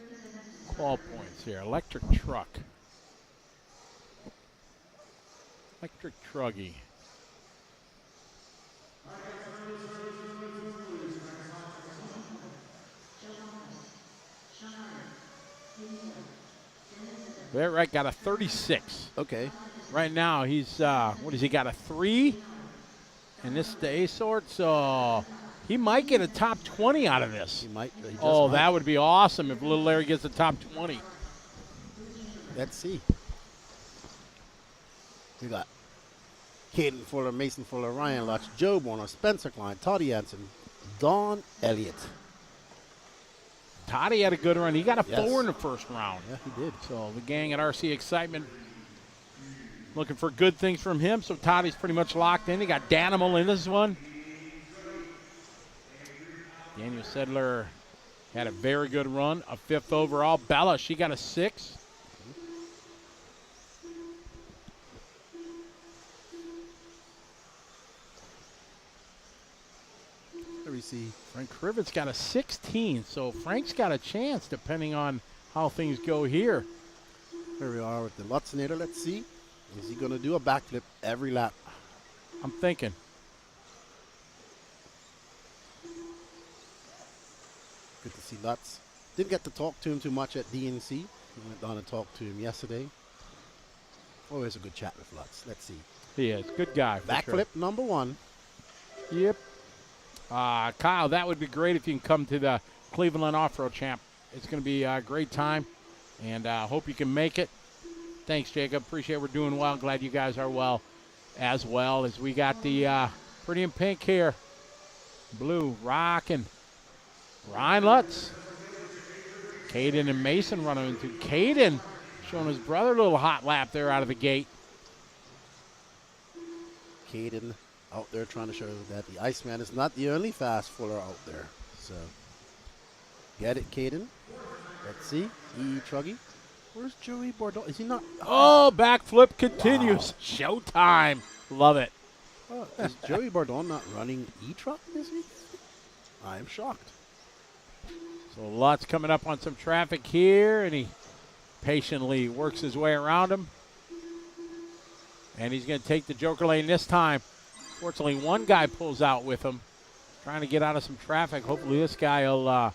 round. Qual points here. Electric truck. Electric Truggy. There, right, got a 36. Okay. Right now, he's, what has he got, a 3? And this is the A sort, so he might get a top 20 out of this. He might. He Oh, might. that would be awesome if little Larry gets a top 20. Let's see. We got Caden Fuller, Mason Fuller, Ryan Lutz, Joe Warner, Spencer Klein, Toddy Hansen, Don Elliott. Toddy had a good run. He got a Yes. 4 in the first round. Yeah, he did. So the gang at RC Excitement looking for good things from him. So Toddy's pretty much locked in. He got Danimal in this one. Daniel Sedler had a very good run, a 5th overall. Bella, she got a 6. Let me see. Frank Krivet's got a 16, so Frank's got a chance depending on how things go here. Here we are with the Lutzinator. Let's see. Is he going to do a backflip every lap? I'm thinking. Good to see Lutz. Didn't get to talk to him too much at DNC. We went down and talked to him yesterday. Always a good chat with Lutz. Let's see. He is. Good guy. for sure. Backflip number 1. Yep. Kyle, that would be great if you can come to the Cleveland Off-Road Champ. It's going to be a great time, and hope you can make it. Thanks, Jacob. Appreciate we're doing well. Glad you guys are well as we got the pretty in pink here. Blue, rocking. Ryan Lutz. Caden and Mason running into Caden, showing his brother a little hot lap there out of the gate. Caden out there trying to show that the Iceman is not the only fast fuller out there. So, get it, Caden. Let's see. Truggy. Where's Joey Bordeaux? Is he not? Oh, backflip continues. Showtime. Love it. Oh, is Joey Bordeaux not running E-Truck this week? I am shocked. So Lutz coming up on some traffic here, and he patiently works his way around him. And he's going to take the Joker lane this time. Fortunately, one guy pulls out with him, trying to get out of some traffic. Hopefully this guy will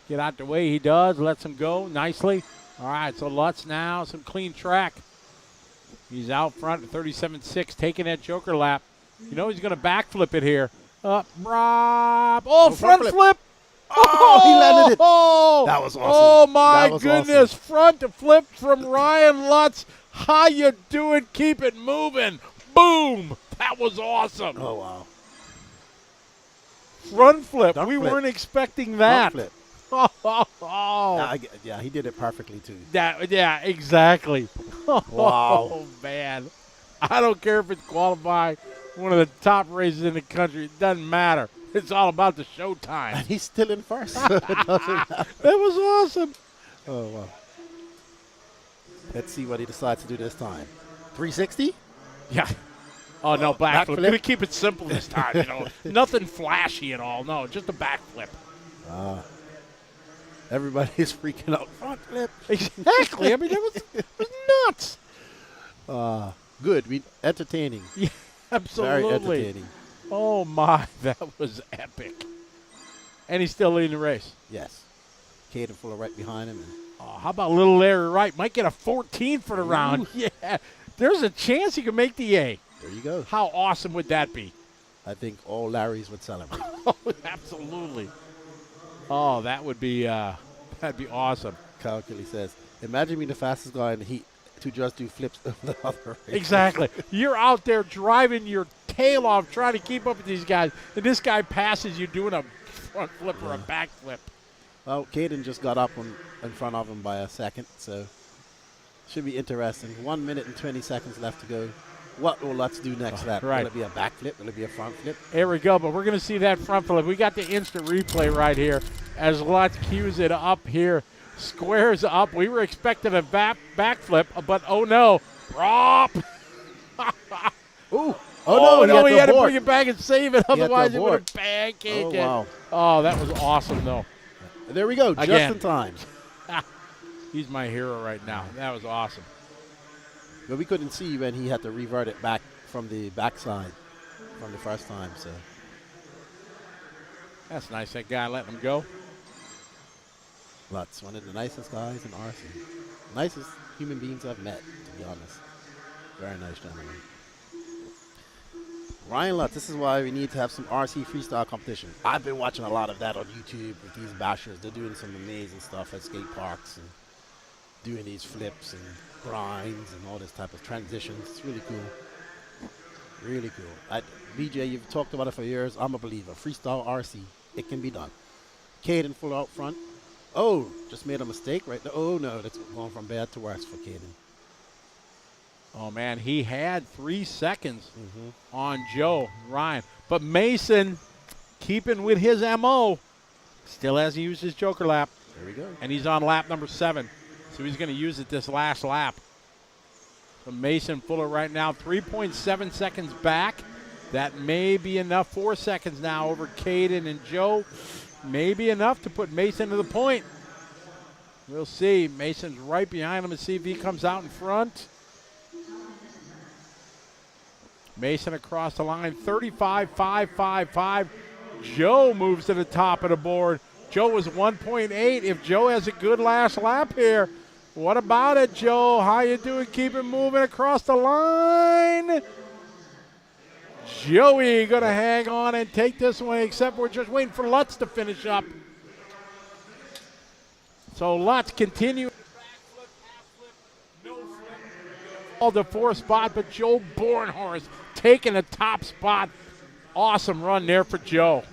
get out the way. He does, lets him go nicely. All right, so Lutz now, some clean track. He's out front at 37.6, taking that joker lap. You know he's going to backflip it here. Up, Rob. Oh, front flip. Oh, he landed it. Oh, that was awesome. Oh, my was goodness. awesome. Front flip from Ryan Lutz. How you doing? Keep it moving. Boom. That was awesome. Oh, wow. Front flip. Front we flip. weren't expecting that. Front flip. Oh. Yeah, he did it perfectly, too. Yeah, exactly. Wow. Oh, man. I don't care if it's qualifying one of the top races in the country. It doesn't matter. It's all about the showtime. And he's still in first. It doesn't matter. That was awesome. Oh, wow. Let's see what he decides to do this time. 360? Yeah. Oh, no, backflip. Backflip? Going to keep it simple this time. Nothing flashy at all. No, just a backflip. Everybody's freaking out. Front flip. Exactly. I mean, it was nuts. Good. Entertaining. Yeah, absolutely. Very entertaining. Oh, my. That was epic. And he's still leading the race. Yes. Caden Fuller right behind him. Oh, how about little Larry Wright? Might get a 14 for the round. Yeah. There's a chance he can make the A. There you go. How awesome would that be? I think all Larrys would celebrate. Oh, absolutely. Oh, that would be that'd be awesome. Calculi says, imagine being the fastest guy in the heat to just do flips of the other race. Exactly. You're out there driving your tail off trying to keep up with these guys, and this guy passes you doing a front flip or a back flip. Well, Caden just got up in front of him by a second, so should be interesting. 1 minute and 20 seconds left to go. What will Lutz do next lap? Right. Will it be a back flip? Will it be a front flip? There we go, but we're going to see that front flip. We got the instant replay right here as Lutz cues it up here. Squares up. We were expecting a back flip, but oh no. Prop. Ooh. Oh, no, he had to abort. bring it back and save it. He had to Otherwise, it would abort. have pancaked it. Wow. Oh, that was awesome, though. There we go. Again. Just in time. He's my hero right now. That was awesome. But we couldn't see when he had to revert it back from the backside from the first time. So That's nice, that guy letting him go. Lutz, one of the nicest guys in RC. Nicest human beings I've met, to be honest. Very nice gentleman. Ryan Lutz, this is why we need to have some RC freestyle competition. I've been watching a lot of that on YouTube with these bashers. They're doing some amazing stuff at skate parks and doing these flips and grinds and all this type of transitions. It's really cool. Really cool. BJ, you've talked about it for years. I'm a believer. Freestyle RC, it can be done. Caden full out front. Oh, just made a mistake right there. Oh, no, that's going from bad to worse for Caden. Oh, man, he had 3 seconds on Joe Ryan. But Mason, keeping with his M.O., still hasn't used his joker lap. There we go. And he's on lap number 7. So he's going to use it this last lap. So Mason Fuller right now, 3.7 seconds back. That may be enough. 4 seconds now over Caden and Joe. Maybe enough to put Mason to the point. We'll see. Mason's right behind him and see if he comes out in front. Mason across the line, 35.555. Joe moves to the top of the board. Joe was 1.8. If Joe has a good last lap here, what about it, Joe? How you doing? Keep it moving across the line. Joey going to hang on and take this one, except we're just waiting for Lutz to finish up. So Lutz continuing. All the 4th spot, but Joe Bornhorst taking the top spot. Awesome run there for Joe.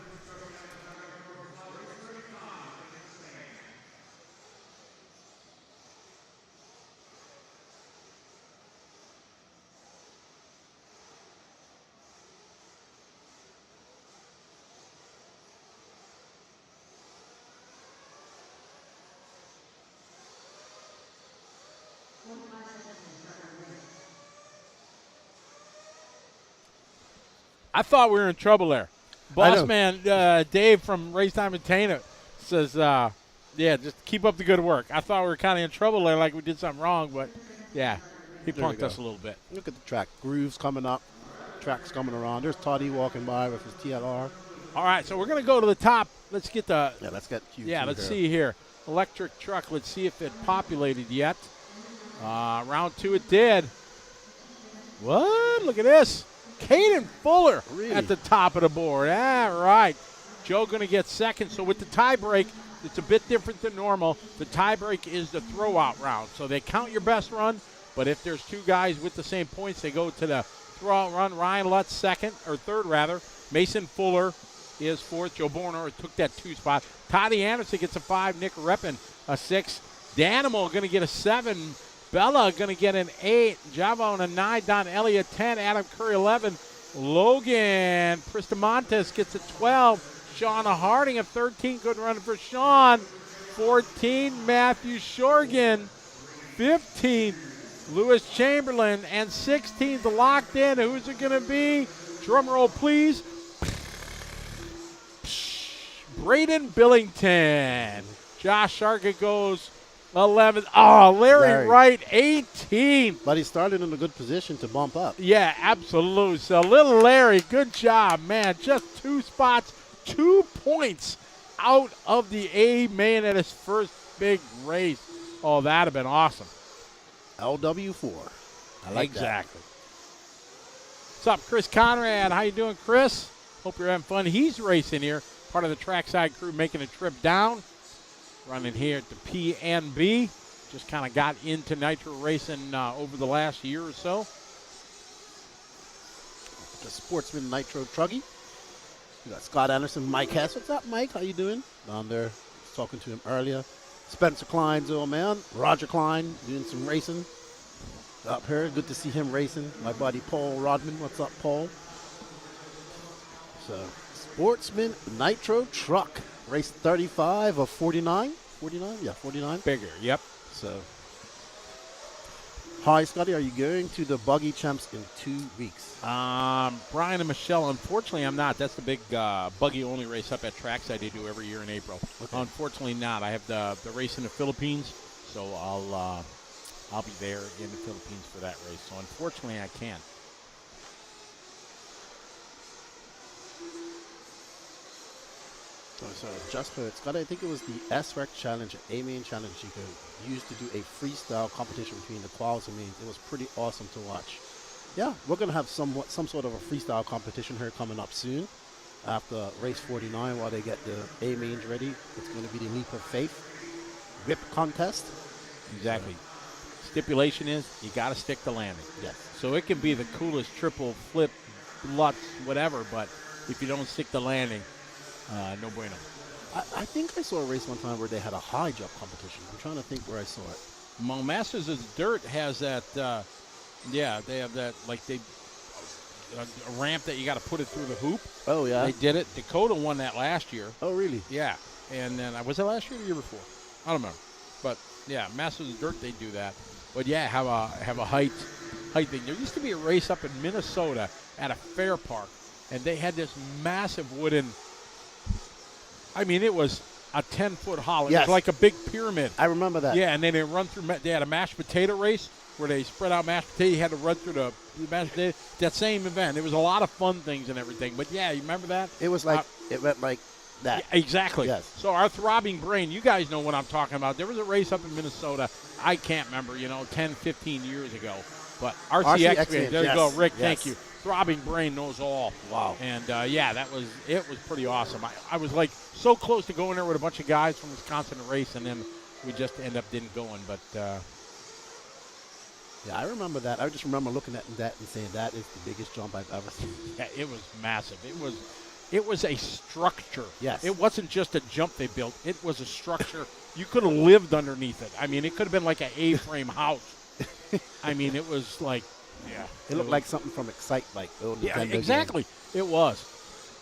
I thought we were in trouble there. Boss man Dave from Race Time Entertainment says, yeah, just keep up the good work. I thought we were kind of in trouble there, like we did something wrong, but yeah, he punked us a little bit. Look at the track. Grooves coming up. Tracks coming around. There's Toddy walking by with his TLR. All right, so we're going to go to the top. Let's get the... Yeah, let's get Q2 Yeah, let's see here. Electric truck. Let's see if it populated yet. Round 2 it did. What? Look at this. Caden Fuller Really? at the top of the board. All right. Joe going to get second. So with the tie break, it's a bit different than normal. The tie break is the throw-out round. So they count your best run, but if there's two guys with the same points, they go to the throw-out run. Ryan Lutz third rather. Mason Fuller is fourth. Joe Bornor took that 2 spot. Toddy Anderson gets a 5. Nick Reppin a 6. Danimal going to get a 7. Bella going to get an 8. Java on a 9. Don Elliott 10. Adam Curry 11. Logan Pristamontes gets a 12. Sean Harding a 13. Good run for Sean. 14. Matthew Shorgan. 15. Lewis Chamberlain. And 16. The locked in. Who's it going to be? Drum roll, please. Braden Billington. Josh Sharka goes 11th. Oh, Larry Wright, 18th. But he started in a good position to bump up. Yeah, absolutely. So little Larry, good job, man. Just 2 spots, 2 points out of the A main at his first big race. Oh, that'd have been awesome. LW4. I like exactly. What's up, Chris Conrad? How you doing, Chris? Hope you're having fun. He's racing here. Part of the trackside crew making a trip down. Running here at the PNB. Just kind of got into Nitro racing over the last year or so. The Sportsman Nitro Truggy. We got Scott Anderson, Mike Hess. What's up, Mike? How you doing? Down there. Was talking to him earlier. Spencer Klein's old man. Roger Klein doing some racing. Up here. Good to see him racing. My buddy Paul Rodman. What's up, Paul? So, Sportsman Nitro Truck. Race 35 of 49. 49? Yeah, 49. Bigger, yep. So, hi, Scotty. Are you going to the Buggy Champs in 2 weeks? Brian and Michelle, unfortunately, I'm not. That's the big buggy-only race up at Trackside they do every year in April. Okay. Unfortunately not. I have the race in the Philippines, so I'll be there in the Philippines for that race. So, unfortunately, I can't. So just heard, Scott, I think it was the SREC Challenge, A-Main Challenge you could use to do a freestyle competition between the quals and mains. It was pretty awesome to watch. Yeah, we're going to have some sort of a freestyle competition here coming up soon after race 49 while they get the A-Mains ready. It's going to be the Leap of Faith whip contest. Exactly. Stipulation is you got to stick the landing. Yes. So it can be the coolest triple, flip, Lutz, whatever, but if you don't stick the landing, no bueno. I think I saw a race one time where they had a high jump competition. I'm trying to think where I saw it. Well, Masters of Dirt has that, they have that, like a ramp that you got to put it through the hoop. Oh, yeah. They did it. Dakota won that last year. Oh, really? Yeah. And then, was it last year or the year before? I don't remember. But, yeah, Masters of Dirt, they do that. But, yeah, have a height thing. There used to be a race up in Minnesota at a fair park, and they had this massive wooden, I mean, it was a 10-foot hollow. Yes. It was like a big pyramid. I remember that. Yeah, and then they run through. They had a mashed potato race where they spread out mashed potato. You had to run through the mashed potato. That same event. It was a lot of fun things and everything. But yeah, you remember that? It was like it went like that. Yeah, exactly. Yes. So our throbbing brain. You guys know what I'm talking about. There was a race up in Minnesota. I can't remember. 10, 15 years ago. But RCX. There you go, Rick. Yes. Thank you. Throbbing brain knows all. Wow. And it was pretty awesome. I was like so close to going there with a bunch of guys from Wisconsin to race, and then we just didn't going. But yeah, I remember that. I just remember looking at that and saying that is the biggest jump I've ever seen. Yeah, it was massive. It was a structure. Yes. It wasn't just a jump they built. It was a structure. You could have lived underneath it. I mean, it could have been like an A-frame house. I mean, it was like. Yeah, it looked like something from Excite Bike. Yeah, exactly. Game. It was.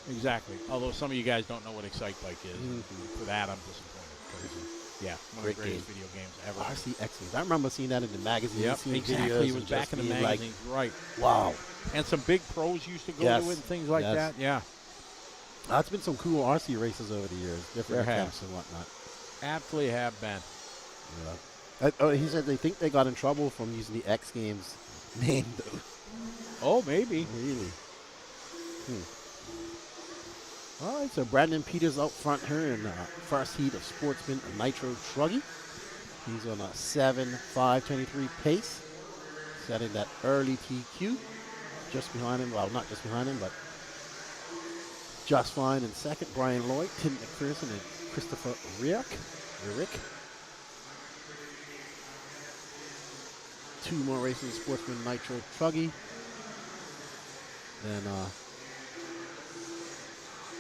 Exactly. Although some of you guys don't know what Excite Bike is. Mm-hmm. For that, I'm disappointed. Yeah, one of the greatest video games ever. RCX. I remember seeing that in the magazine. Yep, exactly. It was back in the magazines, right. Wow. And some big pros used to go to it and things like that. Yeah. It's been some cool RC races over the years. Different attempts and whatnot. Absolutely have been. Yeah. He said they think they got in trouble from using the X Games name, though. Oh, maybe. Really? All right, so Brandon Peters out front here in the first heat of Sportsman Nitro Truggy. He's on a 7.523 pace. setting that early TQ. Just behind him, well, not just behind him, but just fine in second. Brian Lloyd, Tim McPherson, and Christopher Rick. Two more races in Sportsman Nitro Truggy. Then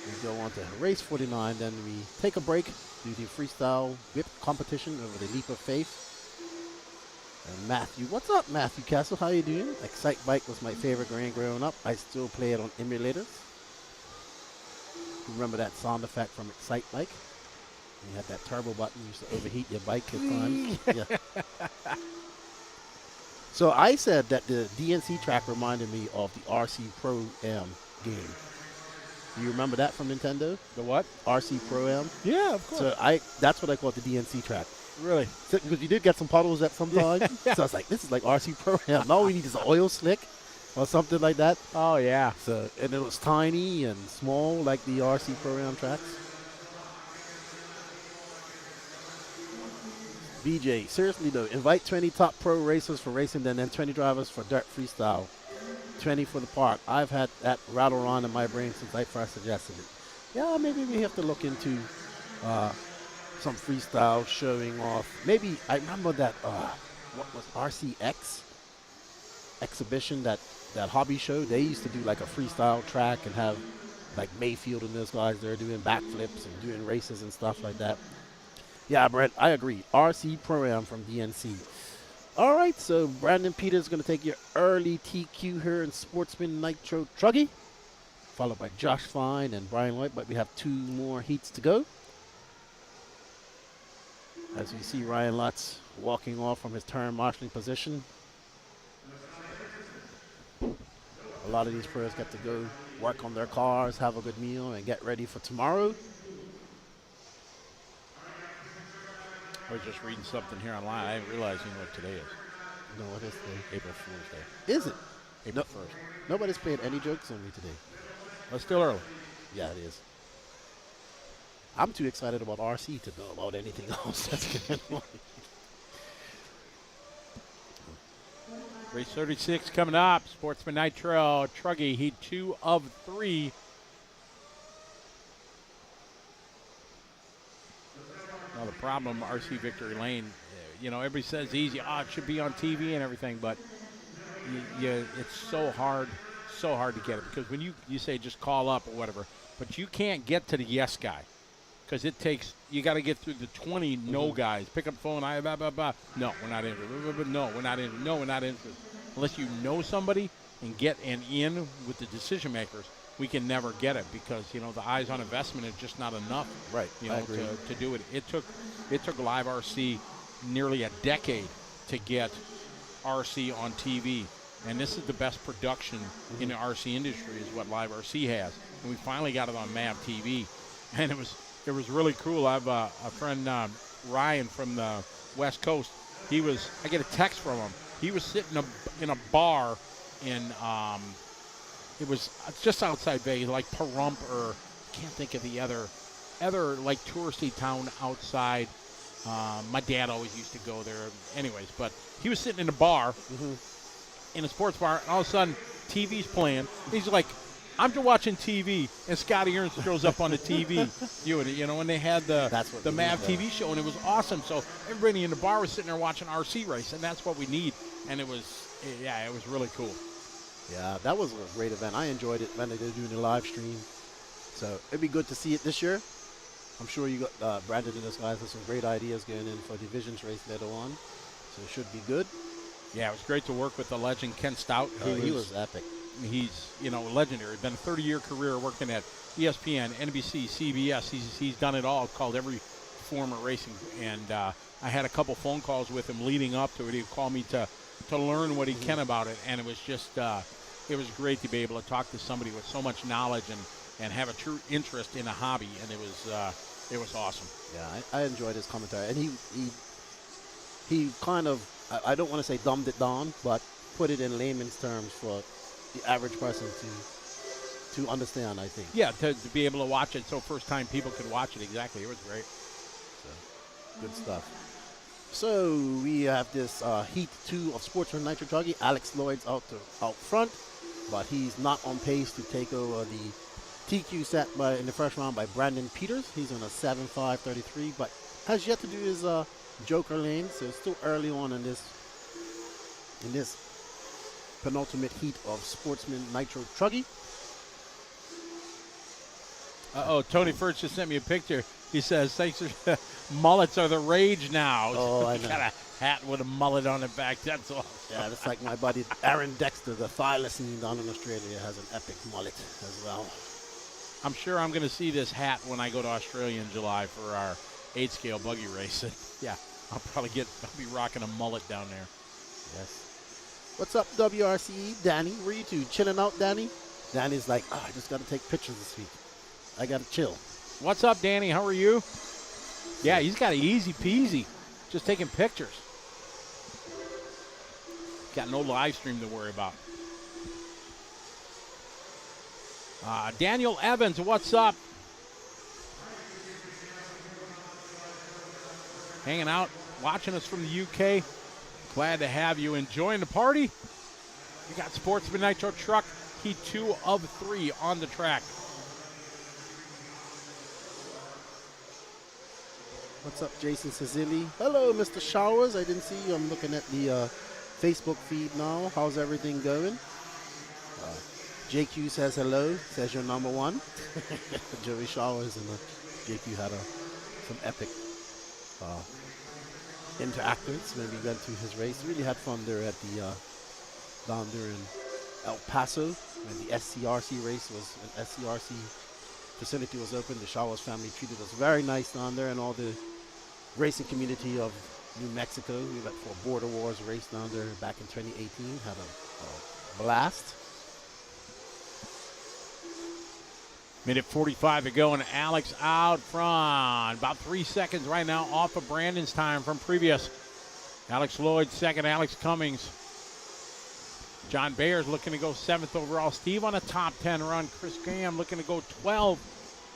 we go on to race 49. Then we take a break, do the freestyle whip competition over the Leap of Faith. And Matthew, what's up, Matthew Castle? How you doing? Excite Bike was my favorite game growing up. I still play it on emulators. Remember that sound effect from Excite Bike? You had that turbo button, you used to overheat your bike at times. Yeah. So I said that the DNC track reminded me of the RC Pro Am game. Do you remember that from Nintendo? The what? RC Pro Am. Yeah, of course. So that's what I call the DNC track. Really? So, because you did get some puddles at some time. Yeah. So I was like, this is like RC Pro Am. All we need is an oil slick or something like that. Oh, yeah. So, and it was tiny and small like the RC Pro Am tracks. BJ, seriously though, invite 20 top pro racers for racing, then 20 drivers for dirt freestyle. 20 for the park. I've had that rattle around in my brain since I first suggested it. Yeah, maybe we have to look into some freestyle showing off. Maybe, I remember that, what was RCX exhibition, that hobby show. They used to do like a freestyle track and have like Mayfield and those guys there doing backflips and doing races and stuff like that. Yeah, Brent, I agree. RC Pro-Am from DNC. All right, so Brandon Peters is going to take your early TQ here in Sportsman Nitro Truggy, followed by Josh Fine and Brian White, but we have 2 more heats to go. As we see Ryan Lutz walking off from his turn marshalling position. A lot of these pros get to go work on their cars, have a good meal, and get ready for tomorrow. I was just reading something here online. I didn't realize you know what today is. No, what is today? April Fool's Day. Is it? April 1st. Nobody's played any jokes on me today. It's still early. Yeah, it is. I'm too excited about RC to know about anything else that's going on. Race 36 coming up. Sportsman Nitro Truggy, heat 2 of 3. Well, the problem, RC Victory Lane, you know, everybody says easy. It should be on TV and everything, but it's so hard to get it, because when you say just call up or whatever, but you can't get to the yes guy, because it takes, you got to get through the 20 no guys. Pick up the phone, blah, blah, blah. No, we're not interested. No, we're not interested. No, we're not interested. Unless you know somebody and get in with the decision makers, we can never get it, because, you know, the eyes on investment is just not enough. Right. You know, to do it. It took Live RC nearly a decade to get RC on TV. And this is the best production in the RC industry, is what Live RC has. And we finally got it on MAV TV. And it was really cool. I have a friend, Ryan, from the West Coast. I get a text from him. He was sitting in a bar in, it was just outside Vegas, like Pahrump, or I can't think of the other like touristy town outside. My dad always used to go there. Anyways, but he was sitting in a bar, in a sports bar, and all of a sudden, TV's playing. He's like, I'm just watching TV, and Scotty Ernst shows up on the TV. You know, when they had the MAV TV show, and it was awesome. So everybody in the bar was sitting there watching RC race, and that's what we need. And it was really cool. Yeah, that was a great event. I enjoyed it when they did doing the live stream. So it'd be good to see it this year. I'm sure you got Brandon and those guys have some great ideas going in for divisions race later on. So it should be good. Yeah, it was great to work with the legend Ken Stout. He was epic. He's, you know, legendary. Been a 30-year career working at ESPN, NBC, CBS. He's done it all. Called every form of racing. And I had a couple phone calls with him leading up to it. He'd call me to learn what he can about it. And it was just, it was great to be able to talk to somebody with so much knowledge and have a true interest in a hobby. And it was awesome. Yeah, I enjoyed his commentary. And he kind of, I don't want to say dumbed it down, but put it in layman's terms for the average person to understand, I think. Yeah, to be able to watch it so first time people could watch it. Exactly. It was great. So, good stuff. So we have this Heat 2 of Sportsman Nitro Truggy. Alex Lloyd's out front, but he's not on pace to take over the TQ set in the first round by Brandon Peters. He's on a 7.533, but has yet to do his Joker lane, so it's still early on in this penultimate heat of Sportsman Nitro Truggy. Tony First just sent me a picture. He says, thanks for mullets are the rage now. Oh, I know. Got a hat with a mullet on it back. That's all. Yeah, that's like my buddy Aaron Dexter, the thylacine down in Australia, has an epic mullet as well. I'm sure I'm going to see this hat when I go to Australia in July for our 8-scale buggy race. Yeah, I'll be rocking a mullet down there. Yes. What's up, WRCE? Danny, where you two? Chilling out, Danny? Danny's like, I just got to take pictures this week. I got to chill. What's up, Danny? How are you? Yeah, he's got it easy peasy. Just taking pictures. Got no live stream to worry about. Daniel Evans, what's up? Hanging out, watching us from the UK. Glad to have you enjoying the party. We got Sportsman Nitro Truck, Heat 2 of 3 on the track. What's up, Jason Cezilli? Hello, Mr. Showers. I didn't see you. I'm looking at the Facebook feed now. How's everything going? JQ says hello. Says you're number one. Joey Showers and JQ had some epic interactors when we went through his race. Really had fun there at the down there in El Paso when the SCRC race was an SCRC facility was open. The Showers family treated us very nice down there, and all the racing community of New Mexico. We went for a Border Wars race down there back in 2018. Had a blast. Minute 45 to go, and Alex out front. About 3 seconds right now off of Brandon's time from previous. Alex Lloyd second, Alex Cummings. John Bayer's looking to go 7th overall. Steve on a top 10 run. Chris Graham looking to go 12.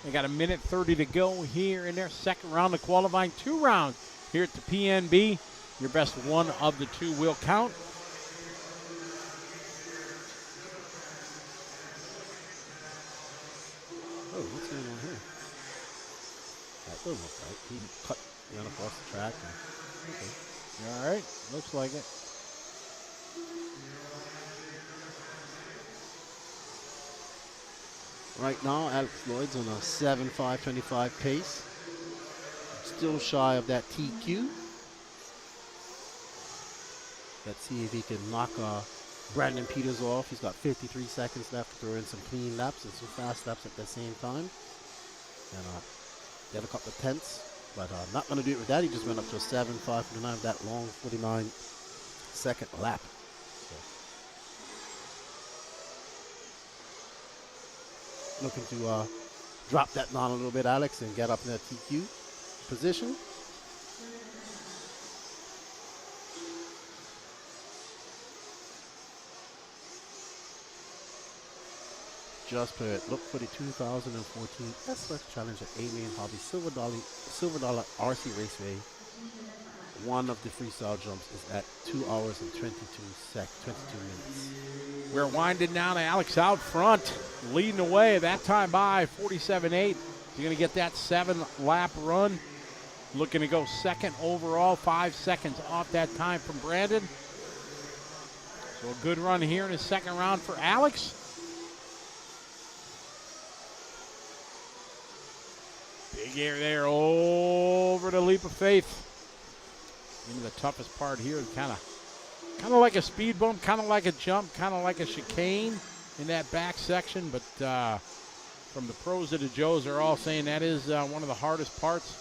They got a minute 30 to go here in their second round of qualifying. 2 rounds here at the PNB. Your best one of the 2 will count. Oh, what's going on here? That doesn't look right. He cut down across the track. Okay. All right, looks like it. Right now, Alex Lloyd's on a 7.525 pace. Still shy of that TQ. Let's see if he can knock Brandon Peters off. He's got 53 seconds left to throw in some clean laps and some fast laps at the same time. And get a couple of tenths, but not going to do it with that. He just went up to a 7.529 with that long 49-second lap. Looking to drop that down a little bit, Alex, and get up in that TQ position. Just look for the 2014 SLX Challenge at Amy and Hobby Silver Dollar RC Raceway. One of the freestyle jumps is at 2 hours and 22 minutes. We're winding down to Alex out front, leading the way that time by 47.8. He's going to get that 7-lap run. Looking to go second overall, 5 seconds off that time from Brandon. So a good run here in his second round for Alex. Big air there over the leap of faith. Into the toughest part here, kind of like a speed bump, kind of like a jump, kind of like a chicane in that back section. But from the pros to the Joes are all saying that is one of the hardest parts,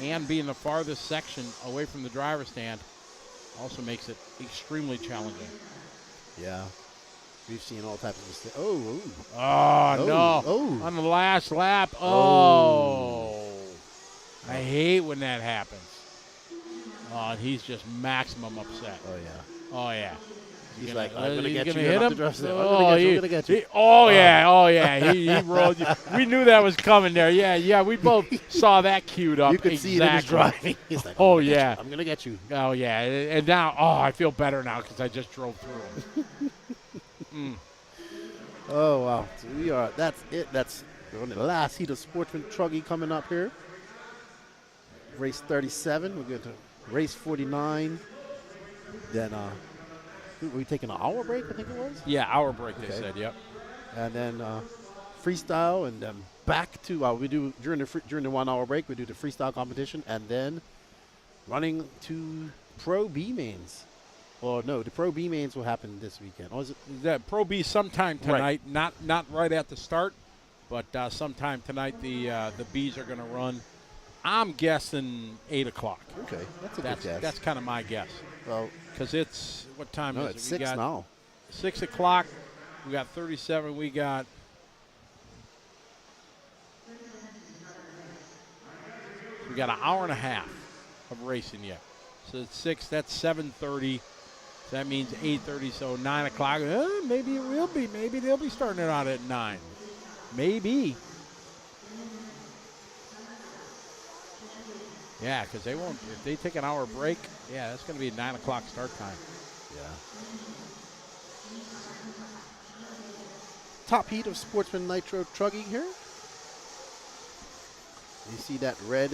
and being the farthest section away from the driver's stand also makes it extremely challenging. Yeah. We've seen all types of mistakes. Oh, no. Oh. On the last lap. Oh. I hate when that happens. Oh, and he's just maximum upset. Oh, yeah. Oh, yeah. He's like, I'm going to he's get gonna you. hit I'm him. going to get you. Yeah. He rolled you. We knew that was coming there. Yeah. We both saw that queued up. You could see it in his driving. He's like, oh, yeah. I'm going to get you. Oh, yeah. And now, I feel better now because I just drove through him. Oh, wow. So that's it. That's the last heat of Sportsman Truggy coming up here. Race 37. We're going to race 49. Then were we taking an hour break, I think it was? Yeah, hour break, they said, yep. And then freestyle, and then back to, we do, during the 1 hour break, we do the freestyle competition, and then running to Pro B mains. Or no, the Pro B mains will happen this weekend. Or is it? The Pro B sometime tonight, not right at the start, but sometime tonight the Bs are going to run. I'm guessing 8 o'clock. Okay, that's a good guess. That's kind of my guess. Well, because it's, what time is it? It's 6 now. 6 o'clock. We got 37. We got an hour and a half of racing yet. So it's 6. That's 7:30. So that means 8:30. So 9 o'clock. Maybe it will be. Maybe they'll be starting it out at 9. Maybe. Yeah, because they won't. If they take an hour break, that's going to be a 9 o'clock start time. Yeah. Top heat of Sportsman Nitro Truggy here. You see that red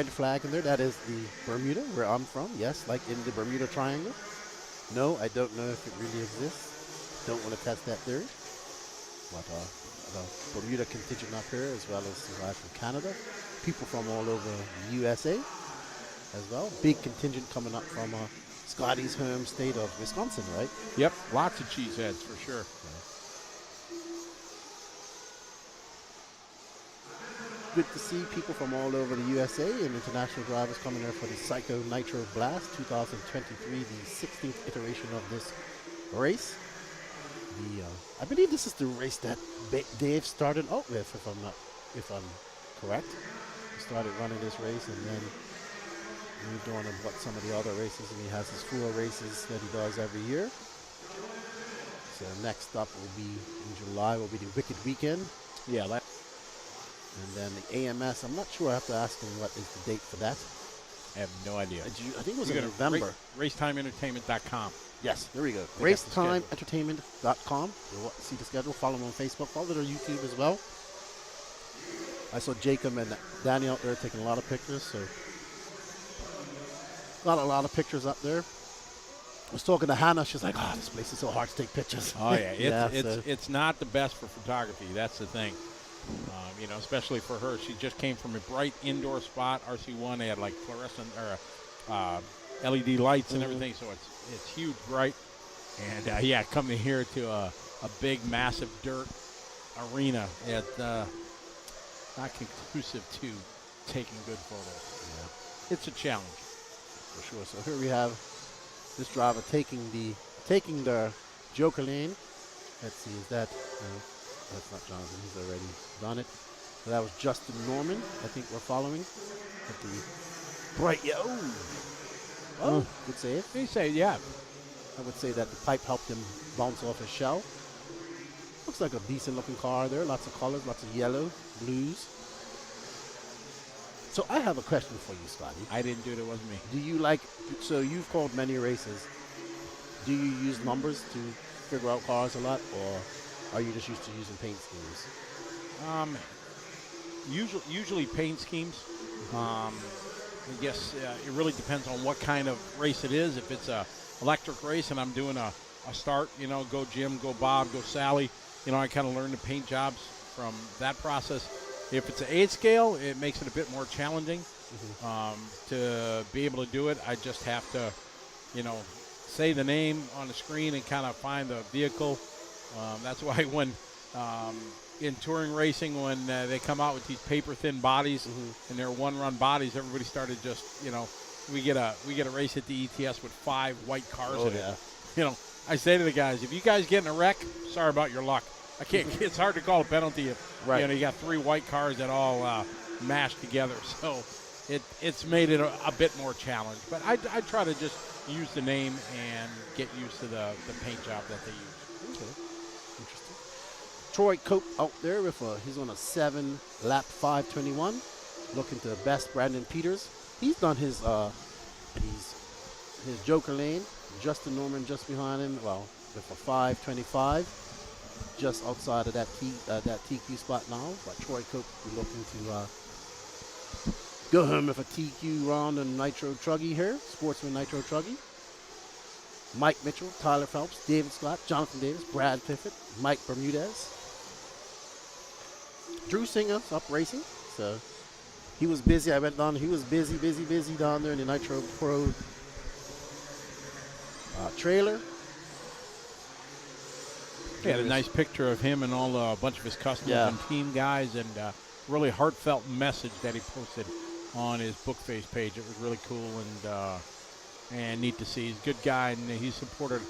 flag in there? That is the Bermuda, where I'm from. Yes, like in the Bermuda Triangle. No, I don't know if it really exists. Don't want to test that theory. But the Bermuda contingent up here, as well as the guys from Canada. People from all over the USA as well. Big contingent coming up from Scotty's home state of Wisconsin, right? Yep, lots of cheeseheads for sure. Good to see people from all over the USA and international drivers coming there for the Psycho Nitro Blast 2023, the 16th iteration of this race. I believe this is the race that Dave started out with, if I'm correct. He started running this race and then moved on to some of the other races, and he has his 4 races that he does every year. So next up will be in July will be the Wicked Weekend. Yeah. And then the AMS, I'm not sure. I have to ask him what is the date for that. I have no idea. I think it was in November. Racetimeentertainment.com. Yes, there we go. Racetimeentertainment.com. You'll see the schedule. Follow them on Facebook. Follow their YouTube as well. I saw Jacob and Danny out there taking a lot of pictures. So got a lot of pictures up there. I was talking to Hannah. She's like, this place is so hard to take pictures. Oh, yeah. It's not the best for photography. That's the thing. Especially for her. She just came from a bright indoor spot, RC1. They had like fluorescent or LED lights and everything, so it's huge, bright. And coming here to a big, massive dirt arena, not conclusive to taking good photos. Yeah. It's a challenge. For sure. So here we have this driver taking the Joker lane. Let's see, is that... that's not Jonathan. He's already done it. So that was Justin Norman. I think we're following. At the bright yellow. Oh, good save. They say, yeah. I would say that the pipe helped him bounce off his shell. Looks like a decent looking car there. Lots of colors, lots of yellow, blues. So I have a question for you, Scotty. I didn't do it. It wasn't me. Do you so you've called many races. Do you use numbers to figure out cars a lot, or are you just used to using paint schemes? Usually paint schemes. I guess it really depends on what kind of race it is. If it's a electric race and I'm doing a start, go Jim, go Bob, go Sally, I kind of learn the paint jobs from that process. If it's an 8 scale, it makes it a bit more challenging to be able to do it. I just have to, say the name on the screen and kind of find the vehicle. That's why when in touring racing, when they come out with these paper-thin bodies and they're one-run bodies, everybody started just, we get a race at the ETS with 5 white cars in it. I say to the guys, if you guys get in a wreck, sorry about your luck. I can't. It's hard to call a penalty if you got 3 white cars that all mashed together. So it's made it a bit more challenge. But I try to just use the name and get used to the paint job that they use. Okay. Interesting. Troy Cope out there with he's on a 7-lap 5:21. Looking to best Brandon Peters. He's done his Joker lane. Justin Norman just behind him. Well, with a 5:25, just outside of that TQ spot now. But Troy Cope be looking to go home with a TQ round on Nitro Truggy here. Sportsman Nitro Truggy. Mike Mitchell, Tyler Phelps, David Scott, Jonathan Davis, Brad Piffett, Mike Bermudez. Drew Singer up racing. So he was busy. I went down. He was busy down there in the Nitro Pro trailer. He had a nice picture of him and a bunch of his customers and team guys, and really heartfelt message that he posted on his Bookface page. It was really cool and neat to see. He's a good guy, and he's supported,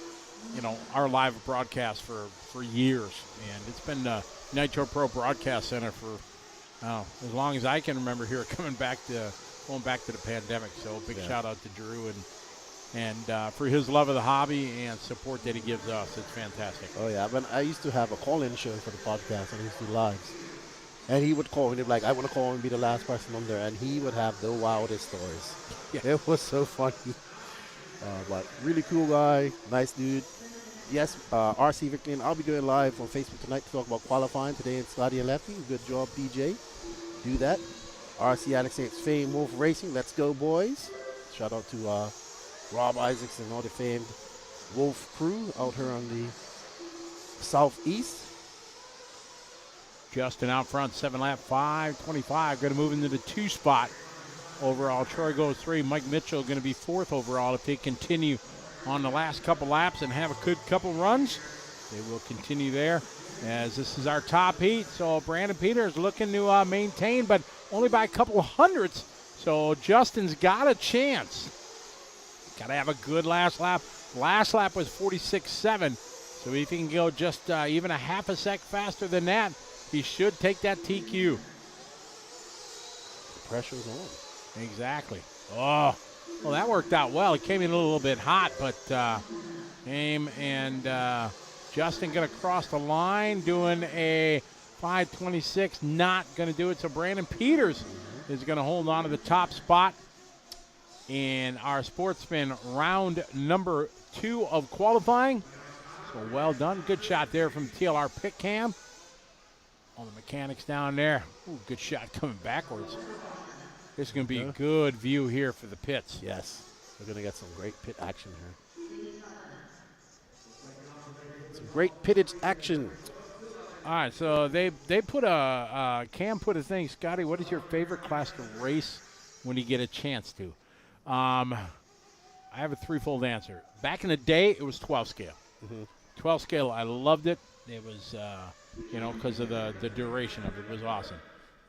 our live broadcast for years. And it's been the Nitro Pro Broadcast Center for as long as I can remember here, going back to the pandemic. So big shout out to Drew and for his love of the hobby and support that he gives us. It's fantastic. Oh yeah, but I used to have a call-in show for the podcast, and I used to do lives. And he would call me, and he'd be like, I want to call and be the last person on there. And he would have the wildest stories. Yeah. It was so funny. But really cool guy, nice dude. Yes, RC Victor, and I'll be going live on Facebook tonight to talk about qualifying today in Scotty and Lefty. Good job, DJ. Do that. RC Alex Yates, Fame Wolf Racing. Let's go, boys. Shout out to Rob Isaacs and all the famed Wolf crew out here on the southeast. Justin out front, 7-lap 5:25. Going to move into the 2 spot. Overall, Troy goes 3. Mike Mitchell going to be 4th overall if they continue on the last couple laps and have a good couple runs. They will continue there, as this is our top heat. So Brandon Peters looking to maintain, but only by a couple of hundredths. So Justin's got a chance. Got to have a good last lap. Last lap was 46.7. So if he can go just even a half a sec faster than that, he should take that TQ. The pressure's on. Exactly. Oh, well, that worked out well. It came in a little bit hot, but Aim and Justin going to cross the line, doing a 5:26. Not going to do it. So Brandon Peters is going to hold on to the top spot in our Sportsman round number 2 of qualifying. So well done. Good shot there from TLR pit cam. All the mechanics down there. Ooh, good shot coming backwards. This is going to be a good view here for the pits. Yes. We're going to get some great pit action here. Some great pittage action. All right, so they put Cam put a thing. Scotty, what is your favorite class to race when you get a chance to? I have a threefold answer. Back in the day, it was 12 scale. 12 scale, I loved it. It was, because of the duration of it. It was awesome.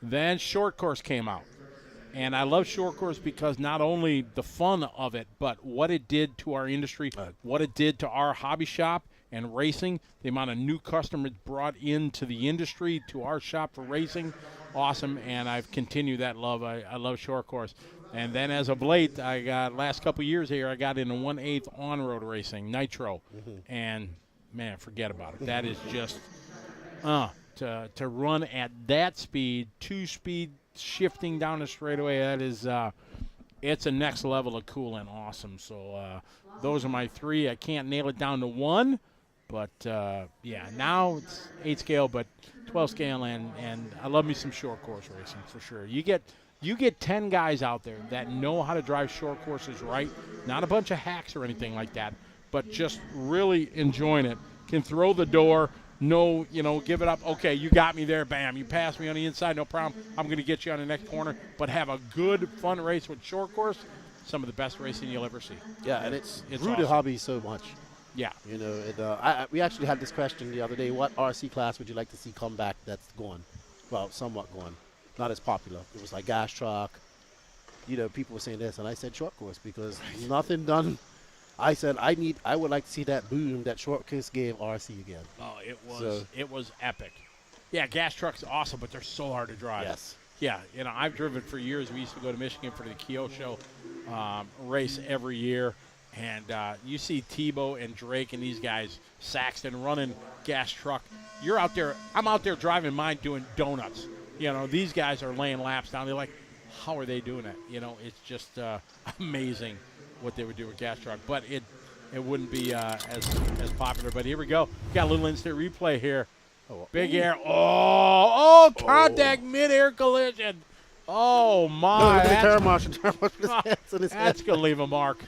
Then short course came out. And I love short course because not only the fun of it, but what it did to our industry, what it did to our hobby shop and racing, the amount of new customers brought into the industry to our shop for racing. Awesome, and I've continued that love. I love short course. And then as of late, I got last couple of years here, I got into 1/8 on-road racing, Nitro. And, man, forget about it. That is just, to run at that speed, 2-speed, shifting down the straightaway, that is it's a next level of cool and awesome. So those are my 3. I can't nail it down to 1, but now it's 8 scale, but 12 scale, and I love me some short course racing for sure. You get 10 guys out there that know how to drive short courses right, not a bunch of hacks or anything like that, but just really enjoying it, can throw the door. No, give it up. Okay, you got me there. Bam, you passed me on the inside. No problem. I'm going to get you on the next corner. But have a good, fun race with short course. Some of the best racing you'll ever see. Yeah, and it's grew awesome. the hobby so much. Yeah. We actually had this question the other day. What RC class would you like to see come back that's gone? Well, somewhat gone. Not as popular. It was like gas truck. People were saying this. And I said short course because nothing done. I said I would like to see that boom that short course gave RC again. Oh, it was epic. Yeah, gas trucks are awesome, but they're so hard to drive. Yes. Yeah, I've driven for years. We used to go to Michigan for the Kyo Show race every year, And you see Tebow and Drake and these guys, Saxton, running gas truck. You're out there. I'm out there driving mine doing donuts. You know, these guys are laying laps down. They're like, how are they doing it? You know, it's just amazing what they would do with gas truck. But it wouldn't be as popular. But here we go. Got a little instant replay here. Big air. Oh, contact mid-air collision. Oh, my. That's going to leave a mark.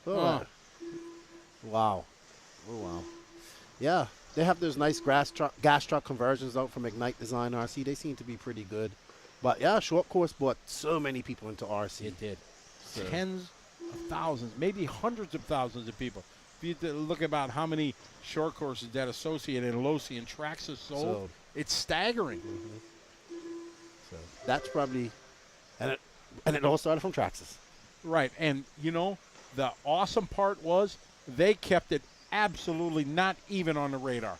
Wow. Oh, wow. Yeah, they have those nice gas truck conversions out from Ignite Design RC. They seem to be pretty good. But, yeah, short course brought so many people into RC. It did. So. Tens of thousands, maybe hundreds of thousands of people. If you look about how many short courses that Associated and Losi and Tracks have sold, it's staggering. So that's probably, and it all started from Traxxas. Right, and, you know, the awesome part was they kept it absolutely not even on the radar.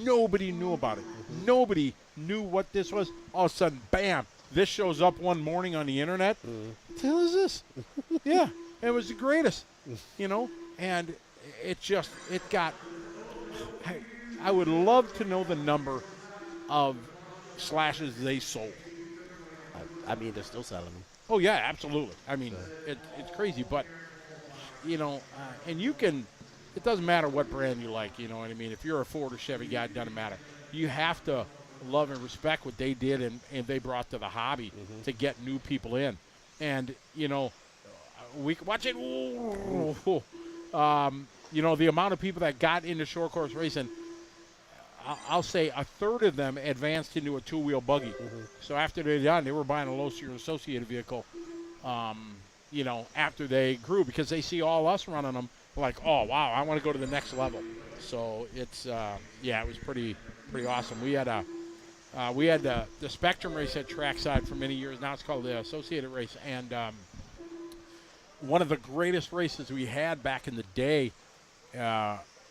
Nobody knew about it. Nobody knew what this was. All of a sudden, bam, this shows up one morning on the internet. What the hell is this? Yeah, it was the greatest, you know, and it got, I would love to know the number of slashes they sold. I mean, they're still selling them. Oh, yeah, absolutely. I mean, it's crazy, but, you know, and you can, it doesn't matter what brand you like, you know what I mean? If you're a Ford or Chevy guy, it doesn't matter. You have to love and respect what they did and they brought to the hobby to get new people in. And, you know, we watch it. You know, the amount of people that got into short course racing, I'll say a third of them advanced into a two-wheel buggy. So after they're done, they were buying a Losi or Associated vehicle, you know, after they grew because they see all us running them like, oh, wow, I want to go to the next level. So it's, yeah, it was pretty awesome. We had the Spectrum race at Trackside for many years. Now it's called the Associated race. And one of the greatest races we had back in the day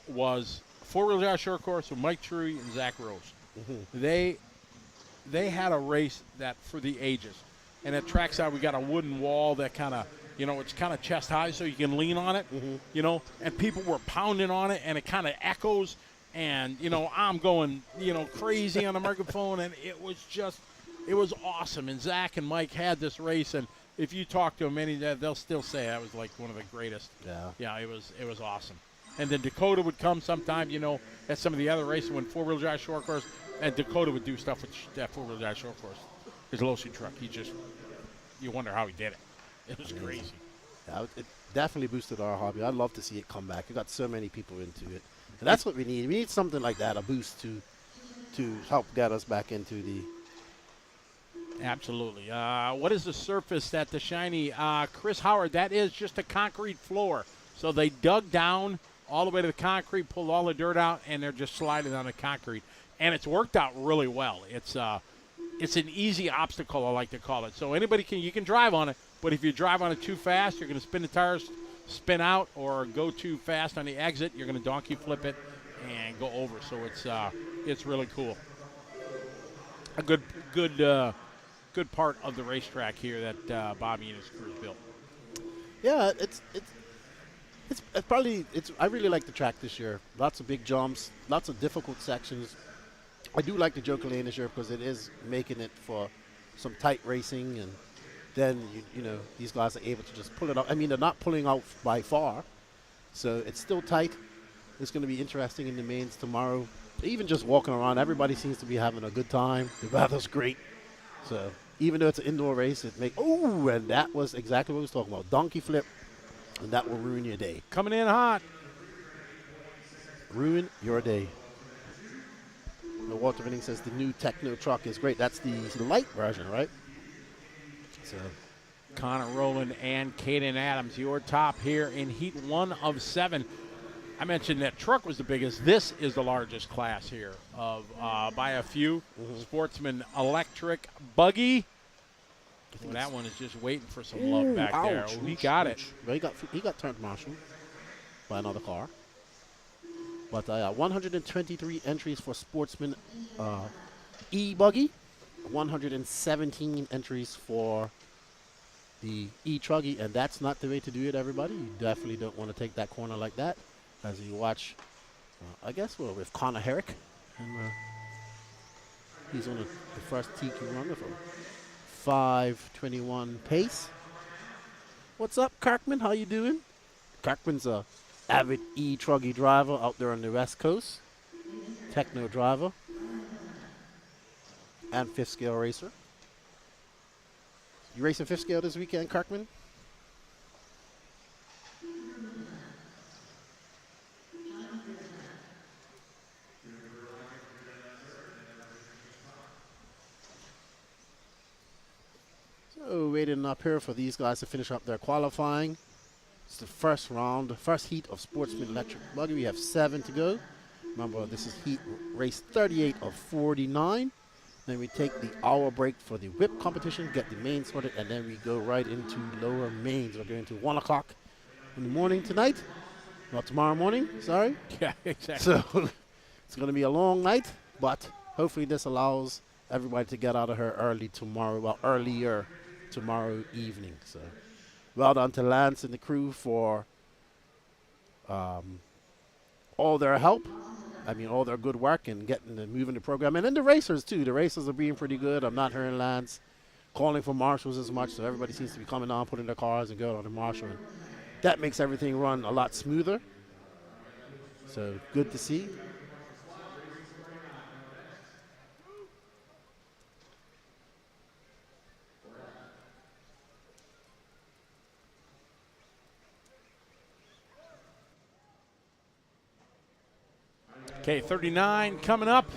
was four-wheel drive short course with Mike Truggy and Zach Rose. They had a race that for the ages. And at Trackside, we got a wooden wall that kind of, you know, it's kind of chest high so you can lean on it, you know, and people were pounding on it and it kind of echoes. And, you know, I'm going, you know, crazy on the microphone, and it was awesome. And Zach and Mike had this race, and if you talk to them, they'll still say that was like one of the greatest. Yeah, it was awesome. And then Dakota would come sometime, you know, at some of the other races when four-wheel drive short course, and Dakota would do stuff with that four-wheel drive short course. His Losi truck, you wonder how he did it. It was crazy. Yeah, it definitely boosted our hobby. I'd love to see it come back. It got so many people into it. And that's what we need. We need something like that, a boost to help get us back into the. Absolutely. What is the surface that the shiny Chris Howard? That is just a concrete floor. So they dug down all the way to the concrete, pulled all the dirt out, and they're just sliding on the concrete. And it's worked out really well. It's an easy obstacle, I like to call it. So you can drive on it, but if you drive on it too fast, you're going to spin the tires, spin out, or go too fast on the exit. You're going to donkey flip it and go over. So it's really cool. A good part of the racetrack here that Bobby and his crew built. Yeah, I really like the track this year. Lots of big jumps, lots of difficult sections. I do like the Joker Lane this year because it is making it for some tight racing, and then you know these guys are able to just pull it out. I mean, they're not pulling out by far, so it's still tight. It's going to be interesting in the mains tomorrow. Even just walking around, everybody seems to be having a good time. The weather's great, so even though it's an indoor race, and that was exactly what we was talking about. Donkey flip, and that will ruin your day. Coming in hot. Ruin your day. The Walter Vinning says the new Techno truck is great. That's the light version, right? So, Connor Rowland and Caden Adams, your top here in Heat 1 of 7. I mentioned that truck was the biggest. This is the largest class here of by a few. Sportsman Electric Buggy. Well, that one is just waiting for some love back there. Oh, he got it. Well, he got turned marshal by another car. But 123 entries for Sportsman E-Buggy, 117 entries for the E-Truggy, and that's not the way to do it, everybody. You definitely don't want to take that corner like that. As you watch, I guess we're with Connor Herrick, and he's on the first TQ run with a 5:21 pace. What's up, Kirkman? How you doing? Kirkman's a avid E-Truggy driver out there on the West Coast, techno driver, and fifth scale racer. You racing fifth scale this weekend, Kirkman? So waiting up here for these guys to finish up their qualifying. It's the first round, the first heat of Sportsman Electric Buggy. We have 7 to go. Remember, this is heat race 38 of 49. Then we take the hour break for the whip competition, get the main sorted, and then we go right into lower mains. We're going to 1 o'clock in the morning tonight. Not tomorrow morning, sorry. Yeah, exactly. So it's going to be a long night, but hopefully this allows everybody to get out of here early tomorrow, well, earlier tomorrow evening. So well done to Lance and the crew for all their help. I mean, all their good work and getting and moving the program. And then the racers, too. The racers are being pretty good. I'm not hearing Lance calling for marshals as much, so everybody seems to be coming on, putting their cars and going on the marshal. And that makes everything run a lot smoother. So good to see. Okay, 39 coming up.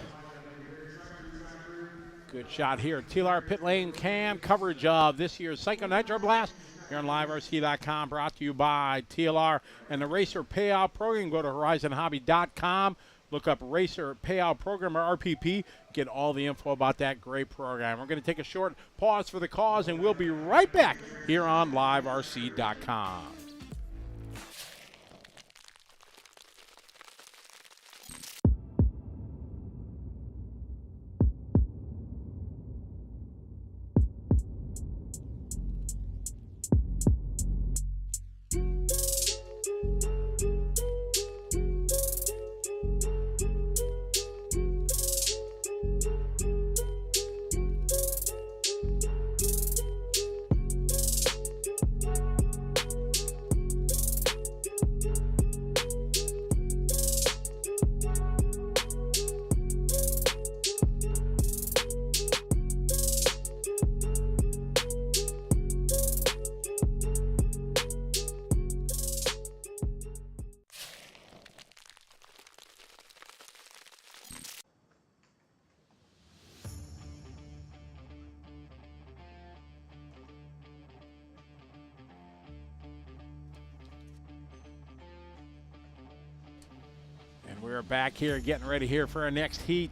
Good shot here. TLR Pit Lane Cam coverage of this year's Psycho Nitro Blast here on LiveRC.com, brought to you by TLR and the Racer Payout Program. Go to HorizonHobby.com, look up Racer Payout Program or RPP, get all the info about that great program. We're going to take a short pause for the cause, and we'll be right back here on LiveRC.com. And we're back here getting ready here for our next heat.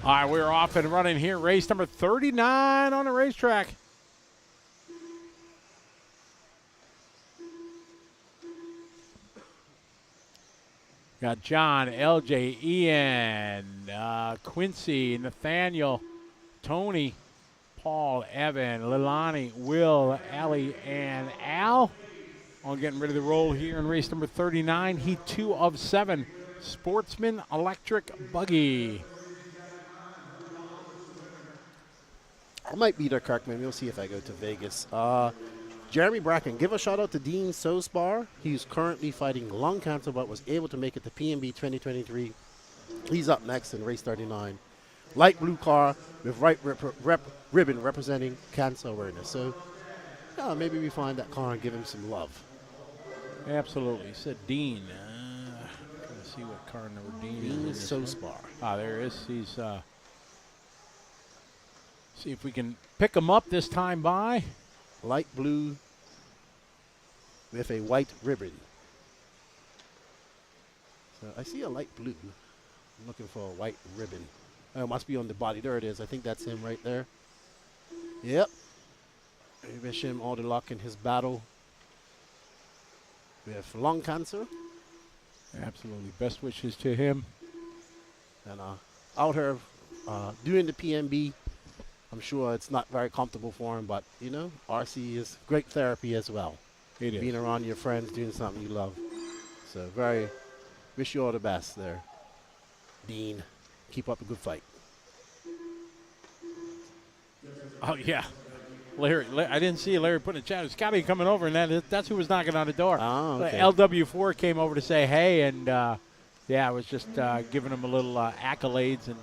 All right, we're off and running here. Race number 39 on the racetrack. Got John, LJ, Ian, Quincy, Nathaniel, Tony, Paul, Evan, Lilani, Will, Allie, and Al. All getting ready to roll here in race number 39, heat 2 of 7, Sportsman Electric Buggy. I might be there, Kirkman. We'll see if I go to Vegas. Jeremy Bracken, give a shout out to Dean Sospar. He's currently fighting lung cancer but was able to make it to PNB 2023. He's up next in race 39. Light blue car with right ribbon representing cancer awareness. So, yeah, maybe we find that car and give him some love. Absolutely. He said Dean. Trying to see what car number Dean is. Sospar. Ah, there he is. He's see if we can pick him up this time by. Light blue with a white ribbon. So I see a light blue. I'm looking for a white ribbon. Oh, it must be on the body. There it is. I think that's him right there. Yep. I wish him all the luck in his battle with lung cancer. Absolutely. Best wishes to him. And out here doing the PNB. I'm sure it's not very comfortable for him, but, you know, RC is great therapy as well. It is. Being around your friends, doing something you love. So wish you all the best there, Dean. Keep up a good fight. Oh, yeah. Larry, I didn't see Larry put in the chat. Scotty coming over, and that's who was knocking on the door. Oh, okay. LW4 came over to say hey, and, yeah, I was just giving him a little accolades and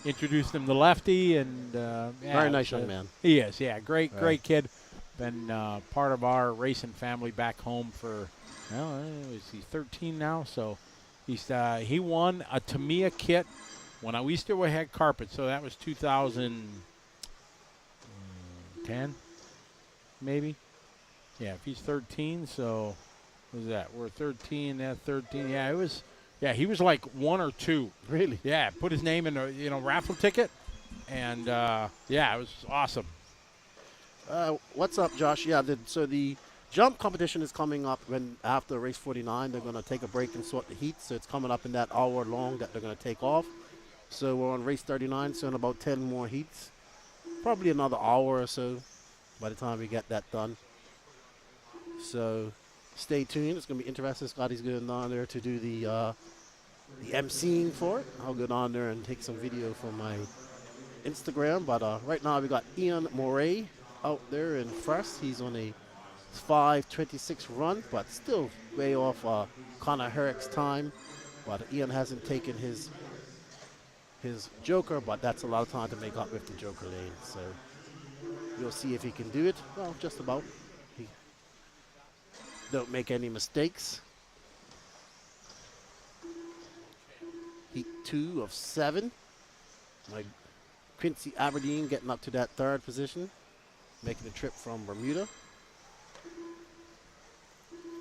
introduced him to Lefty, and yeah, very nice young man. He is, yeah, great kid. Been part of our racing family back home for, well, is he 13 now? So he won a Tamiya kit when we still had carpet. So that was 2010, maybe. Yeah, if he's 13, so what is that? We're 13. That 13. Yeah, it was. Yeah, he was like 1 or 2. Really? Yeah, put his name in a raffle ticket, and yeah, it was awesome. What's up, Josh? Yeah, so the jump competition is coming up after race 49. They're going to take a break and sort the heat, so it's coming up in that hour long that they're going to take off. So we're on race 39, so in about 10 more heats. Probably another hour or so by the time we get that done. So stay tuned. It's going to be interesting. Scotty's going on there to do the emceeing for it. I'll go on there and take some video from my Instagram. But right now we got Ian Moray out there in first. He's on a 5:26 run, but still way off Connor Herrick's time. But Ian hasn't taken his Joker, but that's a lot of time to make up with the Joker lane. So we'll see if he can do it. Well, just about. He don't make any mistakes. Heat 2 of 7. My Quincy Aberdeen getting up to that 3rd position, making the trip from Bermuda.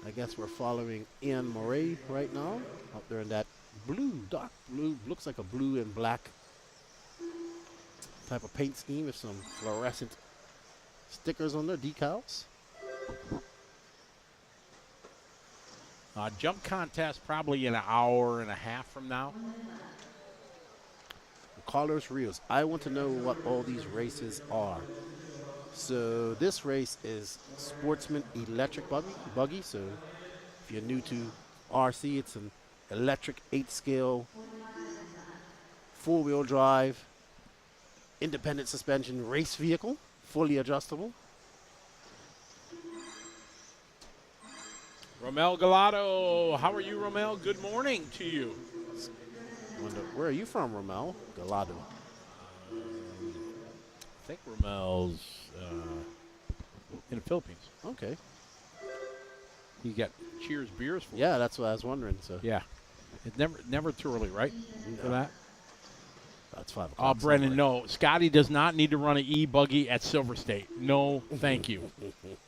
I guess we're following Ian Murray right now, up there in that blue, dark blue, looks like a blue and black type of paint scheme with some fluorescent stickers on there, decals. Jump contest probably in an hour and a half from now. Carlos Rios, I want to know what all these races are. So this race is Sportsman Electric Buggy. So if you're new to RC, it's an electric 8-scale, 4-wheel drive, independent suspension race vehicle, fully adjustable. Romel Galado, how are you, Romel? Good morning to you. Where are you from, Romel Galado? I think Romel's in the Philippines. Okay. You got Cheers beers for? Yeah, that's what I was wondering. So yeah, it's never too early, right? No. For that. That's 5 o'clock. Oh, Brennan, no. Scotty does not need to run an E-Buggy at Silver State. No, thank you.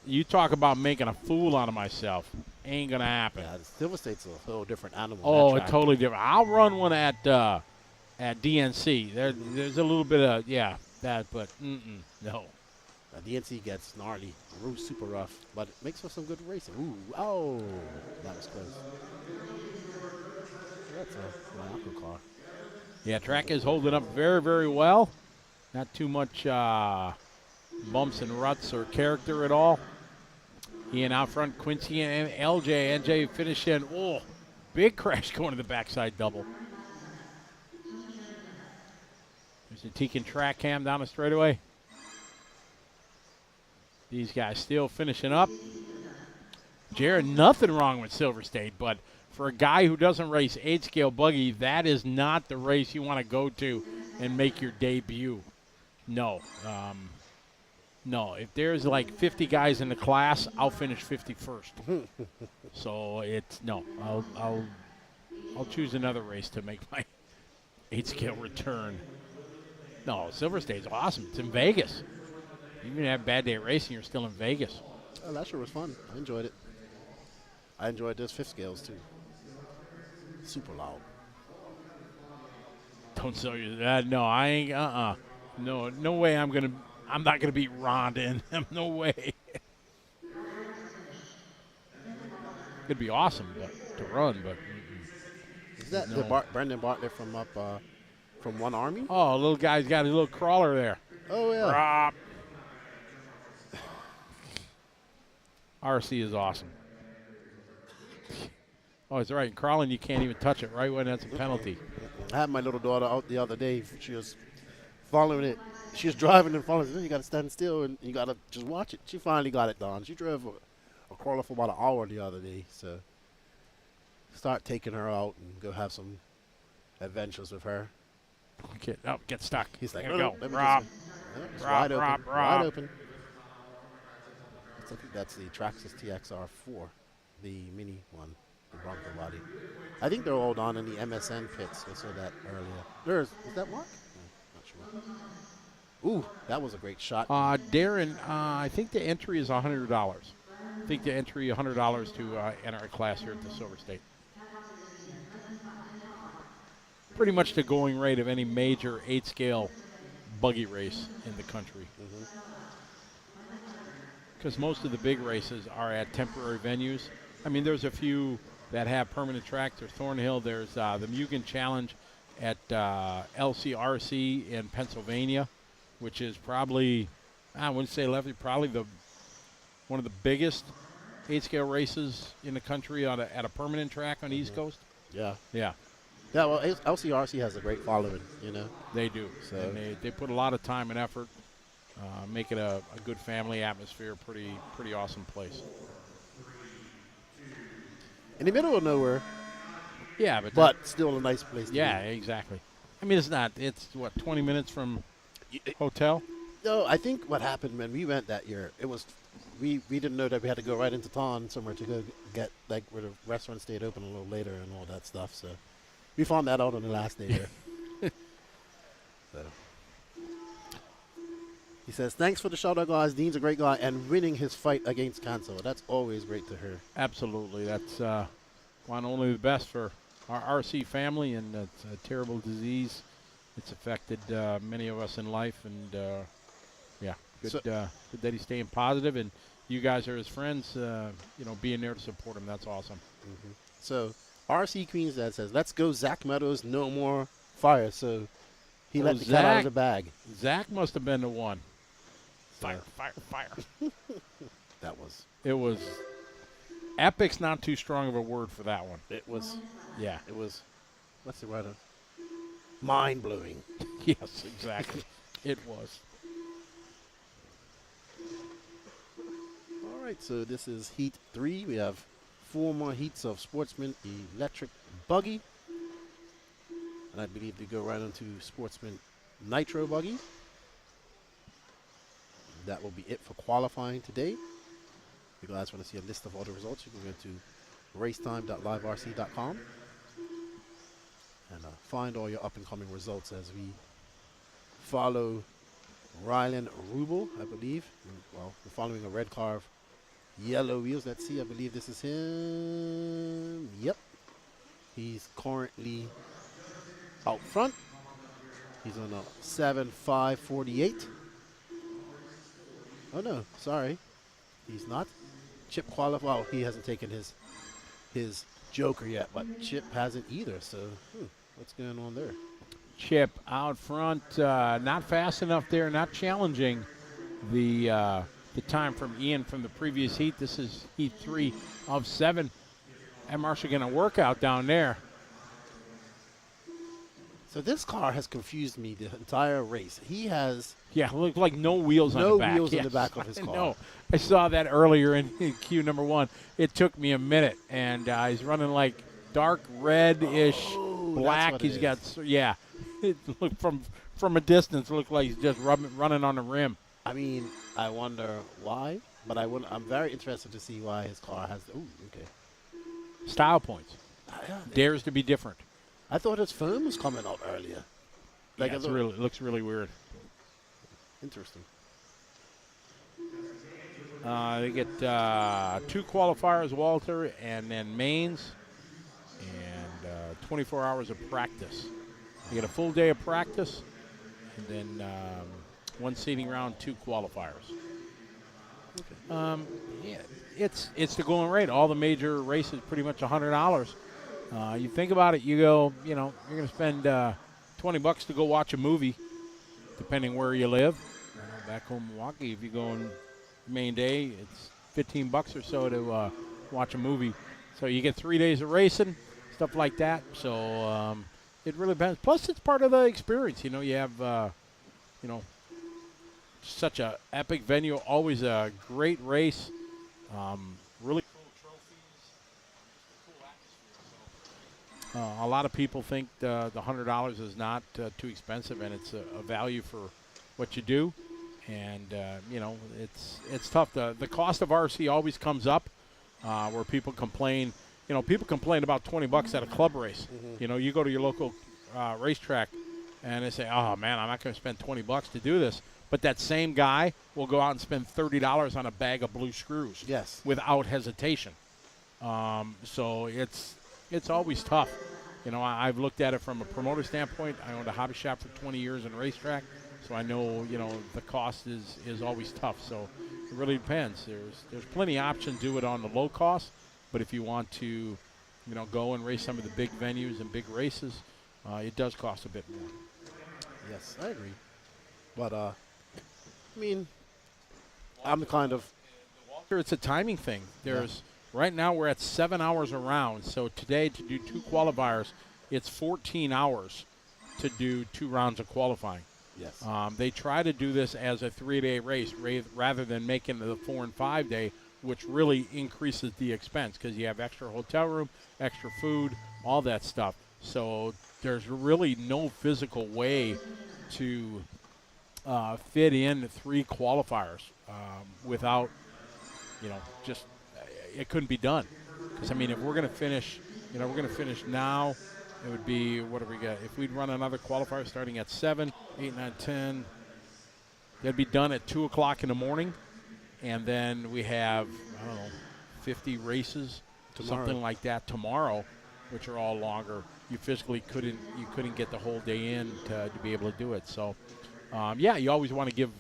You talk about making a fool out of myself. Ain't going to happen. Yeah, Silver State's a whole different animal. Oh, it's totally different. I'll run one at at DNC. There's a little bit of, that, but no. DNC gets gnarly, super rough, but it makes for some good racing. Ooh, oh, that was close. That's a Monaco car. Yeah, track is holding up very, very well. Not too much bumps and ruts or character at all. Ian out front, Quincy and LJ. NJ finishing. Oh, big crash going to the backside double. There's a Tekin track cam down the straightaway. These guys still finishing up. Jared, nothing wrong with Silver State, but for a guy who doesn't race 8-scale buggy, that is not the race you want to go to and make your debut. No. No, if there's like 50 guys in the class, I'll finish 51st. So it's no. I'll choose another race to make my 8-scale return. No, Silver State's awesome. It's in Vegas. You can have a bad day at racing, you're still in Vegas. Oh, that sure was fun. I enjoyed it. I enjoyed those 5th scales too. Super loud. Don't sell you that. No, I ain't. No way. I'm not gonna beat Ronda in them. No way. It'd be awesome to run, but. Is that no. the Brendan Bartlett from One Army? Oh, little guy's got a little crawler there. Oh yeah. RC is awesome. Oh, it's right. Crawling, you can't even touch it, right? When that's a penalty. I had my little daughter out the other day. She was following it. She was driving and following it. You got to stand still and you got to just watch it. She finally got it done. She drove a crawler for about an hour the other day. So start taking her out and go have some adventures with her. Get stuck. He's like, go. Rob. Wide open. I think that's the Traxxas TXR4, the mini one, the Bronco body. I think they're all down in the MSN pits. I saw that earlier. Is that Mark? Not sure. Ooh, that was a great shot. Darren, I think the entry is $100. I think the entry $100 to enter a class here at the Silver State. Pretty much the going rate of any major 8-scale buggy race in the country. Because most of the big races are at temporary venues. I mean, there's a few that have permanent tracks. There's Thornhill. There's the Mugen Challenge at LCRC in Pennsylvania, which is probably, I wouldn't say probably one of the biggest 8-scale races in the country at a permanent track on the East Coast. Yeah. Yeah. Yeah, well, LCRC has a great following, you know. They do. So. And they put a lot of time and effort. Make it a good family atmosphere, pretty awesome place. In the middle of nowhere. Yeah, but still a nice place to be. Exactly. I mean, it's what, 20 minutes from hotel? No, I think what happened when we went that year, it was we didn't know that we had to go right into town somewhere to go get like where the restaurant stayed open a little later and all that stuff. So we found that out on the last day there. So. He says, thanks for the shout-out, guys. Dean's a great guy and winning his fight against cancer. That's always great to hear. Absolutely. That's want only the best for our RC family, and it's a terrible disease. It's affected many of us in life, and good that he's staying positive, and you guys are his friends, being there to support him. That's awesome. Mm-hmm. So RC Queens Dad says, let's go Zach Meadows, no more fire. So he let the cat out of the bag. Zach must have been the one. Fire. It was epic's not too strong of a word for that one. It was. Yeah. It was. What's the word? Mind-blowing. Yes, exactly. It was. All right, so this is Heat 3. We have 4 more heats of Sportsman Electric Buggy. And I believe they go right into Sportsman Nitro Buggy. That will be it for qualifying today. If you guys want to see a list of all the results, you can go to racetime.liverc.com and find all your up-and-coming results as we follow Rylan Rubel, I believe. Well, we're following a red car of yellow wheels. Let's see, I believe this is him. Yep. He's currently out front. He's on a 7.548. Oh no, sorry, he's not. Chip qualify. Well, he hasn't taken his Joker yet, but Chip hasn't either. So what's going on there? Chip out front, not fast enough there, not challenging the time from Ian from the previous heat. This is heat 3 of 7. And Marshall getting a workout down there. So this car has confused me the entire race. He has looked like no wheels on the back. No wheels on the back of his car. No, I saw that earlier in Q number 1. It took me a minute, and he's running like dark red-ish black. He's got It looked from a distance, it looked like he's just running on the rim. I mean, I wonder why, but I'm very interested to see why his car has. Ooh, okay. Style points. Dares to be different. I thought his foam was coming out earlier. Like it looks really weird. Interesting. They get 2 qualifiers, Walter, and then mains, and 24 hours of practice. You get a full day of practice, and then 1 seeding round, 2 qualifiers. Okay. It's the going rate. All the major races, pretty much $100. You think about it, you go, you're going to spend $20 to go watch a movie, depending where you live. Back home in Milwaukee, if you go on main day, it's $15 or so to watch a movie. So you get 3 days of racing, stuff like that. So it really depends. Plus, it's part of the experience. You have, such a epic venue, always a great race, really cool trophies, cool atmosphere. So, a lot of people think the $100 is not too expensive, and it's a value for what you do. And it's tough. The cost of RC always comes up, where people complain. People complain about $20 at a club race. Mm-hmm. You go to your local racetrack, and they say, "Oh man, I'm not going to spend $20 to do this." But that same guy will go out and spend $30 on a bag of blue screws. Yes. Without hesitation. So it's always tough. I've looked at it from a promoter standpoint. I owned a hobby shop for 20 years in a racetrack, so I know the cost is always tough. So it really depends. There's plenty of options to do it on the low cost, but if you want to, go and race some of the big venues and big races, it does cost a bit more. Yes, I agree. But I'm kind of. Walter, it's a timing thing. Right now we're at 7 hours around. So today to do 2 qualifiers, it's 14 hours to do 2 rounds of qualifying. Yes. They try to do this as a 3-day race rather than making it a 4 and 5 day, which really increases the expense because you have extra hotel room, extra food, all that stuff. So there's really no physical way to fit in 3 qualifiers without, it couldn't be done. Because, if we're going to finish, now, it would be, what do we got? If we'd run another qualifier starting at 7, 8, 9, 10, they'd be done at 2 o'clock in the morning. And then we have, 50 races, something like that tomorrow, which are all longer. You physically couldn't get the whole day in to be able to do it. So, you always want to give,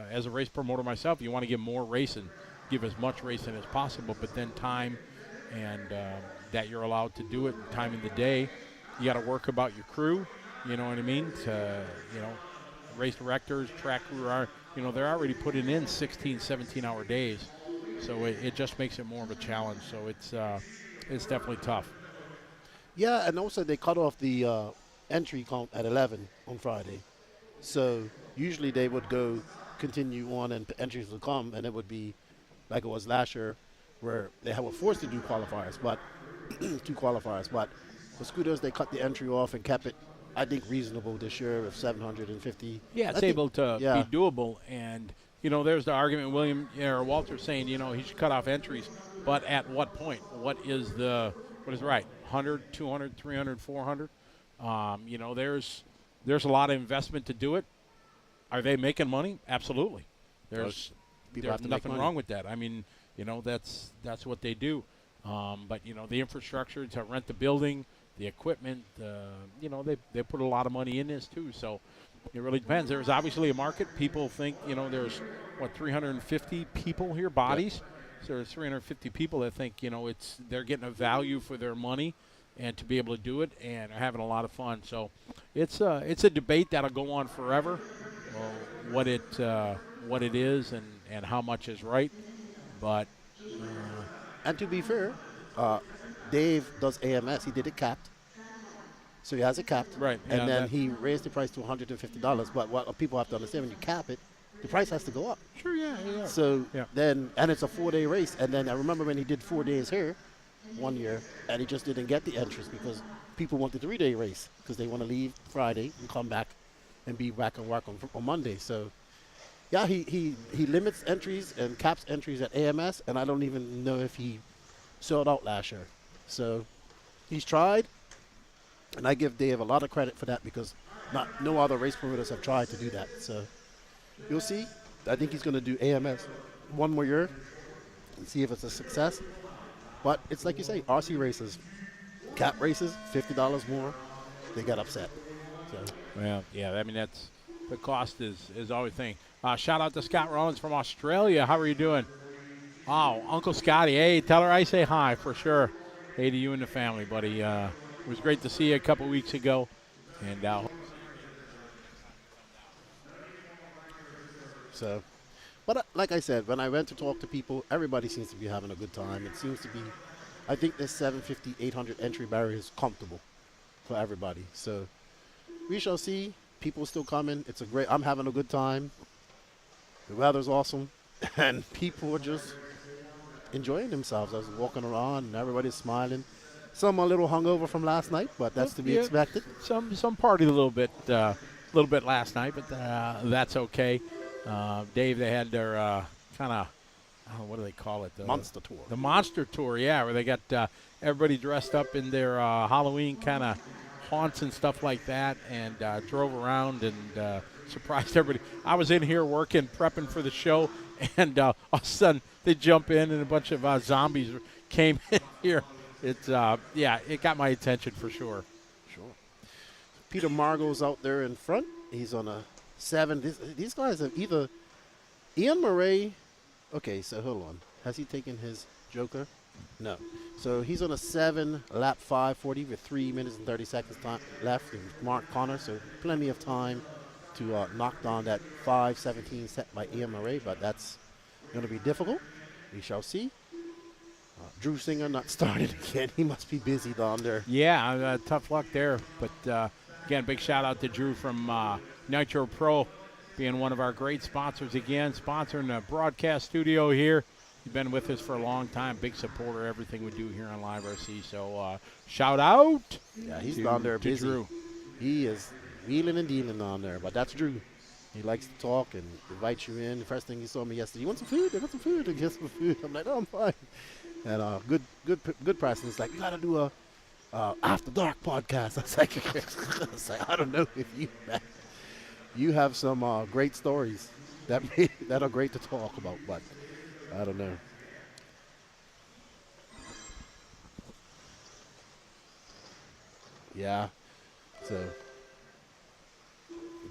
as a race promoter myself, you want to give more racing, give as much racing as possible, but then time and that you're allowed to do it, time in the day, you got to work about your crew, you know what I mean? Race directors, track crew they're already putting in 16, 17-hour days, so it just makes it more of a challenge. So it's definitely tough. Yeah, and also they cut off the entry count at 11 on Friday. So usually they would continue on and entries would come, and it would be like it was last year where they were forced to do qualifiers, but 2 qualifiers. But for scooters, they cut the entry off and kept it, I think, reasonable this year with 750. Yeah, it's able to be doable. And, there's the argument Walter saying, he should cut off entries. But at what point? What is right? 100, 200, 300, 400? There's a lot of investment to do it. Are they making money? Absolutely. There's nothing wrong with that. That's what they do. But the infrastructure to rent the building, the equipment, they put a lot of money in this too. So It really depends. There's obviously a market. People think, there's, 350 people here, bodies. So there's 350 people that think, they're getting a value for their money and to be able to do it and are having a lot of fun. So it's a debate that'll go on forever, what it is and how much is right. But and to be fair, Dave does AMS. He did it capped. So he has it capped. Right. And yeah, then he raised the price to $150. But what people have to understand, when you cap it, the price has to go up. Sure, yeah. So then, and it's a 4-day race. And then I remember when he did 4 days here one year, and he just didn't get the entries because people want the 3-day race because they want to leave Friday and come back and be back and work on Monday. So, yeah, he limits entries and caps entries at AMS, and I don't even know if he sold out last year. So he's tried. And I give Dave a lot of credit for that because no other race promoters have tried to do that. So you'll see. I think he's going to do AMS one more year and see if it's a success. But it's like you say, RC races, cap races, $50 more, they got upset. So. Well, yeah, I mean, that's the cost is always a thing. Shout out to Scott Rollins from Australia. How are you doing? Oh, Uncle Scotty. Hey, tell her I say hi for sure. Hey to you and the family, buddy. It was great to see you a couple weeks ago. And so, but like I said, when I went to talk to people, everybody seems to be having a good time. It seems to be, I think this 750, 800 entry barrier is comfortable for everybody. So we shall see. People still coming. I'm having a good time. The weather's awesome. And people are just enjoying themselves. I was walking around and everybody's smiling. Some a little hungover from last night, but that's to be expected. Some partied a little bit last night, but that's okay. Dave, they had their kind of, what do they call it? Monster tour. The monster tour, yeah, where they got everybody dressed up in their Halloween kind of haunts and stuff like that, and drove around and surprised everybody. I was in here working, prepping for the show, and all of a sudden they jump in and a bunch of zombies came in here. It's it got my attention for sure. Sure. Peter Margot's out there in front. He's on a 7. These guys have either Ian Murray. Okay, so hold on. Has he taken his Joker? No. So he's on a 7 lap 540 with 3 minutes and 30 seconds time left. And Mark Connor, so plenty of time to knock down that 5:17 set by Ian Murray, but that's going to be difficult. We shall see. Drew Singer not started again. He must be busy down there. Yeah, tough luck there. But, again, big shout-out to Drew from Nitro Pro, being one of our great sponsors again, sponsoring the broadcast studio here. He's been with us for a long time, big supporter of everything we do here on Live RC. So, shout-out. Yeah, he's down there busy. Drew. He is wheeling and dealing down there, but that's Drew. He likes to talk and invite you in. The first thing he saw me yesterday, you want some food? I got some food. I get some food. I'm like, oh, I'm fine. And good person. It's like, you got to do a After Dark podcast. I was like, I don't know if you have some great stories that are great to talk about, but I don't know. Yeah. So,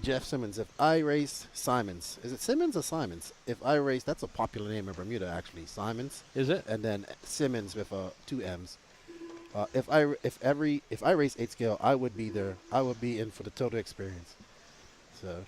Jeff Simmons, if I race Simons, is it Simmons or Simons? If I race, that's a popular name in Bermuda actually, Simons. Is it? And then Simmons with 2 M's. If I race 8 scale, I would be there. I would be in for the total experience. So.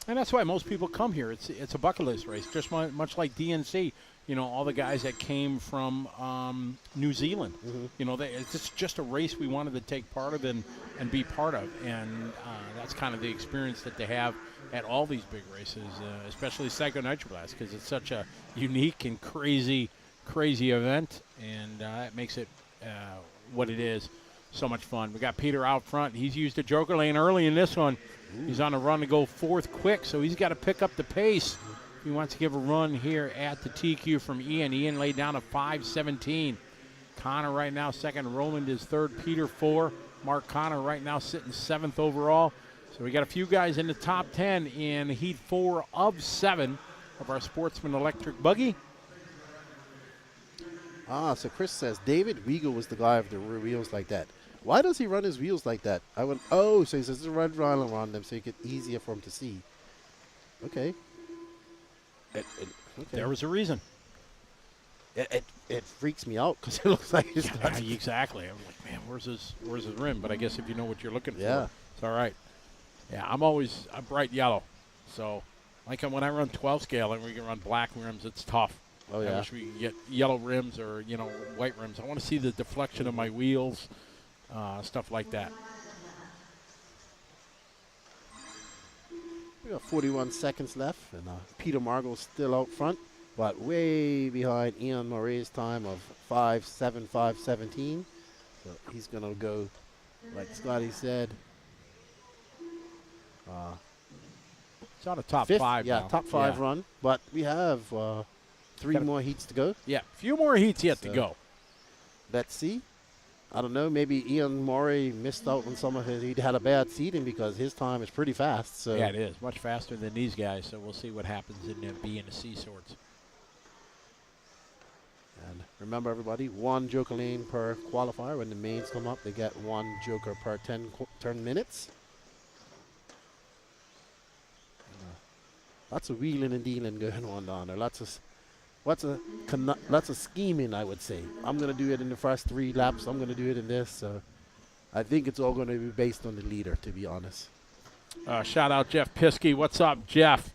And that's why most people come here. It's a bucket list race, just much like DNC. All the guys that came from New Zealand. Mm-hmm. It's just a race we wanted to take part of and be part of. And that's kind of the experience that they have at all these big races, especially Psycho Nitro Blast, because it's such a unique and crazy event. And it makes it what it is. So much fun. We got Peter out front. He's used a Joker lane early in this one. Ooh. He's on a run to go 4th quick, so he's got to pick up the pace. He wants to give a run here at the TQ from Ian. Ian laid down a 5:17. Connor right now 2nd. Roland is 3rd. Peter 4. Mark Connor right now sitting 7th overall. So we got a few guys in the top 10 in Heat 4 of 7 of our Sportsman Electric Buggy. So Chris says, David Weigel was the guy with the rear wheels like that. Why does he run his wheels like that? Oh, so he says the red line around them so it easier for him to see. Okay. Okay. There was a reason. It freaks me out because it looks like he's Yeah, exactly. I'm like, man, where's his rim? But I guess if you know what you're looking Yeah. for, it's all right. Yeah, I'm bright yellow. So, like when I run 12 scale and we can run black rims, it's tough. Oh, I yeah. wish we could get yellow rims or, white rims. I want to see the deflection of my wheels, stuff like that. We got 41 seconds left, and Peter Margot's still out front, but way behind Ian Murray's time of 5:07, 5:17. So he's going to go, like Scotty said, It's on a top fifth, 5 yeah, now. top 5 Yeah. run, but we have 3 more heats to go. Yeah, a few more heats yet to go. Let's see. I don't know. Maybe Ian Murray missed out on some of his. He had a bad seating because his time is pretty fast. So Yeah, it is. Much faster than these guys, so we'll see what happens in the B and the C sorts. And remember, everybody, 1 joker lane per qualifier. When the mains come up, they get 1 joker per 10 minutes. Lots of wheeling and dealing going on down there. Lots of scheming, I would say. I'm going to do it in the first 3 laps. I'm going to do it in this. So I think it's all going to be based on the leader, to be honest. Shout out Jeff Piskey. What's up, Jeff?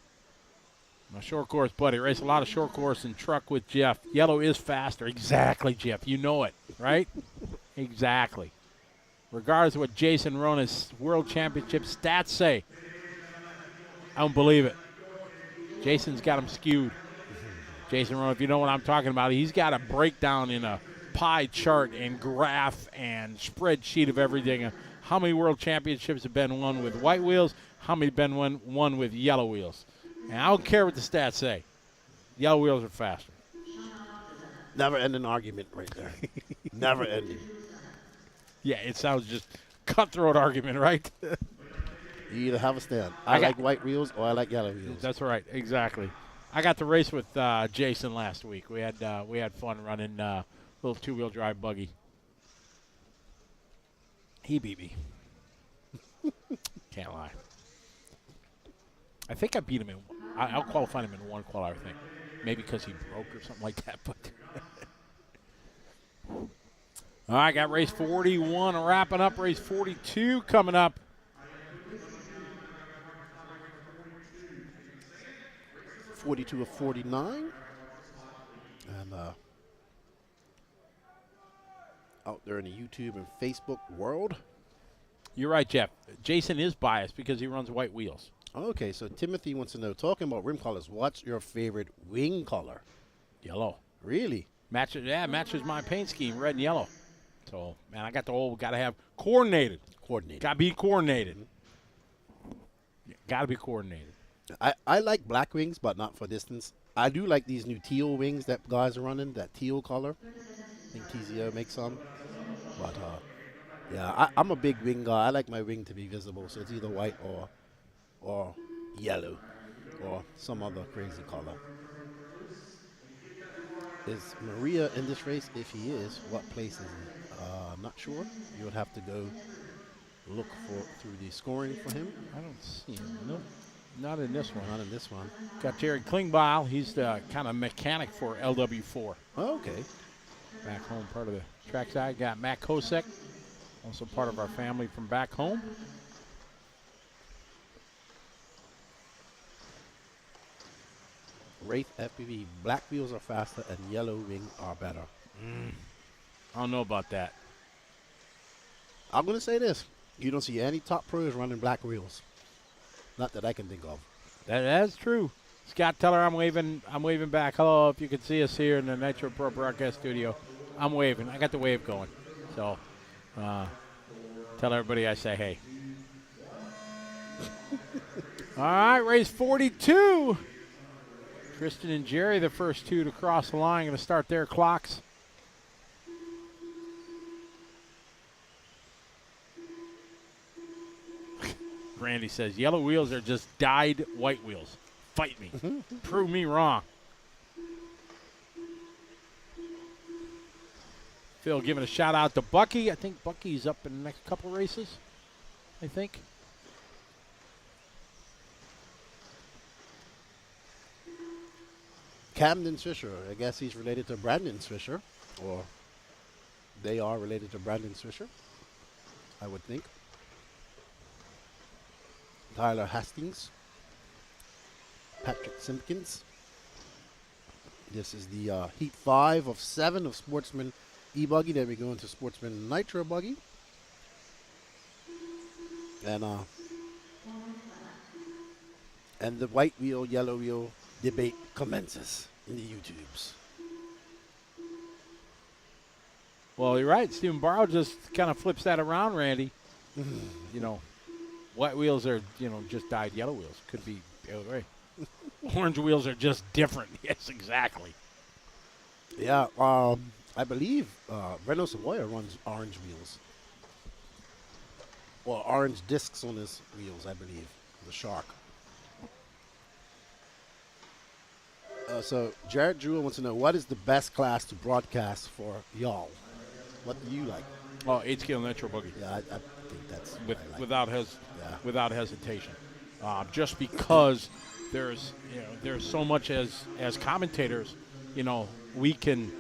My short course buddy. Race a lot of short course and truck with Jeff. Yellow is faster. Exactly, Jeff. You know it, right? Exactly. Regardless of what Jason Rona's World Championship stats say, I don't believe it. Jason's got him skewed. Jason Rona, if you know what I'm talking about, he's got a breakdown in a pie chart and graph and spreadsheet of everything. How many world championships have been won with white wheels? How many have been won with yellow wheels? And I don't care what the stats say. Yellow wheels are faster. Never ending argument right there. Never ending. Yeah, it sounds just cutthroat argument, right? You either have a stand. I like white wheels or I like yellow wheels. That's right, exactly. I got to race with Jason last week. We had fun running little 2-wheel drive buggy. He beat me. Can't lie. I think I beat him I'll qualify him in 1 qualifier, I think. Maybe because he broke or something like that. But all right, got race 41 wrapping up. Race 42 coming up. .42 of 49. And out there in the YouTube and Facebook world. You're right, Jeff. Jason is biased because he runs white wheels. Okay, so Timothy wants to know, talking about rim colors, what's your favorite wing color? Yellow. Really? Matches my paint scheme, red and yellow. So, man, I got to have coordinated. Got to be coordinated. Got to be coordinated. I like black wings, but not for distance. I do like these new teal wings that guys are running, that teal color. I think TZO makes some. But, yeah, I'm a big wing guy. I like my wing to be visible, so it's either white or yellow or some other crazy color. Is Maria in this race? If he is, what place is he? I'm not sure. You would have to go look through the scoring for him. I don't see him. Nope. Not in this one. Not in this one. Got Terry Klingbeil. He's the kind of mechanic for LW4. Oh, okay. Back home, part of the trackside. Got Matt Kosek, also part of our family from back home. Wraith FPV, black wheels are faster and yellow wing are better. I don't know about that. I'm going to say this. You don't see any top pros running black wheels. Not that I can think of. That's true. Scott, tell her I'm waving back. Hello, if you can see us here in the Nitro Pro Broadcast Studio. I'm waving. I got the wave going. So tell everybody I say hey. All right, race 42. Tristan and Jerry, the first 2 to cross the line, going to start their clocks. Randy says, yellow wheels are just dyed white wheels. Fight me. Prove me wrong. Phil giving a shout out to Bucky. I think Bucky's up in the next couple races. I think. Camden Swisher. I guess he's related to Brandon Swisher, or they are related to Brandon Swisher, I would think. Tyler Hastings. Patrick Simpkins. This is the Heat 5 of 7 of Sportsman E-Buggy. Then we go into Sportsman Nitro Buggy. And the white wheel, yellow wheel debate commences in the YouTubes. Well, you're right. Stephen Barrow just kind of flips that around, Randy. You know, white wheels are, just dyed yellow wheels. Could be the other way. Orange wheels are just different. Yes, exactly. Yeah, I believe Renault Savoia runs orange wheels. Or orange discs on his wheels, I believe. The Shark. So Jared Jewell wants to know, what is the best class to broadcast for y'all? What do you like? Oh, 8-scale Nitro Buggy. Yeah, I think that's without hesitation. Just because there's so much as commentators, we can,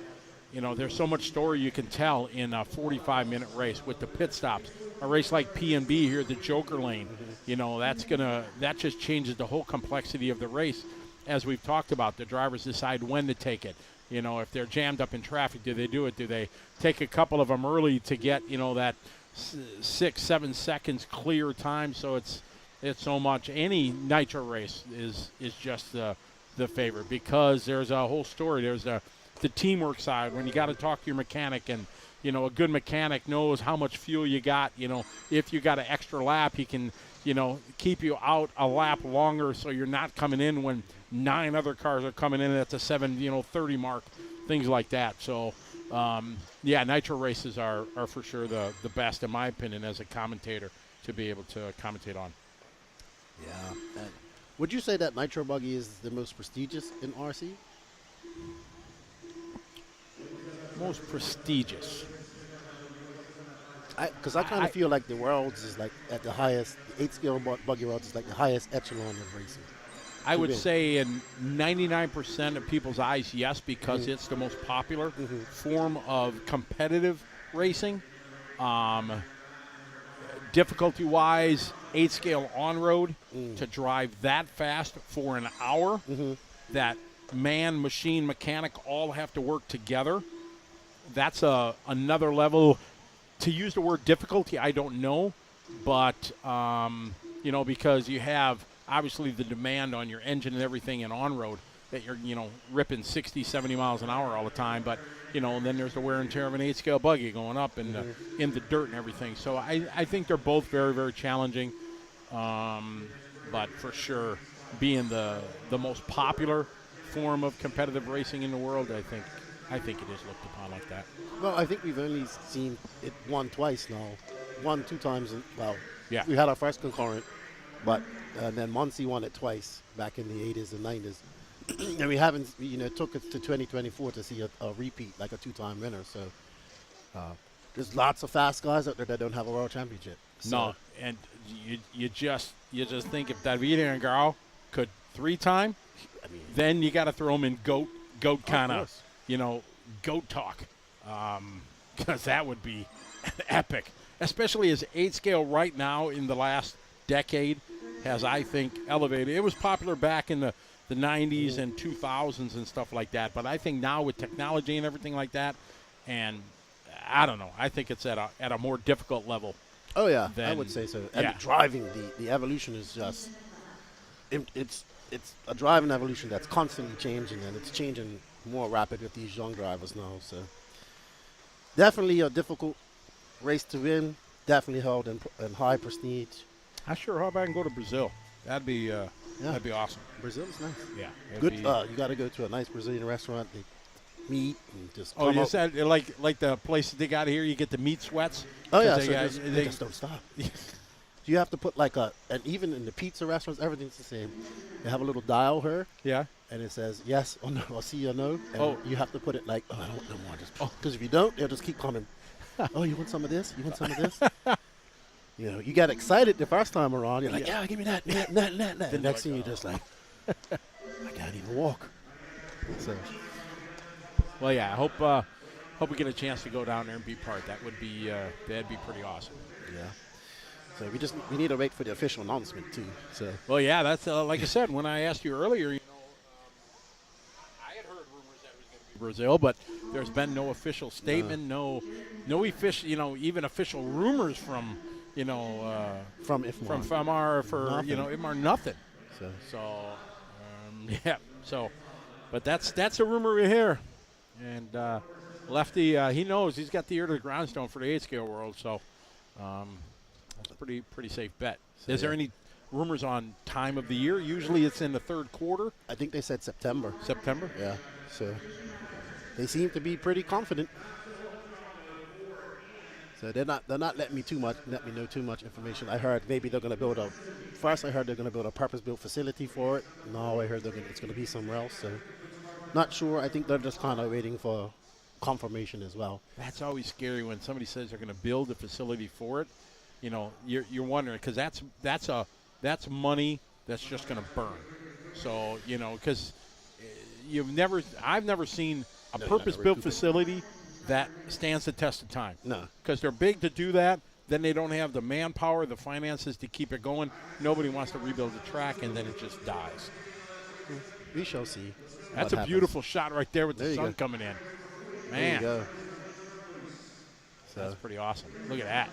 there's so much story you can tell in a 45-minute race with the pit stops. A race like P&B here, the Joker Lane, that just changes the whole complexity of the race. As we've talked about, the drivers decide when to take it. If they're jammed up in traffic, do they do it? Do they take a couple of them early to get, that 6-7 seconds clear time? So it's so much. Any Nitro race is just the favorite, because there's a whole story. There's the teamwork side when you got to talk to your mechanic, and a good mechanic knows how much fuel you got. If you got an extra lap, he can keep you out a lap longer, so you're not coming in when 9 other cars are coming in at the 7:30 mark, things like that. So Nitro races are for sure the best, in my opinion, as a commentator, to be able to commentate on. Yeah. Would you say that Nitro Buggy is the most prestigious in RC? Most prestigious. Because I kind of feel like the Worlds is like at the highest, the 8-scale Buggy Worlds is like the highest echelon of racing. I would say in 99% of people's eyes, yes, because it's the most popular form of competitive racing. Difficulty-wise, 8-scale on-road, to drive that fast for an hour, that man, machine, mechanic all have to work together. That's another level. To use the word difficulty, I don't know, but, because you have obviously the demand on your engine and everything in on-road, that you're, ripping 60, 70 miles an hour all the time. But, then there's the wear and tear of an 8-scale buggy going up in the dirt and everything. So I think they're both very, very challenging. But for sure, being the most popular form of competitive racing in the world, I think it is looked upon like that. Well, I think we've only seen it won twice now. 2 times. Yeah. We had our first concurrent, but then Muncie won it twice back in the 80s and 90s. And we haven't, it took us to 2024 to see a repeat, like a 2-time winner. So there's lots of fast guys out there that don't have a world championship. So. No, and you just think if David and Garl could 3-time, then you got to throw them in goat kind of, goat talk, because that would be epic. Especially as 8-scale right now in the last decade has, I think, elevated. It was popular back in the 90s and 2000s and stuff like that, but I think now with technology and everything like that, and I don't know, I think it's at a more difficult level. Oh yeah, I would say so. And driving, the evolution is just, it's a driving evolution that's constantly changing, and it's changing more rapid with these young drivers now. So definitely a difficult race to win. Definitely held in high prestige. I sure hope I can go to Brazil. That'd be awesome. Brazil is nice. Yeah, good. You got to go to a nice Brazilian restaurant. They meat and just. Oh, you said like the places they got here. You get the meat sweats. Oh yeah, they just don't stop. Do you have to put like and even in the pizza restaurants, everything's the same. They have a little dial here, Yeah. and it says yes or no, or see or no. And Oh. you have to put it like, oh, I don't want no more. Because if you don't, they'll just keep coming. Oh, you want some of this? You want some of this? You know, you got excited the first time around. You're like, yeah, give me that. The next thing you're just like, I can't even walk. So, Well, yeah. I hope we get a chance to go down there and be part. That'd be pretty awesome. yeah. So we need to wait for the official announcement too. So, Well, yeah. That's like I said when I asked you earlier. I had heard rumors that it was going to be Brazil, but there's been no official statement, no official, even official rumors from, from IFMAR. from our Nothing. IFMAR, nothing. So, Yeah. So, but that's a rumor we hear, and Lefty, he knows he's got the ear to the grindstone for the 8-scale world, so that's a pretty safe bet. So, Is there any rumors on time of the year? Usually it's in the third quarter. I think they said September. September. Yeah. So they seem to be pretty confident. So they're not letting me know too much information. I heard maybe they're going to build a purpose-built facility for it. Now I heard it's going to be somewhere else. So not sure. I think they're just kind of waiting for confirmation as well. That's always scary when somebody says they're going to build a facility for it. You're wondering because that's money that's just going to burn. So because I've never seen a purpose-built facility that stands the test of time. No. Because they're big to do that. Then they don't have the manpower, the finances to keep it going. Nobody wants to rebuild the track, and then it just dies. We shall see. That's a beautiful shot right there with the sun coming in. Man. There you go. So that's pretty awesome. Look at that.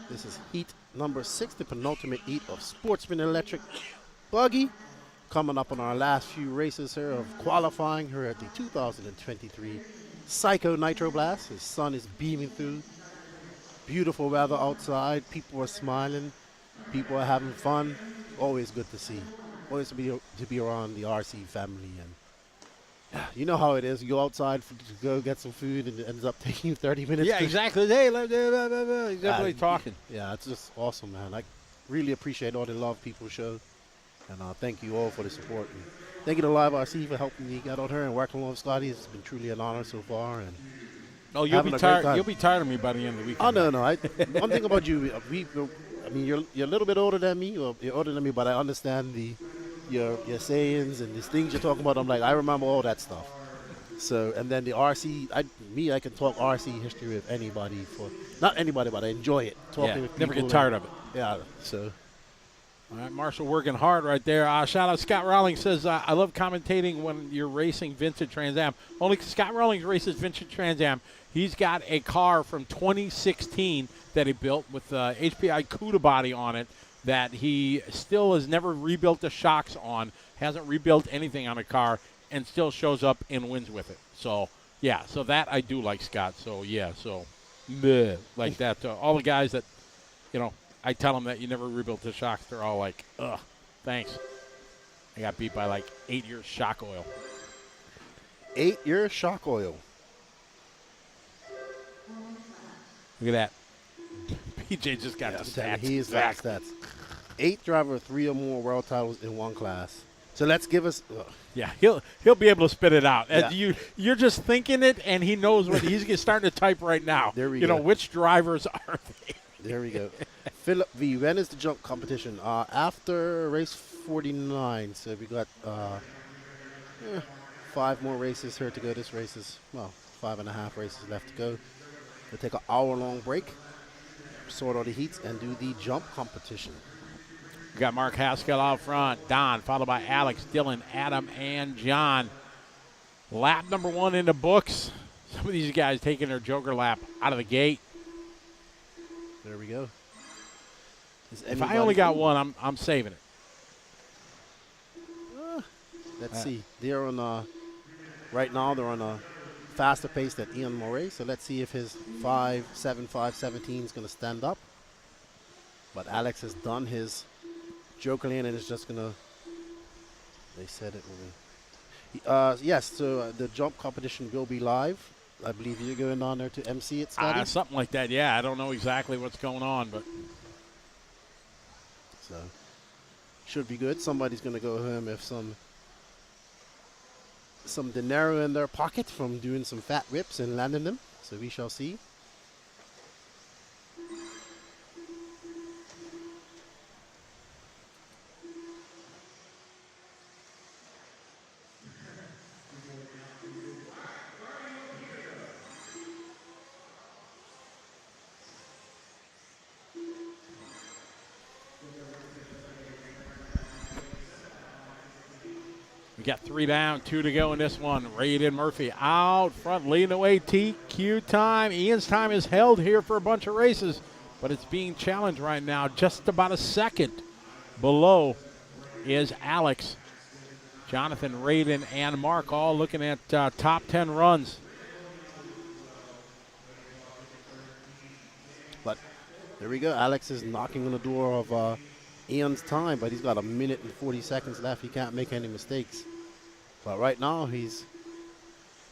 This is heat number 6, the penultimate heat of Sportsman Electric Buggy. Coming up on our last few races here of qualifying here at the 2023 Psycho Nitro Blast. The sun is beaming through. Beautiful weather outside. People are smiling. People are having fun. Always good to see. Always to be around the RC family. And you know how it is. You go outside to go get some food and it ends up taking you 30 minutes. Yeah, exactly. Hey, exactly talking. Yeah, it's just awesome, man. I really appreciate all the love people show. And thank you all for the support. And thank you to Live RC for helping me get out here and working along Scotty. It's been truly an honor so far. And you'll be tired. You'll be tired of me by the end of the weekend. Oh no. One thing about you, you're a little bit older than me. Or you're older than me, but I understand your sayings and these things you're talking about. I'm like, I remember all that stuff. So, and then the RC, I can talk RC history with anybody not anybody, but I enjoy it. Talking with people. Never get tired of it. Yeah. So. All right, Marshall working hard right there. Shout out Scott Rawlings says, I love commentating when you're racing vintage Trans Am. Only Scott Rawlings races vintage Trans Am. He's got a car from 2016 that he built with HPI CUDA body on it that he still has never rebuilt the shocks on, hasn't rebuilt anything on a car, and still shows up and wins with it. So, yeah, so that I do like Scott. So, yeah, like that. All the guys that, I tell them that you never rebuilt the shocks. They're all like, ugh, thanks. I got beat by like 8 years shock oil. 8 years shock oil. Look at that. PJ just got the stats. He's got stats. 8 driver, 3 or more world titles in one class. So let's give us. Yeah, he'll be able to spit it out. Yeah. You're just thinking it, and he knows what he's starting to type right now. There we go. Which drivers are they? There we go. Philip V. When is the jump competition? After race 49. So we got 5 more races here to go. This race is 5.5 races left to go. We'll take an hour-long break, sort all the heats, and do the jump competition. We got Mark Haskell out front, Don, followed by Alex, Dylan, Adam, and John. Lap number 1 in the books. Some of these guys taking their Joker lap out of the gate. There we go. If I only got one, I'm saving it. Let's see. They're on right now. They're on a faster pace than Ian Moray. So let's see if his 5.75.17 is going to stand up. But Alex has done his Joker lane and is just going to. They said it. Yes. So the jump competition will be live. I believe you're going on there to MC it, Scotty? Something like that, yeah. I don't know exactly what's going on, but So should be good. Somebody's going to go home with some dinero in their pocket from doing some fat whips and landing them. So we shall see. We got 3 down, 2 to go in this one. Raiden Murphy out front, leading the way. TQ time. Ian's time is held here for a bunch of races, but it's being challenged right now. Just about a second below is Alex. Jonathan, Raiden, and Mark all looking at top 10 runs. But there we go. Alex is knocking on the door of Ian's time, but he's got 1 minute and 40 seconds left. He can't make any mistakes. But right now, he's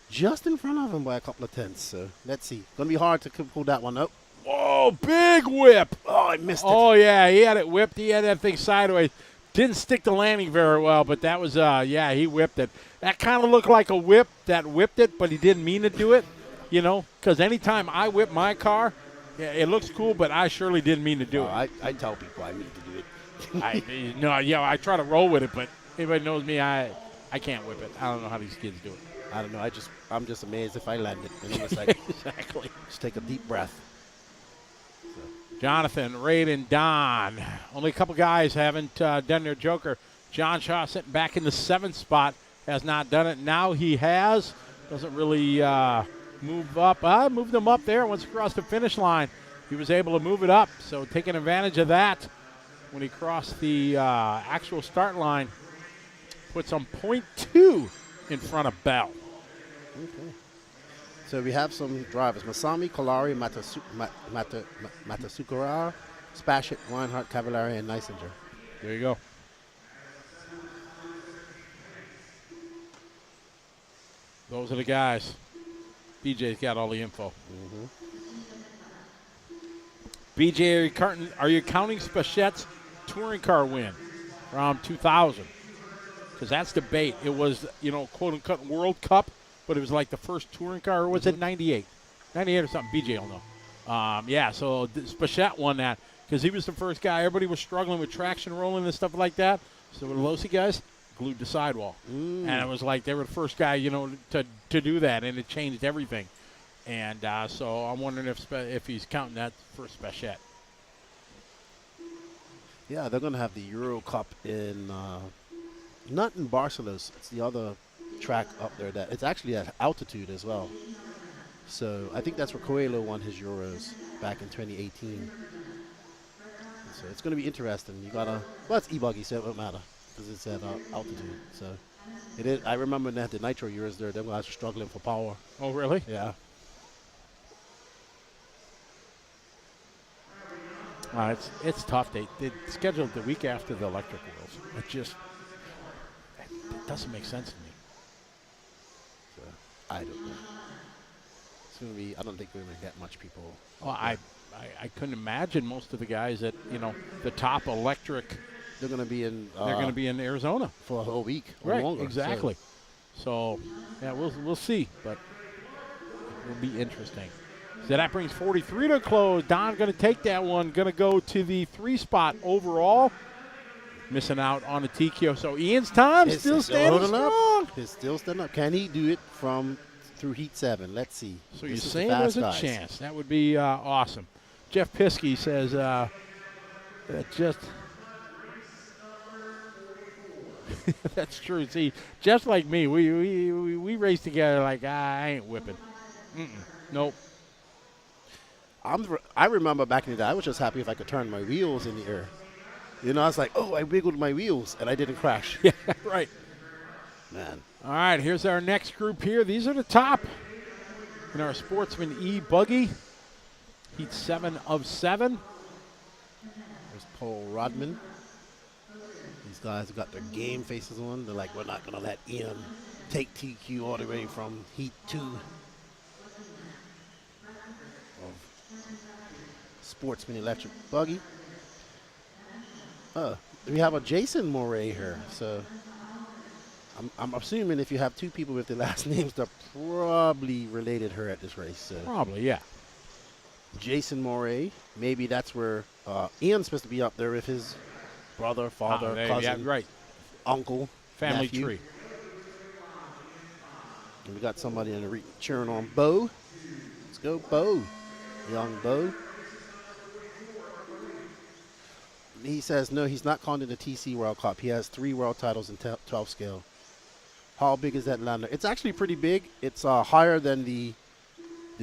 just in front of him by a couple of tenths. So let's see. Going to be hard to pull that one out. Whoa, big whip. Oh, I missed it. Oh, yeah, he had it whipped. He had that thing sideways. Didn't stick the landing very well, but that was, yeah, he whipped it. That kind of looked like a whip that whipped it, but he didn't mean to do it, you know, because anytime I whip my car, yeah, it looks cool, but I surely didn't mean to do it. I tell people I need to do it. I try to roll with it, but anybody knows me, I can't whip it. I don't know how these kids do it. I don't know. I'm just amazed if I land it. And I'm just like, exactly. Just take a deep breath. Jonathan, Raiden, Don. Only a couple guys haven't done their Joker. John Shaw sitting back in the 7th spot has not done it. Now he has. Doesn't really move up. Moved him up there once across the finish line. He was able to move it up, so taking advantage of that when he crossed the actual start line. Puts him 0.2 in front of Bell. Okay. So we have some drivers: Masami, Kolari, Matasukura, Spashit, Reinhardt, Cavallari, and Neisinger. There you go. Those are the guys. BJ's got all the info. BJ, are you counting Spachet's touring car win from 2000? Because that's debate. It was, quote-unquote World Cup, but it was like the first touring car, or was it 98? 98 or something. BJ will know. Yeah, so Spachet won that because he was the first guy. Everybody was struggling with traction rolling and stuff like that. So the Losi guys glued the sidewall. And it was like they were the first guy, to do that, and it changed everything. And so I'm wondering if he's counting that for Spachet. Yeah, they're going to have the Euro Cup in, not in Barcelona. It's the other track up there. That it's actually at altitude as well. So I think that's where Coelho won his Euros back in 2018. So it's going to be interesting. You got to, well, it's E-Buggy, so it won't matter because it's at altitude. So it is. I remember when they had the Nitro Euros there. Them guys were struggling for power. Oh, really? Yeah. It's tough. They scheduled the week after the Electric Worlds. It doesn't make sense to me. So I don't know. It's going to be. I don't think we're going to get much people. Well, I couldn't imagine most of the guys at the top electric. They're going to be in. They're going to be in Arizona for a whole week or right, longer. Exactly. So yeah, we'll see, but it will be interesting. So that brings 43 to a close. Don going to take that one. Going to go to the 3 spot overall. Missing out on the TQ. So Ian's time still standing strong. He's still standing up. Can he do it through Heat 7? Let's see. So you're saying there's a chance. That would be awesome. Jeff Piskey says that's true. See, just like me, we race together like, I ain't whipping. Nope. I remember back in the day, I was just happy if I could turn my wheels in the air. I was like, oh, I wiggled my wheels, and I didn't crash. Yeah, right. Man. All right, here's our next group here. These are the top in our Sportsman E-Buggy. Heat 7 of 7. There's Paul Rodman. These guys have got their game faces on. They're like, we're not going to let Ian take TQ all the way from Heat 2. Sportsman Electric Buggy. We have a Jason Moray here. So I'm assuming if you have two people with the last names, they're probably related here at this race. So. Probably, yeah. Jason Moray. Maybe that's where Ian's supposed to be up there with his brother, father, cousin, yeah, right. uncle, Family nephew. tree. And we got somebody in the cheering on Bo. Let's go, Bo. Young Bo. He says, no, he's not counting the TC World Cup. He has 3 world titles in 12 scale. How big is that lander? It's actually pretty big. It's higher than the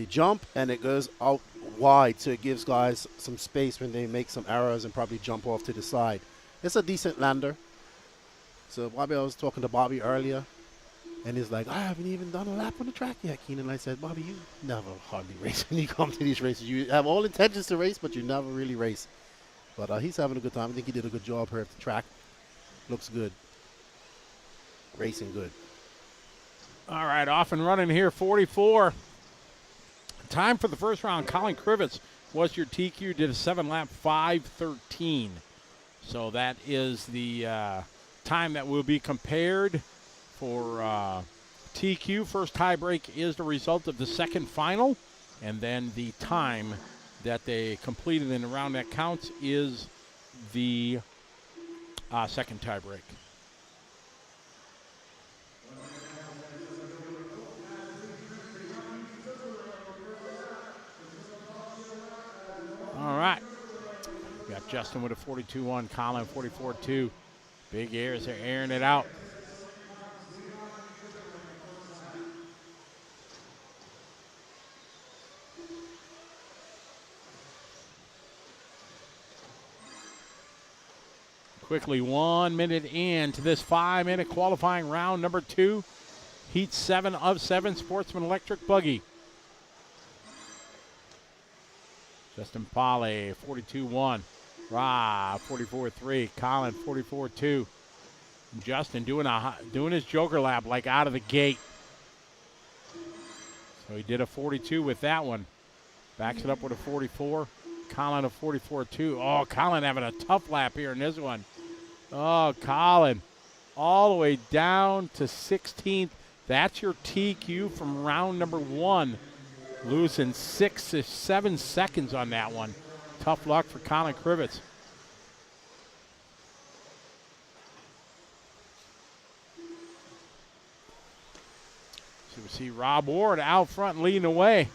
jump, and it goes out wide, so it gives guys some space when they make some errors and probably jump off to the side. It's a decent lander. So Bobby, I was talking to Bobby earlier, and he's like, I haven't even done a lap on the track yet, Keenan. I said, Bobby, you never hardly race when you come to these races. You have all intentions to race, but you never really race. But he's having a good time. I think he did a good job here at the track. Looks good. Racing good. All right, off and running here, 44. Time for the first round. Colin Krivitz was your TQ, did a 7-lap 5:13. So that is the time that will be compared for TQ. First tiebreak is the result of the second final, and then the time that they completed in the round that counts is the second tiebreak. All right. We got Justin with a 42-1, Colin 44-2. Big airs, they're airing it out. Quickly, 1 minute into this 5-minute qualifying round number 2. Heat 7 of 7, Sportsman Electric Buggy. Justin Pale, 42-1. Rob, 44-3. Colin, 44-2. Justin doing his Joker lap like out of the gate. So he did a 42 with that one. Backs it up with a 44. Colin a 44-2. Oh, Colin having a tough lap here in this one. Oh, Colin all the way down to 16th. That's your TQ from round number 1. Losing 6 to 7 seconds on that one. Tough luck for Colin Krivitz. So we see Rob Ward out front leading away.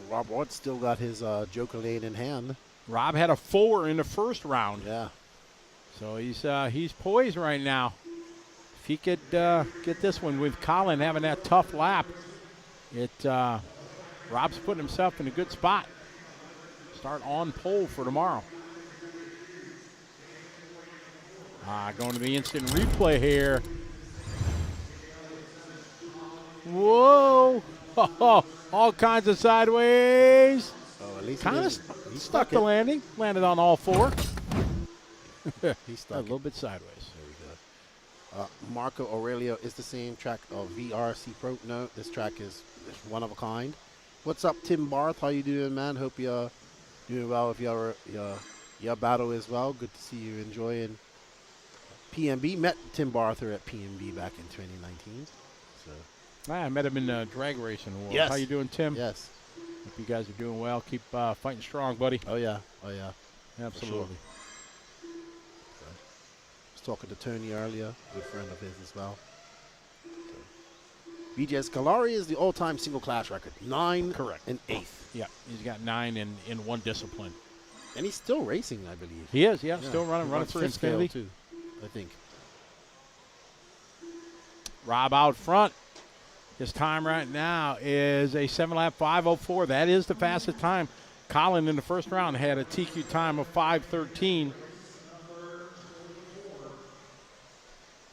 Rob Ward still got his Joker lane in hand. Rob had a 4 in the first round. Yeah. So he's poised right now. If he could get this one with Colin having that tough lap, Rob's putting himself in a good spot. Start on pole for tomorrow. Going to the instant replay here. Whoa! All kinds of sideways. Oh, at least kind of he stuck the landing. Landed on all 4. He's stuck a little bit sideways. There we go. Marco Aurelio is the same track of VRC Pro. No, this track is one of a kind. What's up, Tim Barth? How you doing, man? Hope you're doing well with your battle as well. Good to see you enjoying PMB. Met Tim Barther at PMB back in 2019. So I met him in the drag racing world. Yes. How you doing, Tim? Yes. Hope you guys are doing well. Keep fighting strong, buddy. Oh yeah. Oh yeah. Absolutely. Sure. I was talking to Tony earlier, good friend of his as well. BJ Scalari is the all-time single-class record. 9 Correct. and 8th. Yeah, he's got 9 in one discipline. And he's still racing, I believe. He is, yeah. Still running for fifth scale Infinity. too, I think. Rob out front. His time right now is a 7-lap 5:04. That is the fastest time. Colin in the first round had a TQ time of 5:13.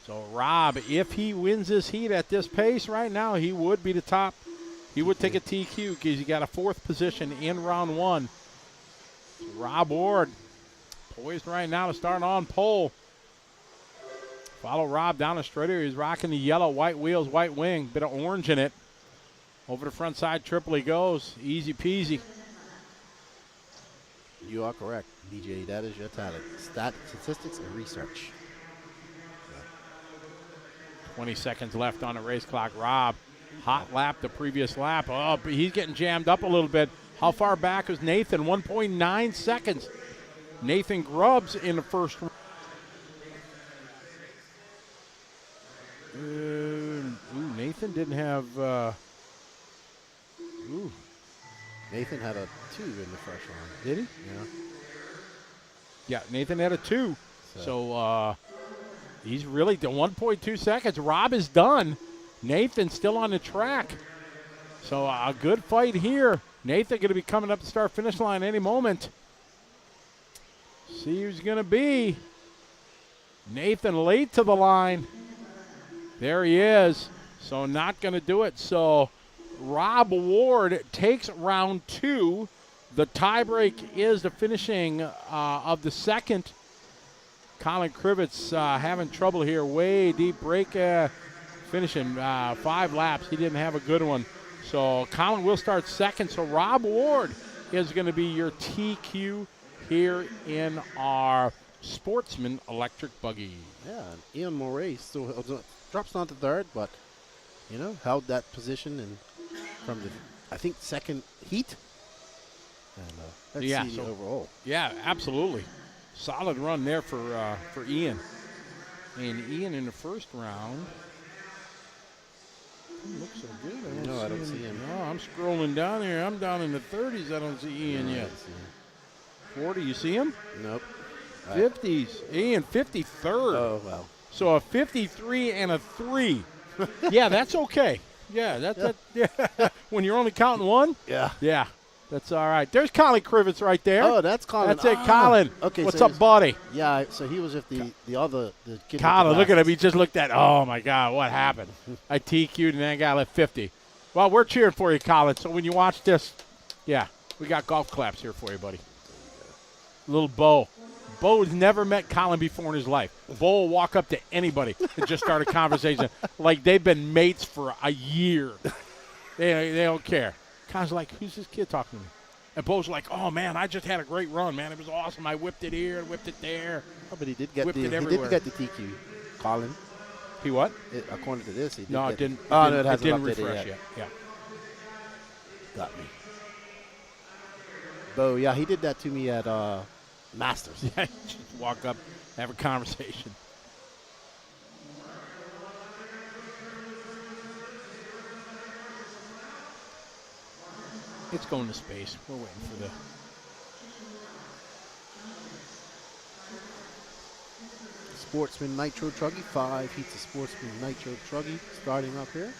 So Rob, if he wins this heat at this pace right now, he would be the top. He would take a TQ because he got a 4th position in round 1. So Rob Ward poised right now to start on pole. Follow Rob down the straighter. He's rocking the yellow, white wheels, white wing, bit of orange in it. Over the front side, triple he goes. Easy peasy. You are correct, DJ. That is your talent. Statistics and research. 20 seconds left on the race clock. Rob, hot lap the previous lap. Oh, but he's getting jammed up a little bit. How far back is Nathan? 1.9 seconds. Nathan Grubbs in the first. Nathan didn't have. Nathan had a 2 in the first round. Did he? Yeah. Yeah, Nathan had a 2. So he's really the 1.2 seconds. Rob is done. Nathan's still on the track. So a good fight here. Nathan going to be coming up the start-finish line any moment. See who's going to be. Nathan late to the line. There he is. So not going to do it. So Rob Ward takes round 2. The tiebreak is the finishing of the second. Colin Krivitz having trouble here. Way deep break finishing 5 laps. He didn't have a good one. So Colin will start second. So Rob Ward is going to be your TQ here in our Sportsman electric buggy. Yeah, and Ian Moray still drops down to third, but, held that position and from the, I think, second heat. And let's see the overall. Yeah, absolutely. Solid run there for Ian. And Ian in the first round. Doesn't look so good. I don't see him. No, I'm scrolling down here. I'm down in the 30s. I don't see Ian yet. 40, you see him? Nope. 50s. Ian, 53rd. Oh, well. So a 53 and a 3. Yeah, that's okay. Yeah, yeah. When you're only counting 1? Yeah. Yeah. That's all right. There's Colin Krivitz right there. Oh, that's Colin. That's it, Colin. Okay, what's so up, buddy? Yeah, so he was with the kid. Colin, look at him. He just looked at, oh, my God, what happened? I TQ'd and then I got left 50. Well, we're cheering for you, Colin. So when you watch this, yeah, we got golf claps here for you, buddy. Little Bo. Bo has never met Colin before in his life. Bo will walk up to anybody and just start a conversation like they've been mates for a year. They don't care. Colin's like, who's this kid talking to me? And Bo's like, oh, man, I just had a great run, man. It was awesome. I whipped it here and whipped it there. Oh, but he did get whipped the it everywhere. He did get the TQ, Colin. He what? According to this, he did. No, get it didn't. Oh, no, it didn't refresh yet. Yeah. Got me. Bo, yeah, he did that to me at Masters. Yeah, just walk up, have a conversation. It's going to space. We're waiting for the... Sportsman Nitro Truggy, 5 heats of Sportsman Nitro Truggy starting up here.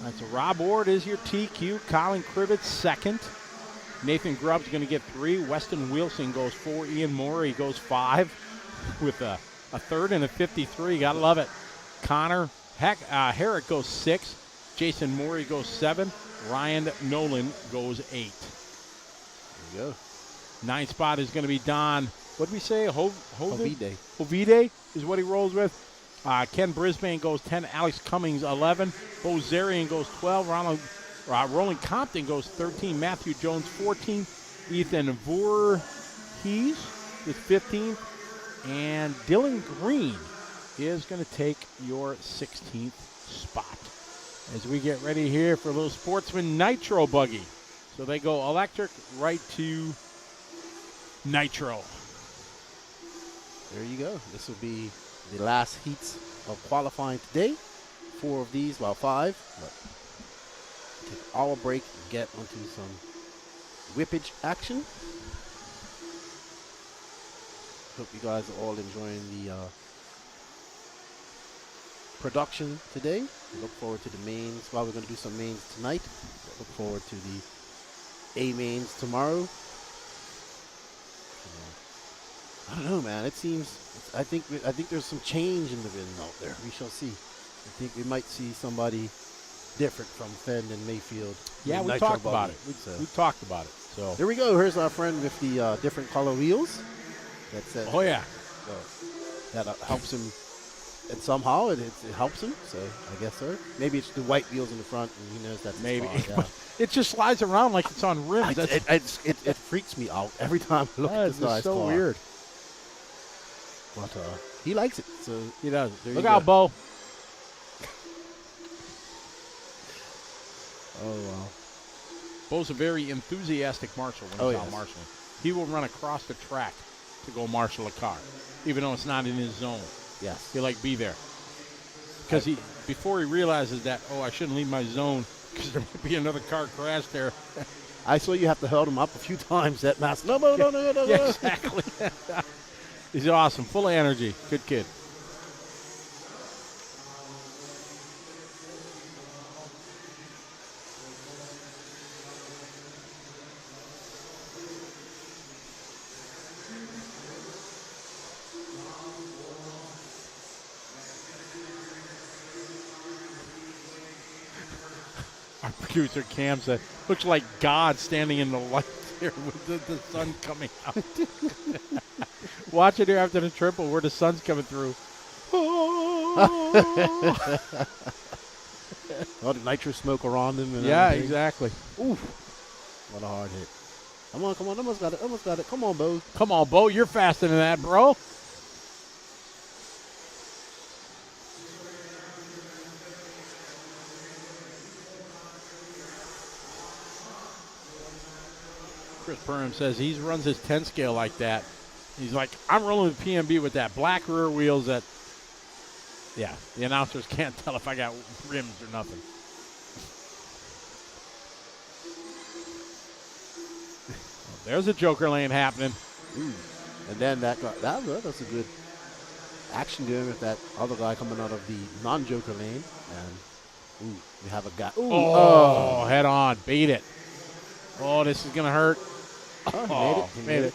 That's a Rob Ward is your TQ. Colin Krivitz second. Nathan Grubb's going to get 3. Weston Wilson goes 4. Ian Morey goes 5 with a third and a 53. Got to love it. Connor Herrick goes 6. Jason Morey goes 7. Ryan Nolan goes 8. There you go. 9th spot is going to be Don. What did we say? Hovide. Hovide is what he rolls with. Ken Brisbane goes 10. Alex Cummings 11. Bo Zarian goes 12. Roland Compton goes 13. Matthew Jones 14. Ethan Voorhees is 15. And Dylan Green is going to take your 16th spot. As we get ready here for a little Sportsman Nitro Buggy. So they go electric right to Nitro. There you go. This will be the last heats of qualifying today. 4 of these, well, 5. But take our break and get onto some whippage action. Hope you guys are all enjoying the production today. We look forward to the mains. Well, we're going to do some mains tonight. Look forward to the A mains tomorrow. I don't know, man. It seems. I think there's some change in the wind out there. We shall see. I think we might see somebody different from Fenn and Mayfield. Yeah, we talked about it. We talked about it. So there we go. Here's our friend with the different color wheels. That's it. Oh yeah. That helps him And somehow it helps him, so I guess so. Maybe it's the white wheels in the front, and he knows that's his Maybe. car, yeah. It just slides around like it's on rims. It freaks me out every time I look at this guy's so car. weird. But he likes it, so He does. there Look you out, go. Bo. Oh, wow. Bo's a very enthusiastic marshal when he's out yes. marshaling. He will run across the track to go marshal a car, even though it's not in his zone. Yes. He'll be there. Because before he realizes that, I shouldn't leave my zone because there might be another car crash there. I saw you have to hold him up a few times, that mask. No. Yeah, exactly. He's awesome, full of energy. Good kid. Our producer Cam said, looks like God standing in the light there with the sun coming out. Watch it here after the triple where the sun's coming through. All the nitro smoke around him. And Yeah, everything. exactly. Oof. What a hard hit. Come on. Almost got it. Come on, Bo. Come on, Bo. You're faster than that, bro. Chris Perham says he runs his 10 scale like that. He's like, I'm rolling with PMB with that black rear wheels that, yeah, the announcers can't tell if I got rims or nothing. There's a joker lane happening. Ooh. And then that's a good action game with that other guy coming out of the non-joker lane. And, ooh, we have a guy. Ooh, head on. Beat it. Oh, this is going to hurt. He made it.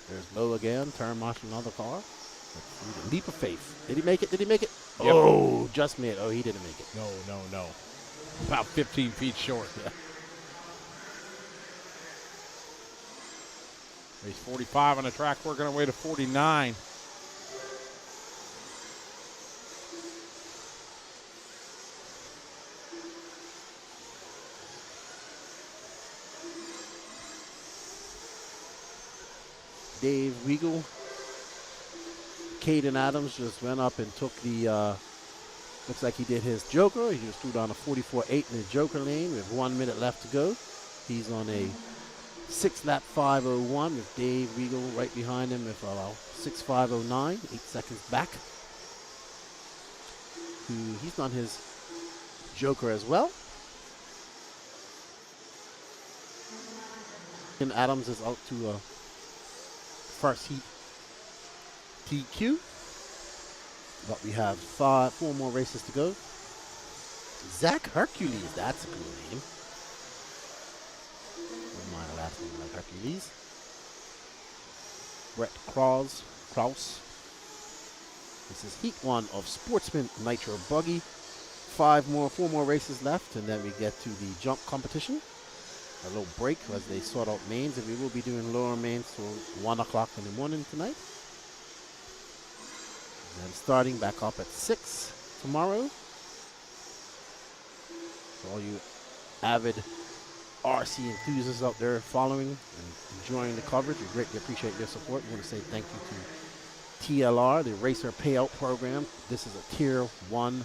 There's Bo again. Turn marshal another car. Leap of faith. Did he make it? Yep. Oh, just made it. Oh, he didn't make it. No. About 15 feet short. Yeah. He's 45 on the track, working our way to 49. Dave Weigel. Caden Adams just went up and took the, looks like he did his joker. He just threw down a 44.8 in the joker lane with 1 minute left to go. He's on a 6-lap 5:01 with Dave Weigel right behind him with 6:5:09, 8 seconds back. He's done his joker as well. And Adams is out to first heat TQ. But we have 4 more races to go. Zach Hercules, that's a cool name. Wouldn't mind a last name like Hercules. Brett Kraus. This is heat 1 of Sportsman Nitro Buggy. 4 more races left, and then we get to the jump competition. A little break as they sort out mains, and we will be doing lower mains till 1 o'clock in the morning tonight. And starting back up at 6 tomorrow. For all you avid RC enthusiasts out there following and enjoying the coverage, we greatly appreciate your support. We want to say thank you to TLR, the Racer Payout Program. This is a Tier 1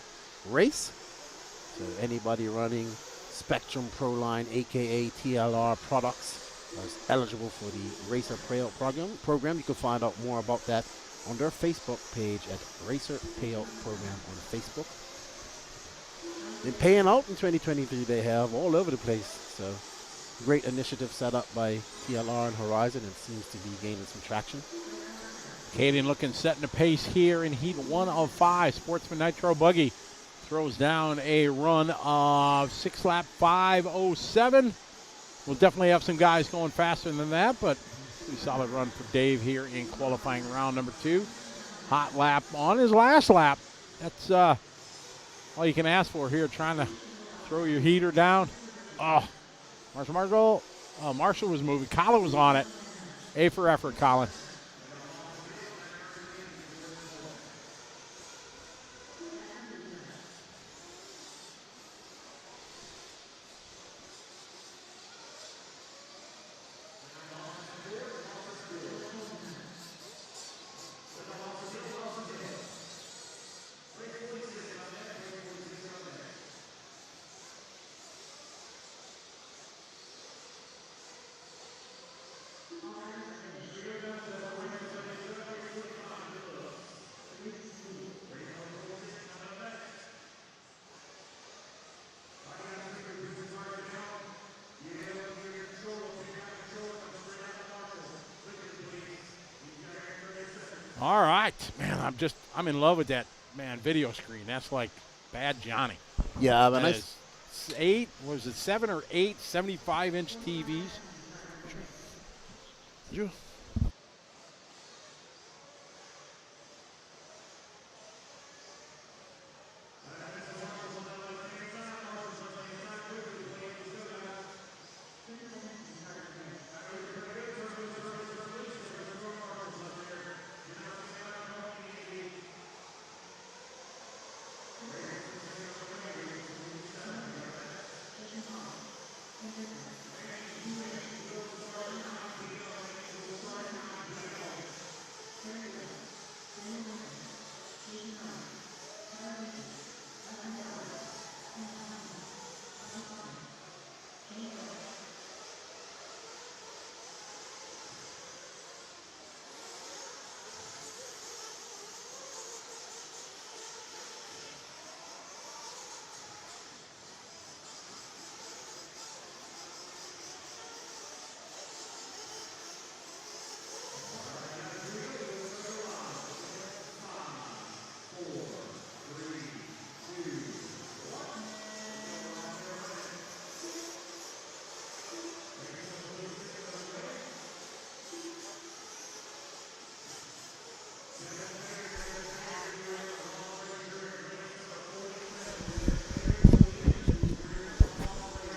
race. So anybody running Spectrum Pro Line, aka TLR products, is eligible for the Racer Payout program. You can find out more about that on their Facebook page at Racer Payout Program on Facebook. Been paying out in 2023, they have all over the place. So great initiative set up by TLR and Horizon, and seems to be gaining some traction. Caden looking setting the pace here in heat 1 of 5. Sportsman Nitro Buggy throws down a run of 6-lap 5:07. We'll definitely have some guys going faster than that, but pretty solid run for Dave here in qualifying round number 2. Hot lap on his last lap. That's all you can ask for here, trying to throw your heater down. Oh, Marshall was moving. Colin was on it. A for effort, Colin. All right, man. I'm in love with that, man. Video screen. That's like Bad Johnny. Yeah, but That is 7 or 8 75-inch TVs.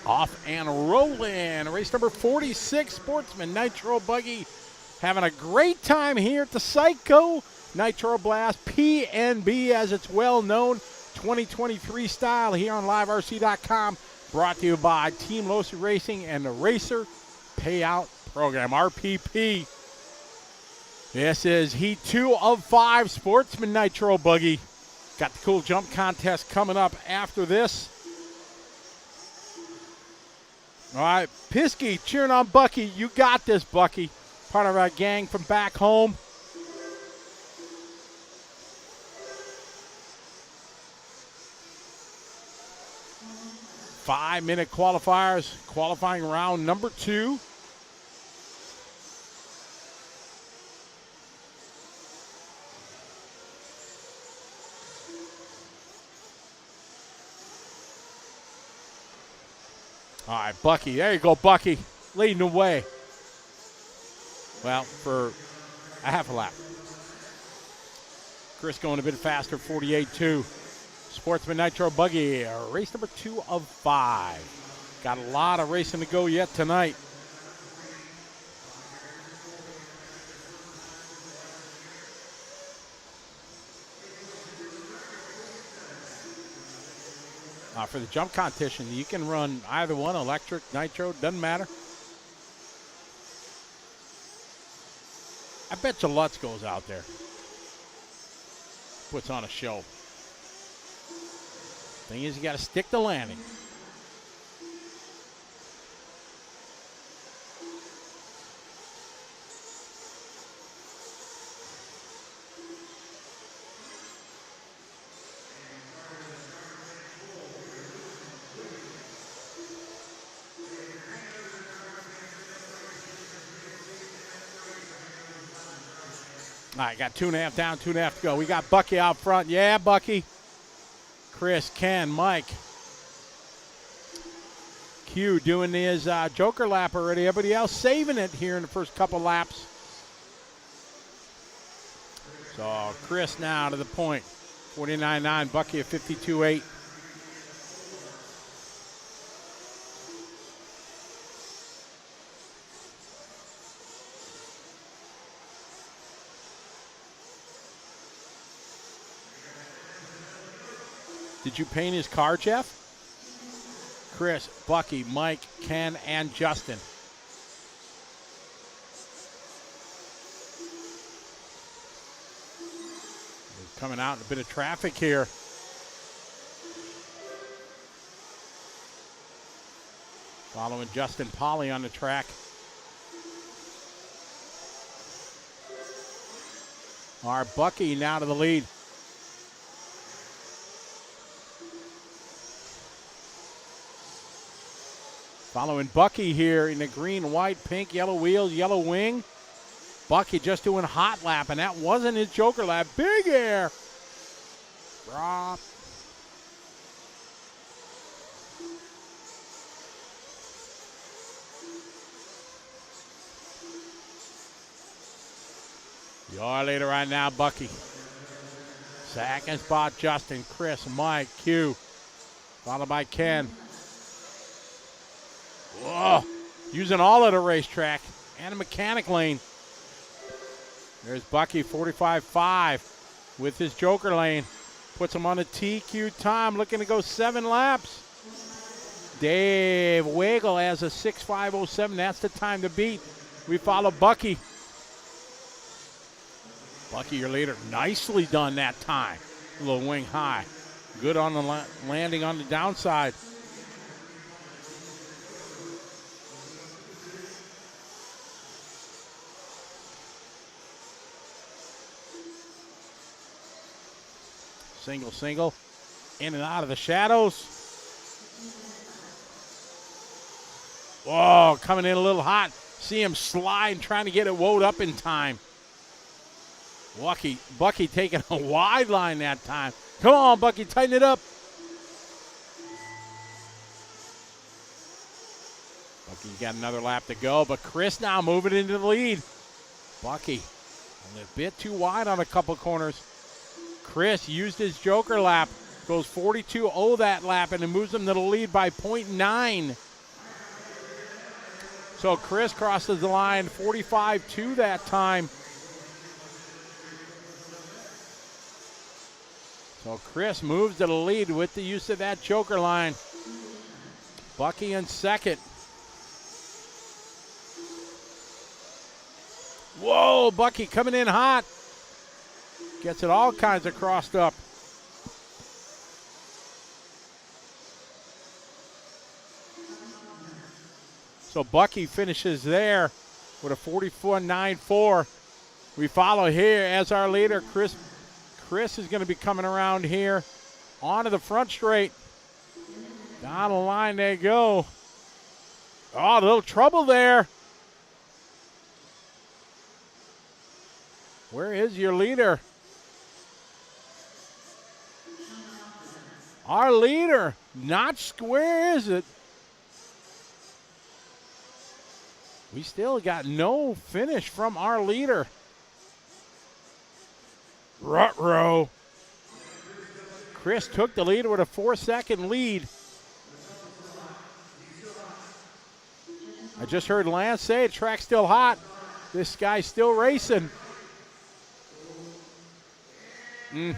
Off and rolling. Race number 46, Sportsman Nitro Buggy. Having a great time here at the Psycho Nitro Blast PNB, as it's well known, 2023 style here on liverc.com. Brought to you by Team Losi Racing and the Racer Payout Program, RPP. This is Heat 2 of 5, Sportsman Nitro Buggy. Got the cool jump contest coming up after this. All right, Pisky cheering on Bucky. You got this, Bucky. Part of our gang from back home. Five-minute qualifiers, qualifying round number 2. All right, Bucky. There you go, Bucky. Leading the way. Well, for a half a lap. Chris going a bit faster, 48.2. Sportsman Nitro Buggy, race number 2 of 5. Got a lot of racing to go yet tonight. For the jump competition, you can run either one, electric, nitro, doesn't matter. I bet you Lutz goes out there. Puts on a show. Thing is, you got to stick the landing. All right, got 2.5 down, 2.5 to go. We got Bucky out front. Yeah, Bucky. Chris, Ken, Mike. Q doing his Joker lap already. Everybody else saving it here in the first couple laps. So Chris now to the point. 49.9, Bucky at 52.8. Did you paint his car, Jeff? Chris, Bucky, Mike, Ken, and Justin. We're coming out in a bit of traffic here. Following Justin Polly on the track. Our Bucky now to the lead. Following Bucky here in the green, white, pink, yellow wheels, yellow wing. Bucky just doing hot lap, and that wasn't his joker lap. Big air. Drop. Your leader right now, Bucky. Second spot, Justin, Chris, Mike, Q. Followed by Ken. Whoa. Using all of the racetrack and a mechanic lane. There's Bucky, 45.5 with his joker lane. Puts him on a TQ time, looking to go 7 laps. Dave Wagel has a 6.507. That's the time to beat. We follow Bucky. Bucky, your leader. Nicely done that time. A little wing high. Good on the landing on the downside. Single, single. In and out of the shadows. Whoa, coming in a little hot. See him slide, trying to get it woed up in time. Bucky taking a wide line that time. Come on, Bucky, tighten it up. Bucky's got another lap to go, but Chris now moving into the lead. Bucky only a bit too wide on a couple corners. Chris used his joker lap, goes 42.0 that lap, and it moves him to the lead by 0.9. So Chris crosses the line 45.2 that time. So Chris moves to the lead with the use of that joker line. Bucky in second. Whoa, Bucky coming in hot. Gets it all kinds of crossed up. So Bucky finishes there with a 44.94. We follow here as our leader, Chris. Chris is going to be coming around here onto the front straight. Down the line they go. Oh, a little trouble there. Where is your leader? Our leader, not square, is it? We still got no finish from our leader. Ruh-roh. Chris took the lead with a 4-second lead. I just heard Lance say the track's still hot. This guy's still racing. And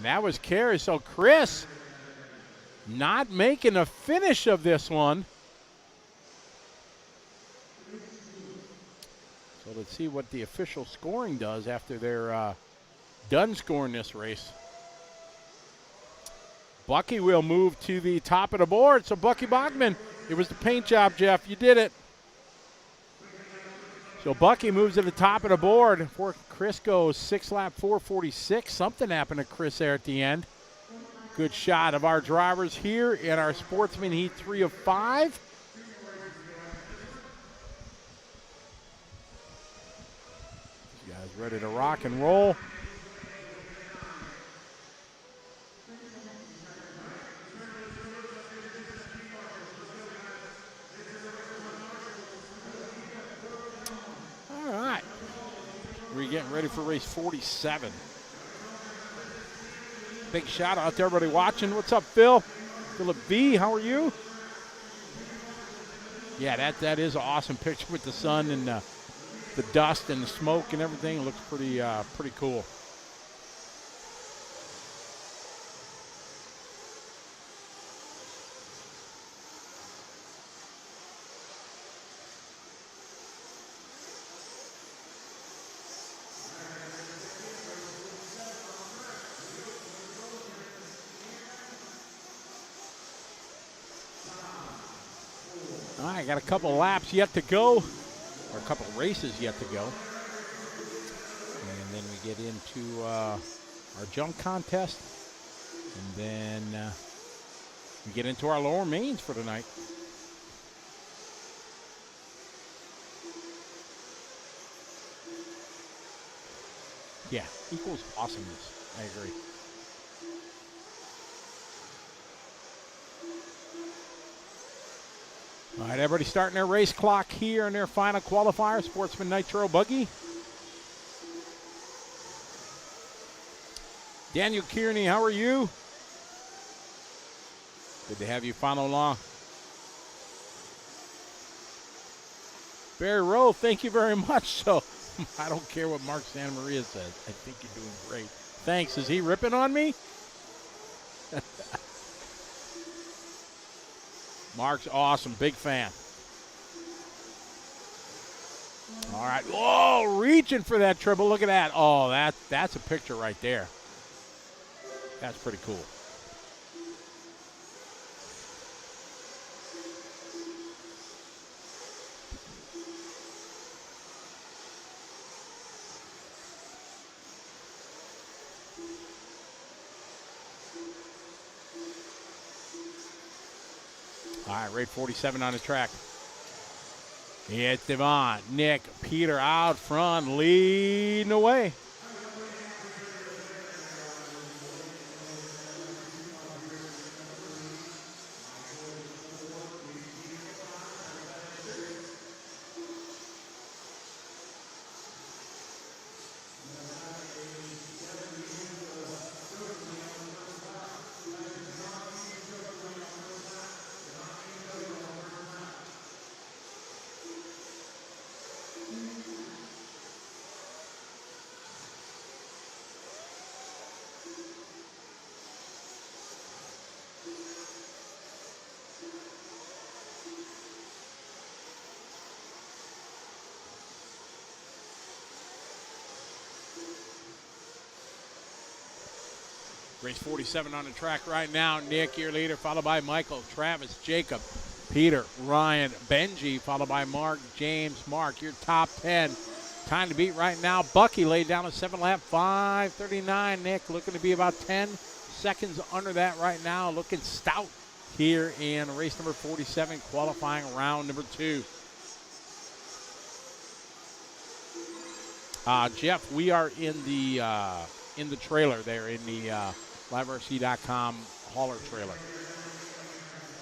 that was Carey. So Chris not making a finish of this one. So let's see what the official scoring does after they're done scoring this race. Bucky will move to the top of the board. So Bucky Bachman, it was the paint job, Jeff. You did it. So Bucky moves to the top of the board. Before Chris goes 6-lap 4:46. Something happened to Chris there at the end. Good shot of our drivers here in our Sportsman Heat 3 of 5. You guys ready to rock and roll? All right. We're getting ready for race 47. Big shout out to everybody watching. What's up, Phil? Philip B, how are you? Yeah, that is an awesome picture with the sun and the dust and the smoke and everything. It looks pretty cool. All right, got a couple laps yet to go, or a couple races yet to go. And then we get into our junk contest. And then we get into our lower mains for tonight. Yeah, equals awesomeness. I agree. All right, everybody starting their race clock here in their final qualifier, Sportsman Nitro Buggy. Daniel Kearney, how are you? Good to have you follow along. Barry Rowe, thank you very much. So I don't care what Mark Santa Maria says. I think you're doing great. Thanks. Is he ripping on me? Mark's awesome. Big fan. All right. Whoa, reaching for that triple. Look at that. Oh, that's a picture right there. That's pretty cool. All right, rate 47 on the track. It's Devon, Nick, Peter out front, leading the way. Race 47 on the track right now. Nick, your leader, followed by Michael, Travis, Jacob, Peter, Ryan, Benji, followed by Mark, James, Mark, your top 10. Time to beat right now. Bucky laid down a 7-lap, 5:39. Nick looking to be about 10 seconds under that right now. Looking stout here in race number 47, qualifying round number 2. Jeff, we are in the trailer there in the LiveRC.com hauler trailer.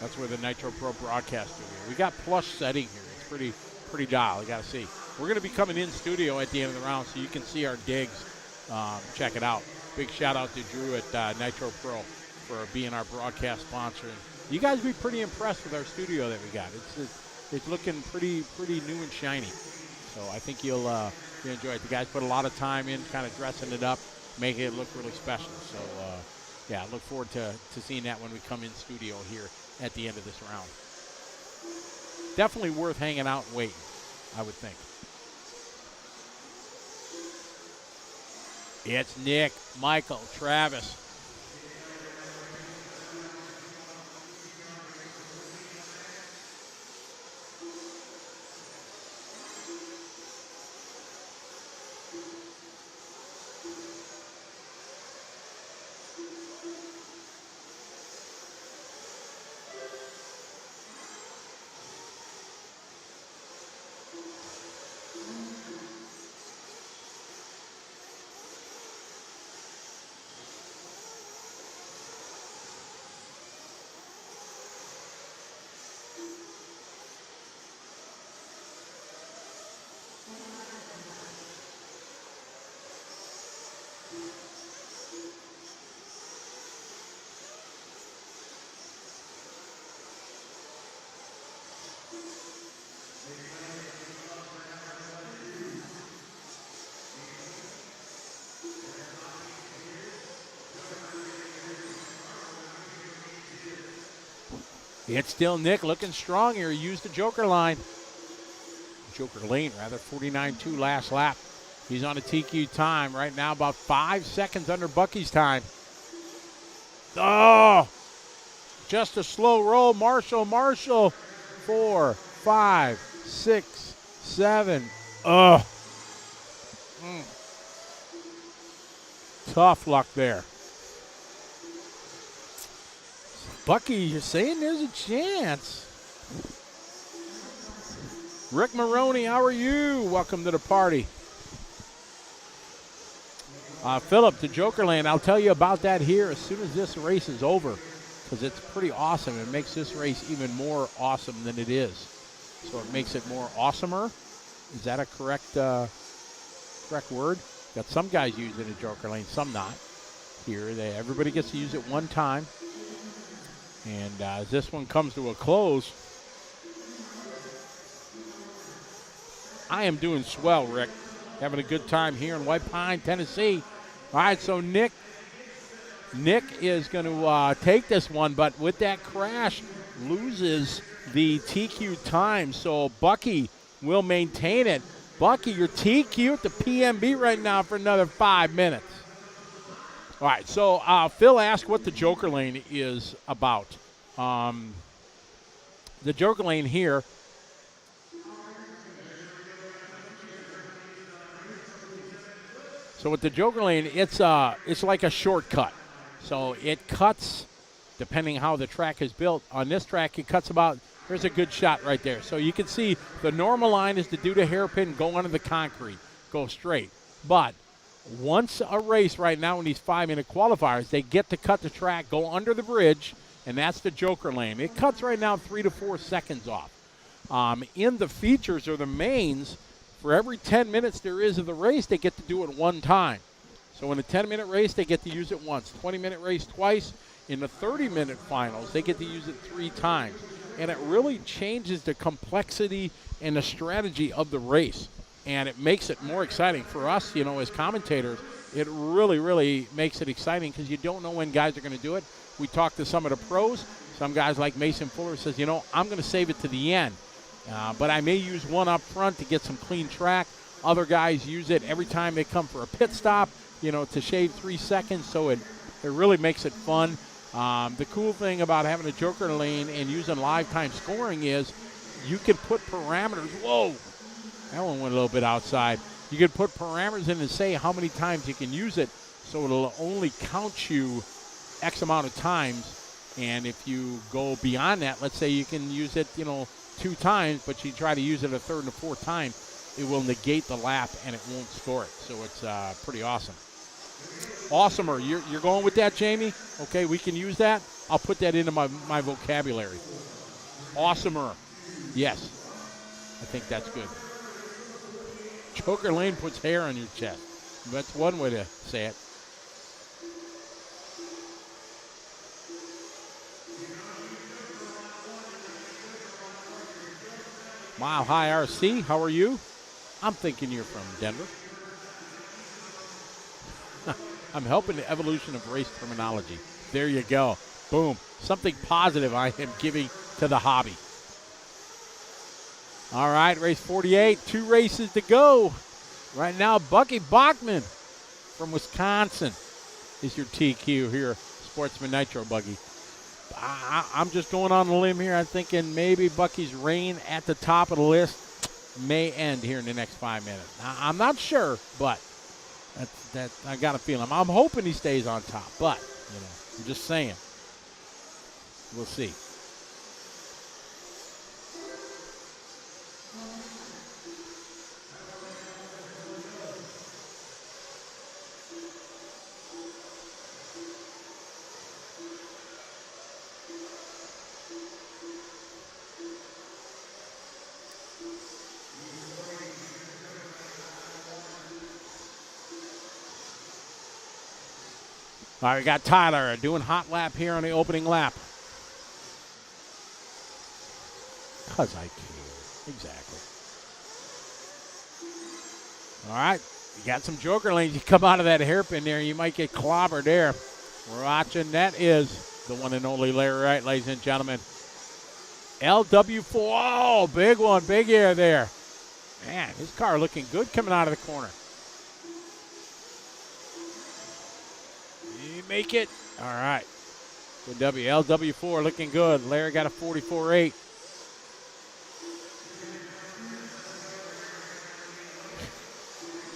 That's where the Nitro Pro broadcast studio. We got plush setting here. It's pretty dial. You got to see. We're going to be coming in studio at the end of the round, so you can see our digs. Check it out. Big shout out to Drew at Nitro Pro for being our broadcast sponsor. And you guys be pretty impressed with our studio that we got. It's looking pretty new and shiny. So I think you'll enjoy it. The guys put a lot of time in, kind of dressing it up, making it look really special. So yeah, I look forward to seeing that when we come in studio here at the end of this round. Definitely worth hanging out and waiting, I would think. It's Nick, Michael, Travis. It's still Nick looking strong here. Used the Joker line. Joker lane, rather. 49.2 last lap. He's on a TQ time right now, about 5 seconds under Bucky's time. Oh! Just a slow roll. Marshall. 4, 5, 6, 7. Oh! Tough luck there. Bucky, you're saying there's a chance. Rick Maroney, how are you? Welcome to the party. Philip, the Jokerland, I'll tell you about that here as soon as this race is over, because it's pretty awesome. It makes this race even more awesome than it is. So it makes it more awesomer. Is that a correct word? Got some guys using the Jokerland, some not. Here, everybody gets to use it one time. And as this one comes to a close, I am doing swell, Rick. Having a good time here in White Pine, Tennessee. All right, so Nick is going to take this one, but with that crash, loses the TQ time. So Bucky will maintain it. Bucky, you're TQ at the PMB right now for another 5 minutes. All right, so Phil asked what the Joker Lane is about. The Joker Lane here, so with the Joker Lane, it's like a shortcut. So it cuts, depending how the track is built. On this track, it cuts about, there's a good shot right there. So you can see the normal line is to do the hairpin, go under the concrete, go straight. But once a race right now in these 5-minute qualifiers, they get to cut the track, go under the bridge, and that's the Joker Lane. It cuts right now 3 to 4 seconds off. In the features or the mains, for every 10 minutes there is of the race, they get to do it one time. So in a 10-minute race, they get to use it once. 20-minute race twice. In the 30-minute finals, they get to use it 3 times. And it really changes the complexity and the strategy of the race. And it makes it more exciting for us, as commentators. It really, really makes it exciting because you don't know when guys are going to do it. We talked to some of the pros. Some guys like Mason Fuller says, I'm going to save it to the end. But I may use one up front to get some clean track. Other guys use it every time they come for a pit stop, to shave 3 seconds. So it really makes it fun. The cool thing about having a Joker Lane and using live time scoring is you can put parameters. Whoa, that one went a little bit outside. You can put parameters in and say how many times you can use it, so it'll only count you X amount of times. And if you go beyond that, let's say you can use it, 2 times, but you try to use it a 3rd and a 4th time, it will negate the lap and it won't score it. So it's pretty awesome. Awesomer, you're going with that, Jamie? Okay, we can use that. I'll put that into my vocabulary. Awesomer, yes. I think that's good. Joker Lane puts hair on your chest. That's one way to say it. Mile High RC, how are you? I'm thinking you're from Denver. I'm helping the evolution of race terminology. There you go. Boom. Something positive I am giving to the hobby. All right, race 48, 2 races to go. Right now, Bucky Bachman from Wisconsin is your TQ here, Sportsman Nitro Buggy. I'm just going on a limb here. I'm thinking maybe Bucky's reign at the top of the list may end here in the next 5 minutes. Now, I'm not sure, but that I got a feeling. I'm hoping he stays on top, but I'm just saying. We'll see. All right, we got Tyler doing hot lap here on the opening lap. Because I can. Exactly. All right, you got some Joker Lanes. You come out of that hairpin there, you might get clobbered there. We're watching. That is the one and only Larry Wright, ladies and gentlemen. LW4. Oh, big one. Big air there. Man, his car looking good coming out of the corner. Make it. All right. Good W. LW4 looking good. Larry got a 44.8.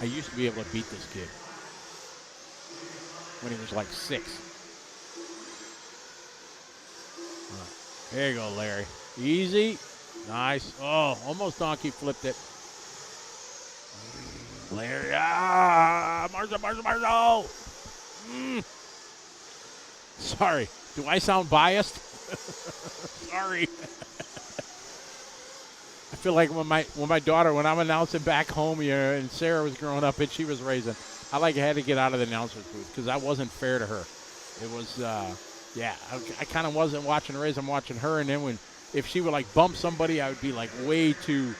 I used to be able to beat this kid when he was like 6. All right. There you go, Larry. Easy. Nice. Oh, almost donkey flipped it. Larry, Marshall. Sorry, do I sound biased? Sorry. I feel like when my daughter, when I'm announcing back home here, and Sarah was growing up and she was raising, I had to get out of the announcer's booth because that wasn't fair to her. It was, I kind of wasn't watching race. I'm watching her, and then if she would bump somebody, I would be way too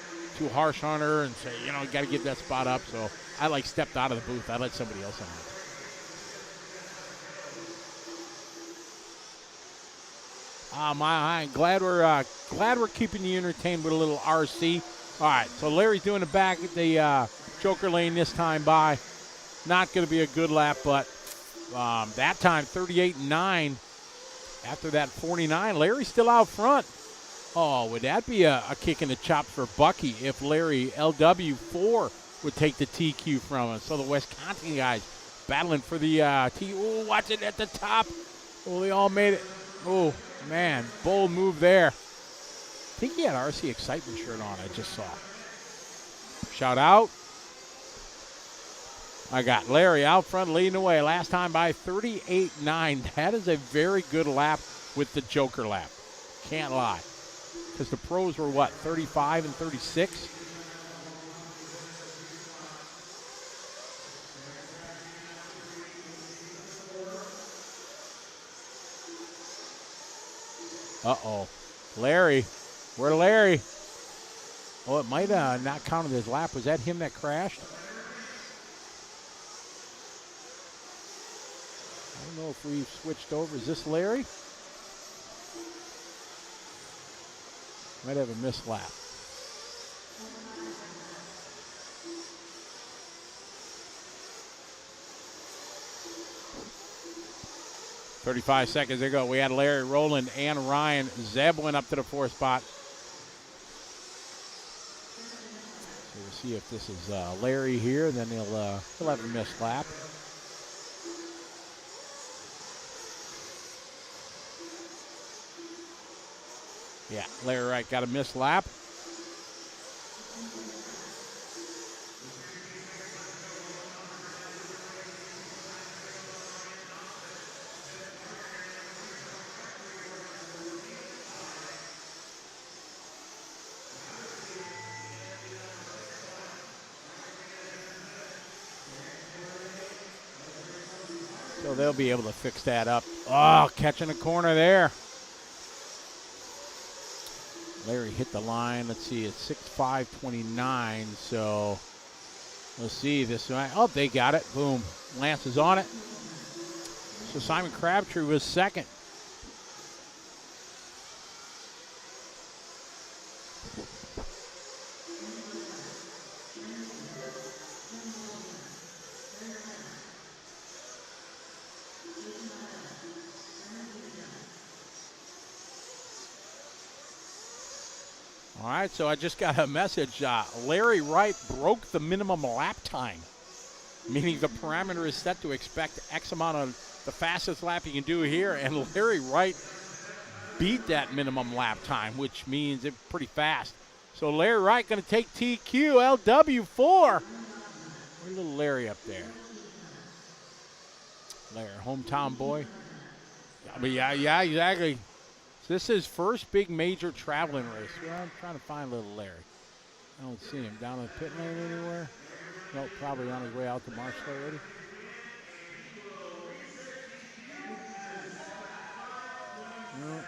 harsh on her and say, got to get that spot up. So I stepped out of the booth. I let somebody else on it. I'm glad we're keeping you entertained with a little RC. All right, so Larry's doing it back at the Joker lane this time by. Not going to be a good lap, but that time 38.9. After that 49, Larry's still out front. Oh, would that be a kick in the chops for Bucky if Larry LW4 would take the TQ from him? So the Wisconsin guys battling for the T. Oh, watch it at the top. Oh, they all made it. Oh, man, bold move there. I think he had RC Excitement shirt on, I just saw. Shout out. I got Larry out front leading the way. Last time by 38.9. That is a very good lap with the Joker lap. Can't lie. Because the pros were, 35 and 36? Uh-oh. Larry. Where Larry? Oh, it might not counted his lap. Was that him that crashed? I don't know if we've switched over. Is this Larry? Might have a missed lap. "35 seconds ago, we had Larry Rowland and Ryan Zeb went up to the 4th spot. So we'll see if this is Larry here. Then he'll have a missed lap. Yeah, Larry Wright got a missed lap. So they'll be able to fix that up. Oh, catching a corner there. Larry hit the line. Let's see, it's 6:5:29. So let's see this. Oh, they got it. Boom. Lance is on it. So Simon Crabtree was second. All right, so I just got a message. Larry Wright broke the minimum lap time, meaning the parameter is set to expect X amount of the fastest lap you can do here, and Larry Wright beat that minimum lap time, which means it's pretty fast. So Larry Wright going to take TQ, LW4. Where's little Larry up there? Larry, hometown boy. I mean, yeah, exactly. So this is his first big major traveling race. Well, I'm trying to find little Larry. I don't see him down in the pit lane anywhere. Nope, probably on his way out to Marshall already. No.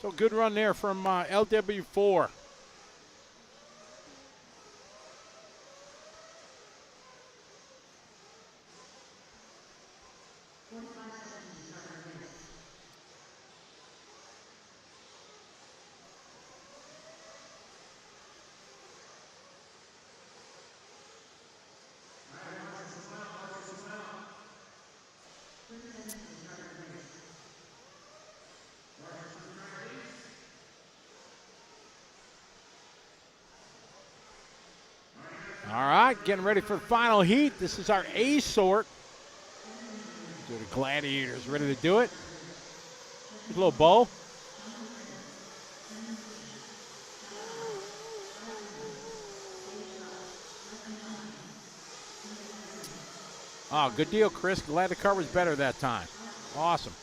So good run there from LW4. All right, getting ready for the final heat. This is our A sort. So the Gladiators ready to do it. There's a little bow. Oh, good deal, Chris. Glad the car was better that time. Awesome.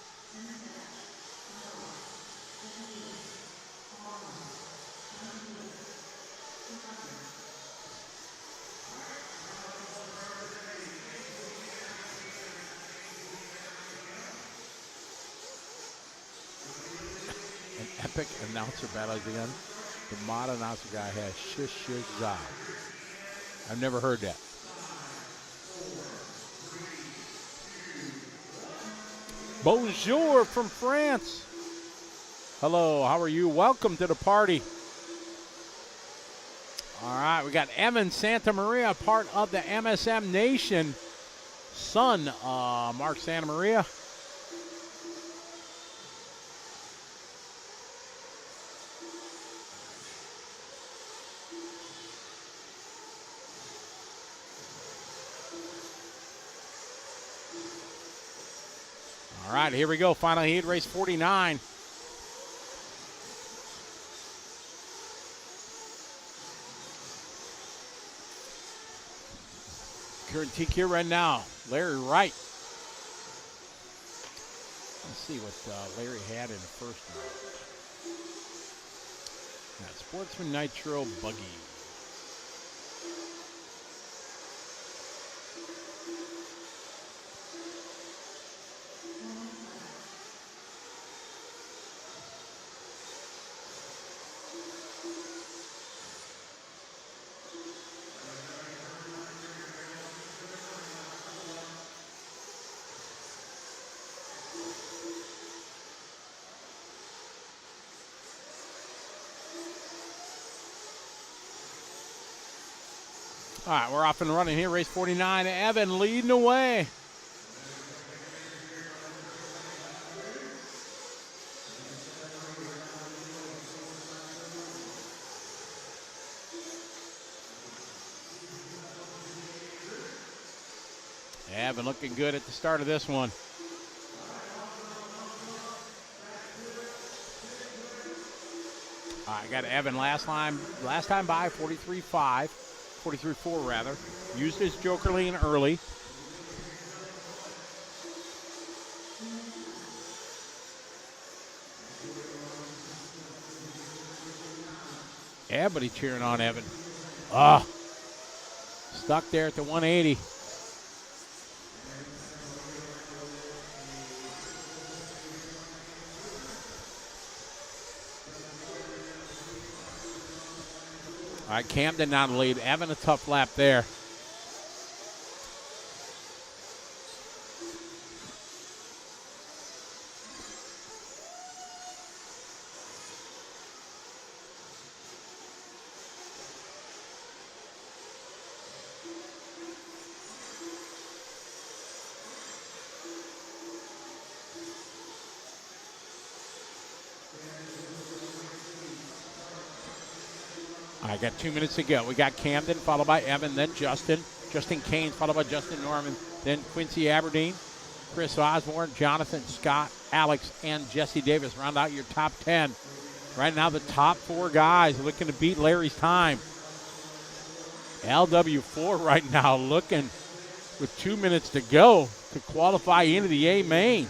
An epic announcer battle again. The mod announcer guy has shish shish za. I've never heard that. Bonjour from France. Hello, how are you? Welcome to the party. All right, we got Evan Santa Maria, part of the MSM Nation. Son, Mark Santa Maria. All right, here we go. Final heat, race 49. Current TQ right now, Larry Wright. Let's see what Larry had in the first round. Got Sportsman Nitro Buggy. All right, we're off and running here. Race 49. Evan leading away. Evan looking good at the start of this one. All right, got Evan last time by 43.5. 43.4 rather. Used his joker lean early. Everybody cheering on Evan. Stuck there at the 180. All right, Camden now the lead. Evan a tough lap there. I got 2 minutes to go. We got Camden, followed by Evan, then Justin. Justin Kane, followed by Justin Norman. Then Quincy Aberdeen, Chris Osborne, Jonathan Scott, Alex, and Jesse Davis. Round out your top 10. Right now, the top 4 guys looking to beat Larry's time. LW4 right now looking with 2 minutes to go to qualify into the A main.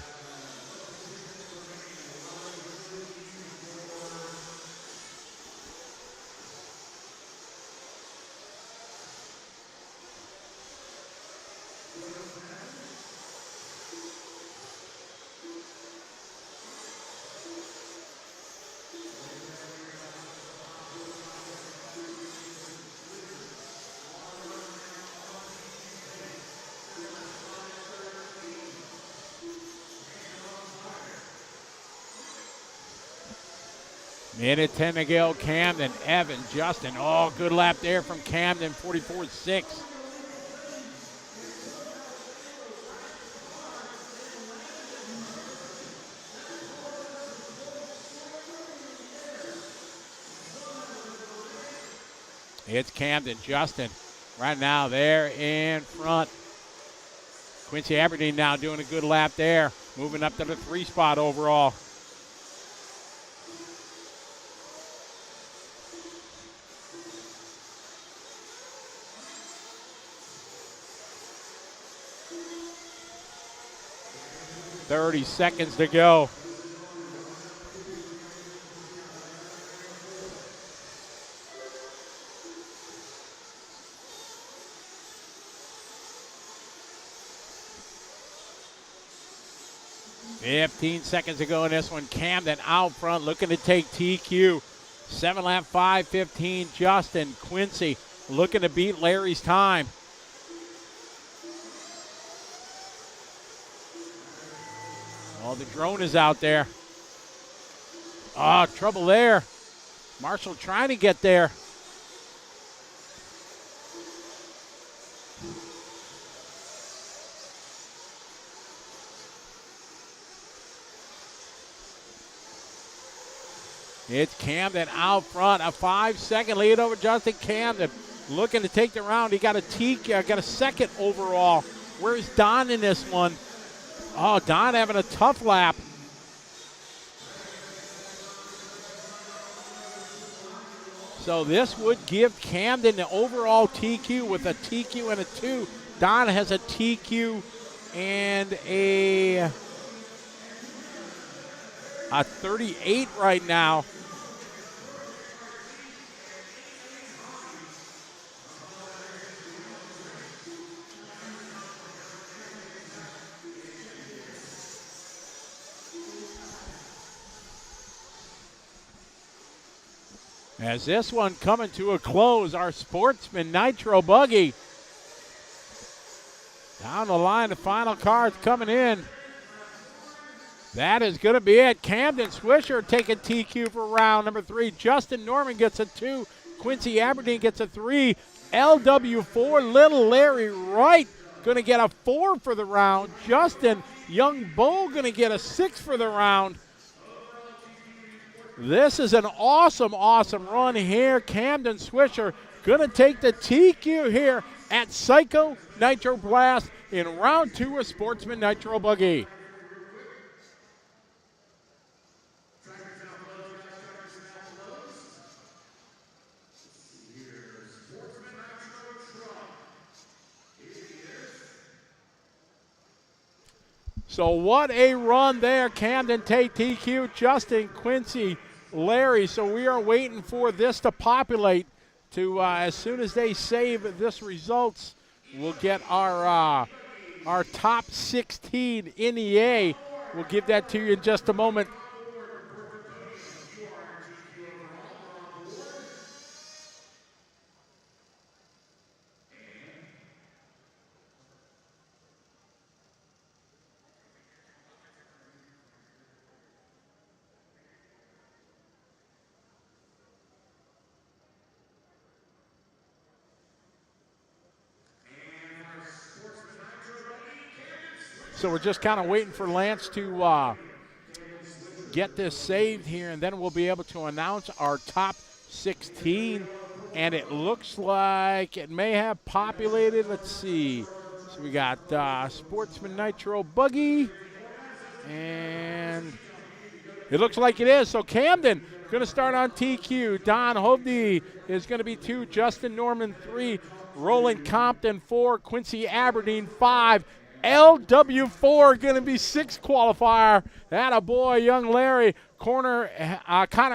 Minute 10 to go. Camden, Evan, Justin. Oh, good lap there from Camden, 44.6. It's Camden, Justin. Right now, they're in front. Quincy Aberdeen now doing a good lap there. Moving up to the 3 spot overall. 30 seconds to go. $15 seconds to go in this one. Camden out front looking to take TQ. 7-lap 5:15. Justin Quincy looking to beat Larry's time. Oh, the drone is out there. Oh, trouble there. Marshall trying to get there. It's Camden out front, a 5-second lead over Justin Camden, looking to take the round. He got a second overall. Where's Don in this one? Oh, Don having a tough lap. So this would give Camden the overall TQ with a TQ and a 2. Don has a TQ and a 38 right now. As this one coming to a close, our Sportsman Nitro Buggy. Down the line, the final card's coming in. That is going to be it. Camden Swisher taking TQ for round number 3. Justin Norman gets a 2. Quincy Aberdeen gets a 3. LW4, Little Larry Wright going to get a 4 for the round. Justin Young Bo going to get a 6 for the round. This is an awesome, awesome run here. Camden Swisher going to take the TQ here at Psycho Nitro Blast in round 2 of Sportsman Nitro Buggy. So what a run there. Camden Tate, TQ, Justin, Quincy, Larry. So we are waiting for this to populate to as soon as they save this results, we'll get our top 16 in EA. We'll give that to you in just a moment. So we're just kind of waiting for Lance to get this saved here, and then we'll be able to announce our top 16. And it looks like it may have populated. Let's see. So we got Sportsman Nitro Buggy, and it looks like it is. So Camden going to start on TQ. Don Hovde is going to be 2. Justin Norman 3. Roland Compton 4. Quincy Aberdeen 5. LW4 going to be 6 qualifier. Attaboy, young Larry. Connor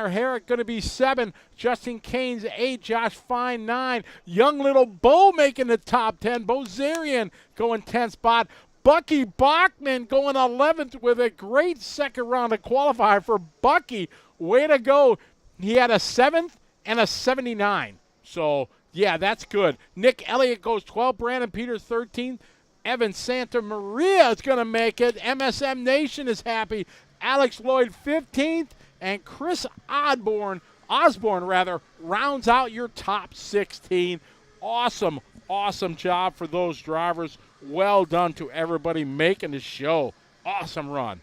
Herrick going to be 7. Justin Canes 8. Josh Fine 9. Young little Bo making the top 10. Bo Zarian going 10th spot. Bucky Bachman going 11th with a great second round of qualifier for Bucky. Way to go. He had a 7th and a 79. So, yeah, that's good. Nick Elliott goes 12th. Brandon Peters 13th. Evan Santa Maria is going to make it. MSM Nation is happy. Alex Lloyd 15th. And Chris Osborne rounds out your top 16. Awesome, awesome job for those drivers. Well done to everybody making the show. Awesome run.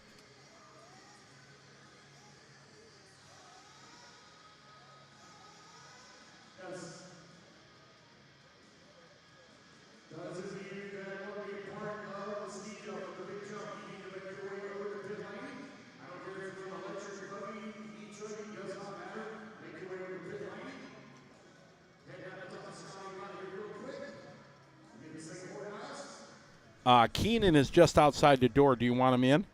Keenan is just outside the door. Do you want him in?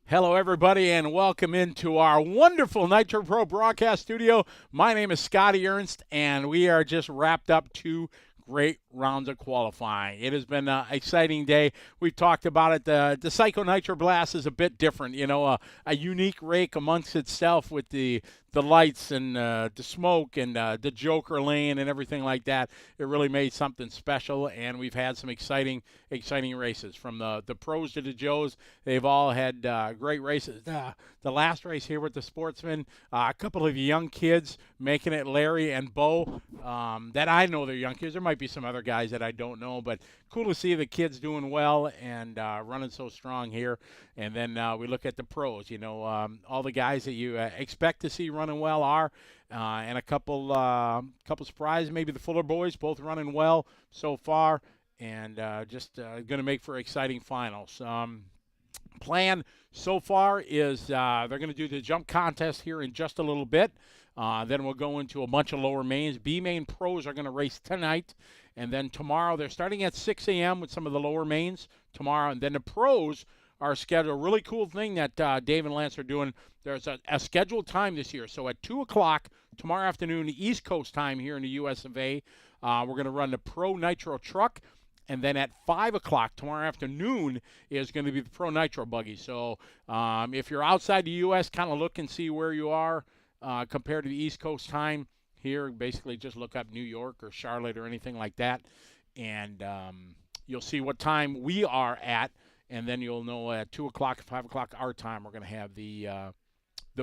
Hello, everybody, and welcome into our wonderful Nitro Pro broadcast studio. My name is Scotty Ernst, and we are just wrapped up 2 great rounds of qualifying. It has been an exciting day. We've talked about it. The Psycho Nitro Blast is a bit different, you know, a unique rake amongst itself with the lights and the smoke and the Joker lane and everything like that. It really made something special, and we've had some exciting races. From the pros to the Joes, they've all had great races. The last race here with the Sportsman, a couple of young kids making it, Larry and Bo, that I know they're young kids. There might be some other guys that I don't know, but cool to see the kids doing well and running so strong here. And then we look at the pros, you know, all the guys that you expect to see running well are, and a couple surprises, maybe the Fuller boys, both running well so far, and just going to make for exciting finals. Plan so far is they're going to do the jump contest here in just a little bit. Then we'll go into a bunch of lower mains. B-main pros are going to race tonight. And then tomorrow, they're starting at 6 a.m. with some of the lower mains tomorrow. And then the pros are scheduled. A really cool thing that Dave and Lance are doing. There's a scheduled time this year. So at 2 o'clock tomorrow afternoon, East Coast time here in the US of A, we're going to run the Pro Nitro Truck. And then at 5 o'clock tomorrow afternoon is going to be the Pro Nitro Buggy. So if you're outside the U.S., kind of look and see where you are compared to the East Coast time. Here, basically just look up New York or Charlotte or anything like that. And you'll see what time we are at. And then you'll know at 2 o'clock, 5 o'clock our time, we're going to have the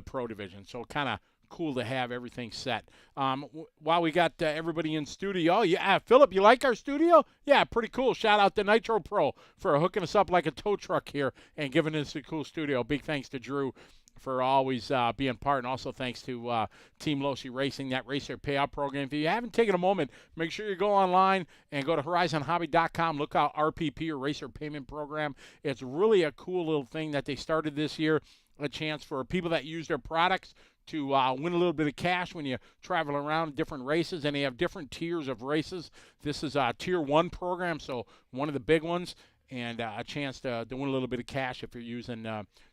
Pro Division. So kind of cool to have everything set. While we got everybody in studio, yeah, Philip, you like our studio? Yeah, pretty cool. Shout out to Nitro Pro for hooking us up like a tow truck here and giving us a cool studio. Big thanks to Drew for always being part, and also thanks to Team Losi Racing, that racer payout program. If you haven't taken a moment, make sure you go online and go to horizonhobby.com. Look out RPP, or Racer Payment Program. It's really a cool little thing that they started this year, a chance for people that use their products to win a little bit of cash when you travel around different races, and they have different tiers of races. This is a Tier 1 program, so one of the big ones, and a chance to win a little bit of cash if you're using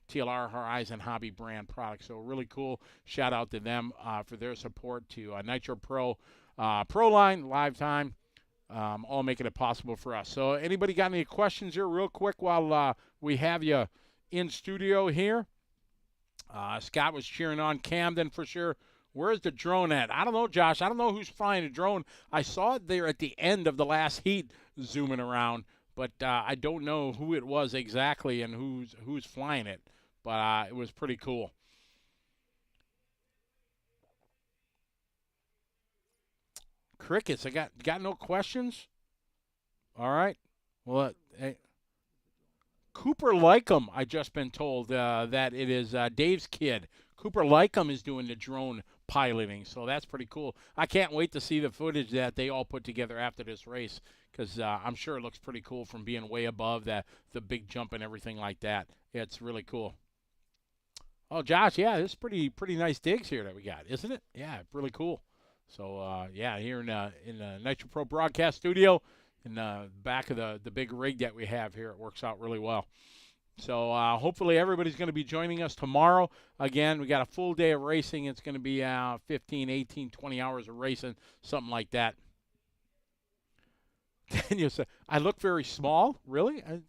TLR Horizon Hobby brand products. So really cool. Shout out to them for their support, to Nitro Pro, Pro Line, Live Time, all making it possible for us. So anybody got any questions here real quick while we have you in studio here? Scott was cheering on Camden for sure. Where's the drone at? I don't know, Josh. I don't know who's flying a drone. I saw it there at the end of the last heat zooming around, but I don't know who it was exactly and who's flying it. But it was pretty cool. Crickets, I got no questions? All right. Well, hey. Cooper Lycum, I just been told that it is Dave's kid. Cooper Lycum is doing the drone piloting, so that's pretty cool. I can't wait to see the footage that they all put together after this race, because I'm sure it looks pretty cool from being way above the big jump and everything like that. It's really cool. Oh, Josh, yeah, this is pretty nice digs here that we got, isn't it? Yeah, really cool. So, yeah, here in the Nitro Pro broadcast studio, in the back of the big rig that we have here, it works out really well. So hopefully everybody's going to be joining us tomorrow. Again, we got a full day of racing. It's going to be 15, 18, 20 hours of racing, something like that. Daniel said, I look very small. Really? I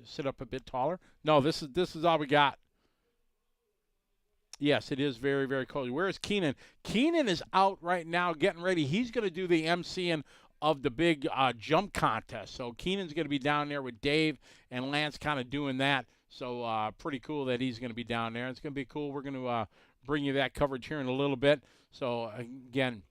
sit up a bit taller? No, this is all we got. Yes, it is very, very cold. Where is Keenan? Keenan is out right now getting ready. He's going to do the emceeing of the big jump contest. So Keenan's going to be down there with Dave and Lance kind of doing that. So pretty cool that he's going to be down there. It's going to be cool. We're going to bring you that coverage here in a little bit. So, again,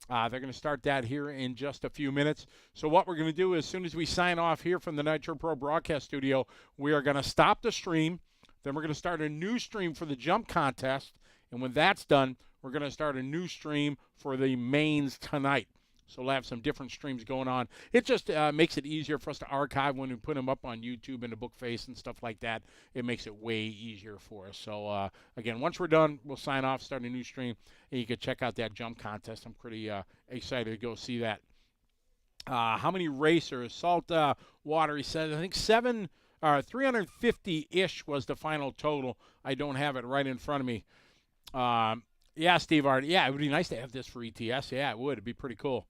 they're going to start that here in just a few minutes. So what we're going to do, as soon as we sign off here from the Nitro Pro broadcast studio, we are going to stop the stream. Then we're going to start a new stream for the jump contest. And when that's done, we're going to start a new stream for the mains tonight. So we'll have some different streams going on. It just makes it easier for us to archive when we put them up on YouTube and the book face and stuff like that. It makes it way easier for us. So, again, once we're done, we'll sign off, start a new stream, and you can check out that jump contest. I'm pretty excited to go see that. How many racers? Salt water, he said. I think 7 350-ish was the final total. I don't have it right in front of me. Yeah, Steve Art. Yeah, it would be nice to have this for ETS. Yeah, it would. It'd be pretty cool.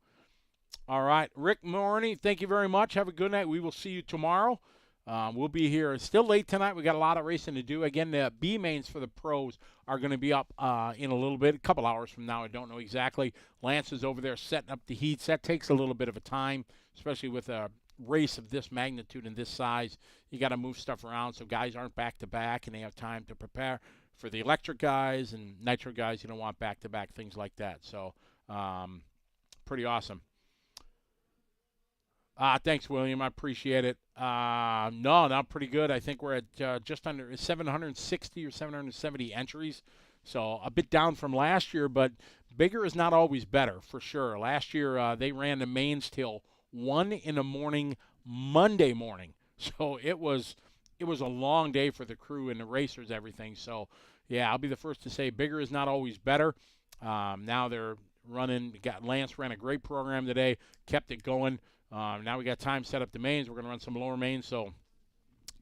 All right, Rick Morney, thank you very much. Have a good night. We will see you tomorrow. We'll be here. It's still late tonight. We got a lot of racing to do. Again, the B mains for the pros are going to be up in a little bit, a couple hours from now. I don't know exactly. Lance is over there setting up the heats. That takes a little bit of a time, especially with a race of this magnitude and this size. You got to move stuff around so guys aren't back-to-back and they have time to prepare. For the electric guys and nitro guys, you don't want back-to-back things like that. So pretty awesome. Thanks, William. I appreciate it. No, not pretty good. I think we're at just under 760 or 770 entries. So a bit down from last year, but bigger is not always better, for sure. Last year, they ran the mains till 1 in the morning, Monday morning. So it was a long day for the crew and the racers, everything. So, yeah, I'll be the first to say bigger is not always better. Now they're running. Lance ran a great program today, kept it going. Now we got time set up the mains. We're going to run some lower mains, so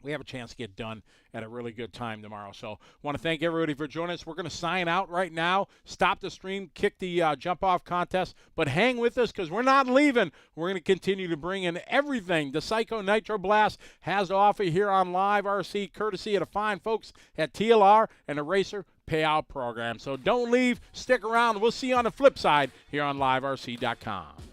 we have a chance to get done at a really good time tomorrow. So want to thank everybody for joining us. We're going to sign out right now, stop the stream, kick the jump-off contest, but hang with us because we're not leaving. We're going to continue to bring in everything the Psycho Nitro Blast has to offer here on Live RC, courtesy of the fine folks at TLR and the Racer Payout Program. So don't leave. Stick around. We'll see you on the flip side here on LiveRC.com.